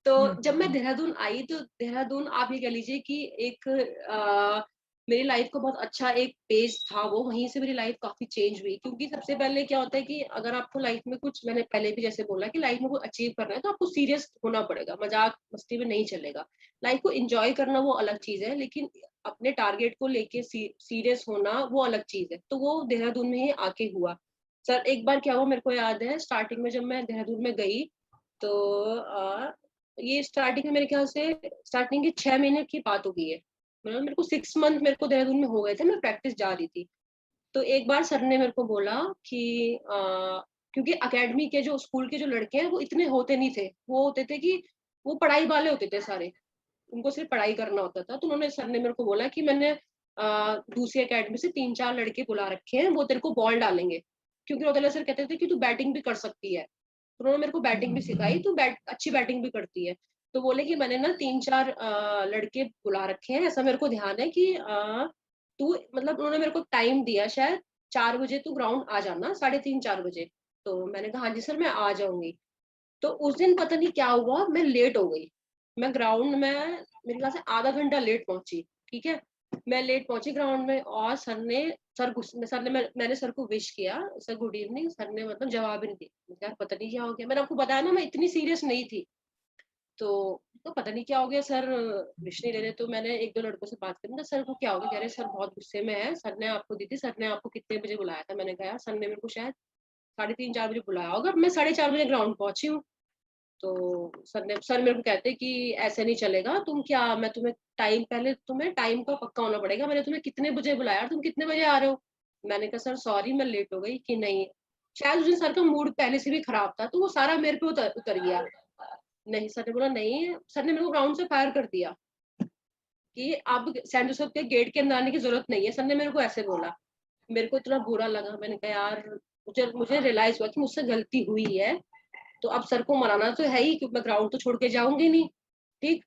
तो जब मैं देहरादून आई तो देहरादून आप ये कह लीजिए कि एक मेरी लाइफ को बहुत अच्छा एक पेज था वो, वहीं से मेरी लाइफ काफी चेंज हुई। क्योंकि सबसे पहले क्या होता है कि अगर आपको लाइफ में कुछ, मैंने पहले भी जैसे बोला कि लाइफ में कुछ अचीव करना है तो आपको सीरियस होना पड़ेगा, मजाक मस्ती में नहीं चलेगा। लाइफ को एंजॉय करना वो अलग चीज है, लेकिन अपने टारगेट को लेके सीरियस होना वो अलग चीज है। तो वो देहरादून में ही आके हुआ। सर एक बार क्या हुआ मेरे को याद है, स्टार्टिंग में जब मैं देहरादून में गई तो ये स्टार्टिंग में मेरे ख्याल से स्टार्टिंग के 6 महीने की बात हो गई है। मतलब मेरे को 6 मंथ मेरे को देहरादून में हो गए थे, मैं प्रैक्टिस जा रही थी। तो एक बार सर ने मेरे को बोला कि क्योंकि एकेडमी के जो स्कूल के जो लड़के हैं वो इतने होते नहीं थे, वो होते थे कि वो पढ़ाई वाले होते थे सारे, उनको सिर्फ पढ़ाई करना होता था। तो उन्होंने, सर ने मेरे को बोला कि मैंने दूसरी एकेडमी से 3-4 लड़के बुला रखे हैं, वो तेरे को बॉल डालेंगे। क्योंकि रोतेला सर कहते थे कि तू बैटिंग भी कर सकती है। तो उन्होंने मेरे को बैटिंग भी सिखाई, तू अच्छी बैटिंग भी करती है। तो बोले कि मैंने ना 3-4 लड़के बुला रखे हैं, ऐसा मेरे को ध्यान है कि तू, मतलब उन्होंने मेरे को टाइम दिया शायद 4 बजे तू ग्राउंड आ जाना, 3:30-4 बजे। तो मैंने कहा हाँ जी सर मैं आ जाऊंगी। तो उस दिन पता नहीं क्या हुआ, मैं लेट हो गई। मैं ग्राउंड में मेरे ख्याल से आधा घंटा लेट पहुंची। ठीक है, मैं लेट पहुंची ग्राउंड में और सर ने मैंने सर को विश किया, सर गुड इवनिंग। सर ने मतलब जवाब ही नहीं दिया। यार पता नहीं क्या हो गया, मैंने आपको बताया ना मैं इतनी सीरियस नहीं थी। तो पता नहीं क्या हो गया, सर विश नहीं ले रहे। तो मैंने 1-2 लड़कों से बात करी, सर को क्या हो गया? कह रहे सर बहुत गुस्से में है, सर ने आपको दी थी, सर ने आपको कितने बजे बुलाया था? मैंने कहा सर ने मेरे को शायद 3:30-4 बजे बुलाया होगा, मैं 4:30 बजे ग्राउंड पहुंची हूँ। तो सर मेरे को कहते कि ऐसे नहीं चलेगा, तुम क्या, मैं तुम्हें टाइम, पहले तुम्हें टाइम का पक्का होना पड़ेगा, मैंने तुम्हें कितने बजे बुलाया, तुम कितने बजे आ रहे हो? मैंने कहा सर सॉरी मैं लेट हो गई। कि नहीं, शायद उस दिन सर का मूड पहले से भी खराब था, तो वो सारा मेरे पे उतर गया। नहीं, सर ने बोला नहीं, सर ने मेरे को ग्राउंड से फायर कर दिया कि अब सेंट जोसेफ के गेट के अंदर आने की जरूरत नहीं है। सर ने मेरे को ऐसे बोला। मेरे को इतना बुरा लगा, मैंने कहा यार, मुझे रियलाइज हुआ कि मुझसे गलती हुई है, तो अब सर को मनाना तो है ही, क्योंकि मैं ग्राउंड तो छोड़ के जाऊंगी नहीं। ठीक,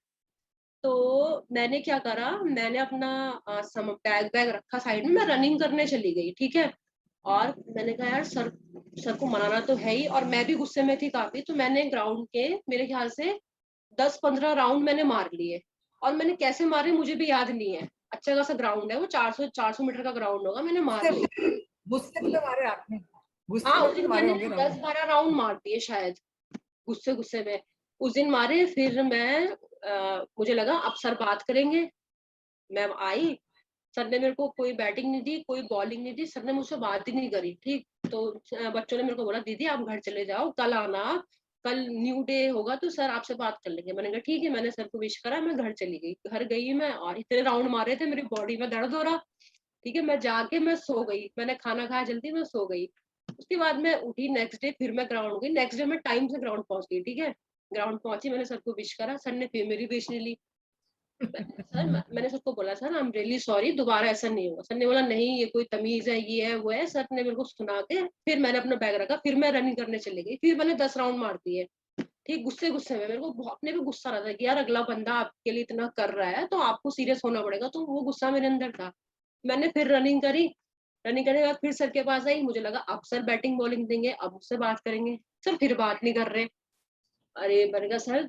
तो मैंने क्या करा, मैंने अपना बैग रखा साइड में, मैं रनिंग करने चली गई। ठीक है, और मैंने कहा यार सर को मनाना तो है ही, और मैं भी गुस्से में थी काफी, तो मैंने ग्राउंड के मेरे ख्याल से 10-15 राउंड मैंने मार लिए, और मैंने कैसे मारे मुझे भी याद नहीं है। अच्छा खासा ग्राउंड है वो, 400 मीटर का ग्राउंड होगा, मैंने मार लिया। गुस्से में मारे आपने? गुस्से हाँ, में उस दिन मारे मैंने होंगे 10-12 राउंड मार दिए शायद, गुस्से में उस दिन मारे। फिर मुझे लगा अब सर बात करेंगे। मैं आई, सर ने मेरे को कोई बैटिंग नहीं दी, कोई बॉलिंग नहीं दी, सर ने मुझसे बात ही नहीं करी। ठीक, तो बच्चों ने मेरे को बोला दीदी आप घर चले जाओ, कल आना, कल न्यू डे होगा तो सर आपसे बात कर लेंगे। मैंने कहा ठीक है, मैंने सर को विश करा, मैं घर चली गई। घर गई मैं, और इतने राउंड मारे थे, मेरी बॉडी में दर्द हो रहा। ठीक है, मैं जाके मैं सो गई, मैंने खाना खाया जल्दी, मैं सो गई। उसके बाद मैं उठी नेक्स्ट डे, फिर मैं ग्राउंड गई। नेक्स्ट डे मैं टाइम से ग्राउंड पहुंच गई। ठीक है, ग्राउंड पहुंची, मैंने सर को विश करा, सर ने फिर मेरी विश नहीं ली। मैंने सबको बोला sir I am really sorry, दोबारा ऐसा नहीं होगा। सर ने बोला नहीं ये कोई तमीज है, ये है वो है। सर ने मेरे को सुना के फिर मैंने अपना बैग रखा, फिर मैं रनिंग करने चली गई। फिर मैंने 10 राउंड मार दिए। ठीक, गुस्से में मेरे को अपने पे गुस्सा रहा था कि यार अगला बंदा आपके लिए इतना कर रहा है तो आपको सीरियस होना पड़ेगा, तो वो गुस्सा मेरे अंदर था। मैंने फिर रनिंग करी, रनिंग करने के बाद फिर सर के पास आई। मुझे लगा अब सर बैटिंग बॉलिंग देंगे, अब उससे बात करेंगे। सर फिर बात नहीं कर रहे। अरे मैंने कहा सर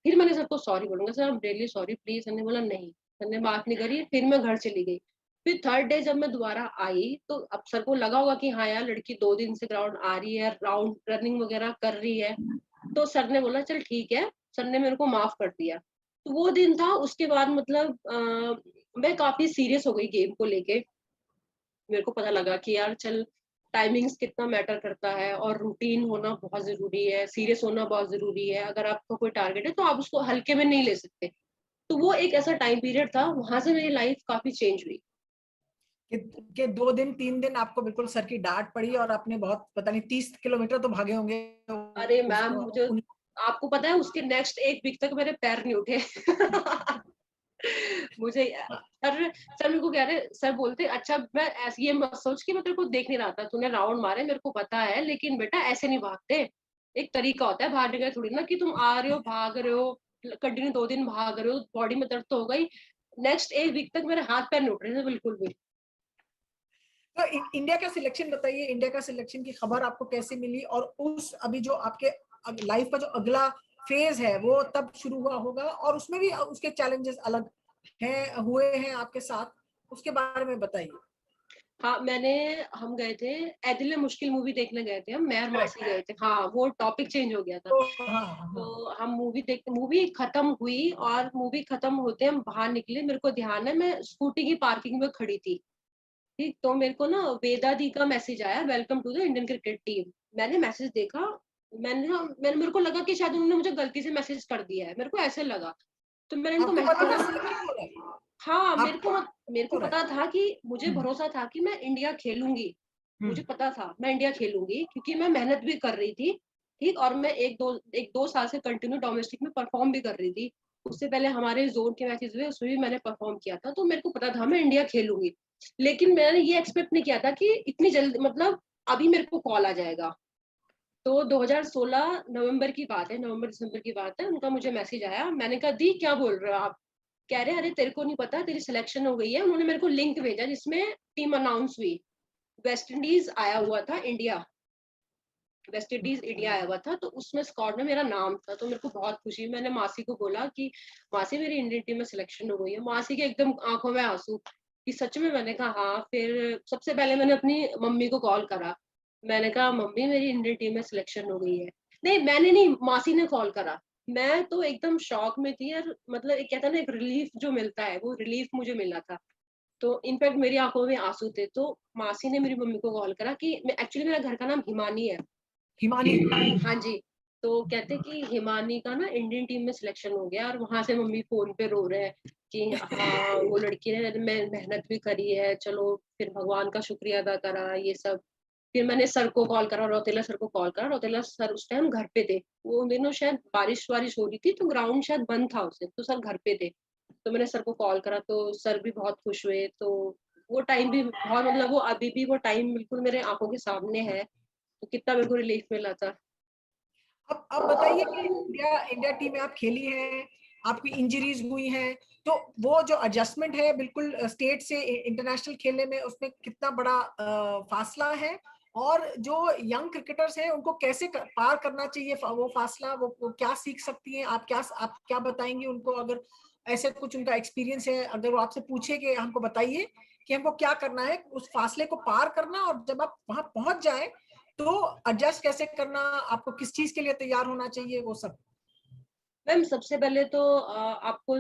फिर मैंने सबको सॉरी बोलूंगा, sir I am really sorry please. Sir ने बोला नहीं, सर ने बात नहीं करी। फिर मैं घर चली गई। फिर थर्ड डे जब मैं दोबारा आई तो अब सर को लगा होगा कि हाँ यार लड़की 2 दिन से ग्राउंड आ रही है, राउंड रनिंग वगैरह कर रही है, तो सर ने बोला चल ठीक है। सर ने मेरे को माफ कर दिया। तो वो दिन था। उसके बाद मतलब मैं काफी सीरियस हो गई गेम को लेके। मेरे को पता लगा कि यार चल टाइमिंग्स कितना मैटर करता है, और रूटीन होना बहुत जरूरी है, सीरियस होना बहुत जरूरी है। अगर आपका कोई टारगेट है तो आप उसको हल्के में नहीं ले सकते। तो वो एक ऐसा टाइम पीरियड था, वहां से मेरी लाइफ काफी चेंज हुई। कि 2 दिन 3 दिन आपको बिल्कुल सर की डांट पड़ी और आपने बहुत पता नहीं 30 किलोमीटर तो भागे होंगे। अरे मैम, मुझे आपको पता है उसके नेक्स्ट एक वीक तक मेरे पैर नहीं उठे। मुझे सर मेरे को कह रहे, सर बोलते अच्छा मैं ऐसे ये मत सोच कि मैं तेरे को देख नहीं रहा था, तूने राउंड मारे मेरे को पता है, लेकिन बेटा ऐसे नहीं भागते। एक तरीका होता है भागने का, थोड़ी ना कि तुम आ रहे हो भाग रहे हो कंटिन्यू 2 दिन भाग रहे हो, बॉडी में दर्द तो हो गई। नेक्स्ट एक वीक तक मेरे हाथ पैर नहीं उठ रहे थे बिल्कुल भी। तो इंडिया का सिलेक्शन बताइए, इंडिया का सिलेक्शन की खबर आपको कैसे मिली? और उस अभी जो आपके लाइफ का जो अगला फेज है वो तब शुरू हुआ होगा, और उसमें भी उसके चैलेंजेस अलग हैं हुए हैं आपके साथ, उसके बारे में बताइए। हाँ, हम गए थे ऐदिल मुश्किल मूवी देखने गए थे, हम मेहर मासी गए थे। हाँ, वो टॉपिक चेंज हो गया था। तो हम मूवी खत्म हुई, और मूवी खत्म होते हम बाहर निकले। मेरे को ध्यान है मैं स्कूटी की पार्किंग में खड़ी थी। ठीक, तो मेरे को ना वेदा दी का मैसेज आया, welcome to the Indian cricket team. मैंने मैसेज देखा, मेरे को लगा कि शायद उन्होंने मुझे गलती से मैसेज कर दिया है, मेरे को ऐसे लगा। तो मैंने इनको मैसेज करा। हाँ, मेरे को पता था कि मुझे भरोसा था कि मैं इंडिया खेलूंगी। मुझे पता था मैं इंडिया खेलूंगी क्योंकि मैं मेहनत भी कर रही थी। ठीक, और मैं एक दो साल से कंटिन्यू डोमेस्टिक में परफॉर्म भी कर रही थी। उससे पहले हमारे जोन के मैचेस हुए, उसमें भी मैंने परफॉर्म किया था। तो मेरे को पता था मैं इंडिया खेलूंगी। लेकिन मैंने ये एक्सपेक्ट नहीं किया था कि इतनी जल्दी, मतलब अभी मेरे को कॉल आ जाएगा। तो 2016 नवंबर की बात है, नवंबर दिसंबर की बात है, उनका मुझे मैसेज आया। मैंने कहा दी क्या बोल रहे हो आप? कह रहे अरे तेरे को नहीं पता, तेरी सिलेक्शन हो गई है। उन्होंने मेरे को लिंक भेजा जिसमें टीम अनाउंस हुई। वेस्ट इंडीज आया हुआ था, वेस्ट इंडीज इंडिया आया हुआ था, तो उसमें स्क्वाड में मेरा नाम था। तो मेरे को बहुत खुशी। मैंने मासी को बोला कि मासी मेरी इंडियन टीम में सिलेक्शन हो गई है। मासी के एकदम आंखों में आंसू कि सच में। मैंने कहा हाँ। फिर सबसे पहले मैंने अपनी मम्मी को कॉल करा। मैंने कहा मम्मी मेरी इंडियन टीम में सिलेक्शन हो गई है। नहीं, मैंने नहीं, मासी ने कॉल करा। मैं तो एकदम शॉक में थी यार, मतलब एक कहता ना एक रिलीफ जो मिलता है, वो रिलीफ मुझे मिला था। तो इनफैक्ट मेरी आंखों में आंसू थे। तो मासी ने मेरी मम्मी को कॉल करा कि एक्चुअली मेरा घर का नाम हिमानी है। हिमानी? हाँ जी। तो कहते कि हिमानी का ना इंडियन टीम में सिलेक्शन हो गया। और वहां से मम्मी फोन पे रो रहे हैं कि हाँ वो लड़की ने मेहनत भी करी है, चलो फिर भगवान का शुक्रिया अदा करा, ये सब। फिर मैंने सर को कॉल करा, रौतेला सर को कॉल करा। रौतेला सर उस टाइम घर पे थे। वो उन दिनों शायद बारिश वारिश हो रही थी तो ग्राउंड शायद बंद था उस दिन, तो सर घर पे थे। तो मैंने सर को कॉल करा तो सर भी बहुत खुश हुए। तो वो टाइम भी बहुत, मतलब वो अभी भी वो टाइम बिल्कुल मेरे आंखों के सामने है। तो कितना मेरे को रिलीफ मिला था। अब बताइए कि इंडिया टीम में आप खेली हैं, आपकी इंजरीज हुई हैं, तो वो जो एडजस्टमेंट है बिल्कुल स्टेट से इंटरनेशनल खेलने में, उसमें कितना बड़ा फासला है, और जो यंग क्रिकेटर्स हैं उनको कैसे पार करना चाहिए वो फासला, वो क्या सीख सकती हैं, आप क्या बताएंगे उनको, अगर ऐसे कुछ उनका एक्सपीरियंस है, अगर वो आपसे पूछे कि हमको बताइए कि हमको क्या करना है उस फासले को पार करना, और जब आप वहां पहुंच जाए तो एडजस्ट कैसे करना, आपको किस चीज के लिए तैयार होना चाहिए, वो सब। मैम सबसे पहले तो आपको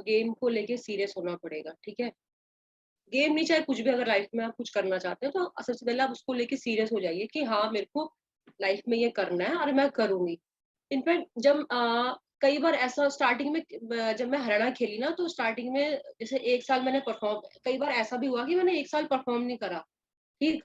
गेम को लेके सीरियस होना पड़ेगा, ठीक है। गेम नहीं, चाहे कुछ भी, अगर लाइफ में आप कुछ करना चाहते हो तो सबसे पहले आप उसको लेके सीरियस हो जाइए कि हाँ मेरे को लाइफ में ये करना है और मैं करूंगी। इनफैक्ट जब कई बार ऐसा स्टार्टिंग में जब मैं हरियाणा खेली ना, तो स्टार्टिंग में जैसे 1 साल मैंने परफॉर्म, कई बार ऐसा भी हुआ कि मैंने 1 साल परफॉर्म नहीं करा, ठीक,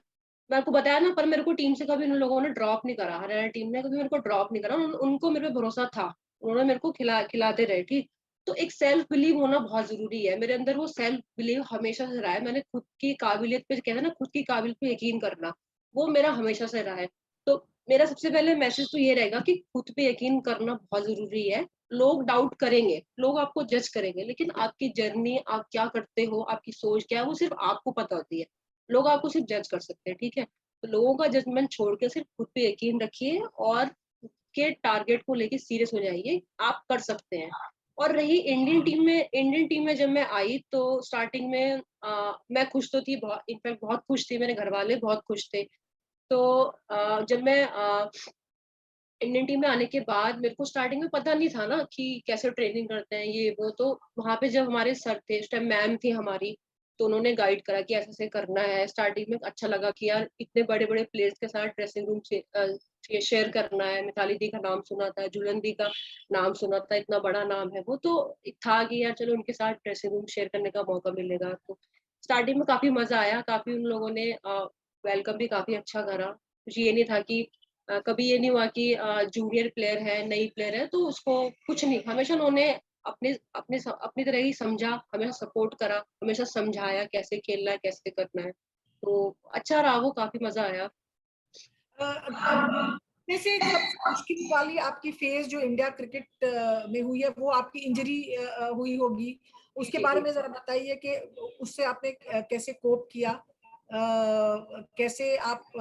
मैं आपको बताया ना, पर मेरे को टीम से कभी उन लोगों ने ड्रॉप नहीं करा, हरियाणा टीम ने कभी मेरे को ड्रॉप नहीं करा, उनको मेरे पे भरोसा था, उन्होंने मेरे को खिलाते रहे, ठीक। तो एक सेल्फ बिलीव होना बहुत जरूरी है, मेरे अंदर वो सेल्फ बिलीव हमेशा से रहा है, मैंने खुद की काबिलियत पे, कहते हैं ना, खुद की काबिलियत पे यकीन करना, वो मेरा हमेशा से रहा है। तो मेरा सबसे पहले मैसेज तो ये रहेगा कि खुद पे यकीन करना बहुत जरूरी है। लोग डाउट करेंगे, लोग आपको जज करेंगे, लेकिन आपकी जर्नी, आप क्या करते हो, आपकी सोच क्या है, वो सिर्फ आपको पता होती है, लोग आपको सिर्फ जज कर सकते हैं, ठीक है। तो लोगों का जजमेंट छोड़ के सिर्फ खुद पे यकीन रखिए और के टारगेट को लेके सीरियस हो जाइए, आप कर सकते हैं। और रही इंडियन टीम में जब मैं आई तो स्टार्टिंग में मैं खुश तो थी बहुत, इनफैक्ट बहुत खुश थी, मेरे घर वाले बहुत खुश थे। तो जब मैं इंडियन टीम में आने के बाद मेरे को स्टार्टिंग में पता नहीं था ना कि कैसे ट्रेनिंग करते हैं ये वो, तो वहां पे जब हमारे सर थे, उस टाइम मैम थी हमारी, तो उन्होंने गाइड करा कि ऐसे ऐसे करना है। स्टार्टिंग में अच्छा लगा कि यार इतने बड़े बड़े प्लेयर्स के साथ ड्रेसिंग रूम से शेयर करना है, मिताली दी का नाम सुना था, जुलन दी का नाम सुना था, इतना बड़ा नाम है वो, तो था कि यार चलो उनके साथ ड्रेसिंग रूम शेयर करने का मौका मिलेगा। तो स्टार्टिंग में काफी मजा आया, काफी उन लोगों ने वेलकम भी काफी अच्छा करा। कुछ ये नहीं था कि कभी ये नहीं हुआ कि जूनियर प्लेयर है, नई प्लेयर है तो उसको कुछ नहीं, हमेशा उन्होंने अपनी तरह ही समझा, हमेशा सपोर्ट करा, हमेशा समझाया कैसे खेलना है, कैसे करना है। तो अच्छा रहा, वो काफी मजा आया। जैसे सबसे मुश्किल वाली आपकी फेज जो इंडिया क्रिकेट में हुई है, वो आपकी इंजरी हुई होगी, उसके बारे में जरा बताइए कि उससे आपने कैसे कोप किया, कैसे आप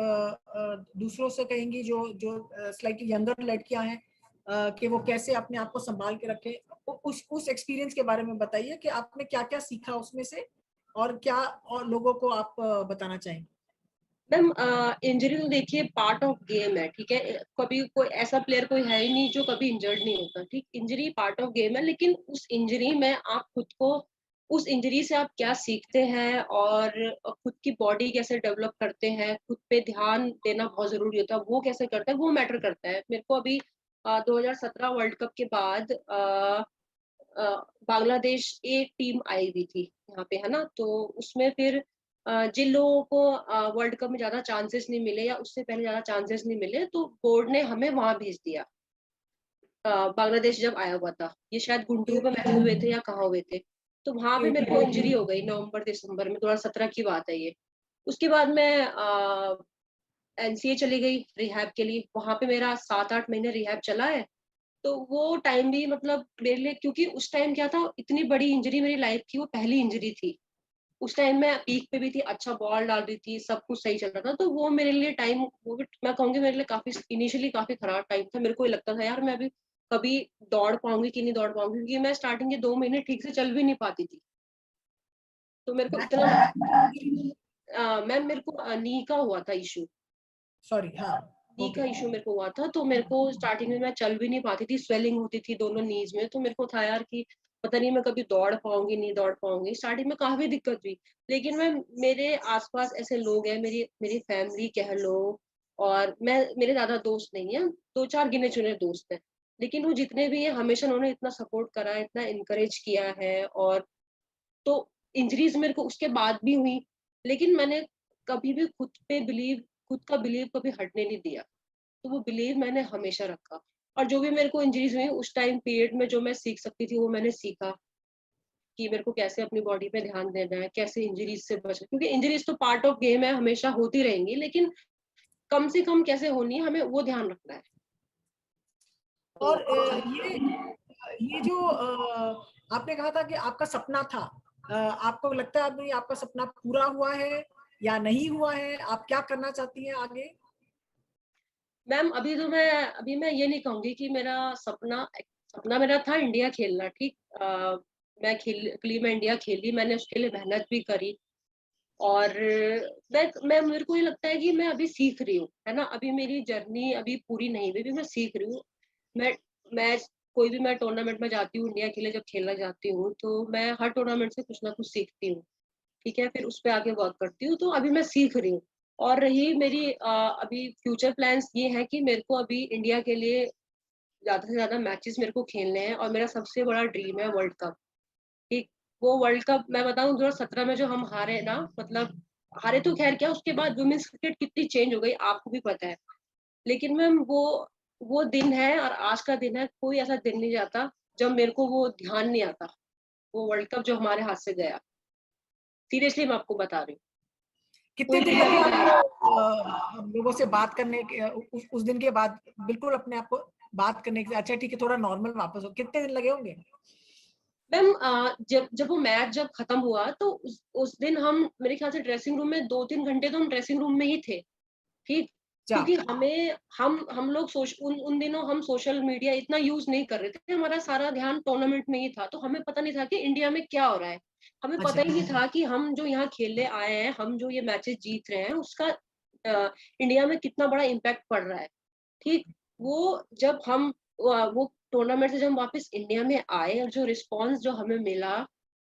दूसरों से कहेंगी जो जो स्लाइटली यंगर लड़कियां हैं कि वो कैसे अपने आप को संभाल के रखें, उस एक्सपीरियंस के बारे में बताइए कि आपने क्या क्या सीखा उसमें से, और क्या और लोगों को आप बताना चाहेंगे। मैम इंजरी तो देखिए पार्ट ऑफ गेम है, ठीक है, कभी कोई ऐसा प्लेयर कोई है ही नहीं जो कभी इंजर्ड नहीं होता, ठीक। इंजरी पार्ट ऑफ गेम है, लेकिन उस इंजरी में आप खुद को, उस इंजरी से आप क्या सीखते हैं और खुद की बॉडी कैसे डेवलप करते हैं, खुद पे ध्यान देना बहुत जरूरी होता है, वो कैसे करता है वो मैटर करता है। मेरे को अभी 2017 वर्ल्ड कप के बाद बांग्लादेश एक टीम आई हुई थी यहाँ पे, है ना, तो उसमें फिर जिन लोगों को वर्ल्ड कप में ज्यादा चांसेस नहीं मिले या उससे पहले ज्यादा चांसेस नहीं मिले, तो बोर्ड ने हमें वहां भेज दिया। बांग्लादेश जब आया हुआ था, ये शायद गुंटूर में मैच हुए थे या कहाँ हुए थे, तो वहां पे मेरे को इंजरी हो गई नवंबर दिसंबर में, 2017 की बात है ये। उसके बाद मैं एनसीए चली गई रिहैब के लिए, वहां पे मेरा 7-8 महीने रिहैब चला है। तो वो टाइम भी मतलब मेरे लिए, क्योंकि उस टाइम क्या था, इतनी बड़ी इंजरी मेरी लाइफ की वो पहली इंजरी थी, उस टाइम मैं पीक पे भी थी, अच्छा बॉल डाल रही थी, सब कुछ सही चल रहा था, तो वो मेरे लिए टाइम, वो भी मैं कहूँगी मेरे लिए काफी इनिशियली काफी खराब टाइम था। मेरे को ये लगता था यार मैं अभी कभी दौड़ पाऊंगी कि नहीं दौड़ पाऊंगी, क्योंकि मैं स्टार्टिंग के 2 महीने ठीक से चल भी नहीं पाती थी। तो मेरे को इतना मैम मेरे को नी का हुआ था इशू, सॉरी, हाँ, नी का इशू मेरे को हुआ था, तो मेरे को स्टार्टिंग में मैं चल भी नहीं पाती थी, स्वेलिंग होती थी दोनों नीज में, तो मेरे को था यार कि पता नहीं मैं कभी दौड़ पाऊंगी नहीं दौड़ पाऊंगी, स्टार्टिंग में काफी दिक्कत हुई। लेकिन मैं, मेरे आसपास ऐसे लोग हैं, मेरी मेरी फैमिली कह लो, और मैं, मेरे ज्यादा दोस्त नहीं है, 2-4 गिने चुने दोस्त हैं, लेकिन वो जितने भी हैं हमेशा उन्होंने इतना सपोर्ट करा, इतना इनकरेज किया है। और तो इंजरीज मेरे को उसके बाद भी हुई, लेकिन मैंने कभी भी खुद का बिलीव कभी हटने नहीं दिया, तो वो बिलीव मैंने हमेशा रखा। और जो भी मेरे को इंजरीज हुई उस टाइम पीरियड में, जो मैं सीख सकती थी वो मैंने सीखा, कि मेरे को कैसे अपनी बॉडी पे ध्यान देना है, कैसे इंजरीज से बचना, क्योंकि इंजरीज तो पार्ट ऑफ गेम है, हमेशा होती रहेंगी, लेकिन कम से कम कैसे होनी है हमें वो ध्यान रखना है। और ये जो आपने कहा था कि आपका सपना था, आपको लगता है अभी आपका सपना पूरा हुआ है या नहीं हुआ है? आप क्या करना चाहती हैं आगे? मैम अभी मैं ये नहीं कहूंगी कि मेरा सपना मेरा था इंडिया खेलना, ठीक। मैं इंडिया खेली, मैंने उसके लिए मेहनत भी करी। और मैं मेरे को ये लगता है कि मैं अभी सीख रही हूँ, है ना। अभी मेरी जर्नी अभी पूरी नहीं हुई, अभी मैं सीख रही हूँ। मैं कोई भी मैं टूर्नामेंट में जाती हूँ इंडिया के लिए, जब खेलना जाती हूँ तो मैं हर टूर्नामेंट से कुछ ना कुछ सीखती हूँ, ठीक है। फिर उस पर आगे वर्क करती हूँ, तो अभी मैं सीख रही हूँ। और रही मेरी अभी फ्यूचर प्लान्स, ये है कि मेरे को अभी इंडिया के लिए ज्यादा से ज्यादा मैचेस मेरे को खेलने हैं। और मेरा सबसे बड़ा ड्रीम है वर्ल्ड कप, ठीक। वो वर्ल्ड कप मैं बताऊं 2017 में जो हम हारे ना, मतलब हारे तो खैर क्या, उसके बाद वुमेन्स क्रिकेट कितनी चेंज हो गई आपको भी पता है। लेकिन मैम वो दिन है और आज का दिन है, कोई ऐसा दिन नहीं जाता जब मेरे को वो ध्यान नहीं आता, वो वर्ल्ड कप जो हमारे हाथ से गया। सीरियसली मैं आपको बता रही हूँ। कितने दिन लगे आपको लोगों से बात करने के, उस दिन के बाद बिल्कुल अपने आप को बात करने के? अच्छा ठीक है, थोड़ा नॉर्मल वापस हो, कितने दिन लगे होंगे? मैम जब वो मैच जब खत्म हुआ तो उस दिन हम मेरे ख्याल से ड्रेसिंग रूम में 2-3 घंटे तो हम ड्रेसिंग रूम में ही थे, ठीक। क्योंकि हमें हम लोग उन दिनों हम सोशल मीडिया इतना यूज नहीं कर रहे थे, हमारा सारा ध्यान टूर्नामेंट में ही था। तो हमें पता नहीं था कि इंडिया में क्या हो रहा है, हमें पता ही नहीं था कि हम जो यहाँ खेलने आए हैं, हम जो ये मैचेस जीत रहे हैं, उसका इंडिया में कितना बड़ा इम्पैक्ट पड़ रहा है, ठीक। वो जब हम वो टूर्नामेंट से जब हम वापस इंडिया में आए और जो रिस्पॉन्स जो हमें मिला,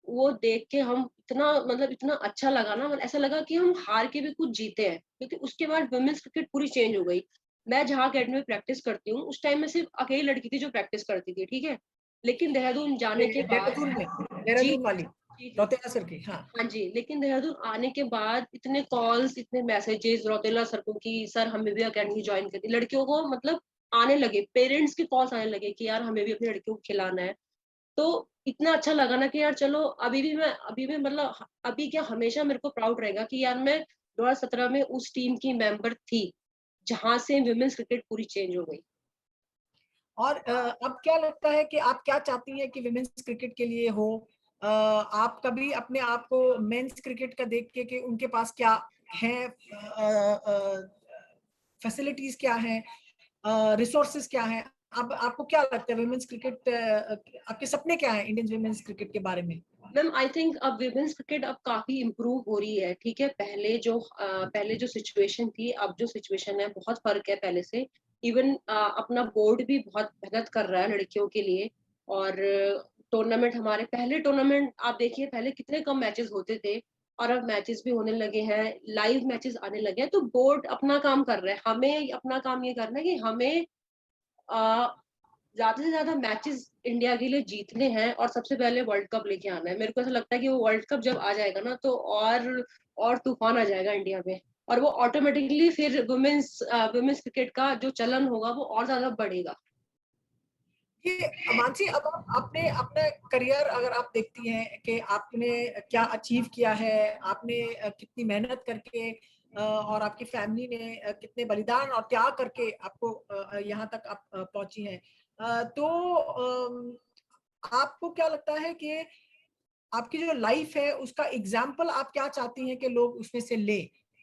वो देख के हम इतना मतलब इतना अच्छा लगा ना, मतलब ऐसा लगा कि हम हार के भी कुछ जीते हैं। क्योंकि उसके बाद वुमेन्स क्रिकेट पूरी चेंज हो गई। मैं जहाँ अकेडमी में प्रैक्टिस करती हूँ, उस टाइम में सिर्फ अकेली लड़की थी जो प्रैक्टिस करती थी, ठीक है। लेकिन देहरादून जाने के बाद जी देहरादून वाली रौतेला सर की, हाँ हाँ जी, लेकिन देहरादून आने के बाद इतने कॉल्स, इतने मैसेजेस रौतेला सर को कि सर हमें भी अकेडमी ज्वाइन करनी, लड़कियों को मतलब आने लगे, पेरेंट्स के कॉल्स आने लगे कि यार हमें भी अपनी लड़कियों को खिलाना है। तो इतना अच्छा लगा ना कि यार चलो अभी भी मतलब अभी क्या, हमेशा मेरे को प्राउड रहेगा कि यार मैं 2017 में उस टीम की मेंबर थी जहां से वुमेन्स क्रिकेट पूरी चेंज हो गई। और अब क्या लगता है कि आप क्या चाहती हैं कि विमेंस क्रिकेट के लिए हो? आप कभी अपने आप को मेंस क्रिकेट का देख के कि उनके पास क्या है, फैसिलिटीज क्या है, रिसोर्सेज क्या है, अब आपको क्या लगता है विमेंस क्रिकेट, आपके सपने क्या है इंडियन विमेंस क्रिकेट के बारे में? मैम आई थिंक अब विमेन्स क्रिकेट अब काफी इम्प्रूव हो रही है, ठीक है। पहले जो सिचुएशन थी, अब जो सिचुएशन है बहुत फर्क है पहले से। इवन अपना बोर्ड भी बहुत मेहनत कर रहा है लड़कियों के लिए। और टूर्नामेंट हमारे पहले टूर्नामेंट आप देखिए, पहले कितने कम मैचेस होते थे और अब मैचेस भी होने लगे हैं, लाइव मैचेस आने लगे हैं। तो बोर्ड अपना काम कर रहा है, हमें अपना काम ये करना है कि हमें ज्यादा से ज्यादा मैचेस इंडिया के लिए जीतने हैं और सबसे पहले वर्ल्ड कप लेके आना है। मेरे को ऐसा लगता है कि वो वर्ल्ड कप जब आ जाएगा ना, तो और तूफान आ जाएगा इंडिया में। और वो ऑटोमेटिकली फिर वुमेन्स क्रिकेट का जो चलन होगा वो और ज्यादा बढ़ेगा। ये मानसी, अब आप अपने अपना करियर अगर आप देखती हैं कि आपने क्या अचीव किया है, आपने कितनी मेहनत करके और आपकी फैमिली ने कितने बलिदान और त्याग करके आपको यहाँ तक आप पहुंची हैं, तो आपको क्या लगता है कि आपकी जो लाइफ है उसका एग्जाम्पल आप क्या चाहती हैं कि लोग उसमें से ले,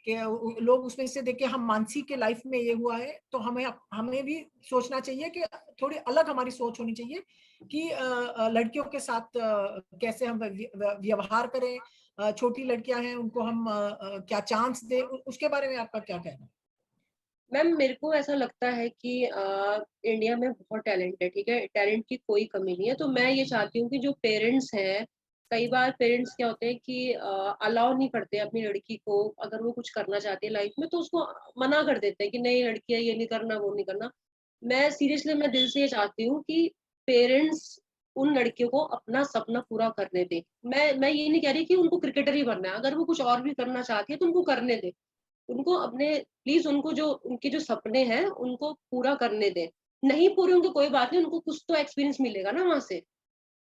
कि लोग उसमें से देख के हम मानसी के लाइफ में ये हुआ है तो हमें भी सोचना चाहिए कि थोड़ी अलग हमारी सोच होनी चाहिए कि लड़कियों के साथ कैसे हम व्यवहार करें, छोटी लड़कियां हैं उनको हम क्या चांस दें, उसके बारे में आपका क्या कहना है? मैम मेरे को ऐसा लगता है कि इंडिया में बहुत टैलेंट है, ठीक है, टैलेंट की कोई कमी नहीं है। तो मैं ये चाहती हूँ कि जो पेरेंट्स हैं, कई बार पेरेंट्स क्या होते हैं कि अलाउ नहीं करते अपनी लड़की को, अगर वो कुछ करना चाहती है लाइफ में तो उसको मना कर देते हैं कि नहीं लड़की है, ये नहीं करना वो नहीं करना। मैं सीरियसली मैं दिल से ये चाहती हूँ कि पेरेंट्स उन लड़कियों को अपना सपना पूरा करने दें। मैं ये नहीं कह रही कि उनको क्रिकेटर ही बनना है, अगर वो कुछ और भी करना चाहती है तो उनको करने दें। उनको अपने प्लीज उनको जो उनके जो सपने हैं उनको पूरा करने दें। नहीं पूरे होंगे कोई बात नहीं, उनको कुछ तो एक्सपीरियंस मिलेगा ना वहां से।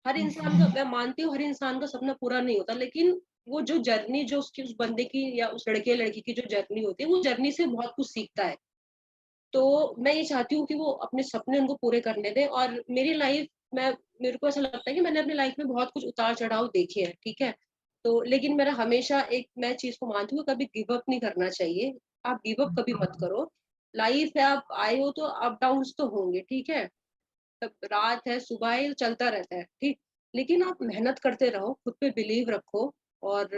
हर इंसान का, मैं मानती हूँ हर इंसान का सपना पूरा नहीं होता, लेकिन वो जो जर्नी जो उसकी उस बंदे की या उस लड़के या लड़की की जो जर्नी होती है, वो जर्नी से बहुत कुछ सीखता है। तो मैं ये चाहती हूँ कि वो अपने सपने उनको पूरे करने दें। और मेरी लाइफ मेरे को ऐसा लगता है कि मैंने अपनी लाइफ में बहुत कुछ उतार चढ़ाव देखे हैं, ठीक है। तो लेकिन मेरा हमेशा एक मैं चीज को मानती हूँ, कभी गिव अप नहीं करना चाहिए। आप गिव अप कभी मत करो। लाइफ है, आप आए हो तो अप डाउन तो होंगे, ठीक है। तब रात है, सुबह है, चलता रहता है, ठीक। लेकिन आप मेहनत करते रहो, खुद पे बिलीव रखो। और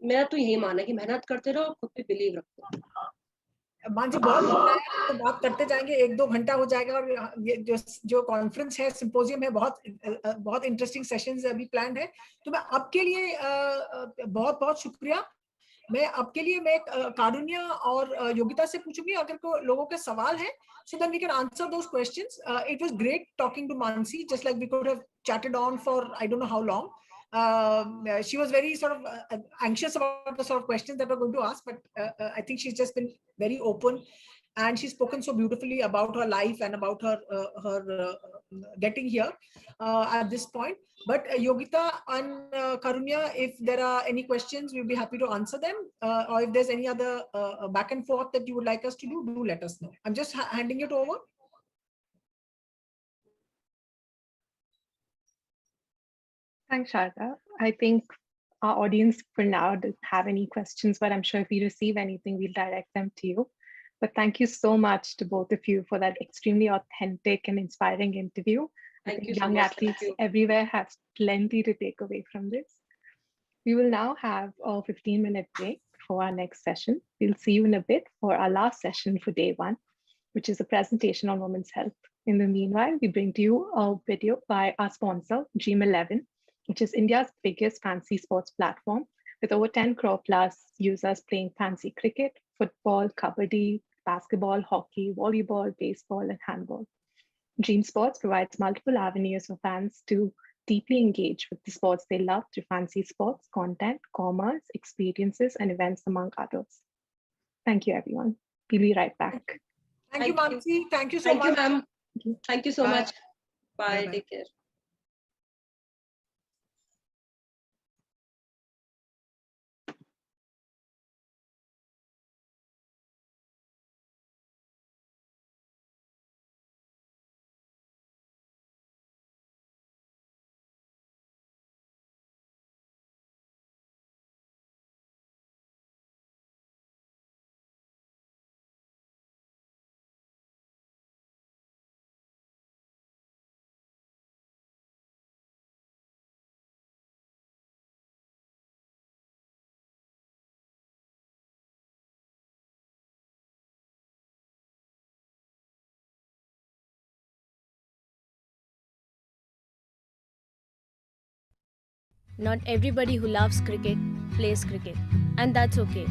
मेरा तो यही मानना है कि मेहनत करते रहो और खुद पे बिलीव रखो। मान जी बहुत बढ़िया है, तो बात करते जाएंगे, 1-2 घंटा हो जाएगा। और ये जो कॉन्फ्रेंस है, सिंपोजियम है, बहुत इंटरेस्टिंग सेशंस अभी प्लान है। तो मैं आपके लिए बहुत बहुत शुक्रिया। मैं आपके लिए मैं कारुण्या और योगिता से पूछूंगी अगर को लोगों के सवाल हैं, so then we can answer those questions. It was great talking to Mansi, just like we could have chatted on for I don't know how long. She was very sort of anxious about the sort of questions that we're going to ask, but I think she's just been very open, and she's spoken so beautifully about her life and about her getting here at this point. But Yogita and Karunya, if there are any questions, we'll be happy to answer them. Or if there's any other back and forth that you would like us to do let us know. I'm just handing it over. Thanks, Sharda. I think our audience for now doesn't have any questions, but I'm sure if we receive anything, we'll direct them to you. But thank you so much to both of you for that extremely authentic and inspiring interview. I think young athletes everywhere have plenty to take away from this. We will now have a 15-minute break for our next session. We'll see you in a bit for our last session for day one, which is a presentation on women's health. In the meanwhile, we bring to you a video by our sponsor, Dream11, which is India's biggest fancy sports platform with over 10 crore plus users playing fancy cricket, football, kabaddi, basketball, hockey, volleyball, baseball, and handball. Dream Sports provides multiple avenues for fans to deeply engage with the sports they love through fancy sports, content, commerce, experiences, and events, among others. Thank you, everyone. We'll be right back. Thank you, Mansi. Thank you so much. Thank you, ma'am. Thank you so Bye. much. Bye. Bye-bye. Take care. Not everybody who loves cricket plays cricket, and that's okay.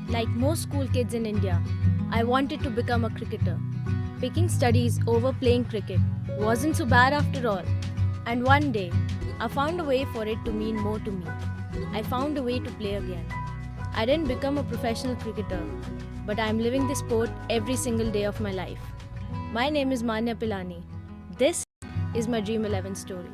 Like most school kids in India, I wanted to become a cricketer. Picking studies over playing cricket wasn't so bad after all. And one day, I found a way for it to mean more to me. I found a way to play again. I didn't become a professional cricketer, but I'm living this sport every single day of my life. My name is Manya Pilani. This is my Dream 11 story.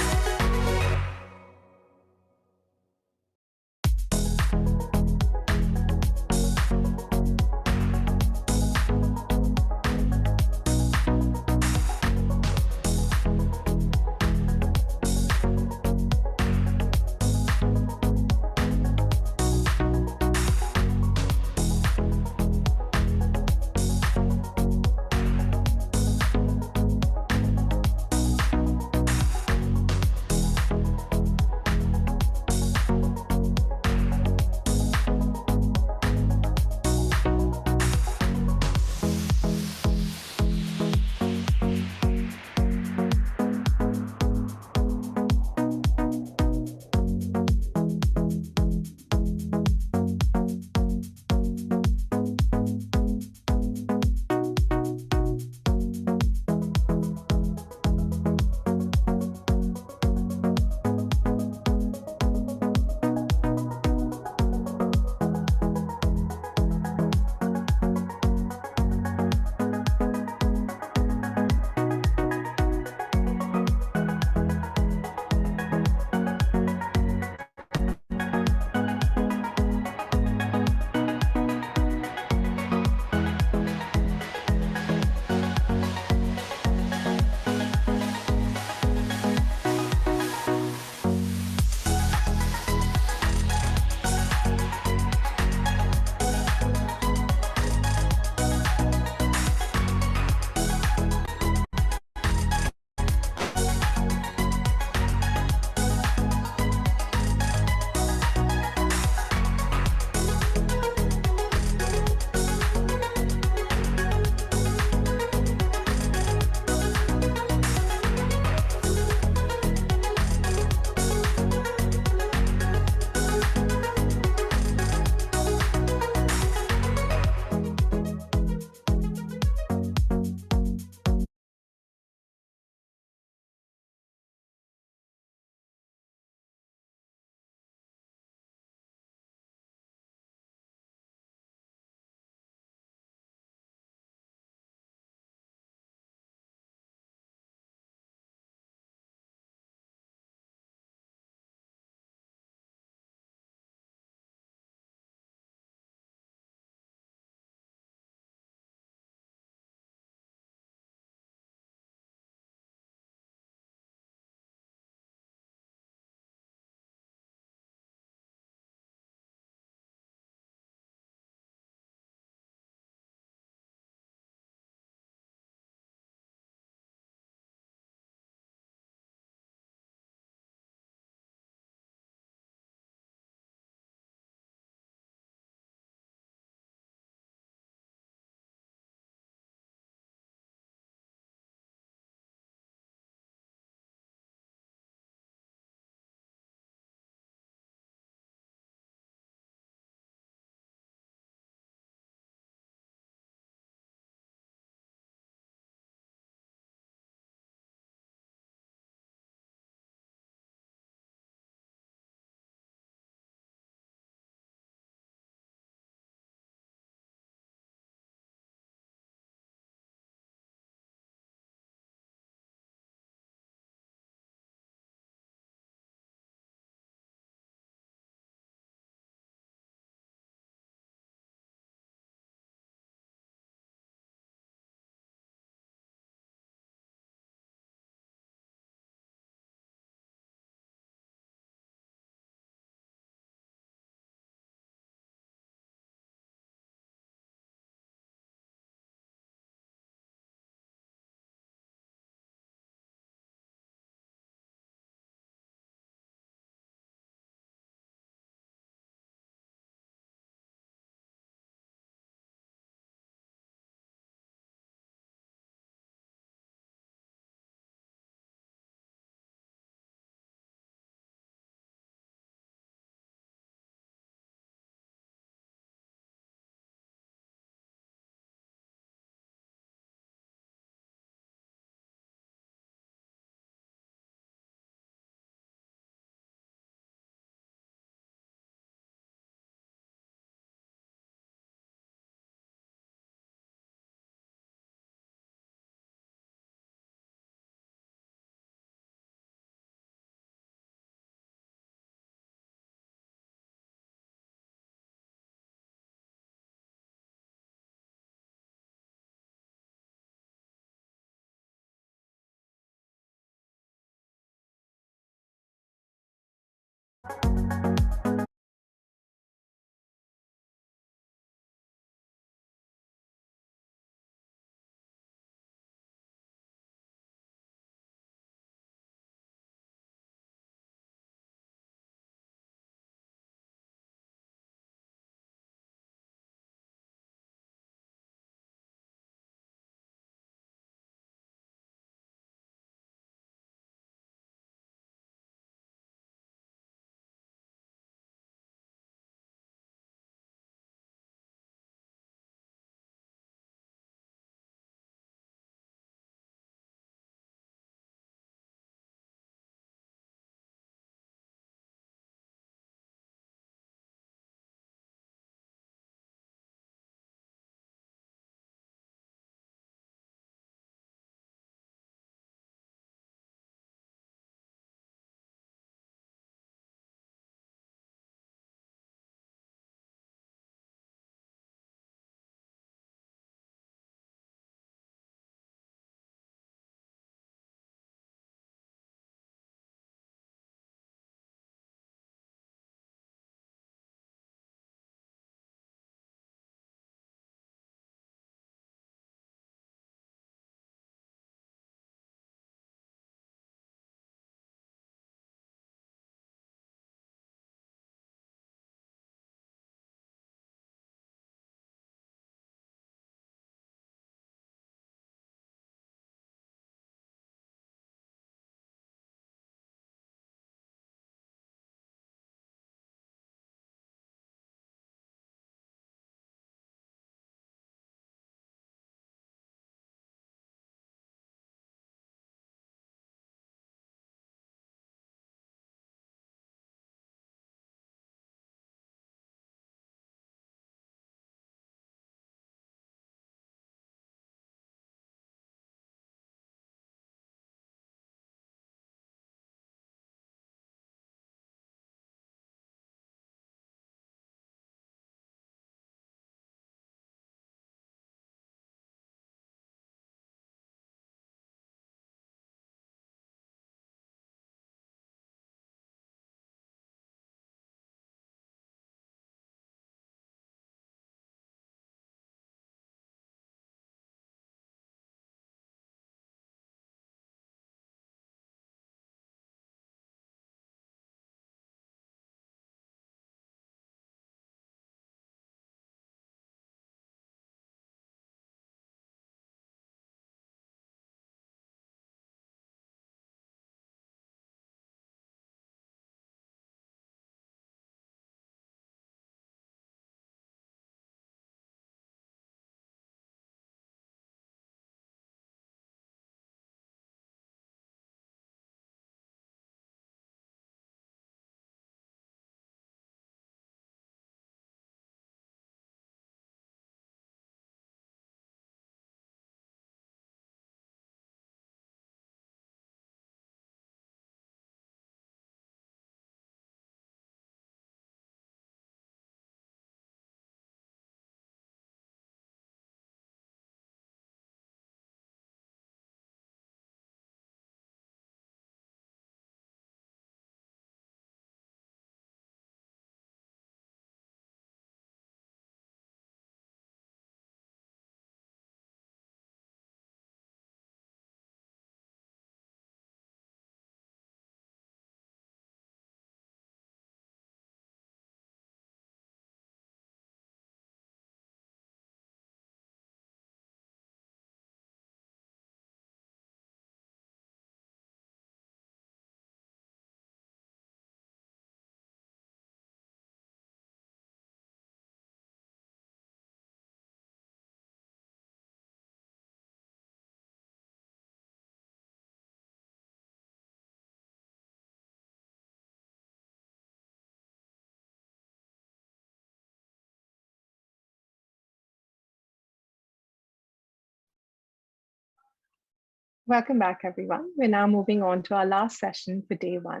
Welcome back, everyone. We're now moving on to our last session for day one.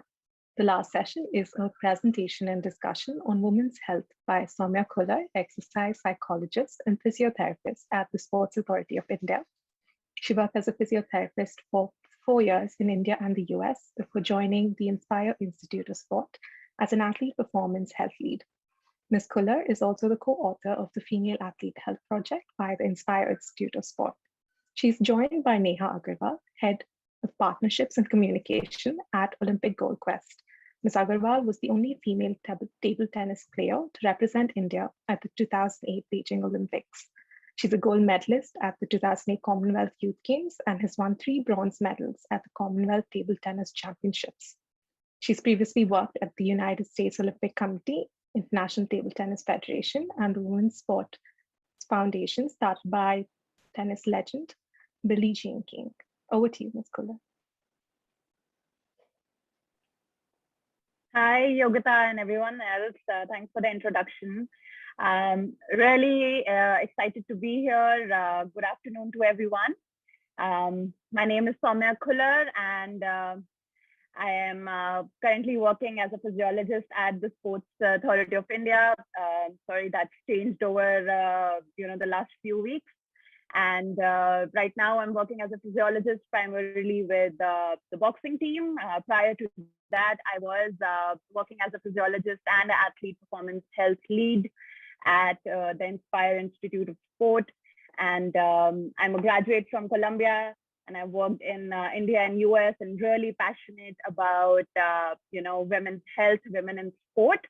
The last session is a presentation and discussion on women's health by Soumya Khullar, exercise psychologist and physiotherapist at the Sports Authority of India. She worked as a physiotherapist for 4 years in India and the US before joining the Inspire Institute of Sport as an athlete performance health lead. Ms. Khullar is also the co-author of the Female Athlete Health Project by the Inspire Institute of Sport. She's joined by Neha Agarwal, Head of Partnerships and Communication at Olympic Gold Quest. Ms. Agarwal was the only female table tennis player to represent India at the 2008 Beijing Olympics. She's a gold medalist at the 2008 Commonwealth Youth Games and has won 3 bronze medals at the Commonwealth Table Tennis Championships. She's previously worked at the United States Olympic Committee, International Table Tennis Federation, and the Women's Sport Foundation, started by tennis legend Billie Jean King. Over to you, Ms. Khullar. Hi, Yogita and everyone else. Thanks for the introduction. Really excited to be here. Good afternoon to everyone. My name is Soumya Khullar, and I am currently working as a physiologist at the Sports Authority of India. Sorry, that's changed over the last few weeks. And right now I'm working as a physiologist primarily with the boxing team. Prior to that, I was working as a physiologist and athlete performance health lead at the Inspire Institute of Sport. And I'm a graduate from Columbia, and I've worked in India and US, and really passionate about women's health, women in sport,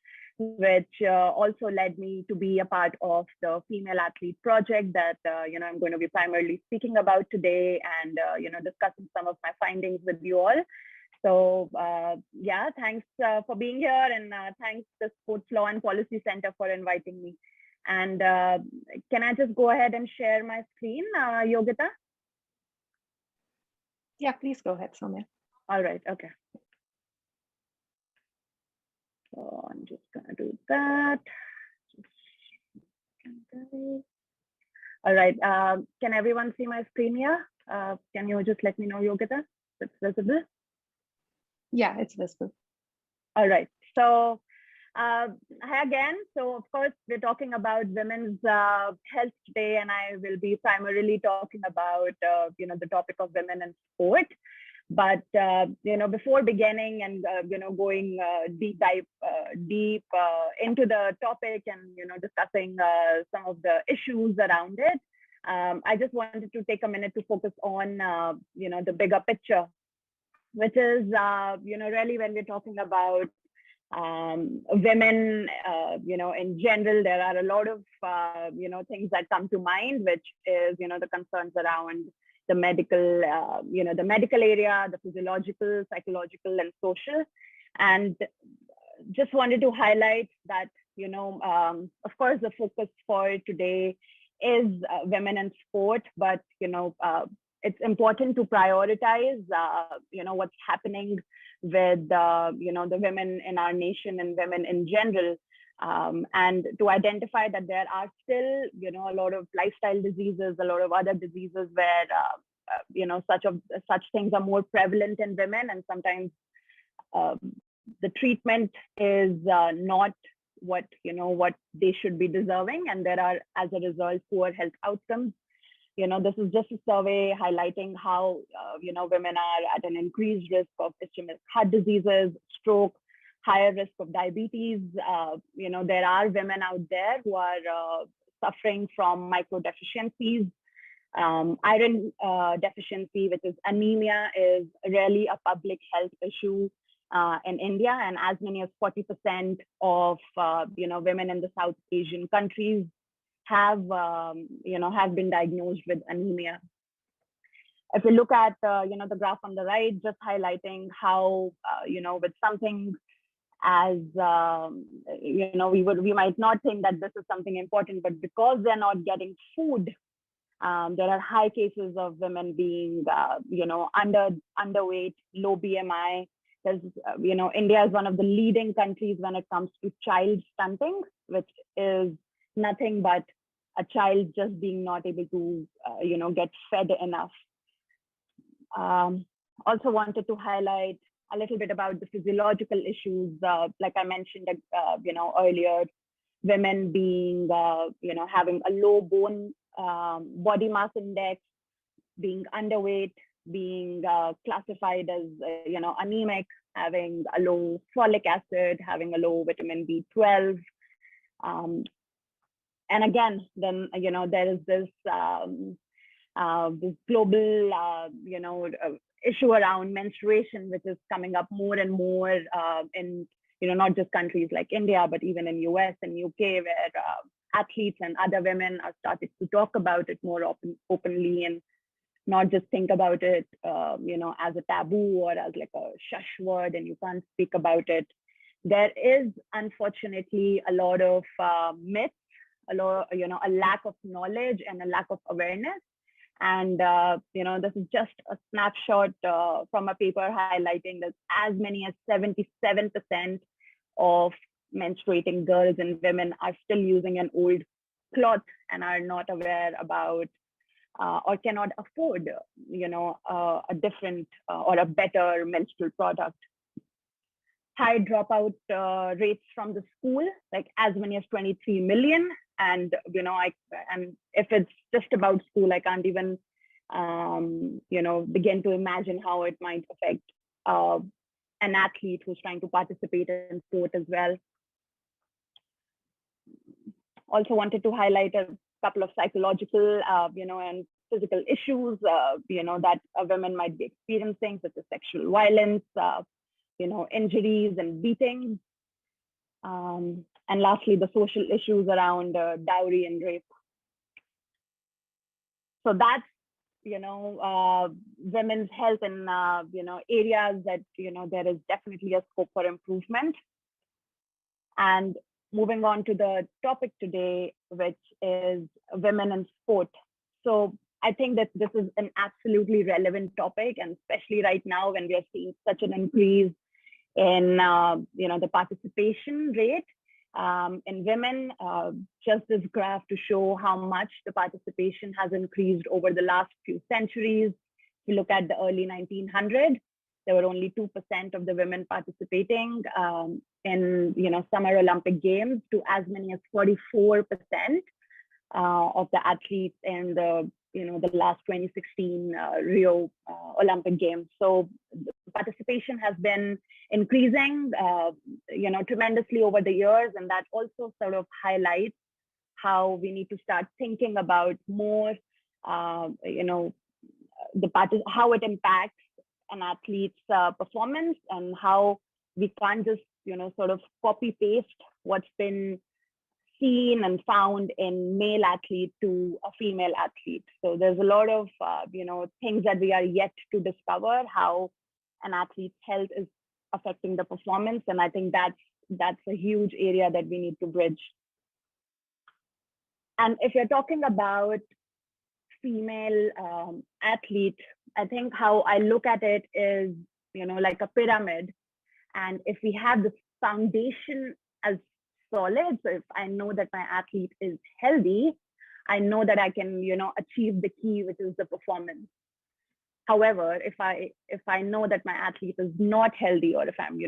which also led me to be a part of the Female Athlete Project that I'm going to be primarily speaking about today, and discussing some of my findings with you all. So yeah, thanks for being here, and thanks the Sports Law and Policy Center for inviting me. And can I just go ahead and share my screen, Yogita? Yeah, please go ahead, Soumya. All right, okay. So I'm just gonna do that. All right, can everyone see my screen here? Can you just let me know, Yogita, if it's visible? Yeah, it's visible. All right, so hi again. So of course, we're talking about women's health today, and I will be primarily talking about the topic of women in sport. But before beginning and going deep into the topic and discussing some of the issues around it, I just wanted to take a minute to focus on the bigger picture, which is really when we're talking about women, in general, there are a lot of things that come to mind, which is the concerns around the medical, the medical area, the physiological, psychological, and social. And just wanted to highlight that, of course, the focus for today is women in sport, but, it's important to prioritize, what's happening with, the women in our nation and women in general. And to identify that there are still, a lot of lifestyle diseases, a lot of other diseases where, such things are more prevalent in women, and sometimes the treatment is not what they should be deserving, and there are, as a result, poor health outcomes. This is just a survey highlighting how women are at an increased risk of ischemic heart diseases, stroke, higher risk of diabetes. There are women out there who are suffering from microdeficiencies. Iron deficiency, which is anemia, is really a public health issue in India, and as many as 40% of women in the South Asian countries have been diagnosed with anemia. If we look at the graph on the right, just highlighting how with something as we might not think that this is something important, but because they're not getting food, there are high cases of women being underweight, low BMI. There's India is one of the leading countries when it comes to child stunting, which is nothing but a child just being not able to get fed enough. Also wanted to highlight a little bit about the physiological issues, like I mentioned, earlier, women being, having a low bone body mass index, being underweight, being classified as, anemic, having a low folic acid, having a low vitamin B12. And again, then, there is this, this global, issue around menstruation, which is coming up more and more in, not just countries like India, but even in US and UK, where athletes and other women are starting to talk about it more openly and not just think about it, as a taboo or as like a shush word and you can't speak about it. There is unfortunately a lot of myths, a lack of knowledge and a lack of awareness. And, this is just a snapshot from a paper highlighting that as many as 77% of menstruating girls and women are still using an old cloth and are not aware about or cannot afford, a different or a better menstrual product. High dropout rates from the school, like as many as 23 million. And, and if it's just about school, I can't even, begin to imagine how it might affect an athlete who's trying to participate in sport as well. Also wanted to highlight a couple of psychological, and physical issues, that women might be experiencing, such as sexual violence, injuries and beatings. And lastly, the social issues around dowry and rape. So that's, women's health in, areas that, there is definitely a scope for improvement. And moving on to the topic today, which is women in sport. So I think that this is an absolutely relevant topic, and especially right now when we are seeing such an increase in, the participation rate in women. Just this graph to show how much the participation has increased over the last few centuries. If you look at the early 1900s, there were only 2% of the women participating in, Summer Olympic Games, to as many as 44% of the athletes in the, the last 2016 Rio Olympic Games. So the participation has been increasing, tremendously over the years, and that also sort of highlights how we need to start thinking about more, how it impacts an athlete's performance, and how we can't just, sort of copy paste what's been seen and found in male athlete to a female athlete. So there's a lot of, things that we are yet to discover, how an athlete's health is affecting the performance. And I think that's a huge area that we need to bridge. And if you're talking about female athlete, I think how I look at it is, like a pyramid. And if we have the foundation as solid, so if I know that my athlete is healthy, I know that I can, achieve the key, which is the performance. However, if I know that my athlete is not healthy, or if I'm,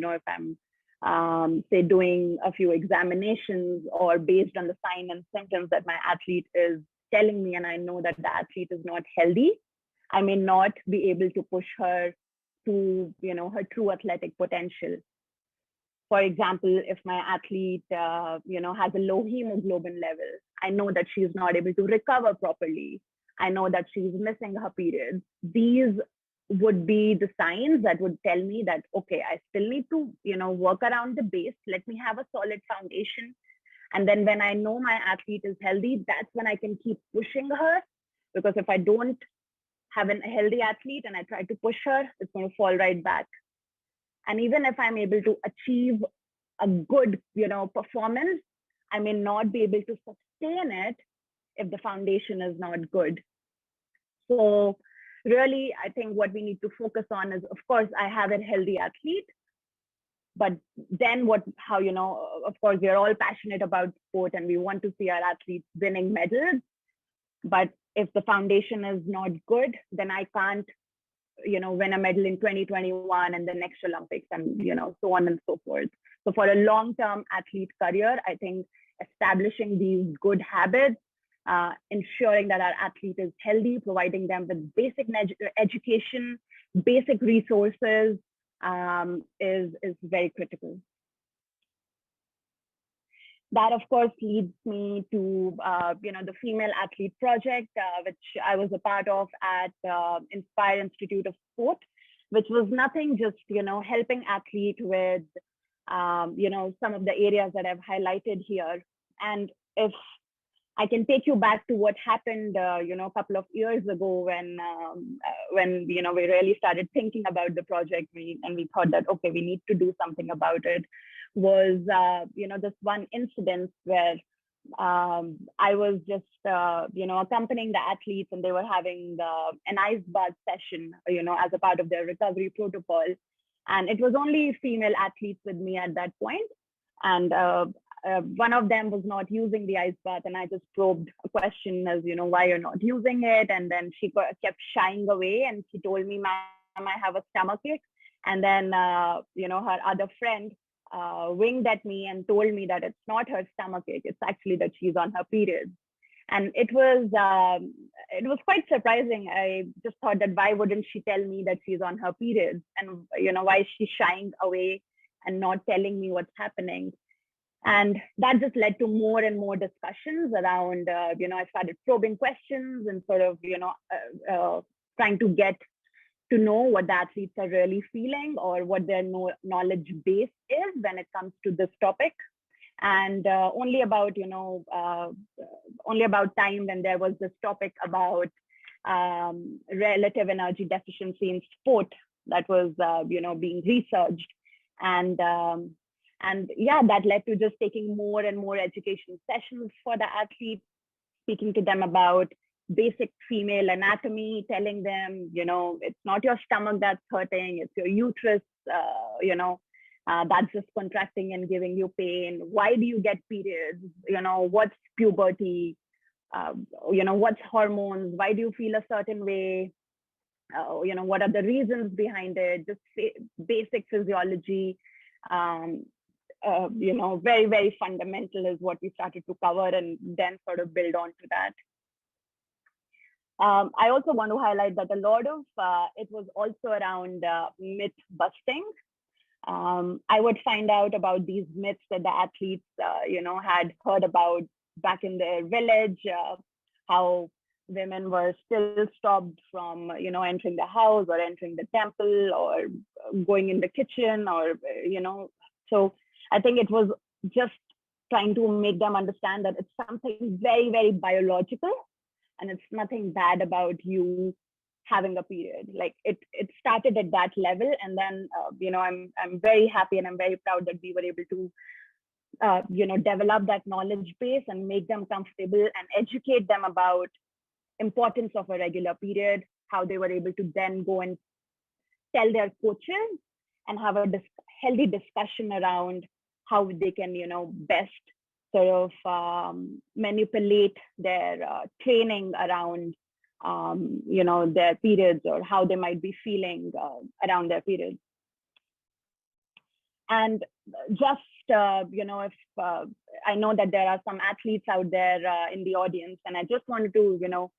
say, doing a few examinations, or based on the signs and symptoms that my athlete is telling me, and I know that the athlete is not healthy, I may not be able to push her to, her true athletic potential. For example, if my athlete, has a low hemoglobin level, I know that she's not able to recover properly. I know that she's missing her periods. These would be the signs that would tell me that, okay, I still need to, work around the base. Let me have a solid foundation. And then when I know my athlete is healthy, that's when I can keep pushing her. Because if I don't have a healthy athlete and I try to push her, it's going to fall right back. And even if I'm able to achieve a good, performance, I may not be able to sustain it if the foundation is not good. So really, I think what we need to focus on is, of course, I have a healthy athlete, but then how, of course, we're all passionate about sport and we want to see our athletes winning medals. But if the foundation is not good, then I can't win a medal in 2021 and the next Olympics, and so on and so forth. So for a long-term athlete career, I think establishing these good habits, ensuring that our athlete is healthy, providing them with basic education, basic resources is very critical. That, of course, leads me to the Female Athlete Project, which I was a part of at Inspire Institute of Sport, which was nothing, just helping athlete with some of the areas that I've highlighted here. And if I can take you back to what happened, a couple of years ago when we really started thinking about the project, and we thought that, okay, we need to do something about it, was, this one incident where I was just, accompanying the athletes, and they were having an ice bath session, as a part of their recovery protocol. And it was only female athletes with me at that point. And one of them was not using the ice bath, and I just probed a question as, why you're not using it. And then she kept shying away, and she told me, ma'am, I have a stomachache. And then, her other friend winked at me and told me that it's not her stomachache, it's actually that she's on her period. And it was quite surprising. I just thought that why wouldn't she tell me that she's on her period, and why is she shying away and not telling me what's happening? And that just led to more and more discussions around, I started probing questions and sort of, trying to get to know what the athletes are really feeling, or what their knowledge base is when it comes to this topic. And only about time when there was this topic about relative energy deficiency in sport that was, being researched. And yeah, that led to just taking more and more education sessions for the athletes, speaking to them about basic female anatomy, telling them, it's not your stomach that's hurting, it's your uterus, that's just contracting and giving you pain. Why do you get periods? What's puberty? What's hormones? Why do you feel a certain way? What are the reasons behind it? Just basic physiology. Very, very fundamental is what we started to cover, and then sort of build on to that. I also want to highlight that a lot of it was also around myth busting. I would find out about these myths that the athletes, had heard about back in their village, how women were still stopped from, entering the house or entering the temple or going in the kitchen, or, so I think it was just trying to make them understand that it's something very, very biological, and it's nothing bad about you having a period. Like it started at that level, and then I'm very happy and I'm very proud that we were able to develop that knowledge base and make them comfortable and educate them about importance of a regular period, how they were able to then go and tell their coaches and have a healthy discussion around how they can, best sort of manipulate their training around, their periods, or how they might be feeling around their periods. And just, if I know that there are some athletes out there in the audience, and I just wanted to,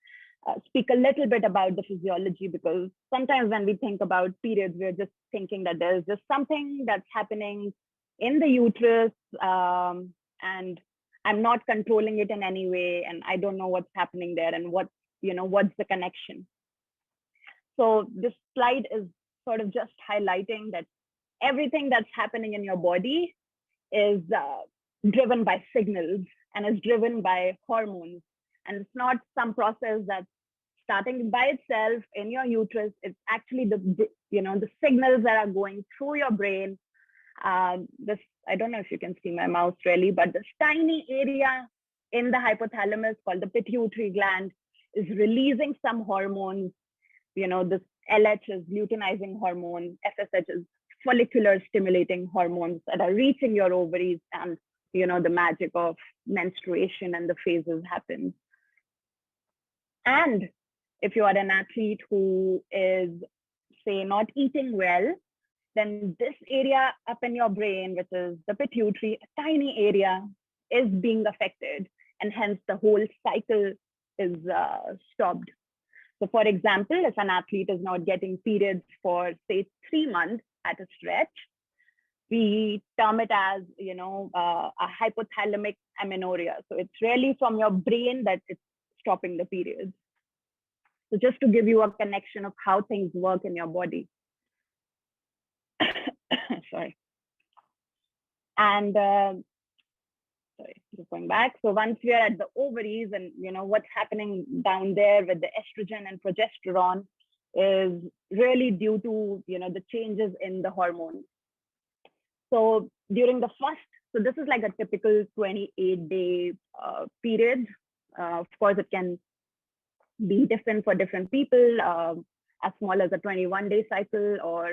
speak a little bit about the physiology, because sometimes when we think about periods, we're just thinking that there's just something that's happening in the uterus, and I'm not controlling it in any way, and I don't know what's happening there, and what's the connection. So this slide is sort of just highlighting that everything that's happening in your body is driven by signals, and is driven by hormones. And it's not some process that's starting by itself in your uterus. It's actually the signals that are going through your brain. I don't know if you can see my mouse really, but this tiny area in the hypothalamus called the pituitary gland is releasing some hormones. This LH is luteinizing hormone, FSH is follicular stimulating hormones that are reaching your ovaries, and the magic of menstruation and the phases happen. And if you are an athlete who is say, not eating well, then this area up in your brain, which is the pituitary, a tiny area, is being affected, and hence the whole cycle is stopped. So for example, if an athlete is not getting periods for say 3 months at a stretch, we term it as, a hypothalamic amenorrhea. So it's really from your brain that it's stopping the periods. So just to give you a connection of how things work in your body. Sorry. And sorry, just going back. So once we are at the ovaries, and what's happening down there with the estrogen and progesterone is really due to the changes in the hormones. So during the first, so this is like a typical 28-day period. Of course, it can be different for different people, as small as a 21-day cycle, or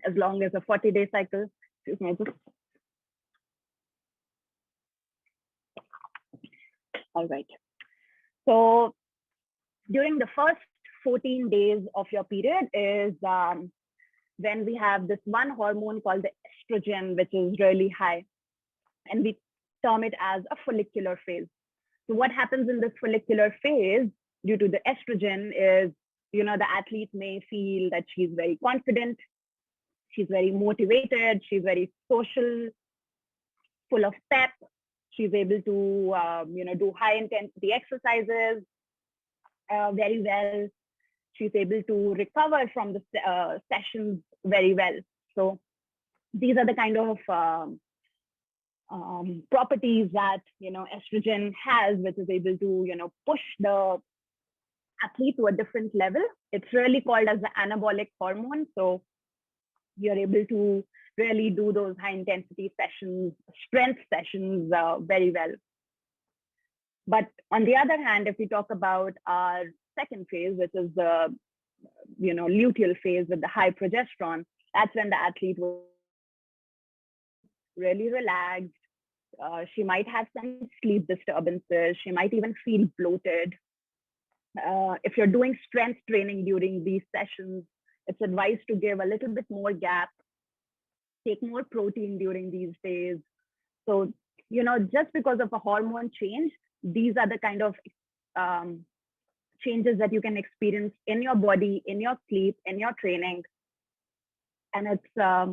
as long as a 40-day cycle. Excuse me, all right. So during the first 14 days of your period is when we have this one hormone called the estrogen, which is really high, and we term it as a follicular phase. So what happens in this follicular phase due to the estrogen is, the athlete may feel that she's very confident, she's very motivated, she's very social, full of pep, she's able to, do high intensity exercises very well. She's able to recover from the sessions very well. So these are the kind of properties that estrogen has, which is able to push the athlete to a different level. It's really called as the anabolic hormone. So you're able to really do those high intensity sessions, strength sessions very well. But on the other hand, if we talk about our second phase, which is the luteal phase with the high progesterone, that's when the athlete will really relaxed. She might have some sleep disturbances. She might even feel bloated. If you're doing strength training during these sessions, it's advised to give a little bit more gap, take more protein during these days. So, just because of a hormone change, these are the kind of changes that you can experience in your body, in your sleep, in your training. And it's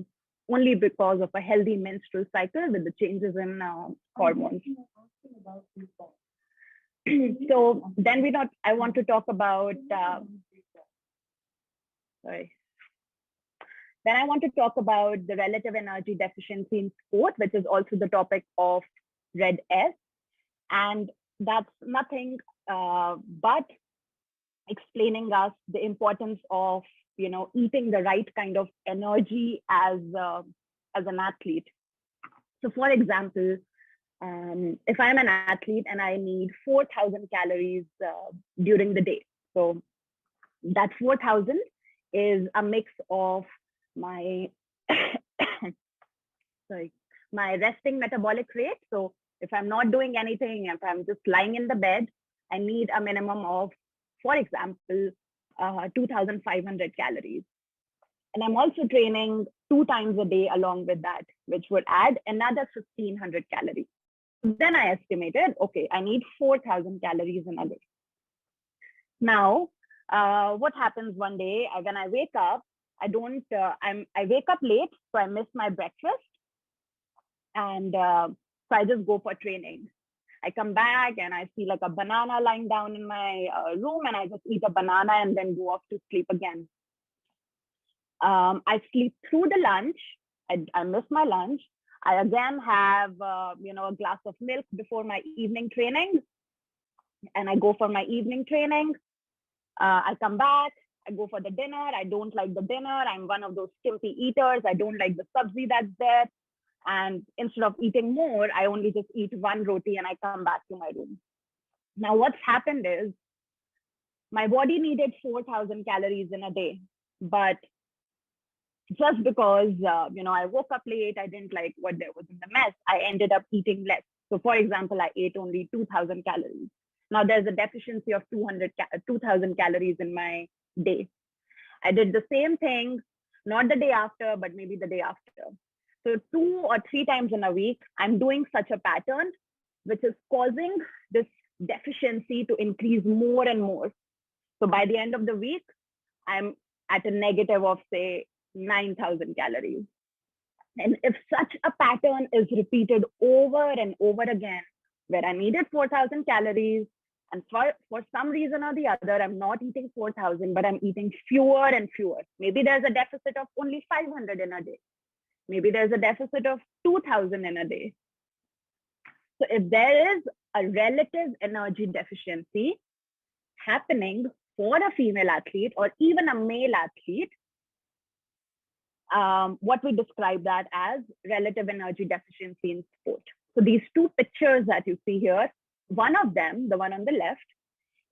only because of a healthy menstrual cycle with the changes in hormones. So then I want to talk about, Then I want to talk about the relative energy deficiency in sport, which is also the topic of Red S. And that's nothing but explaining us the importance of eating the right kind of energy as an athlete. So for example, if I'm an athlete and I need 4,000 calories during the day, so that 4,000 is a mix of my my resting metabolic rate. So if I'm not doing anything, if I'm just lying in the bed, I need a minimum of, for example, 2,500 calories. And I'm also training 2 times a day along with that, which would add another 1,500 calories. Then I estimated, okay, I need 4,000 calories in a day. Now, what happens one day when I wake up, I wake up late, so I miss my breakfast. And so I just go for training. I come back and I see like a banana lying down in my room, and I just eat a banana and then go off to sleep again. I sleep through the lunch. I miss my lunch. I again have a glass of milk before my evening training, and I go for my evening training. I come back. I go for the dinner. I don't like the dinner. I'm one of those skimpy eaters. I don't like the sabzi that's there. And instead of eating more, I only just eat 1 roti and I come back to my room. Now, what's happened is my body needed 4,000 calories in a day, but just because, I woke up late, I didn't like what there was in the mess, I ended up eating less. So for example, I ate only 2,000 calories. Now there's a deficiency of 2,000 calories in my day. I did the same thing, not the day after, but maybe the day after. So 2 or 3 times in a week, I'm doing such a pattern, which is causing this deficiency to increase more and more. So by the end of the week, I'm at a negative of, say, 9,000 calories. And if such a pattern is repeated over and over again, where I needed 4,000 calories, and for some reason or the other, I'm not eating 4,000, but I'm eating fewer and fewer. Maybe there's a deficit of only 500 in a day. Maybe there's a deficit of 2,000 in a day. So if there is a relative energy deficiency happening for a female athlete or even a male athlete, what we describe that as relative energy deficiency in sport. So these 2 pictures that you see here, one of them, the one on the left,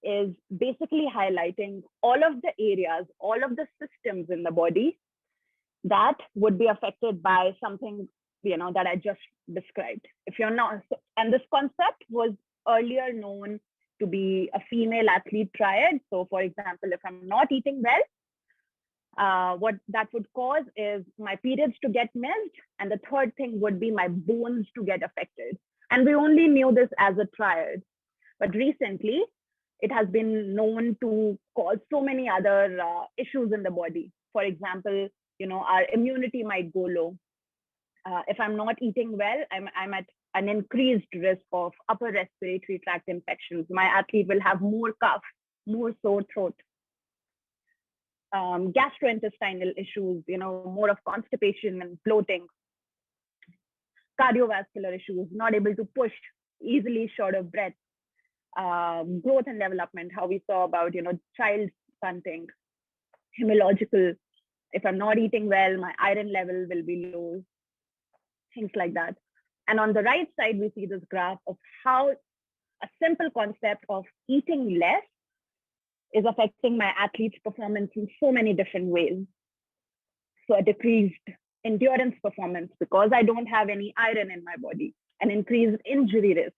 is basically highlighting all of the areas, all of the systems in the body that would be affected by something, that I just described. If you're not, and this concept was earlier known to be a female athlete triad. So for example, if I'm not eating well, what that would cause is my periods to get missed. And the third thing would be my bones to get affected. And we only knew this as a triad. But recently, it has been known to cause so many other issues in the body. For example, our immunity might go low. If I'm not eating well, I'm at an increased risk of upper respiratory tract infections. My athlete will have more cough, more sore throat. Gastrointestinal issues, more of constipation and bloating. Cardiovascular issues, not able to push, easily short of breath. Growth and development, how we saw about, child stunting. Hemological, if I'm not eating well, my iron level will be low. Things like that. And on the right side, we see this graph of how a simple concept of eating less is affecting my athlete's performance in so many different ways. So a decreased endurance performance because I don't have any iron in my body, an increased injury risk,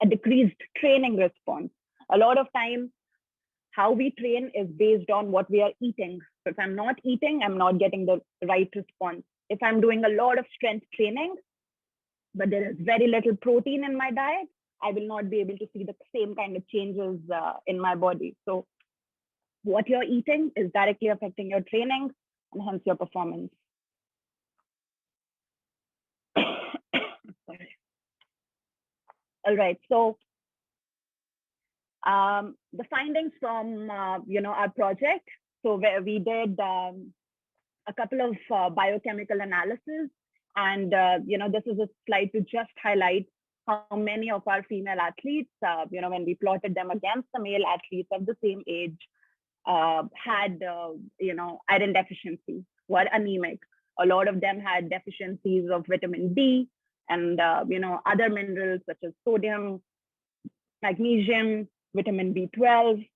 a decreased training response. A lot of time, how we train is based on what we are eating. So if I'm not eating, I'm not getting the right response. If I'm doing a lot of strength training, but there is very little protein in my diet, I will not be able to see the same kind of changes in my body. So what you're eating is directly affecting your training and hence your performance. Sorry. All right, so the findings from our project. So where we did a couple of biochemical analysis, and this is a slide to just highlight how many of our female athletes, when we plotted them against the male athletes of the same age, had iron deficiency, were anemic. A lot of them had deficiencies of vitamin D and other minerals such as sodium, magnesium, vitamin B12.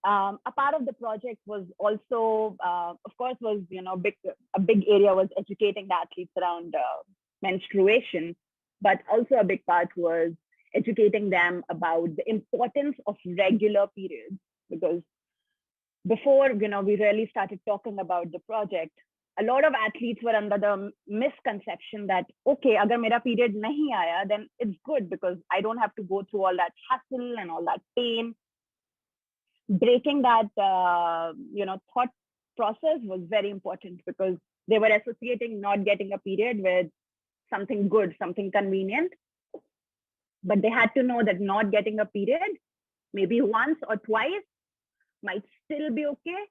A part of the project was also, of course, was a big area was educating the athletes around menstruation, but also a big part was educating them about the importance of regular periods. Because before we really started talking about the project, a lot of athletes were under the misconception that, okay, agar mera period nahi aaya, then it's good because I don't have to go through all that hassle and all that pain. Breaking that thought process was very important because they were associating not getting a period with something good, something convenient. But they had to know that not getting a period, maybe once or twice, might still be okay.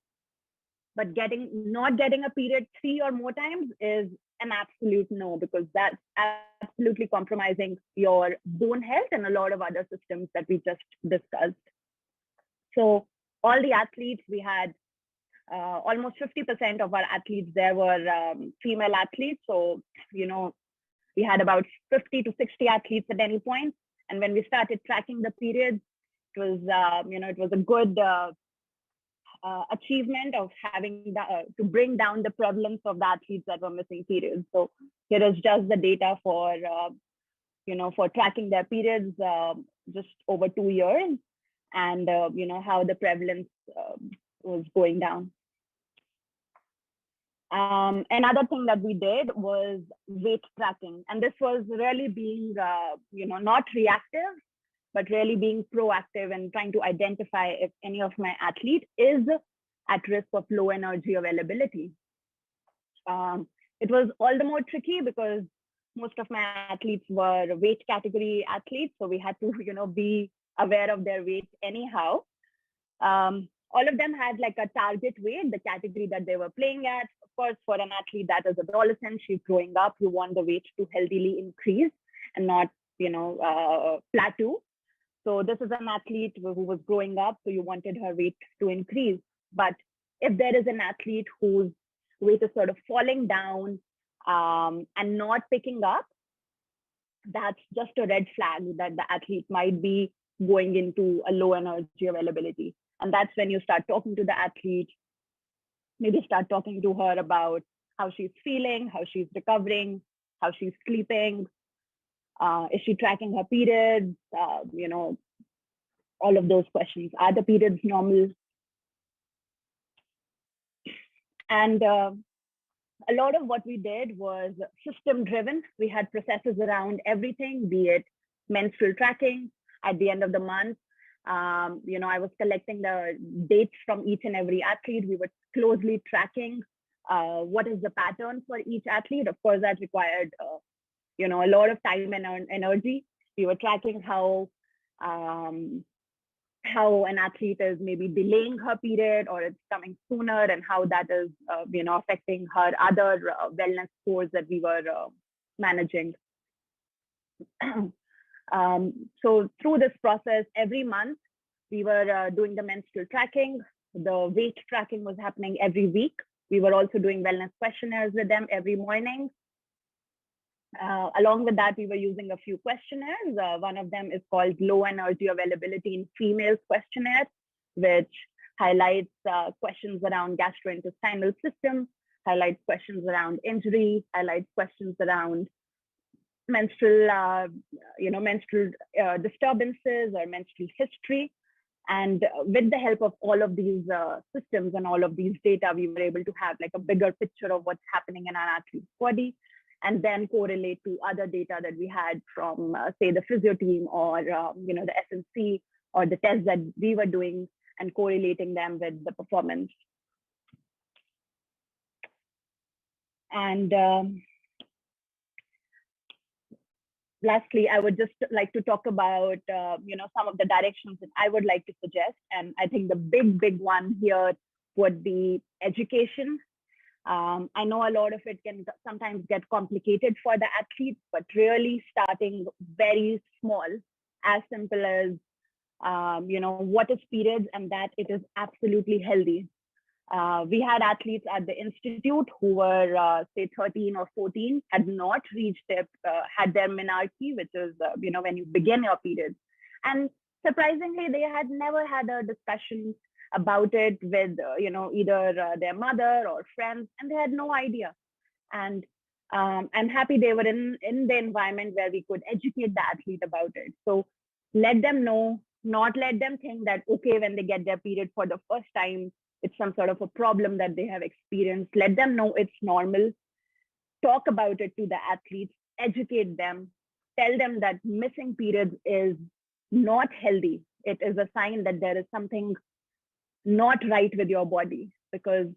But not getting a period 3 or more times is an absolute no, because that's absolutely compromising your bone health and a lot of other systems that we just discussed. So all the athletes, we had almost 50% of our athletes there were female athletes. So, we had about 50 to 60 athletes at any point. And when we started tracking the periods, it was, it was a good achievement of having to bring down the prevalence of the athletes that were missing periods. So here is just the data for, for tracking their periods just over 2 years. and how the prevalence was going down. Another thing that we did was weight tracking, and this was really being not reactive, but really being proactive and trying to identify if any of my athlete is at risk of low energy availability. It was all the more tricky because most of my athletes were weight category athletes, so we had to be aware of their weight anyhow. All of them had like a target weight, the category that they were playing at. Of course, for an athlete that is adolescent, she's growing up, you want the weight to healthily increase and not plateau. So this is an athlete who was growing up, so you wanted her weight to increase. But if there is an athlete whose weight is sort of falling down and not picking up, that's just a red flag that the athlete might be going into a low energy availability. And that's when you start talking to the athlete, maybe start talking to her about how she's feeling, how she's recovering, how she's sleeping. Is she tracking her periods? All of those questions. Are the periods normal? And a lot of what we did was system driven. We had processes around everything, be it menstrual tracking. At the end of the month, I was collecting the dates from each and every athlete. We were closely tracking what is the pattern for each athlete. Of course, that required a lot of time and energy. We were tracking how an athlete is maybe delaying her period or it's coming sooner, and how that is affecting her other wellness scores that we were managing. So through this process, every month we were doing the menstrual tracking. The weight tracking was happening every week. We were also doing wellness questionnaires with them every morning. Along with that, we were using a few questionnaires. One of them is called Low Energy Availability in Females Questionnaire, which highlights questions around gastrointestinal system, highlights questions around injury, highlights questions around menstrual disturbances or menstrual history. And with the help of all of these systems and all of these data, we were able to have like a bigger picture of what's happening in our athlete's body, and then correlate to other data that we had from, say, the physio team or the SNC or the tests that we were doing, and correlating them with the performance. And lastly, I would just like to talk about some of the directions that I would like to suggest. And I think the big one here would be education. I know a lot of it can sometimes get complicated for the athletes, but really starting very small, as simple as what is periods, and that it is absolutely healthy. We had athletes at the institute who were say 13 or 14, had not reached had their menarche, which is when you begin your periods, and surprisingly they had never had a discussion about it with either their mother or friends, and they had no idea. And I'm happy they were in the environment where we could educate the athlete about it. So let them know, not let them think that, okay, when they get their period for the first time, it's some sort of a problem that they have experienced. Let them know it's normal. Talk about it to the athletes, educate them, tell them that missing periods is not healthy. It is a sign that there is something not right with your body, because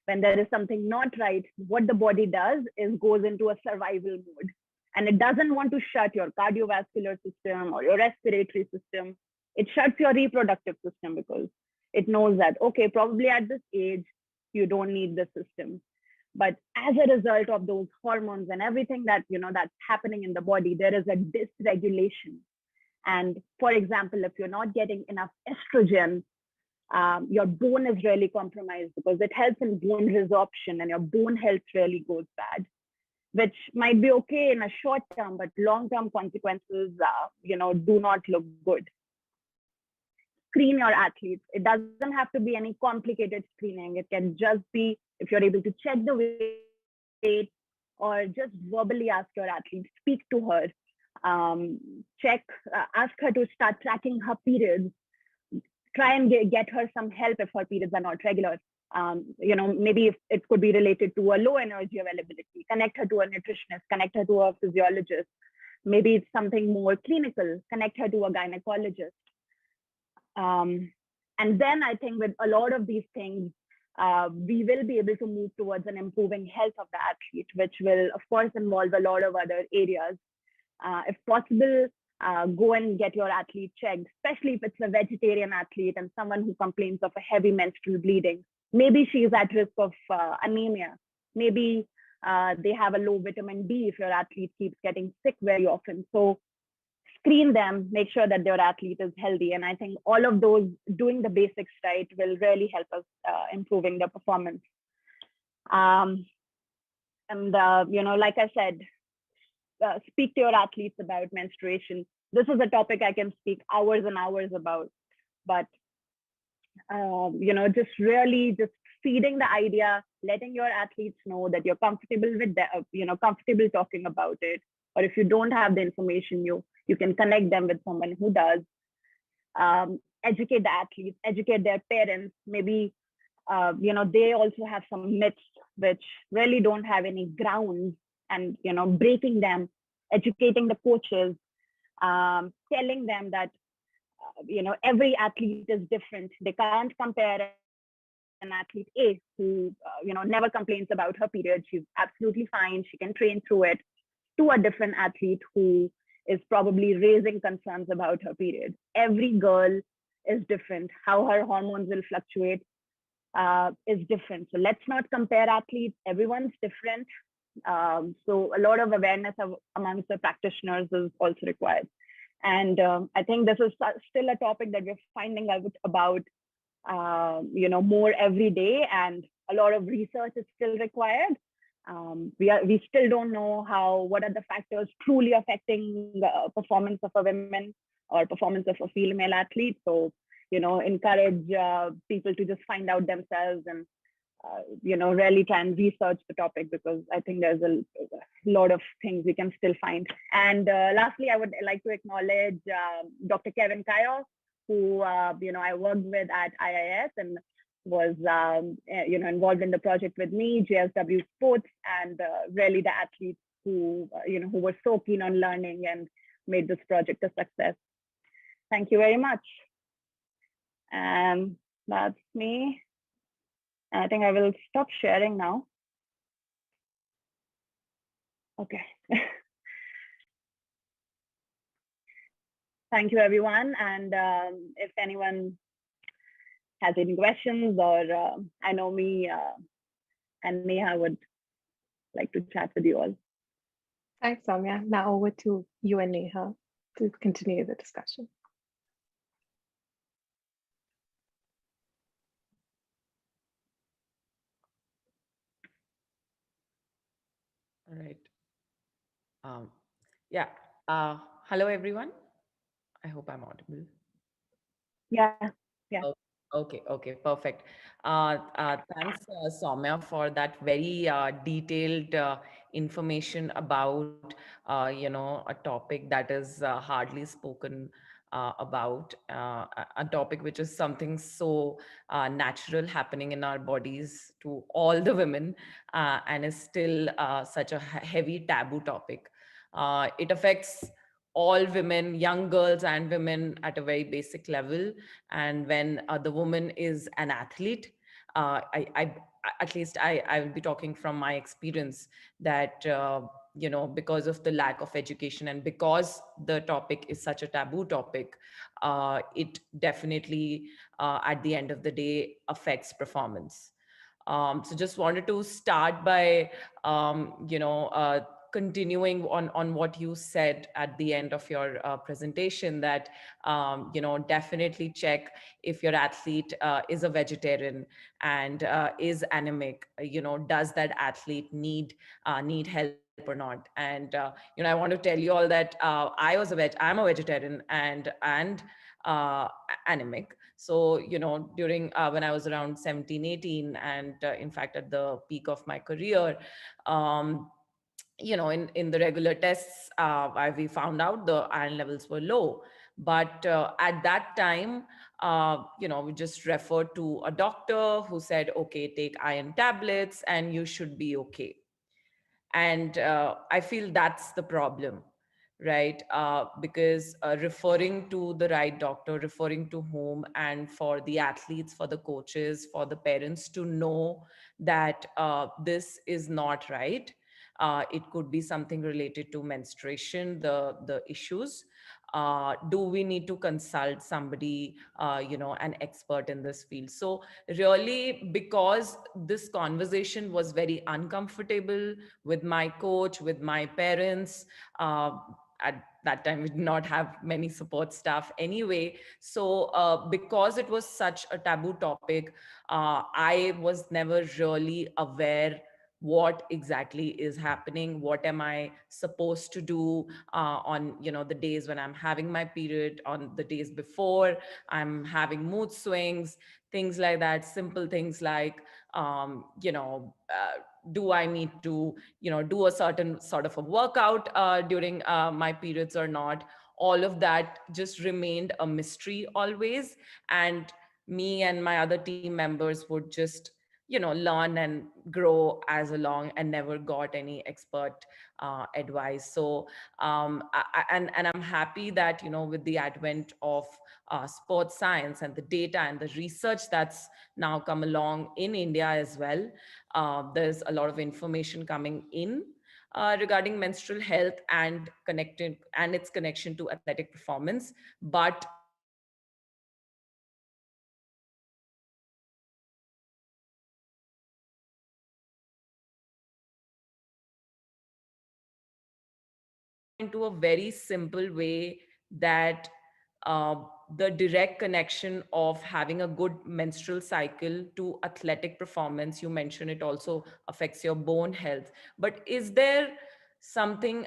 when there is something not right, what the body does is goes into a survival mode, and it doesn't want to shut your cardiovascular system or your respiratory system. It shuts your reproductive system because it knows that, okay, probably at this age, you don't need the system. But as a result of those hormones and everything that, that's happening in the body, there is a dysregulation. And for example, if you're not getting enough estrogen, your bone is really compromised because it helps in bone resorption, and your bone health really goes bad, which might be okay in a short term, but long-term consequences, do not look good. Screen your athletes. It doesn't have to be any complicated screening. It can just be if you're able to check the weight or just verbally ask your athlete, speak to her, ask her to start tracking her periods. try and get her some help if her periods are not regular. Maybe if it could be related to a low energy availability, connect her to a nutritionist, connect her to a physiologist. Maybe it's something more clinical, connect her to a gynecologist. And then I think with a lot of these things, we will be able to move towards an improving health of the athlete, which will, of course, involve a lot of other areas. If possible, go and get your athlete checked, especially if it's a vegetarian athlete and someone who complains of a heavy menstrual bleeding. Maybe she is at risk of anemia. Maybe they have a low vitamin D if your athlete keeps getting sick very often. So screen them, make sure that their athlete is healthy. And I think all of those, doing the basics right, will really help us improving their performance. Like I said, speak to your athletes about menstruation. This is a topic I can speak hours and hours about, but just really just feeding the idea, letting your athletes know that you're comfortable with that, comfortable talking about it. Or if you don't have the information, you can connect them with someone who does. Educate the athletes, educate their parents. Maybe they also have some myths which really don't have any grounds, and breaking them, educating the coaches, telling them that every athlete is different. They can't compare an athlete A who never complains about her period. She's absolutely fine. She can train through it, to a different athlete who is probably raising concerns about her period. Every girl is different. How her hormones will fluctuate is different. So let's not compare athletes. Everyone's different. So a lot of awareness amongst the practitioners is also required. And I think this is still a topic that we're finding out about, more every day, and a lot of research is still required. We still don't know what are the factors truly affecting the performance of a woman or performance of a female athlete. So, encourage people to just find out themselves and, really try and research the topic, because I think there's a lot of things we can still find. And lastly, I would like to acknowledge Dr. Kevin Kayo, who, I worked with at IIS and was, involved in the project with me, JSW Sports, and really the athletes who, who were so keen on learning and made this project a success. Thank you very much. And that's me. I think I will stop sharing now. Okay. Thank you, everyone. And if anyone has any questions, or I know me and Neha would like to chat with you all. Thanks, Soumya. Now over to you and Neha to continue the discussion. All right. Yeah. Hello, everyone. I hope I'm audible. Yeah. Oh, okay, perfect. Thanks, Soumya, for that very detailed information about, a topic that is hardly spoken about, a topic which is something so natural happening in our bodies to all the women, and is still such a heavy taboo topic. It affects all women, young girls and women at a very basic level. And when the woman is an athlete, at least I will be talking from my experience that, because of the lack of education and because the topic is such a taboo topic, it definitely, at the end of the day, affects performance. So just wanted to start by, continuing on what you said at the end of your presentation, that definitely check if your athlete is a vegetarian and is anemic. Does that athlete need help or not? And I want to tell you all that I'm a vegetarian and anemic. So during when I was around 17, 18, and in fact at the peak of my career, in the regular tests, we found out the iron levels were low. But at that time, we just referred to a doctor who said, okay, take iron tablets and you should be okay. And I feel that's the problem, right? Because referring to the right doctor, referring to whom, and for the athletes, for the coaches, for the parents to know that this is not right. It could be something related to menstruation, the issues. Do we need to consult somebody, an expert in this field? So really, because this conversation was very uncomfortable with my coach, with my parents, at that time we did not have many support staff anyway. So because it was such a taboo topic, I was never really aware what exactly is happening, what am I supposed to do on the days when I'm having my period, on the days before I'm having mood swings, things like that. Simple things like do I need to do a certain sort of a workout during my periods or not. All of that just remained a mystery always, and me and my other team members would just learn and grow as along, and never got any expert advice. So and I'm happy that with the advent of sports science and the data and the research that's now come along in India as well, there's a lot of information coming in regarding menstrual health and connected and its connection to athletic performance. But into a very simple way that the direct connection of having a good menstrual cycle to athletic performance, you mentioned it also affects your bone health. But is there something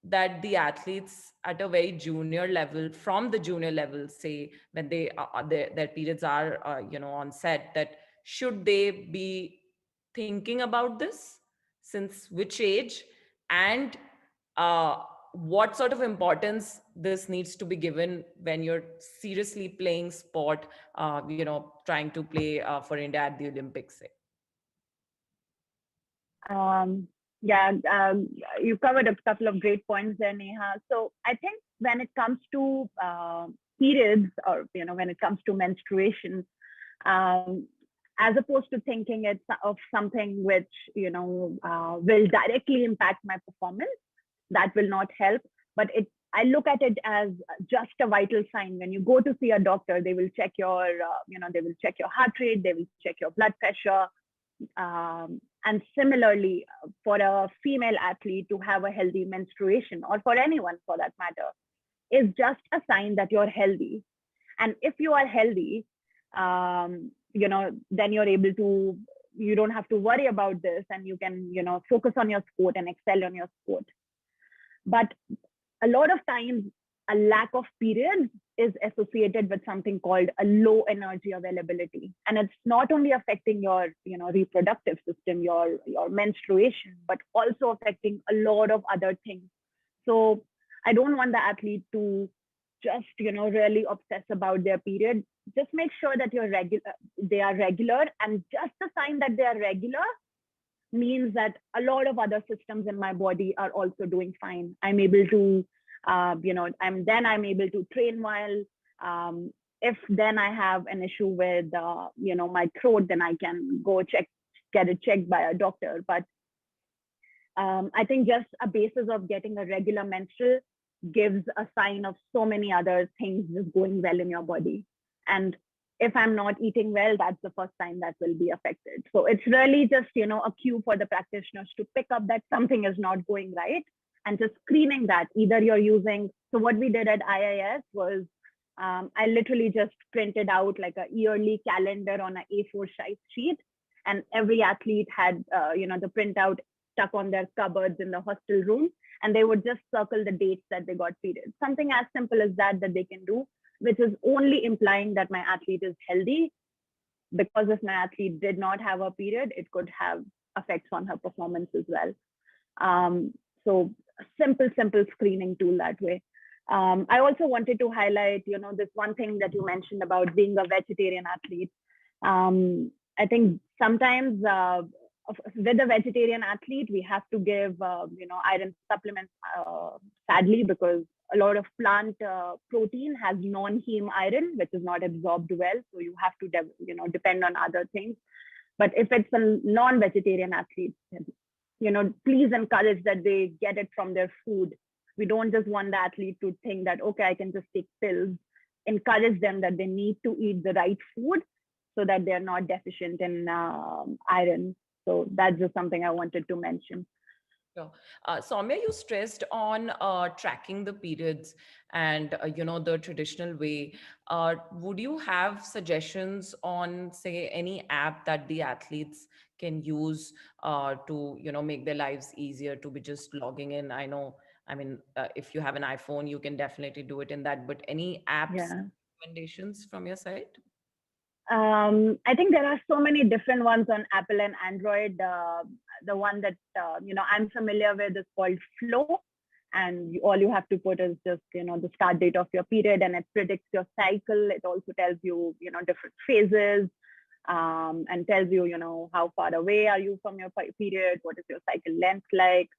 that the athletes at a very junior level, from the junior level, say when they their periods are on set, that should they be thinking about this, since which age, and uh, what sort of importance this needs to be given when you're seriously playing sport, trying to play for India at the Olympics, say? Yeah, you covered a couple of great points there, Neha. So I think when it comes to periods, or when it comes to menstruation, as opposed to thinking it's of something which will directly impact my performance, that will not help. But I look at it as just a vital sign. When you go to see a doctor, they will check your they will check your heart rate, they will check your blood pressure. And similarly, for a female athlete to have a healthy menstruation, or for anyone for that matter, is just a sign that you're healthy. And if you are healthy, then you're able to, you don't have to worry about this, and you can, focus on your sport and excel on your sport. But a lot of times, a lack of periods is associated with something called a low energy availability. And it's not only affecting your, reproductive system, your menstruation, but also affecting a lot of other things. So I don't want the athlete to just, really obsess about their period. Just make sure that they are regular, and just the sign that they are regular means that a lot of other systems in my body are also doing fine. I'm able to, I'm able to train well. If then I have an issue with, my throat, then I can go get it checked by a doctor. But I think just a basis of getting a regular menstrual gives a sign of so many other things just going well in your body. And if I'm not eating well, that's the first sign that will be affected. So it's really just, a cue for the practitioners to pick up that something is not going right, and just screening that. Either you're using, so what we did at IIS was, I literally just printed out like a yearly calendar on an A4 size sheet, and every athlete had, the printout stuck on their cupboards in the hostel room, and they would just circle the dates that they got periods. Something as simple as that they can do, which is only implying that my athlete is healthy. Because if my athlete did not have a period, it could have effects on her performance as well. So a simple screening tool that way. I also wanted to highlight, this one thing that you mentioned about being a vegetarian athlete. I think sometimes with a vegetarian athlete, we have to give, iron supplements, sadly, because a lot of plant protein has non-heme iron, which is not absorbed well. So you have to, depend on other things. But if it's a non-vegetarian athlete, please encourage that they get it from their food. We don't just want the athlete to think that, okay, I can just take pills. Encourage them that they need to eat the right food so that they're not deficient in iron. So that's just something I wanted to mention. Sure. Soumya, you stressed on tracking the periods and the traditional way. Would you have suggestions on, say, any app that the athletes can use to make their lives easier, to be just logging in? If you have an iPhone, you can definitely do it in that. But any apps recommendations from your side? I think there are so many different ones on Apple and Android. The one that I'm familiar with is called Flow, and all you have to put is just the start date of your period, and it predicts your cycle. It also tells you different phases, and tells you how far away are you from your period, what is your cycle length like.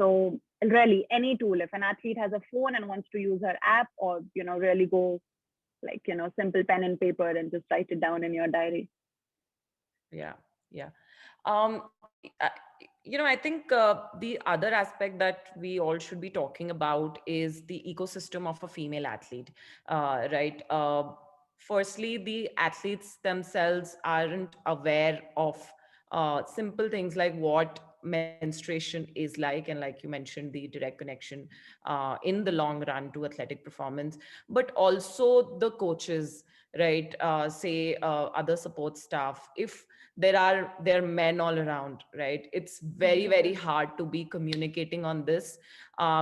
So really, any tool, if an athlete has a phone and wants to use her app, or really go simple pen and paper and just write it down in your diary. Yeah. I think the other aspect that we all should be talking about is the ecosystem of a female athlete, right? Firstly, the athletes themselves aren't aware of simple things like what menstruation is like, and like you mentioned, the direct connection in the long run to athletic performance, but also the coaches, right? Say other support staff. If there are men all around, right? It's very, very hard to be communicating on this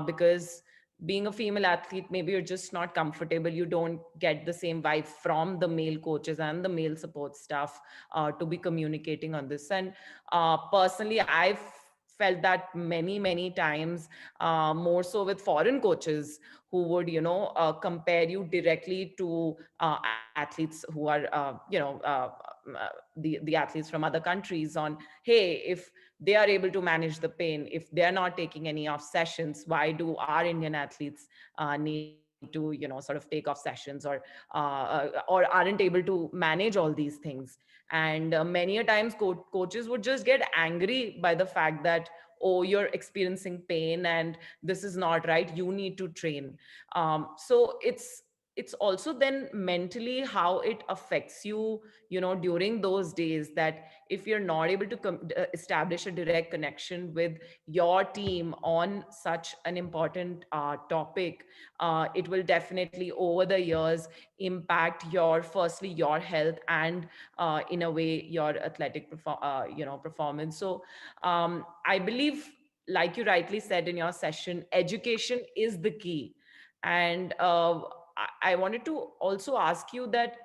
because being a female athlete, maybe you're just not comfortable. You don't get the same vibe from the male coaches and the male support staff to be communicating on this. And personally, I've felt that many times, more so with foreign coaches who would, compare you directly to athletes who are, the athletes from other countries on, hey, if they are able to manage the pain, if they're not taking any off sessions, why do our Indian athletes need to, sort of take off sessions, or aren't able to manage all these things? And many a times coaches would just get angry by the fact that, oh, you're experiencing pain and this is not right, you need to train. So it's also then mentally how it affects you, during those days, that if you're not able to establish a direct connection with your team on such an important topic, it will definitely over the years impact firstly your health, and in a way your athletic performance. So I believe, like you rightly said in your session, education is the key. And I wanted to also ask you that,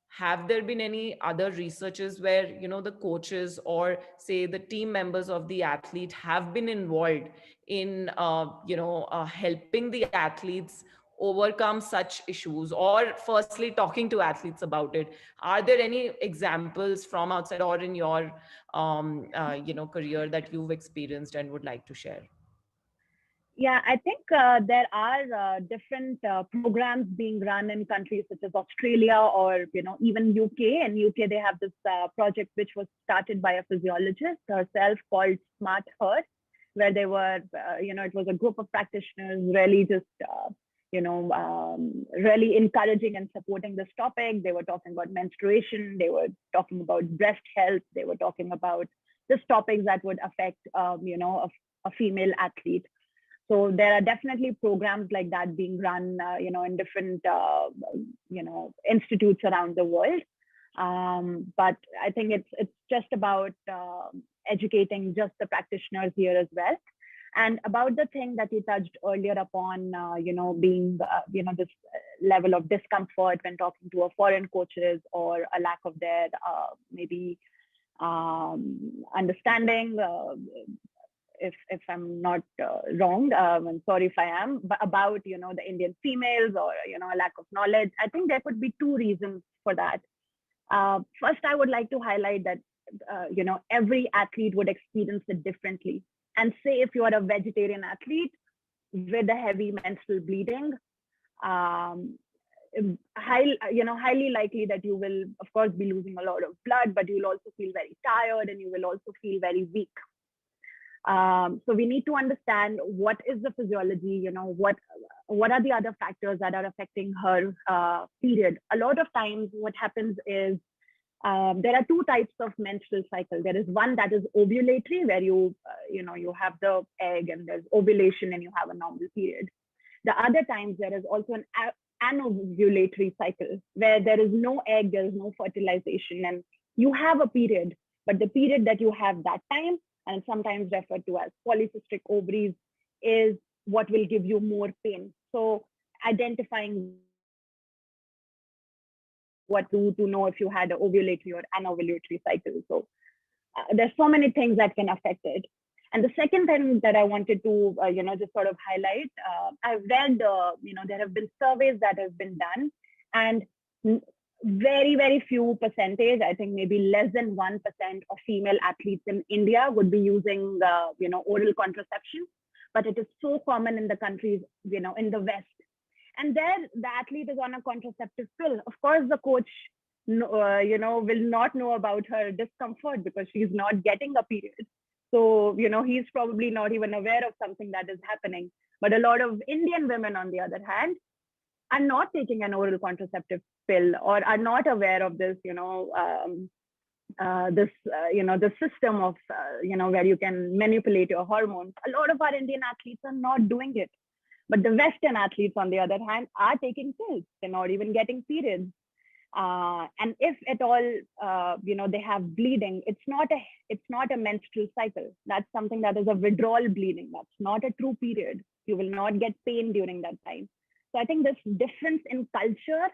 have there been any other researches where, the coaches or say the team members of the athlete have been involved in, helping the athletes overcome such issues, or firstly talking to athletes about it? Are there any examples from outside or in your, career that you've experienced and would like to share? Yeah, I think there are different programs being run in countries such as Australia, or even UK. In UK, they have this project which was started by a physiologist herself called Smart Her, where they were, it was a group of practitioners really just, really encouraging and supporting this topic. They were talking about menstruation, they were talking about breast health, they were talking about just topics that would affect, a female athlete. So there are definitely programs like that being run, in different, institutes around the world. But I think it's just about educating just the practitioners here as well. And about the thing that you touched earlier upon, being, this level of discomfort when talking to a foreign coaches, or a lack of their maybe understanding. if I'm not wrong. I'm sorry if I am, but about the Indian females or a lack of knowledge. I think there could be two reasons for that. First, I would like to highlight that every athlete would experience it differently. And say if you are a vegetarian athlete with a heavy menstrual bleeding, highly likely that you will, of course, be losing a lot of blood, but you'll also feel very tired and you will also feel very weak. So we need to understand what is the physiology, what are the other factors that are affecting her period. A lot of times what happens is there are two types of menstrual cycle. There is one that is ovulatory, where you have the egg and there's ovulation and you have a normal period. The other times there is also an anovulatory cycle, where there is no egg, there is no fertilization, and you have a period, but the period that you have that time, and sometimes referred to as polycystic ovaries, is what will give you more pain. So identifying what to know if you had an ovulatory or anovulatory cycle. So there's so many things that can affect it. And the second thing that I wanted to, just sort of highlight, I've read, there have been surveys that have been done, and very, very few percentage, I think maybe less than 1% of female athletes in India would be using, oral contraception, but it is so common in the countries, in the West. And there, the athlete is on a contraceptive pill. Of course, the coach, will not know about her discomfort because she's not getting a period. So, he's probably not even aware of something that is happening. But a lot of Indian women, on the other hand, are not taking an oral contraceptive pill or are not aware of this, the system of, where you can manipulate your hormones. A lot of our Indian athletes are not doing it. But the Western athletes, on the other hand, are taking pills. They're not even getting periods. And if at all, they have bleeding, it's not a menstrual cycle. That's something that is a withdrawal bleeding. That's not a true period. You will not get pain during that time. So I think this difference in culture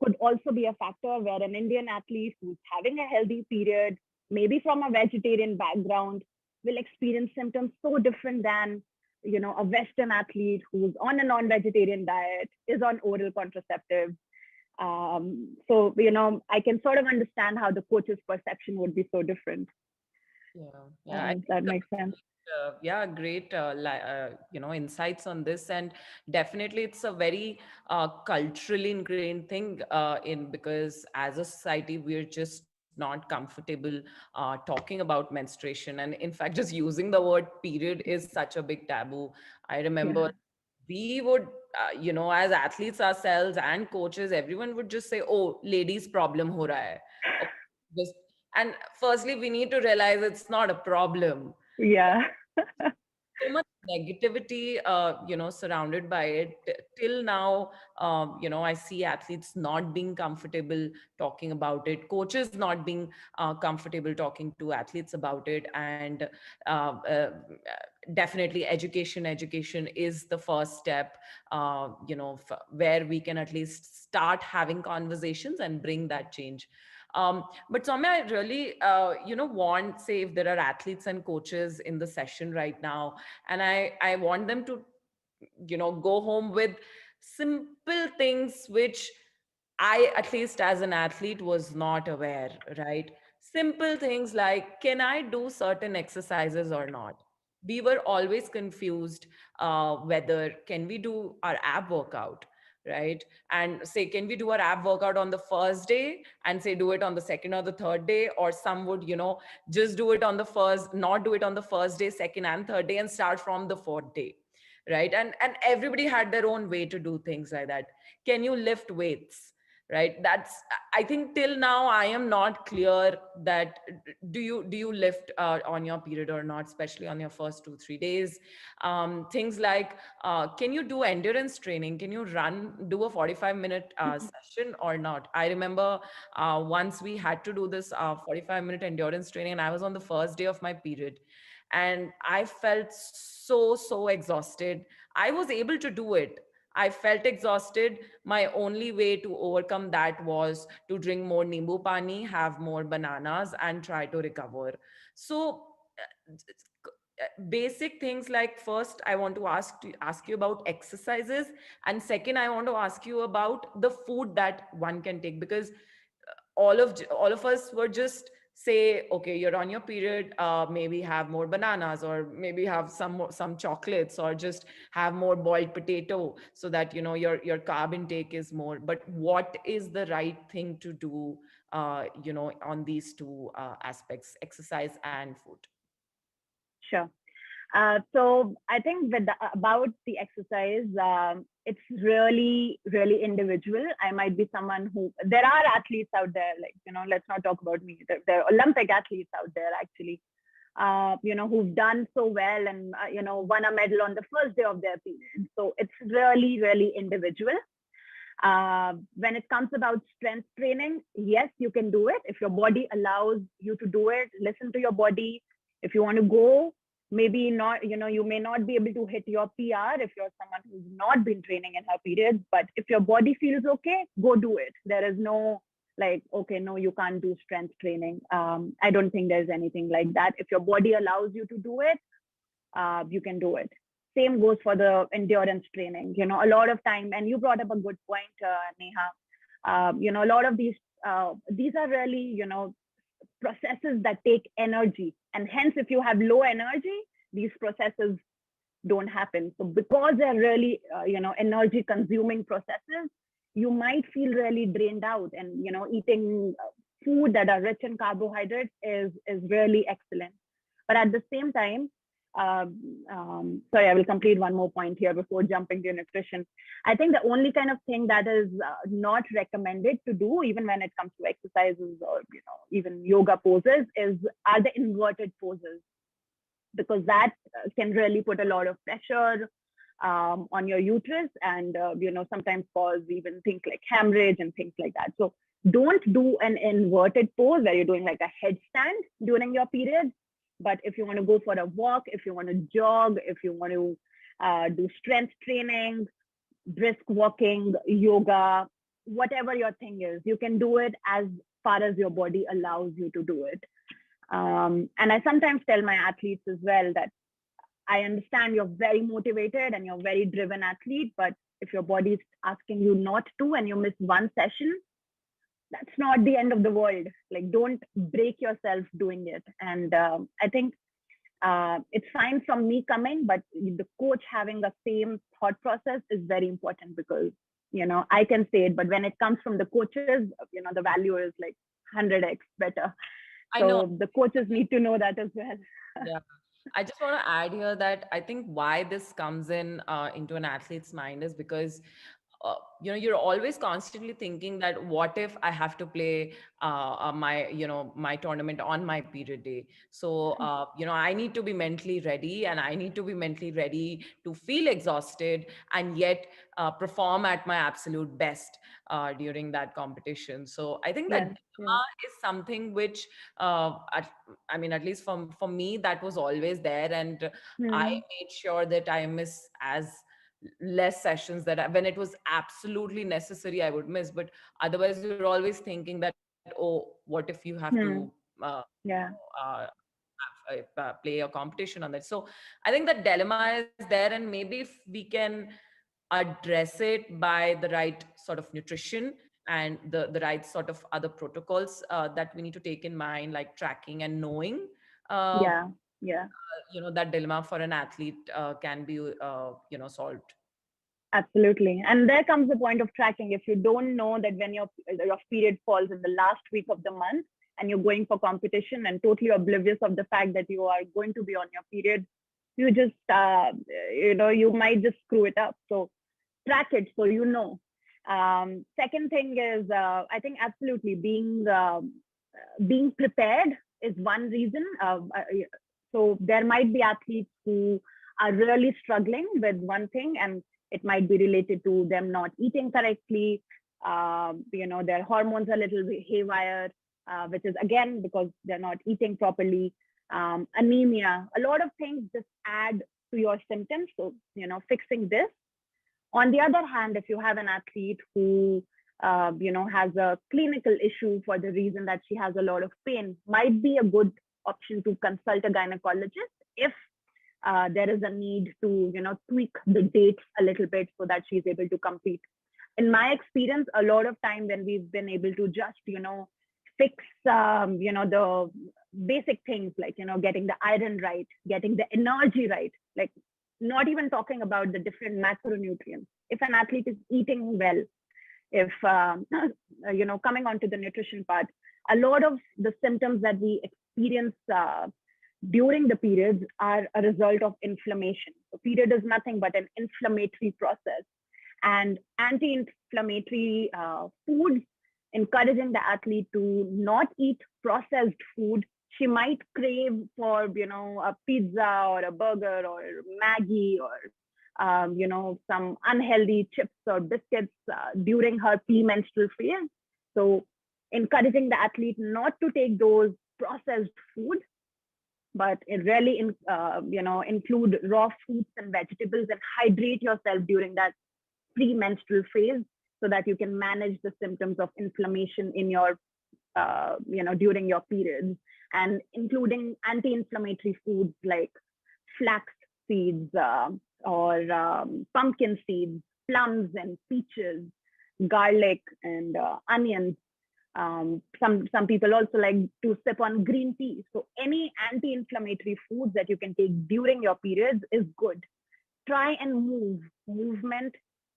could also be a factor, where an Indian athlete who's having a healthy period, maybe from a vegetarian background, will experience symptoms so different than a Western athlete who's on a non-vegetarian diet, is on oral contraceptive. So, I can sort of understand how the coach's perception would be so different. Yeah, That makes sense. Great, insights on this. And definitely it's a very culturally ingrained thing because as a society, we're just not comfortable talking about menstruation. And in fact, just using the word period is such a big taboo. I remember we would, as athletes ourselves and coaches, everyone would just say, oh, ladies problem ho raha hai. Just, and firstly, we need to realize it's not a problem. Yeah. So much negativity, surrounded by it. Till now, I see athletes not being comfortable talking about it, coaches not being comfortable talking to athletes about it. And uh, uh, definitely education is the first step, where we can at least start having conversations and bring that change. But Soumya, I really, want, say, if there are athletes and coaches in the session right now, and I want them to, go home with simple things which I, at least as an athlete, was not aware, right? Simple things like, can I do certain exercises or not? We were always confused whether can we do our ab workout, right? And say, can we do our ab workout on the first day and say do it on the second or the third day? Or some would, just do it on the first, not do it on the first day, second and third day, and start from the fourth day, right? And everybody had their own way to do things like that. Can you lift weights? Right, that's, I think till now I am not clear that do you lift on your period or not, especially on your first 2-3 days. Things like can you do endurance training? Can you do a 45-minute session or not? I remember once we had to do this 45-minute endurance training, and I was on the first day of my period, and I felt so exhausted. I was able to do it. I felt exhausted. My only way to overcome that was to drink more nimbu pani, have more bananas, and try to recover. So basic things like, first I want to ask you about exercises, and second I want to ask you about the food that one can take, because all of us were just say, okay, you're on your period, maybe have more bananas, or maybe have some chocolates, or just have more boiled potato, so that your carb intake is more. But what is the right thing to do, on these two aspects, exercise and food? Sure. So I think about the exercise, it's really, really individual. I might be someone there are athletes out there, like, let's not talk about me. There are Olympic athletes out there, actually, who've done so well and, won a medal on the first day of their period. So it's really, really individual. When it comes about strength training, yes, you can do it. If your body allows you to do it, listen to your body. If you want to go, maybe not, you may not be able to hit your PR if you're someone who's not been training in her periods, but if your body feels okay, go do it. There is no like, okay, no, you can't do strength training. I don't think there's anything like that. If your body allows you to do it, you can do it. Same goes for the endurance training. A lot of time, and you brought up a good point, Neha. A lot of these are really, processes that take energy, and hence if you have low energy, these processes don't happen. So because they're really energy consuming processes, you might feel really drained out, and eating food that are rich in carbohydrates is really excellent. But at the same time, sorry, I will complete one more point here before jumping to nutrition. I think the only kind of thing that is not recommended to do, even when it comes to exercises or even yoga poses, are the inverted poses, because that can really put a lot of pressure on your uterus, and sometimes cause even things like hemorrhage and things like that. So don't do an inverted pose where you're doing like a headstand during your period. But if you want to go for a walk, if you want to jog, if you want to do strength training, brisk walking, yoga, whatever your thing is, you can do it as far as your body allows you to do it. And I sometimes tell my athletes as well that I understand you're very motivated and you're a very driven athlete, but if your body is asking you not to and you miss one session, that's not the end of the world. Like, don't break yourself doing it. And I think it's fine from me coming, but the coach having the same thought process is very important, because, I can say it, but when it comes from the coaches, the value is like 100x better. So the coaches need to know that as well. Yeah. I just want to add here that I think why this comes into an athlete's mind is because you're always constantly thinking that what if I have to play my tournament on my period day. So I need to be mentally ready, and I need to be mentally ready to feel exhausted and yet perform at my absolute best during that competition. So I think that dilemma is something which at least for me, that was always there, and I made sure that I miss as less sessions that when it was absolutely necessary I would miss. But otherwise you're always thinking that, oh, what if you have to play a competition on that. So I think that dilemma is there, and maybe if we can address it by the right sort of nutrition and the right sort of other protocols that we need to take in mind, like tracking and knowing that dilemma for an athlete can be solved. Absolutely. And there comes the point of tracking. If you don't know that when your period falls in the last week of the month and you're going for competition and totally oblivious of the fact that you are going to be on your period, you just, you might just screw it up. So track it so you know. Second thing is, I think absolutely being prepared is one reason. So there might be athletes who are really struggling with one thing, and it might be related to them not eating correctly. Their hormones are a little bit haywire, which is again because they're not eating properly. Anemia, a lot of things just add to your symptoms. So, fixing this. On the other hand, if you have an athlete who, has a clinical issue for the reason that she has a lot of pain, might be a good option to consult a gynecologist if there is a need to, tweak the dates a little bit so that she's able to compete. In my experience, a lot of time when we've been able to just, fix, the basic things like, getting the iron right, getting the energy right, like not even talking about the different macronutrients. If an athlete is eating well, if, coming on to the nutrition part, a lot of the symptoms that we experience during the periods are a result of inflammation. So period is nothing but an inflammatory process. And anti-inflammatory foods, encouraging the athlete to not eat processed food. She might crave for, a pizza or a burger or Maggie or, some unhealthy chips or biscuits during her premenstrual phase. So encouraging the athlete not to take those processed food, but it really, include raw fruits and vegetables and hydrate yourself during that premenstrual phase so that you can manage the symptoms of inflammation in your, during your periods, and including anti-inflammatory foods like flax seeds or pumpkin seeds, plums and peaches, garlic and onions. Some people also like to sip on green tea. So any anti-inflammatory foods that you can take during your periods is good. Try and move. Movement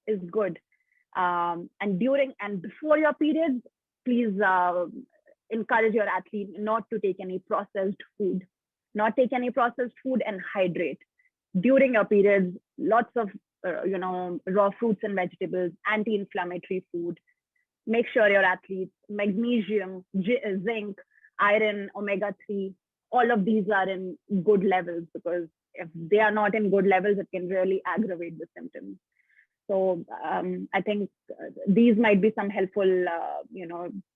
is good. And during and before your periods, please encourage your athlete not to take any processed food. Not take any processed food and hydrate. During your periods, lots of raw fruits and vegetables, anti-inflammatory food. Make sure your athletes, magnesium, zinc, iron, omega-3, all of these are in good levels, because if they are not in good levels, it can really aggravate the symptoms. So I think these might be some helpful,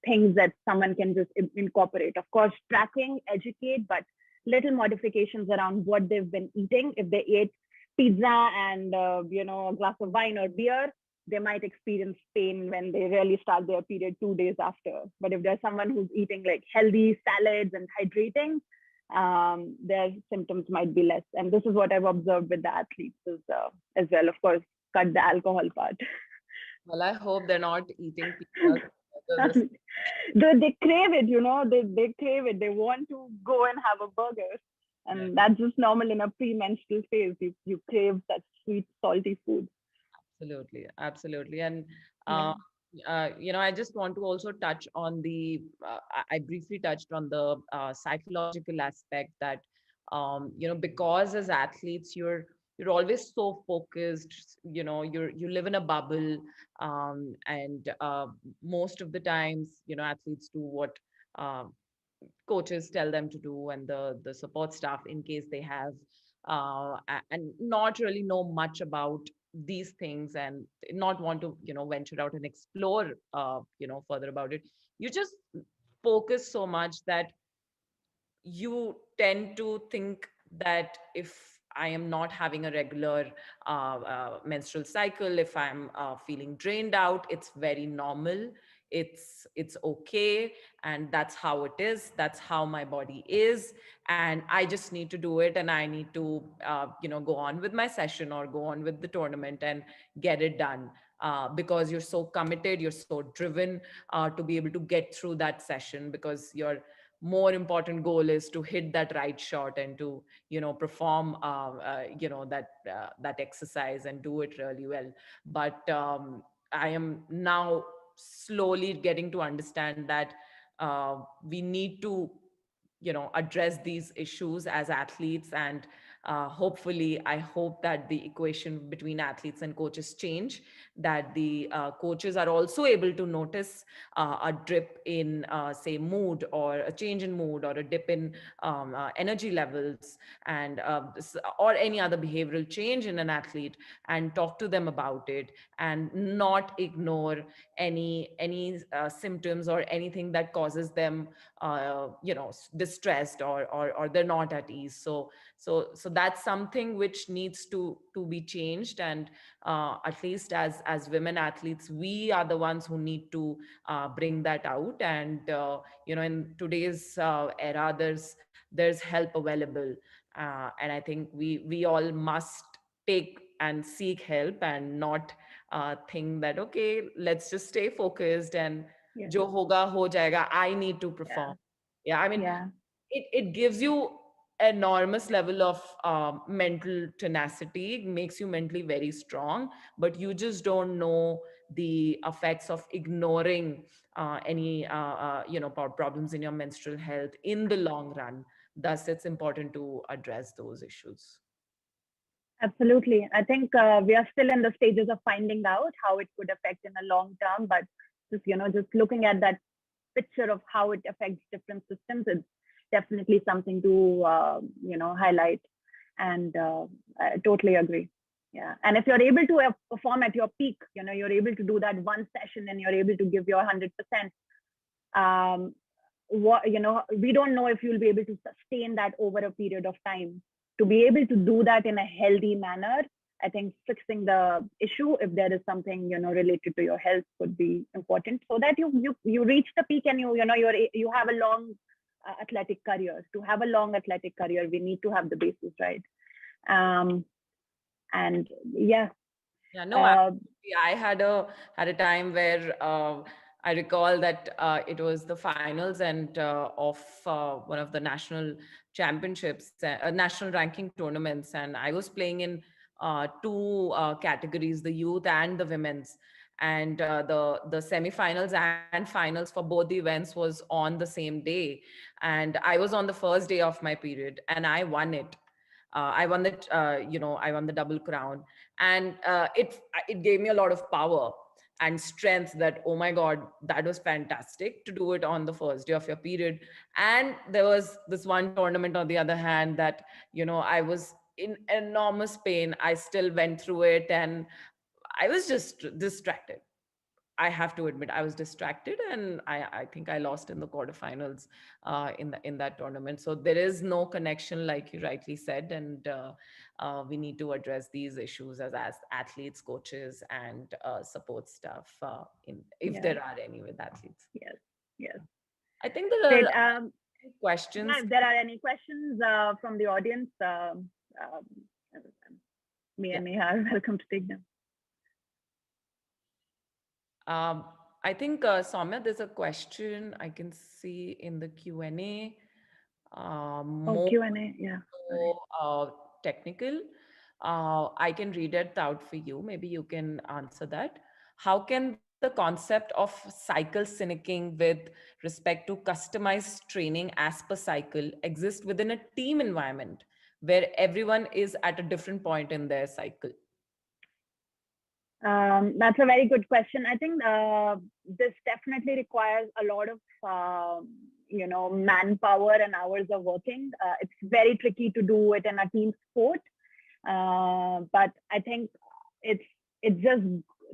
things that someone can just incorporate. Of course, tracking, educate, but little modifications around what they've been eating. If they ate pizza and, a glass of wine or beer, they might experience pain when they really start their period 2 days after. But if there's someone who's eating like healthy salads and hydrating, their symptoms might be less. And this is what I've observed with the athletes as well. Of course, cut the alcohol part. Well, I hope they're not eating pizza. They crave it, they crave it. They want to go and have a burger. And that's just normal in a premenstrual phase. You crave that sweet, salty food. Absolutely, absolutely. And I just want to also touch on I briefly touched on the psychological aspect that, because as athletes, you're always so focused, you live in a bubble, and most of the times, athletes do what coaches tell them to do, and the support staff, in case they have, and not really know much about these things, and not want to venture out and explore further about it. You just focus so much that you tend to think that if I am not having a regular menstrual cycle, if I'm feeling drained out, it's very normal. It's okay, and that's how it is. That's how my body is, and I just need to do it, and I need to go on with my session or go on with the tournament and get it done, because you're so committed, you're so driven to be able to get through that session, because your more important goal is to hit that right shot and to perform that exercise and do it really well. But I am now slowly getting to understand that we need to address these issues as athletes, and hopefully I hope that the equation between athletes and coaches change, that the coaches are also able to notice a drip in say mood, or a change in mood, or a dip in energy levels, and or any other behavioral change in an athlete, and talk to them about it, and not ignore any symptoms or anything that causes them distressed, or they're not at ease. So that's something which needs to be changed, and at least as women athletes, we are the ones who need to bring that out. And in today's era, there's help available, And I think we all must take and seek help and not think that, okay, let's just stay focused and Yeah. jo hoga ho jayega, I need to perform. Yeah, I mean, Yeah. it gives you enormous level of mental tenacity, makes you mentally very strong, but you just don't know the effects of ignoring any problems in your menstrual health in the long run. Thus it's important to address those issues. Absolutely. I think we are still in the stages of finding out how it could affect in the long term, but just looking at that picture of how it affects different systems, it's definitely something to highlight. And I totally agree. Yeah. And if you're able to perform at your peak, you're able to do that one session and you're able to give your 100%. We don't know if you'll be able to sustain that over a period of time. To be able to do that in a healthy manner, I think fixing the issue, if there is something related to your health, could be important, so that you reach the peak and you have a long athletic career. To have a long athletic career, we need to have the basis right. And yeah. No, I had a time where I recall that it was the finals and of one of the national championships, national ranking tournaments, and I was playing in two categories, the youth and the women's. And the semifinals and finals for both the events was on the same day, and I was on the first day of my period, and I won it. I won the double crown, and it gave me a lot of power and strength. That, oh my God, that was fantastic to do it on the first day of your period. And there was this one tournament on the other hand that I was in enormous pain. I still went through it, and I was just distracted. I have to admit, I was distracted, and I think I lost in the quarterfinals in that tournament. So there is no connection, like you rightly said, and we need to address these issues as athletes, coaches, and support staff, if there are any with athletes. Yes, yes. I think there are questions. If there are any questions from the audience, me and Neha are welcome to take them. I think, Soumya, there's a question I can see in the Q&A. Q&A, yeah. Technical. I can read it out for you. Maybe you can answer that. How can the concept of cycle syncing with respect to customized training as per cycle exist within a team environment where everyone is at a different point in their cycle? That's a very good question. I think this definitely requires a lot of manpower and hours of working. It's very tricky to do it in a team sport, but I think it's just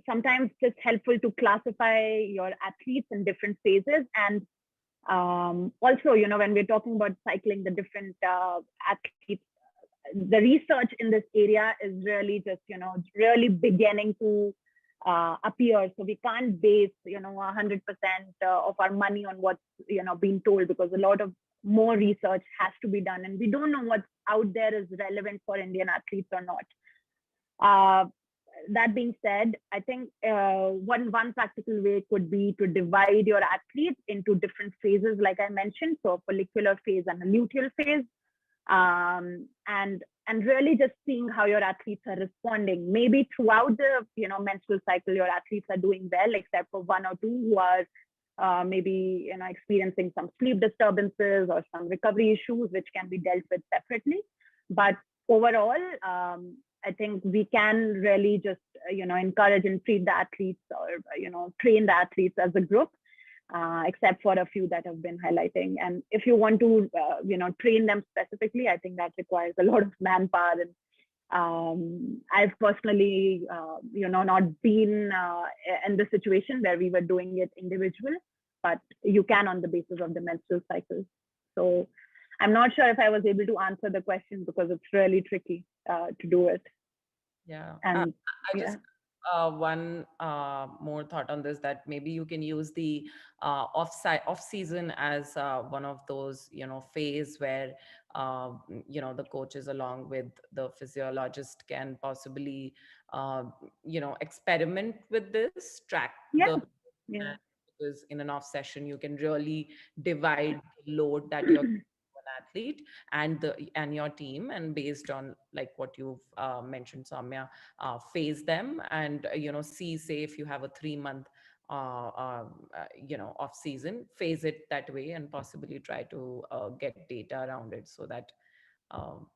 sometimes just helpful to classify your athletes in different phases. And also, when we're talking about cycling the different athletes, the research in this area is really just, really beginning to appear. So we can't base, 100% of our money on what's, being told, because a lot of more research has to be done. And we don't know what's out there is relevant for Indian athletes or not. That being said, I think one practical way could be to divide your athletes into different phases, like I mentioned, so a follicular phase and a luteal phase. And really just seeing how your athletes are responding. Maybe throughout the menstrual cycle, your athletes are doing well, except for one or two who are maybe experiencing some sleep disturbances or some recovery issues, which can be dealt with separately. But overall, I think we can really just encourage and treat the athletes, or train the athletes as a group. Except for a few that have been highlighting. And if you want to, train them specifically, I think that requires a lot of manpower. And I've personally, not been in the situation where we were doing it individual, but you can on the basis of the menstrual cycle. So I'm not sure if I was able to answer the question, because it's really tricky to do it. Yeah. And one more thought on this, that maybe you can use the off season as one of those, phase where the coaches along with the physiologist can possibly experiment with this, track Yeah. the, Yeah. because in an off session you can really divide the load that you're an athlete and your team, and based on like what you've mentioned, Soumya, phase them, and see, say if you have a 3 month off season, phase it that way, and possibly try to get data around it, so that um,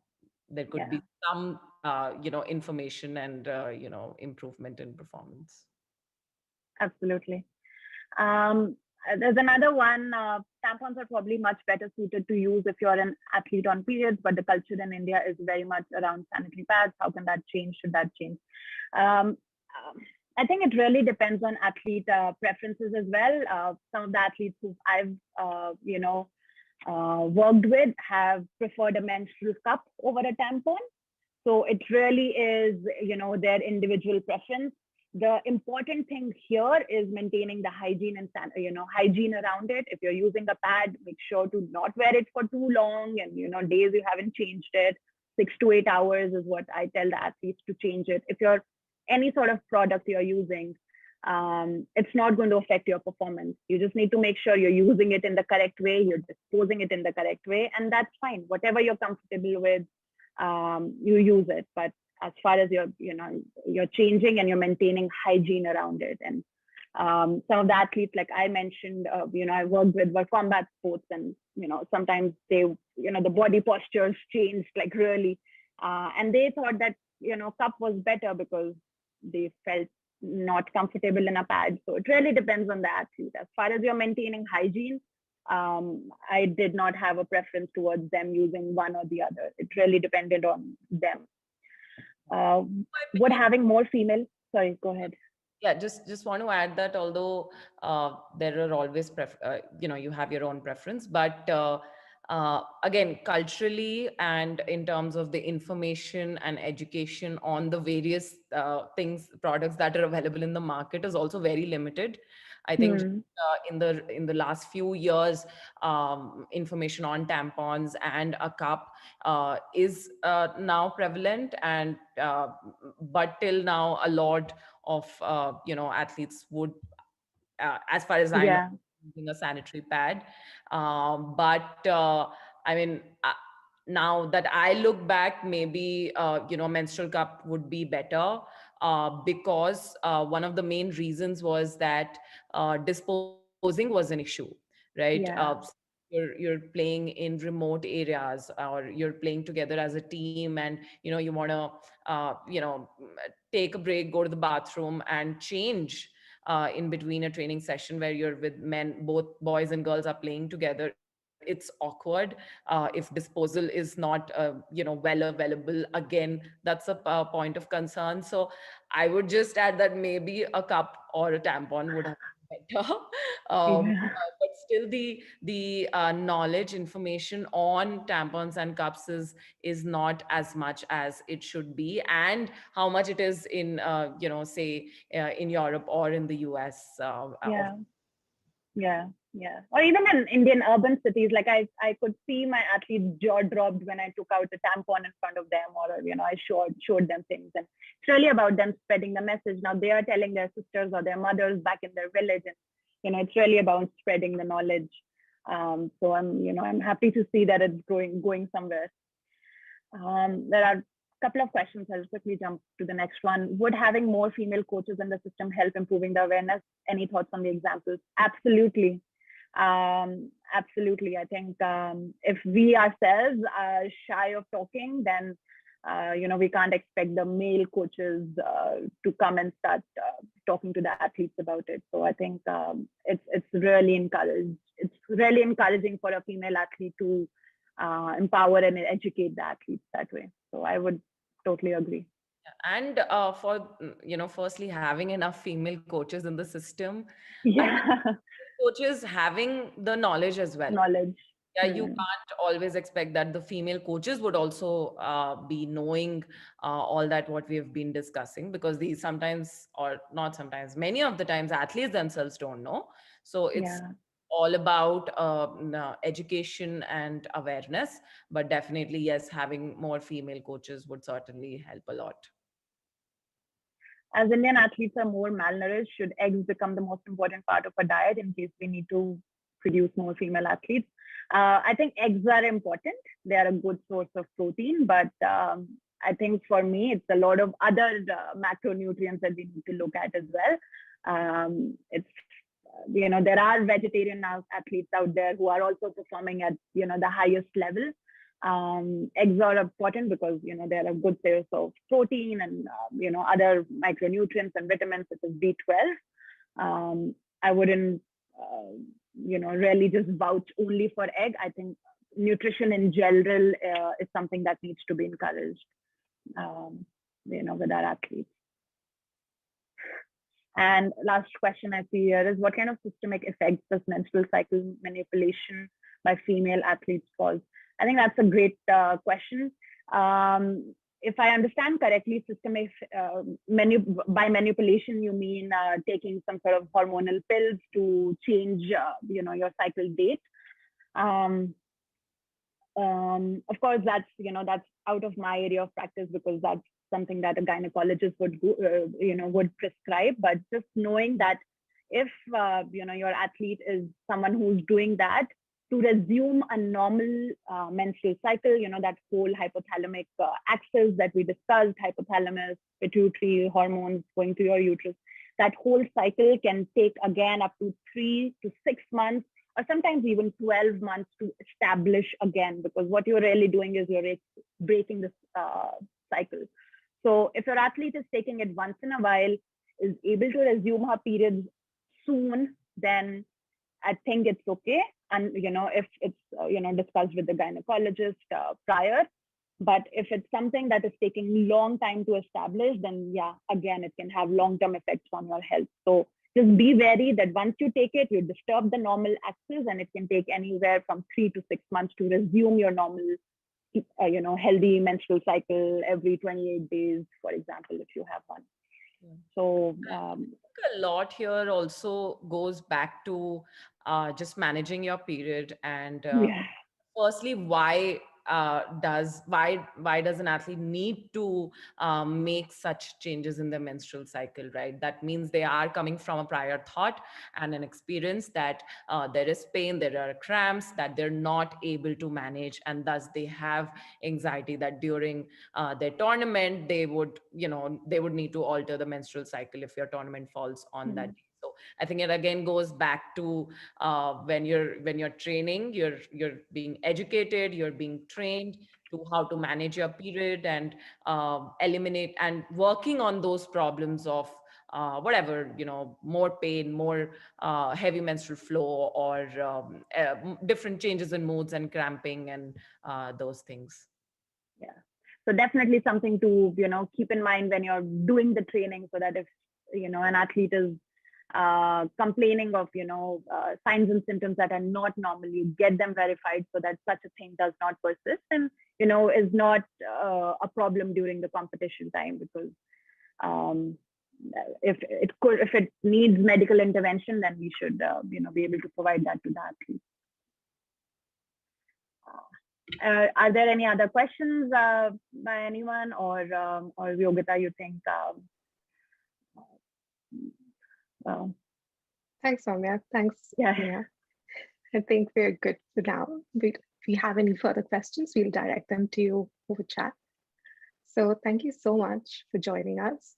there could Yeah. be some information and improvement in performance. Absolutely. Um, there's another one. Tampons are probably much better suited to use if you're an athlete on periods, but the culture in India is very much around sanitary pads. How can that change? Should that change? Um, I think it really depends on athlete preferences as well. Some of the athletes who I've, worked with have preferred a menstrual cup over a tampon. So it really is, their individual preference. The important thing here is maintaining the hygiene and hygiene around it. If you're using a pad, make sure to not wear it for too long, and days you haven't changed it. 6 to 8 hours is what I tell the athletes to change it. If you're any sort of product you're using, it's not going to affect your performance. You just need to make sure you're using it in the correct way, you're disposing it in the correct way, and that's fine. Whatever you're comfortable with, you use it. But as far as you're changing and you're maintaining hygiene around it. And some of the athletes, like I mentioned, I worked with, were combat sports, and sometimes they, the body postures changed like really, and they thought that cup was better because they felt not comfortable in a pad. So it really depends on the athlete. As far as you're maintaining hygiene, I did not have a preference towards them using one or the other. It really depended on them. Would having more female, sorry, go ahead. Yeah, just want to add that although there are always you have your own preference, but again, culturally and in terms of the information and education on the various products that are available in the market is also very limited. I think in the last few years, information on tampons and a cup is now prevalent, and but till now a lot of athletes would, as far as I know, using a sanitary pad. But I mean, now that I look back, maybe menstrual cup would be better, because one of the main reasons was that disposing was an issue, right? You're playing in remote areas, or you're playing together as a team, and you want to take a break, go to the bathroom and change in between a training session where you're with men, both boys and girls are playing together. It's awkward if disposal is not well available. Again, that's a point of concern. So I would just add that maybe a cup or a tampon would have been better. But still the knowledge, information on tampons and cups is not as much as it should be, and how much it is in say in Europe or in the US. Yeah. Or even in Indian urban cities, like I could see my athletes' jaw dropped when I took out a tampon in front of them, or I showed them things. And it's really about them spreading the message. Now they are telling their sisters or their mothers back in their village, and it's really about spreading the knowledge. So I'm happy to see that it's going somewhere. There are a couple of questions. I'll quickly jump to the next one. Would having more female coaches in the system help improving the awareness? Any thoughts on the examples? Absolutely. Absolutely. I think if we ourselves are shy of talking, then we can't expect the male coaches to come and start talking to the athletes about it. So I think it's really encouraging. It's really encouraging for a female athlete to empower and educate the athletes that way. So I would totally agree. And for firstly having enough female coaches in the system, yeah, coaches having the knowledge as well. Knowledge, Yeah, you can't always expect that the female coaches would also be knowing all that what we have been discussing, because these sometimes, or not sometimes, many of the times athletes themselves don't know. So it's all about education and awareness, but definitely, yes, having more female coaches would certainly help a lot. As Indian athletes are more malnourished, should eggs become the most important part of a diet in case we need to produce more female athletes? I think eggs are important. They are a good source of protein, but I think for me, it's a lot of other macronutrients that we need to look at as well. It's, there are vegetarian athletes out there who are also performing at, the highest level. Eggs are important because, they're a good source of protein and, other micronutrients and vitamins such as B12. I wouldn't, really just vouch only for egg. I think nutrition in general is something that needs to be encouraged, with our athletes. And last question I see here is, what kind of systemic effects does menstrual cycle manipulation by female athletes cause? I think that's a great question. If I understand correctly, systemic by manipulation, you mean taking some sort of hormonal pills to change, your cycle date. Of course, that's that's out of my area of practice, because that's something that a gynecologist would would prescribe. But just knowing that if your athlete is someone who's doing that, to resume a normal menstrual cycle, that whole hypothalamic axis that we discussed, hypothalamus, pituitary, hormones going to your uterus, that whole cycle can take again up to 3 to 6 months, or sometimes even 12 months to establish again, because what you're really doing is you're breaking this cycle. So if your athlete is taking it once in a while, is able to resume her periods soon, then I think it's okay. And, if it's, discussed with the gynecologist prior. But if it's something that is taking long time to establish, then yeah, again, it can have long-term effects on your health. So just be wary that once you take it, you disturb the normal axis, and it can take anywhere from 3 to 6 months to resume your normal, healthy menstrual cycle every 28 days, for example, if you have one. So I think a lot here also goes back to just managing your period, and firstly, why does an athlete need to make such changes in their menstrual cycle, right? That means they are coming from a prior thought and an experience that there is pain, there are cramps that they're not able to manage, and thus they have anxiety that during their tournament they would need to alter the menstrual cycle if your tournament falls on that day. So I think it again goes back to when you're training, you're being educated, you're being trained to how to manage your period and eliminate and working on those problems of whatever, more pain, more heavy menstrual flow, or different changes in moods and cramping and those things. Yeah. So definitely something to, keep in mind when you're doing the training, so that if, an athlete is complaining of, signs and symptoms that are not normal, you get them verified so that such a thing does not persist and, is not a problem during the competition time, because if it needs medical intervention, then we should, be able to provide that to the athlete. Are there any other questions by anyone, or Yogita, you think? Thanks, Soumya. Thanks. Yeah. I think we're good for now. If we have any further questions, we'll direct them to you over chat. So thank you so much for joining us.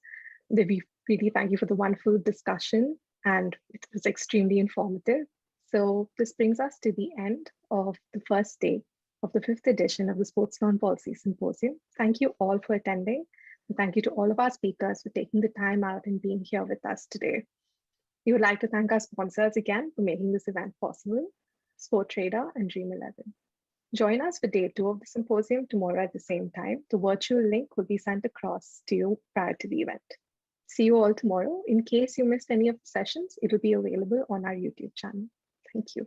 We really thank you for the wonderful discussion, and it was extremely informative. So this brings us to the end of the first day of the 5th edition of the Sports Law Policy Symposium. Thank you all for attending. And thank you to all of our speakers for taking the time out and being here with us today. We would like to thank our sponsors again for making this event possible, Sportradar and Dream11. Join us for day 2 of the symposium tomorrow at the same time. The virtual link will be sent across to you prior to the event. See you all tomorrow. In case you missed any of the sessions, it will be available on our YouTube channel. Thank you.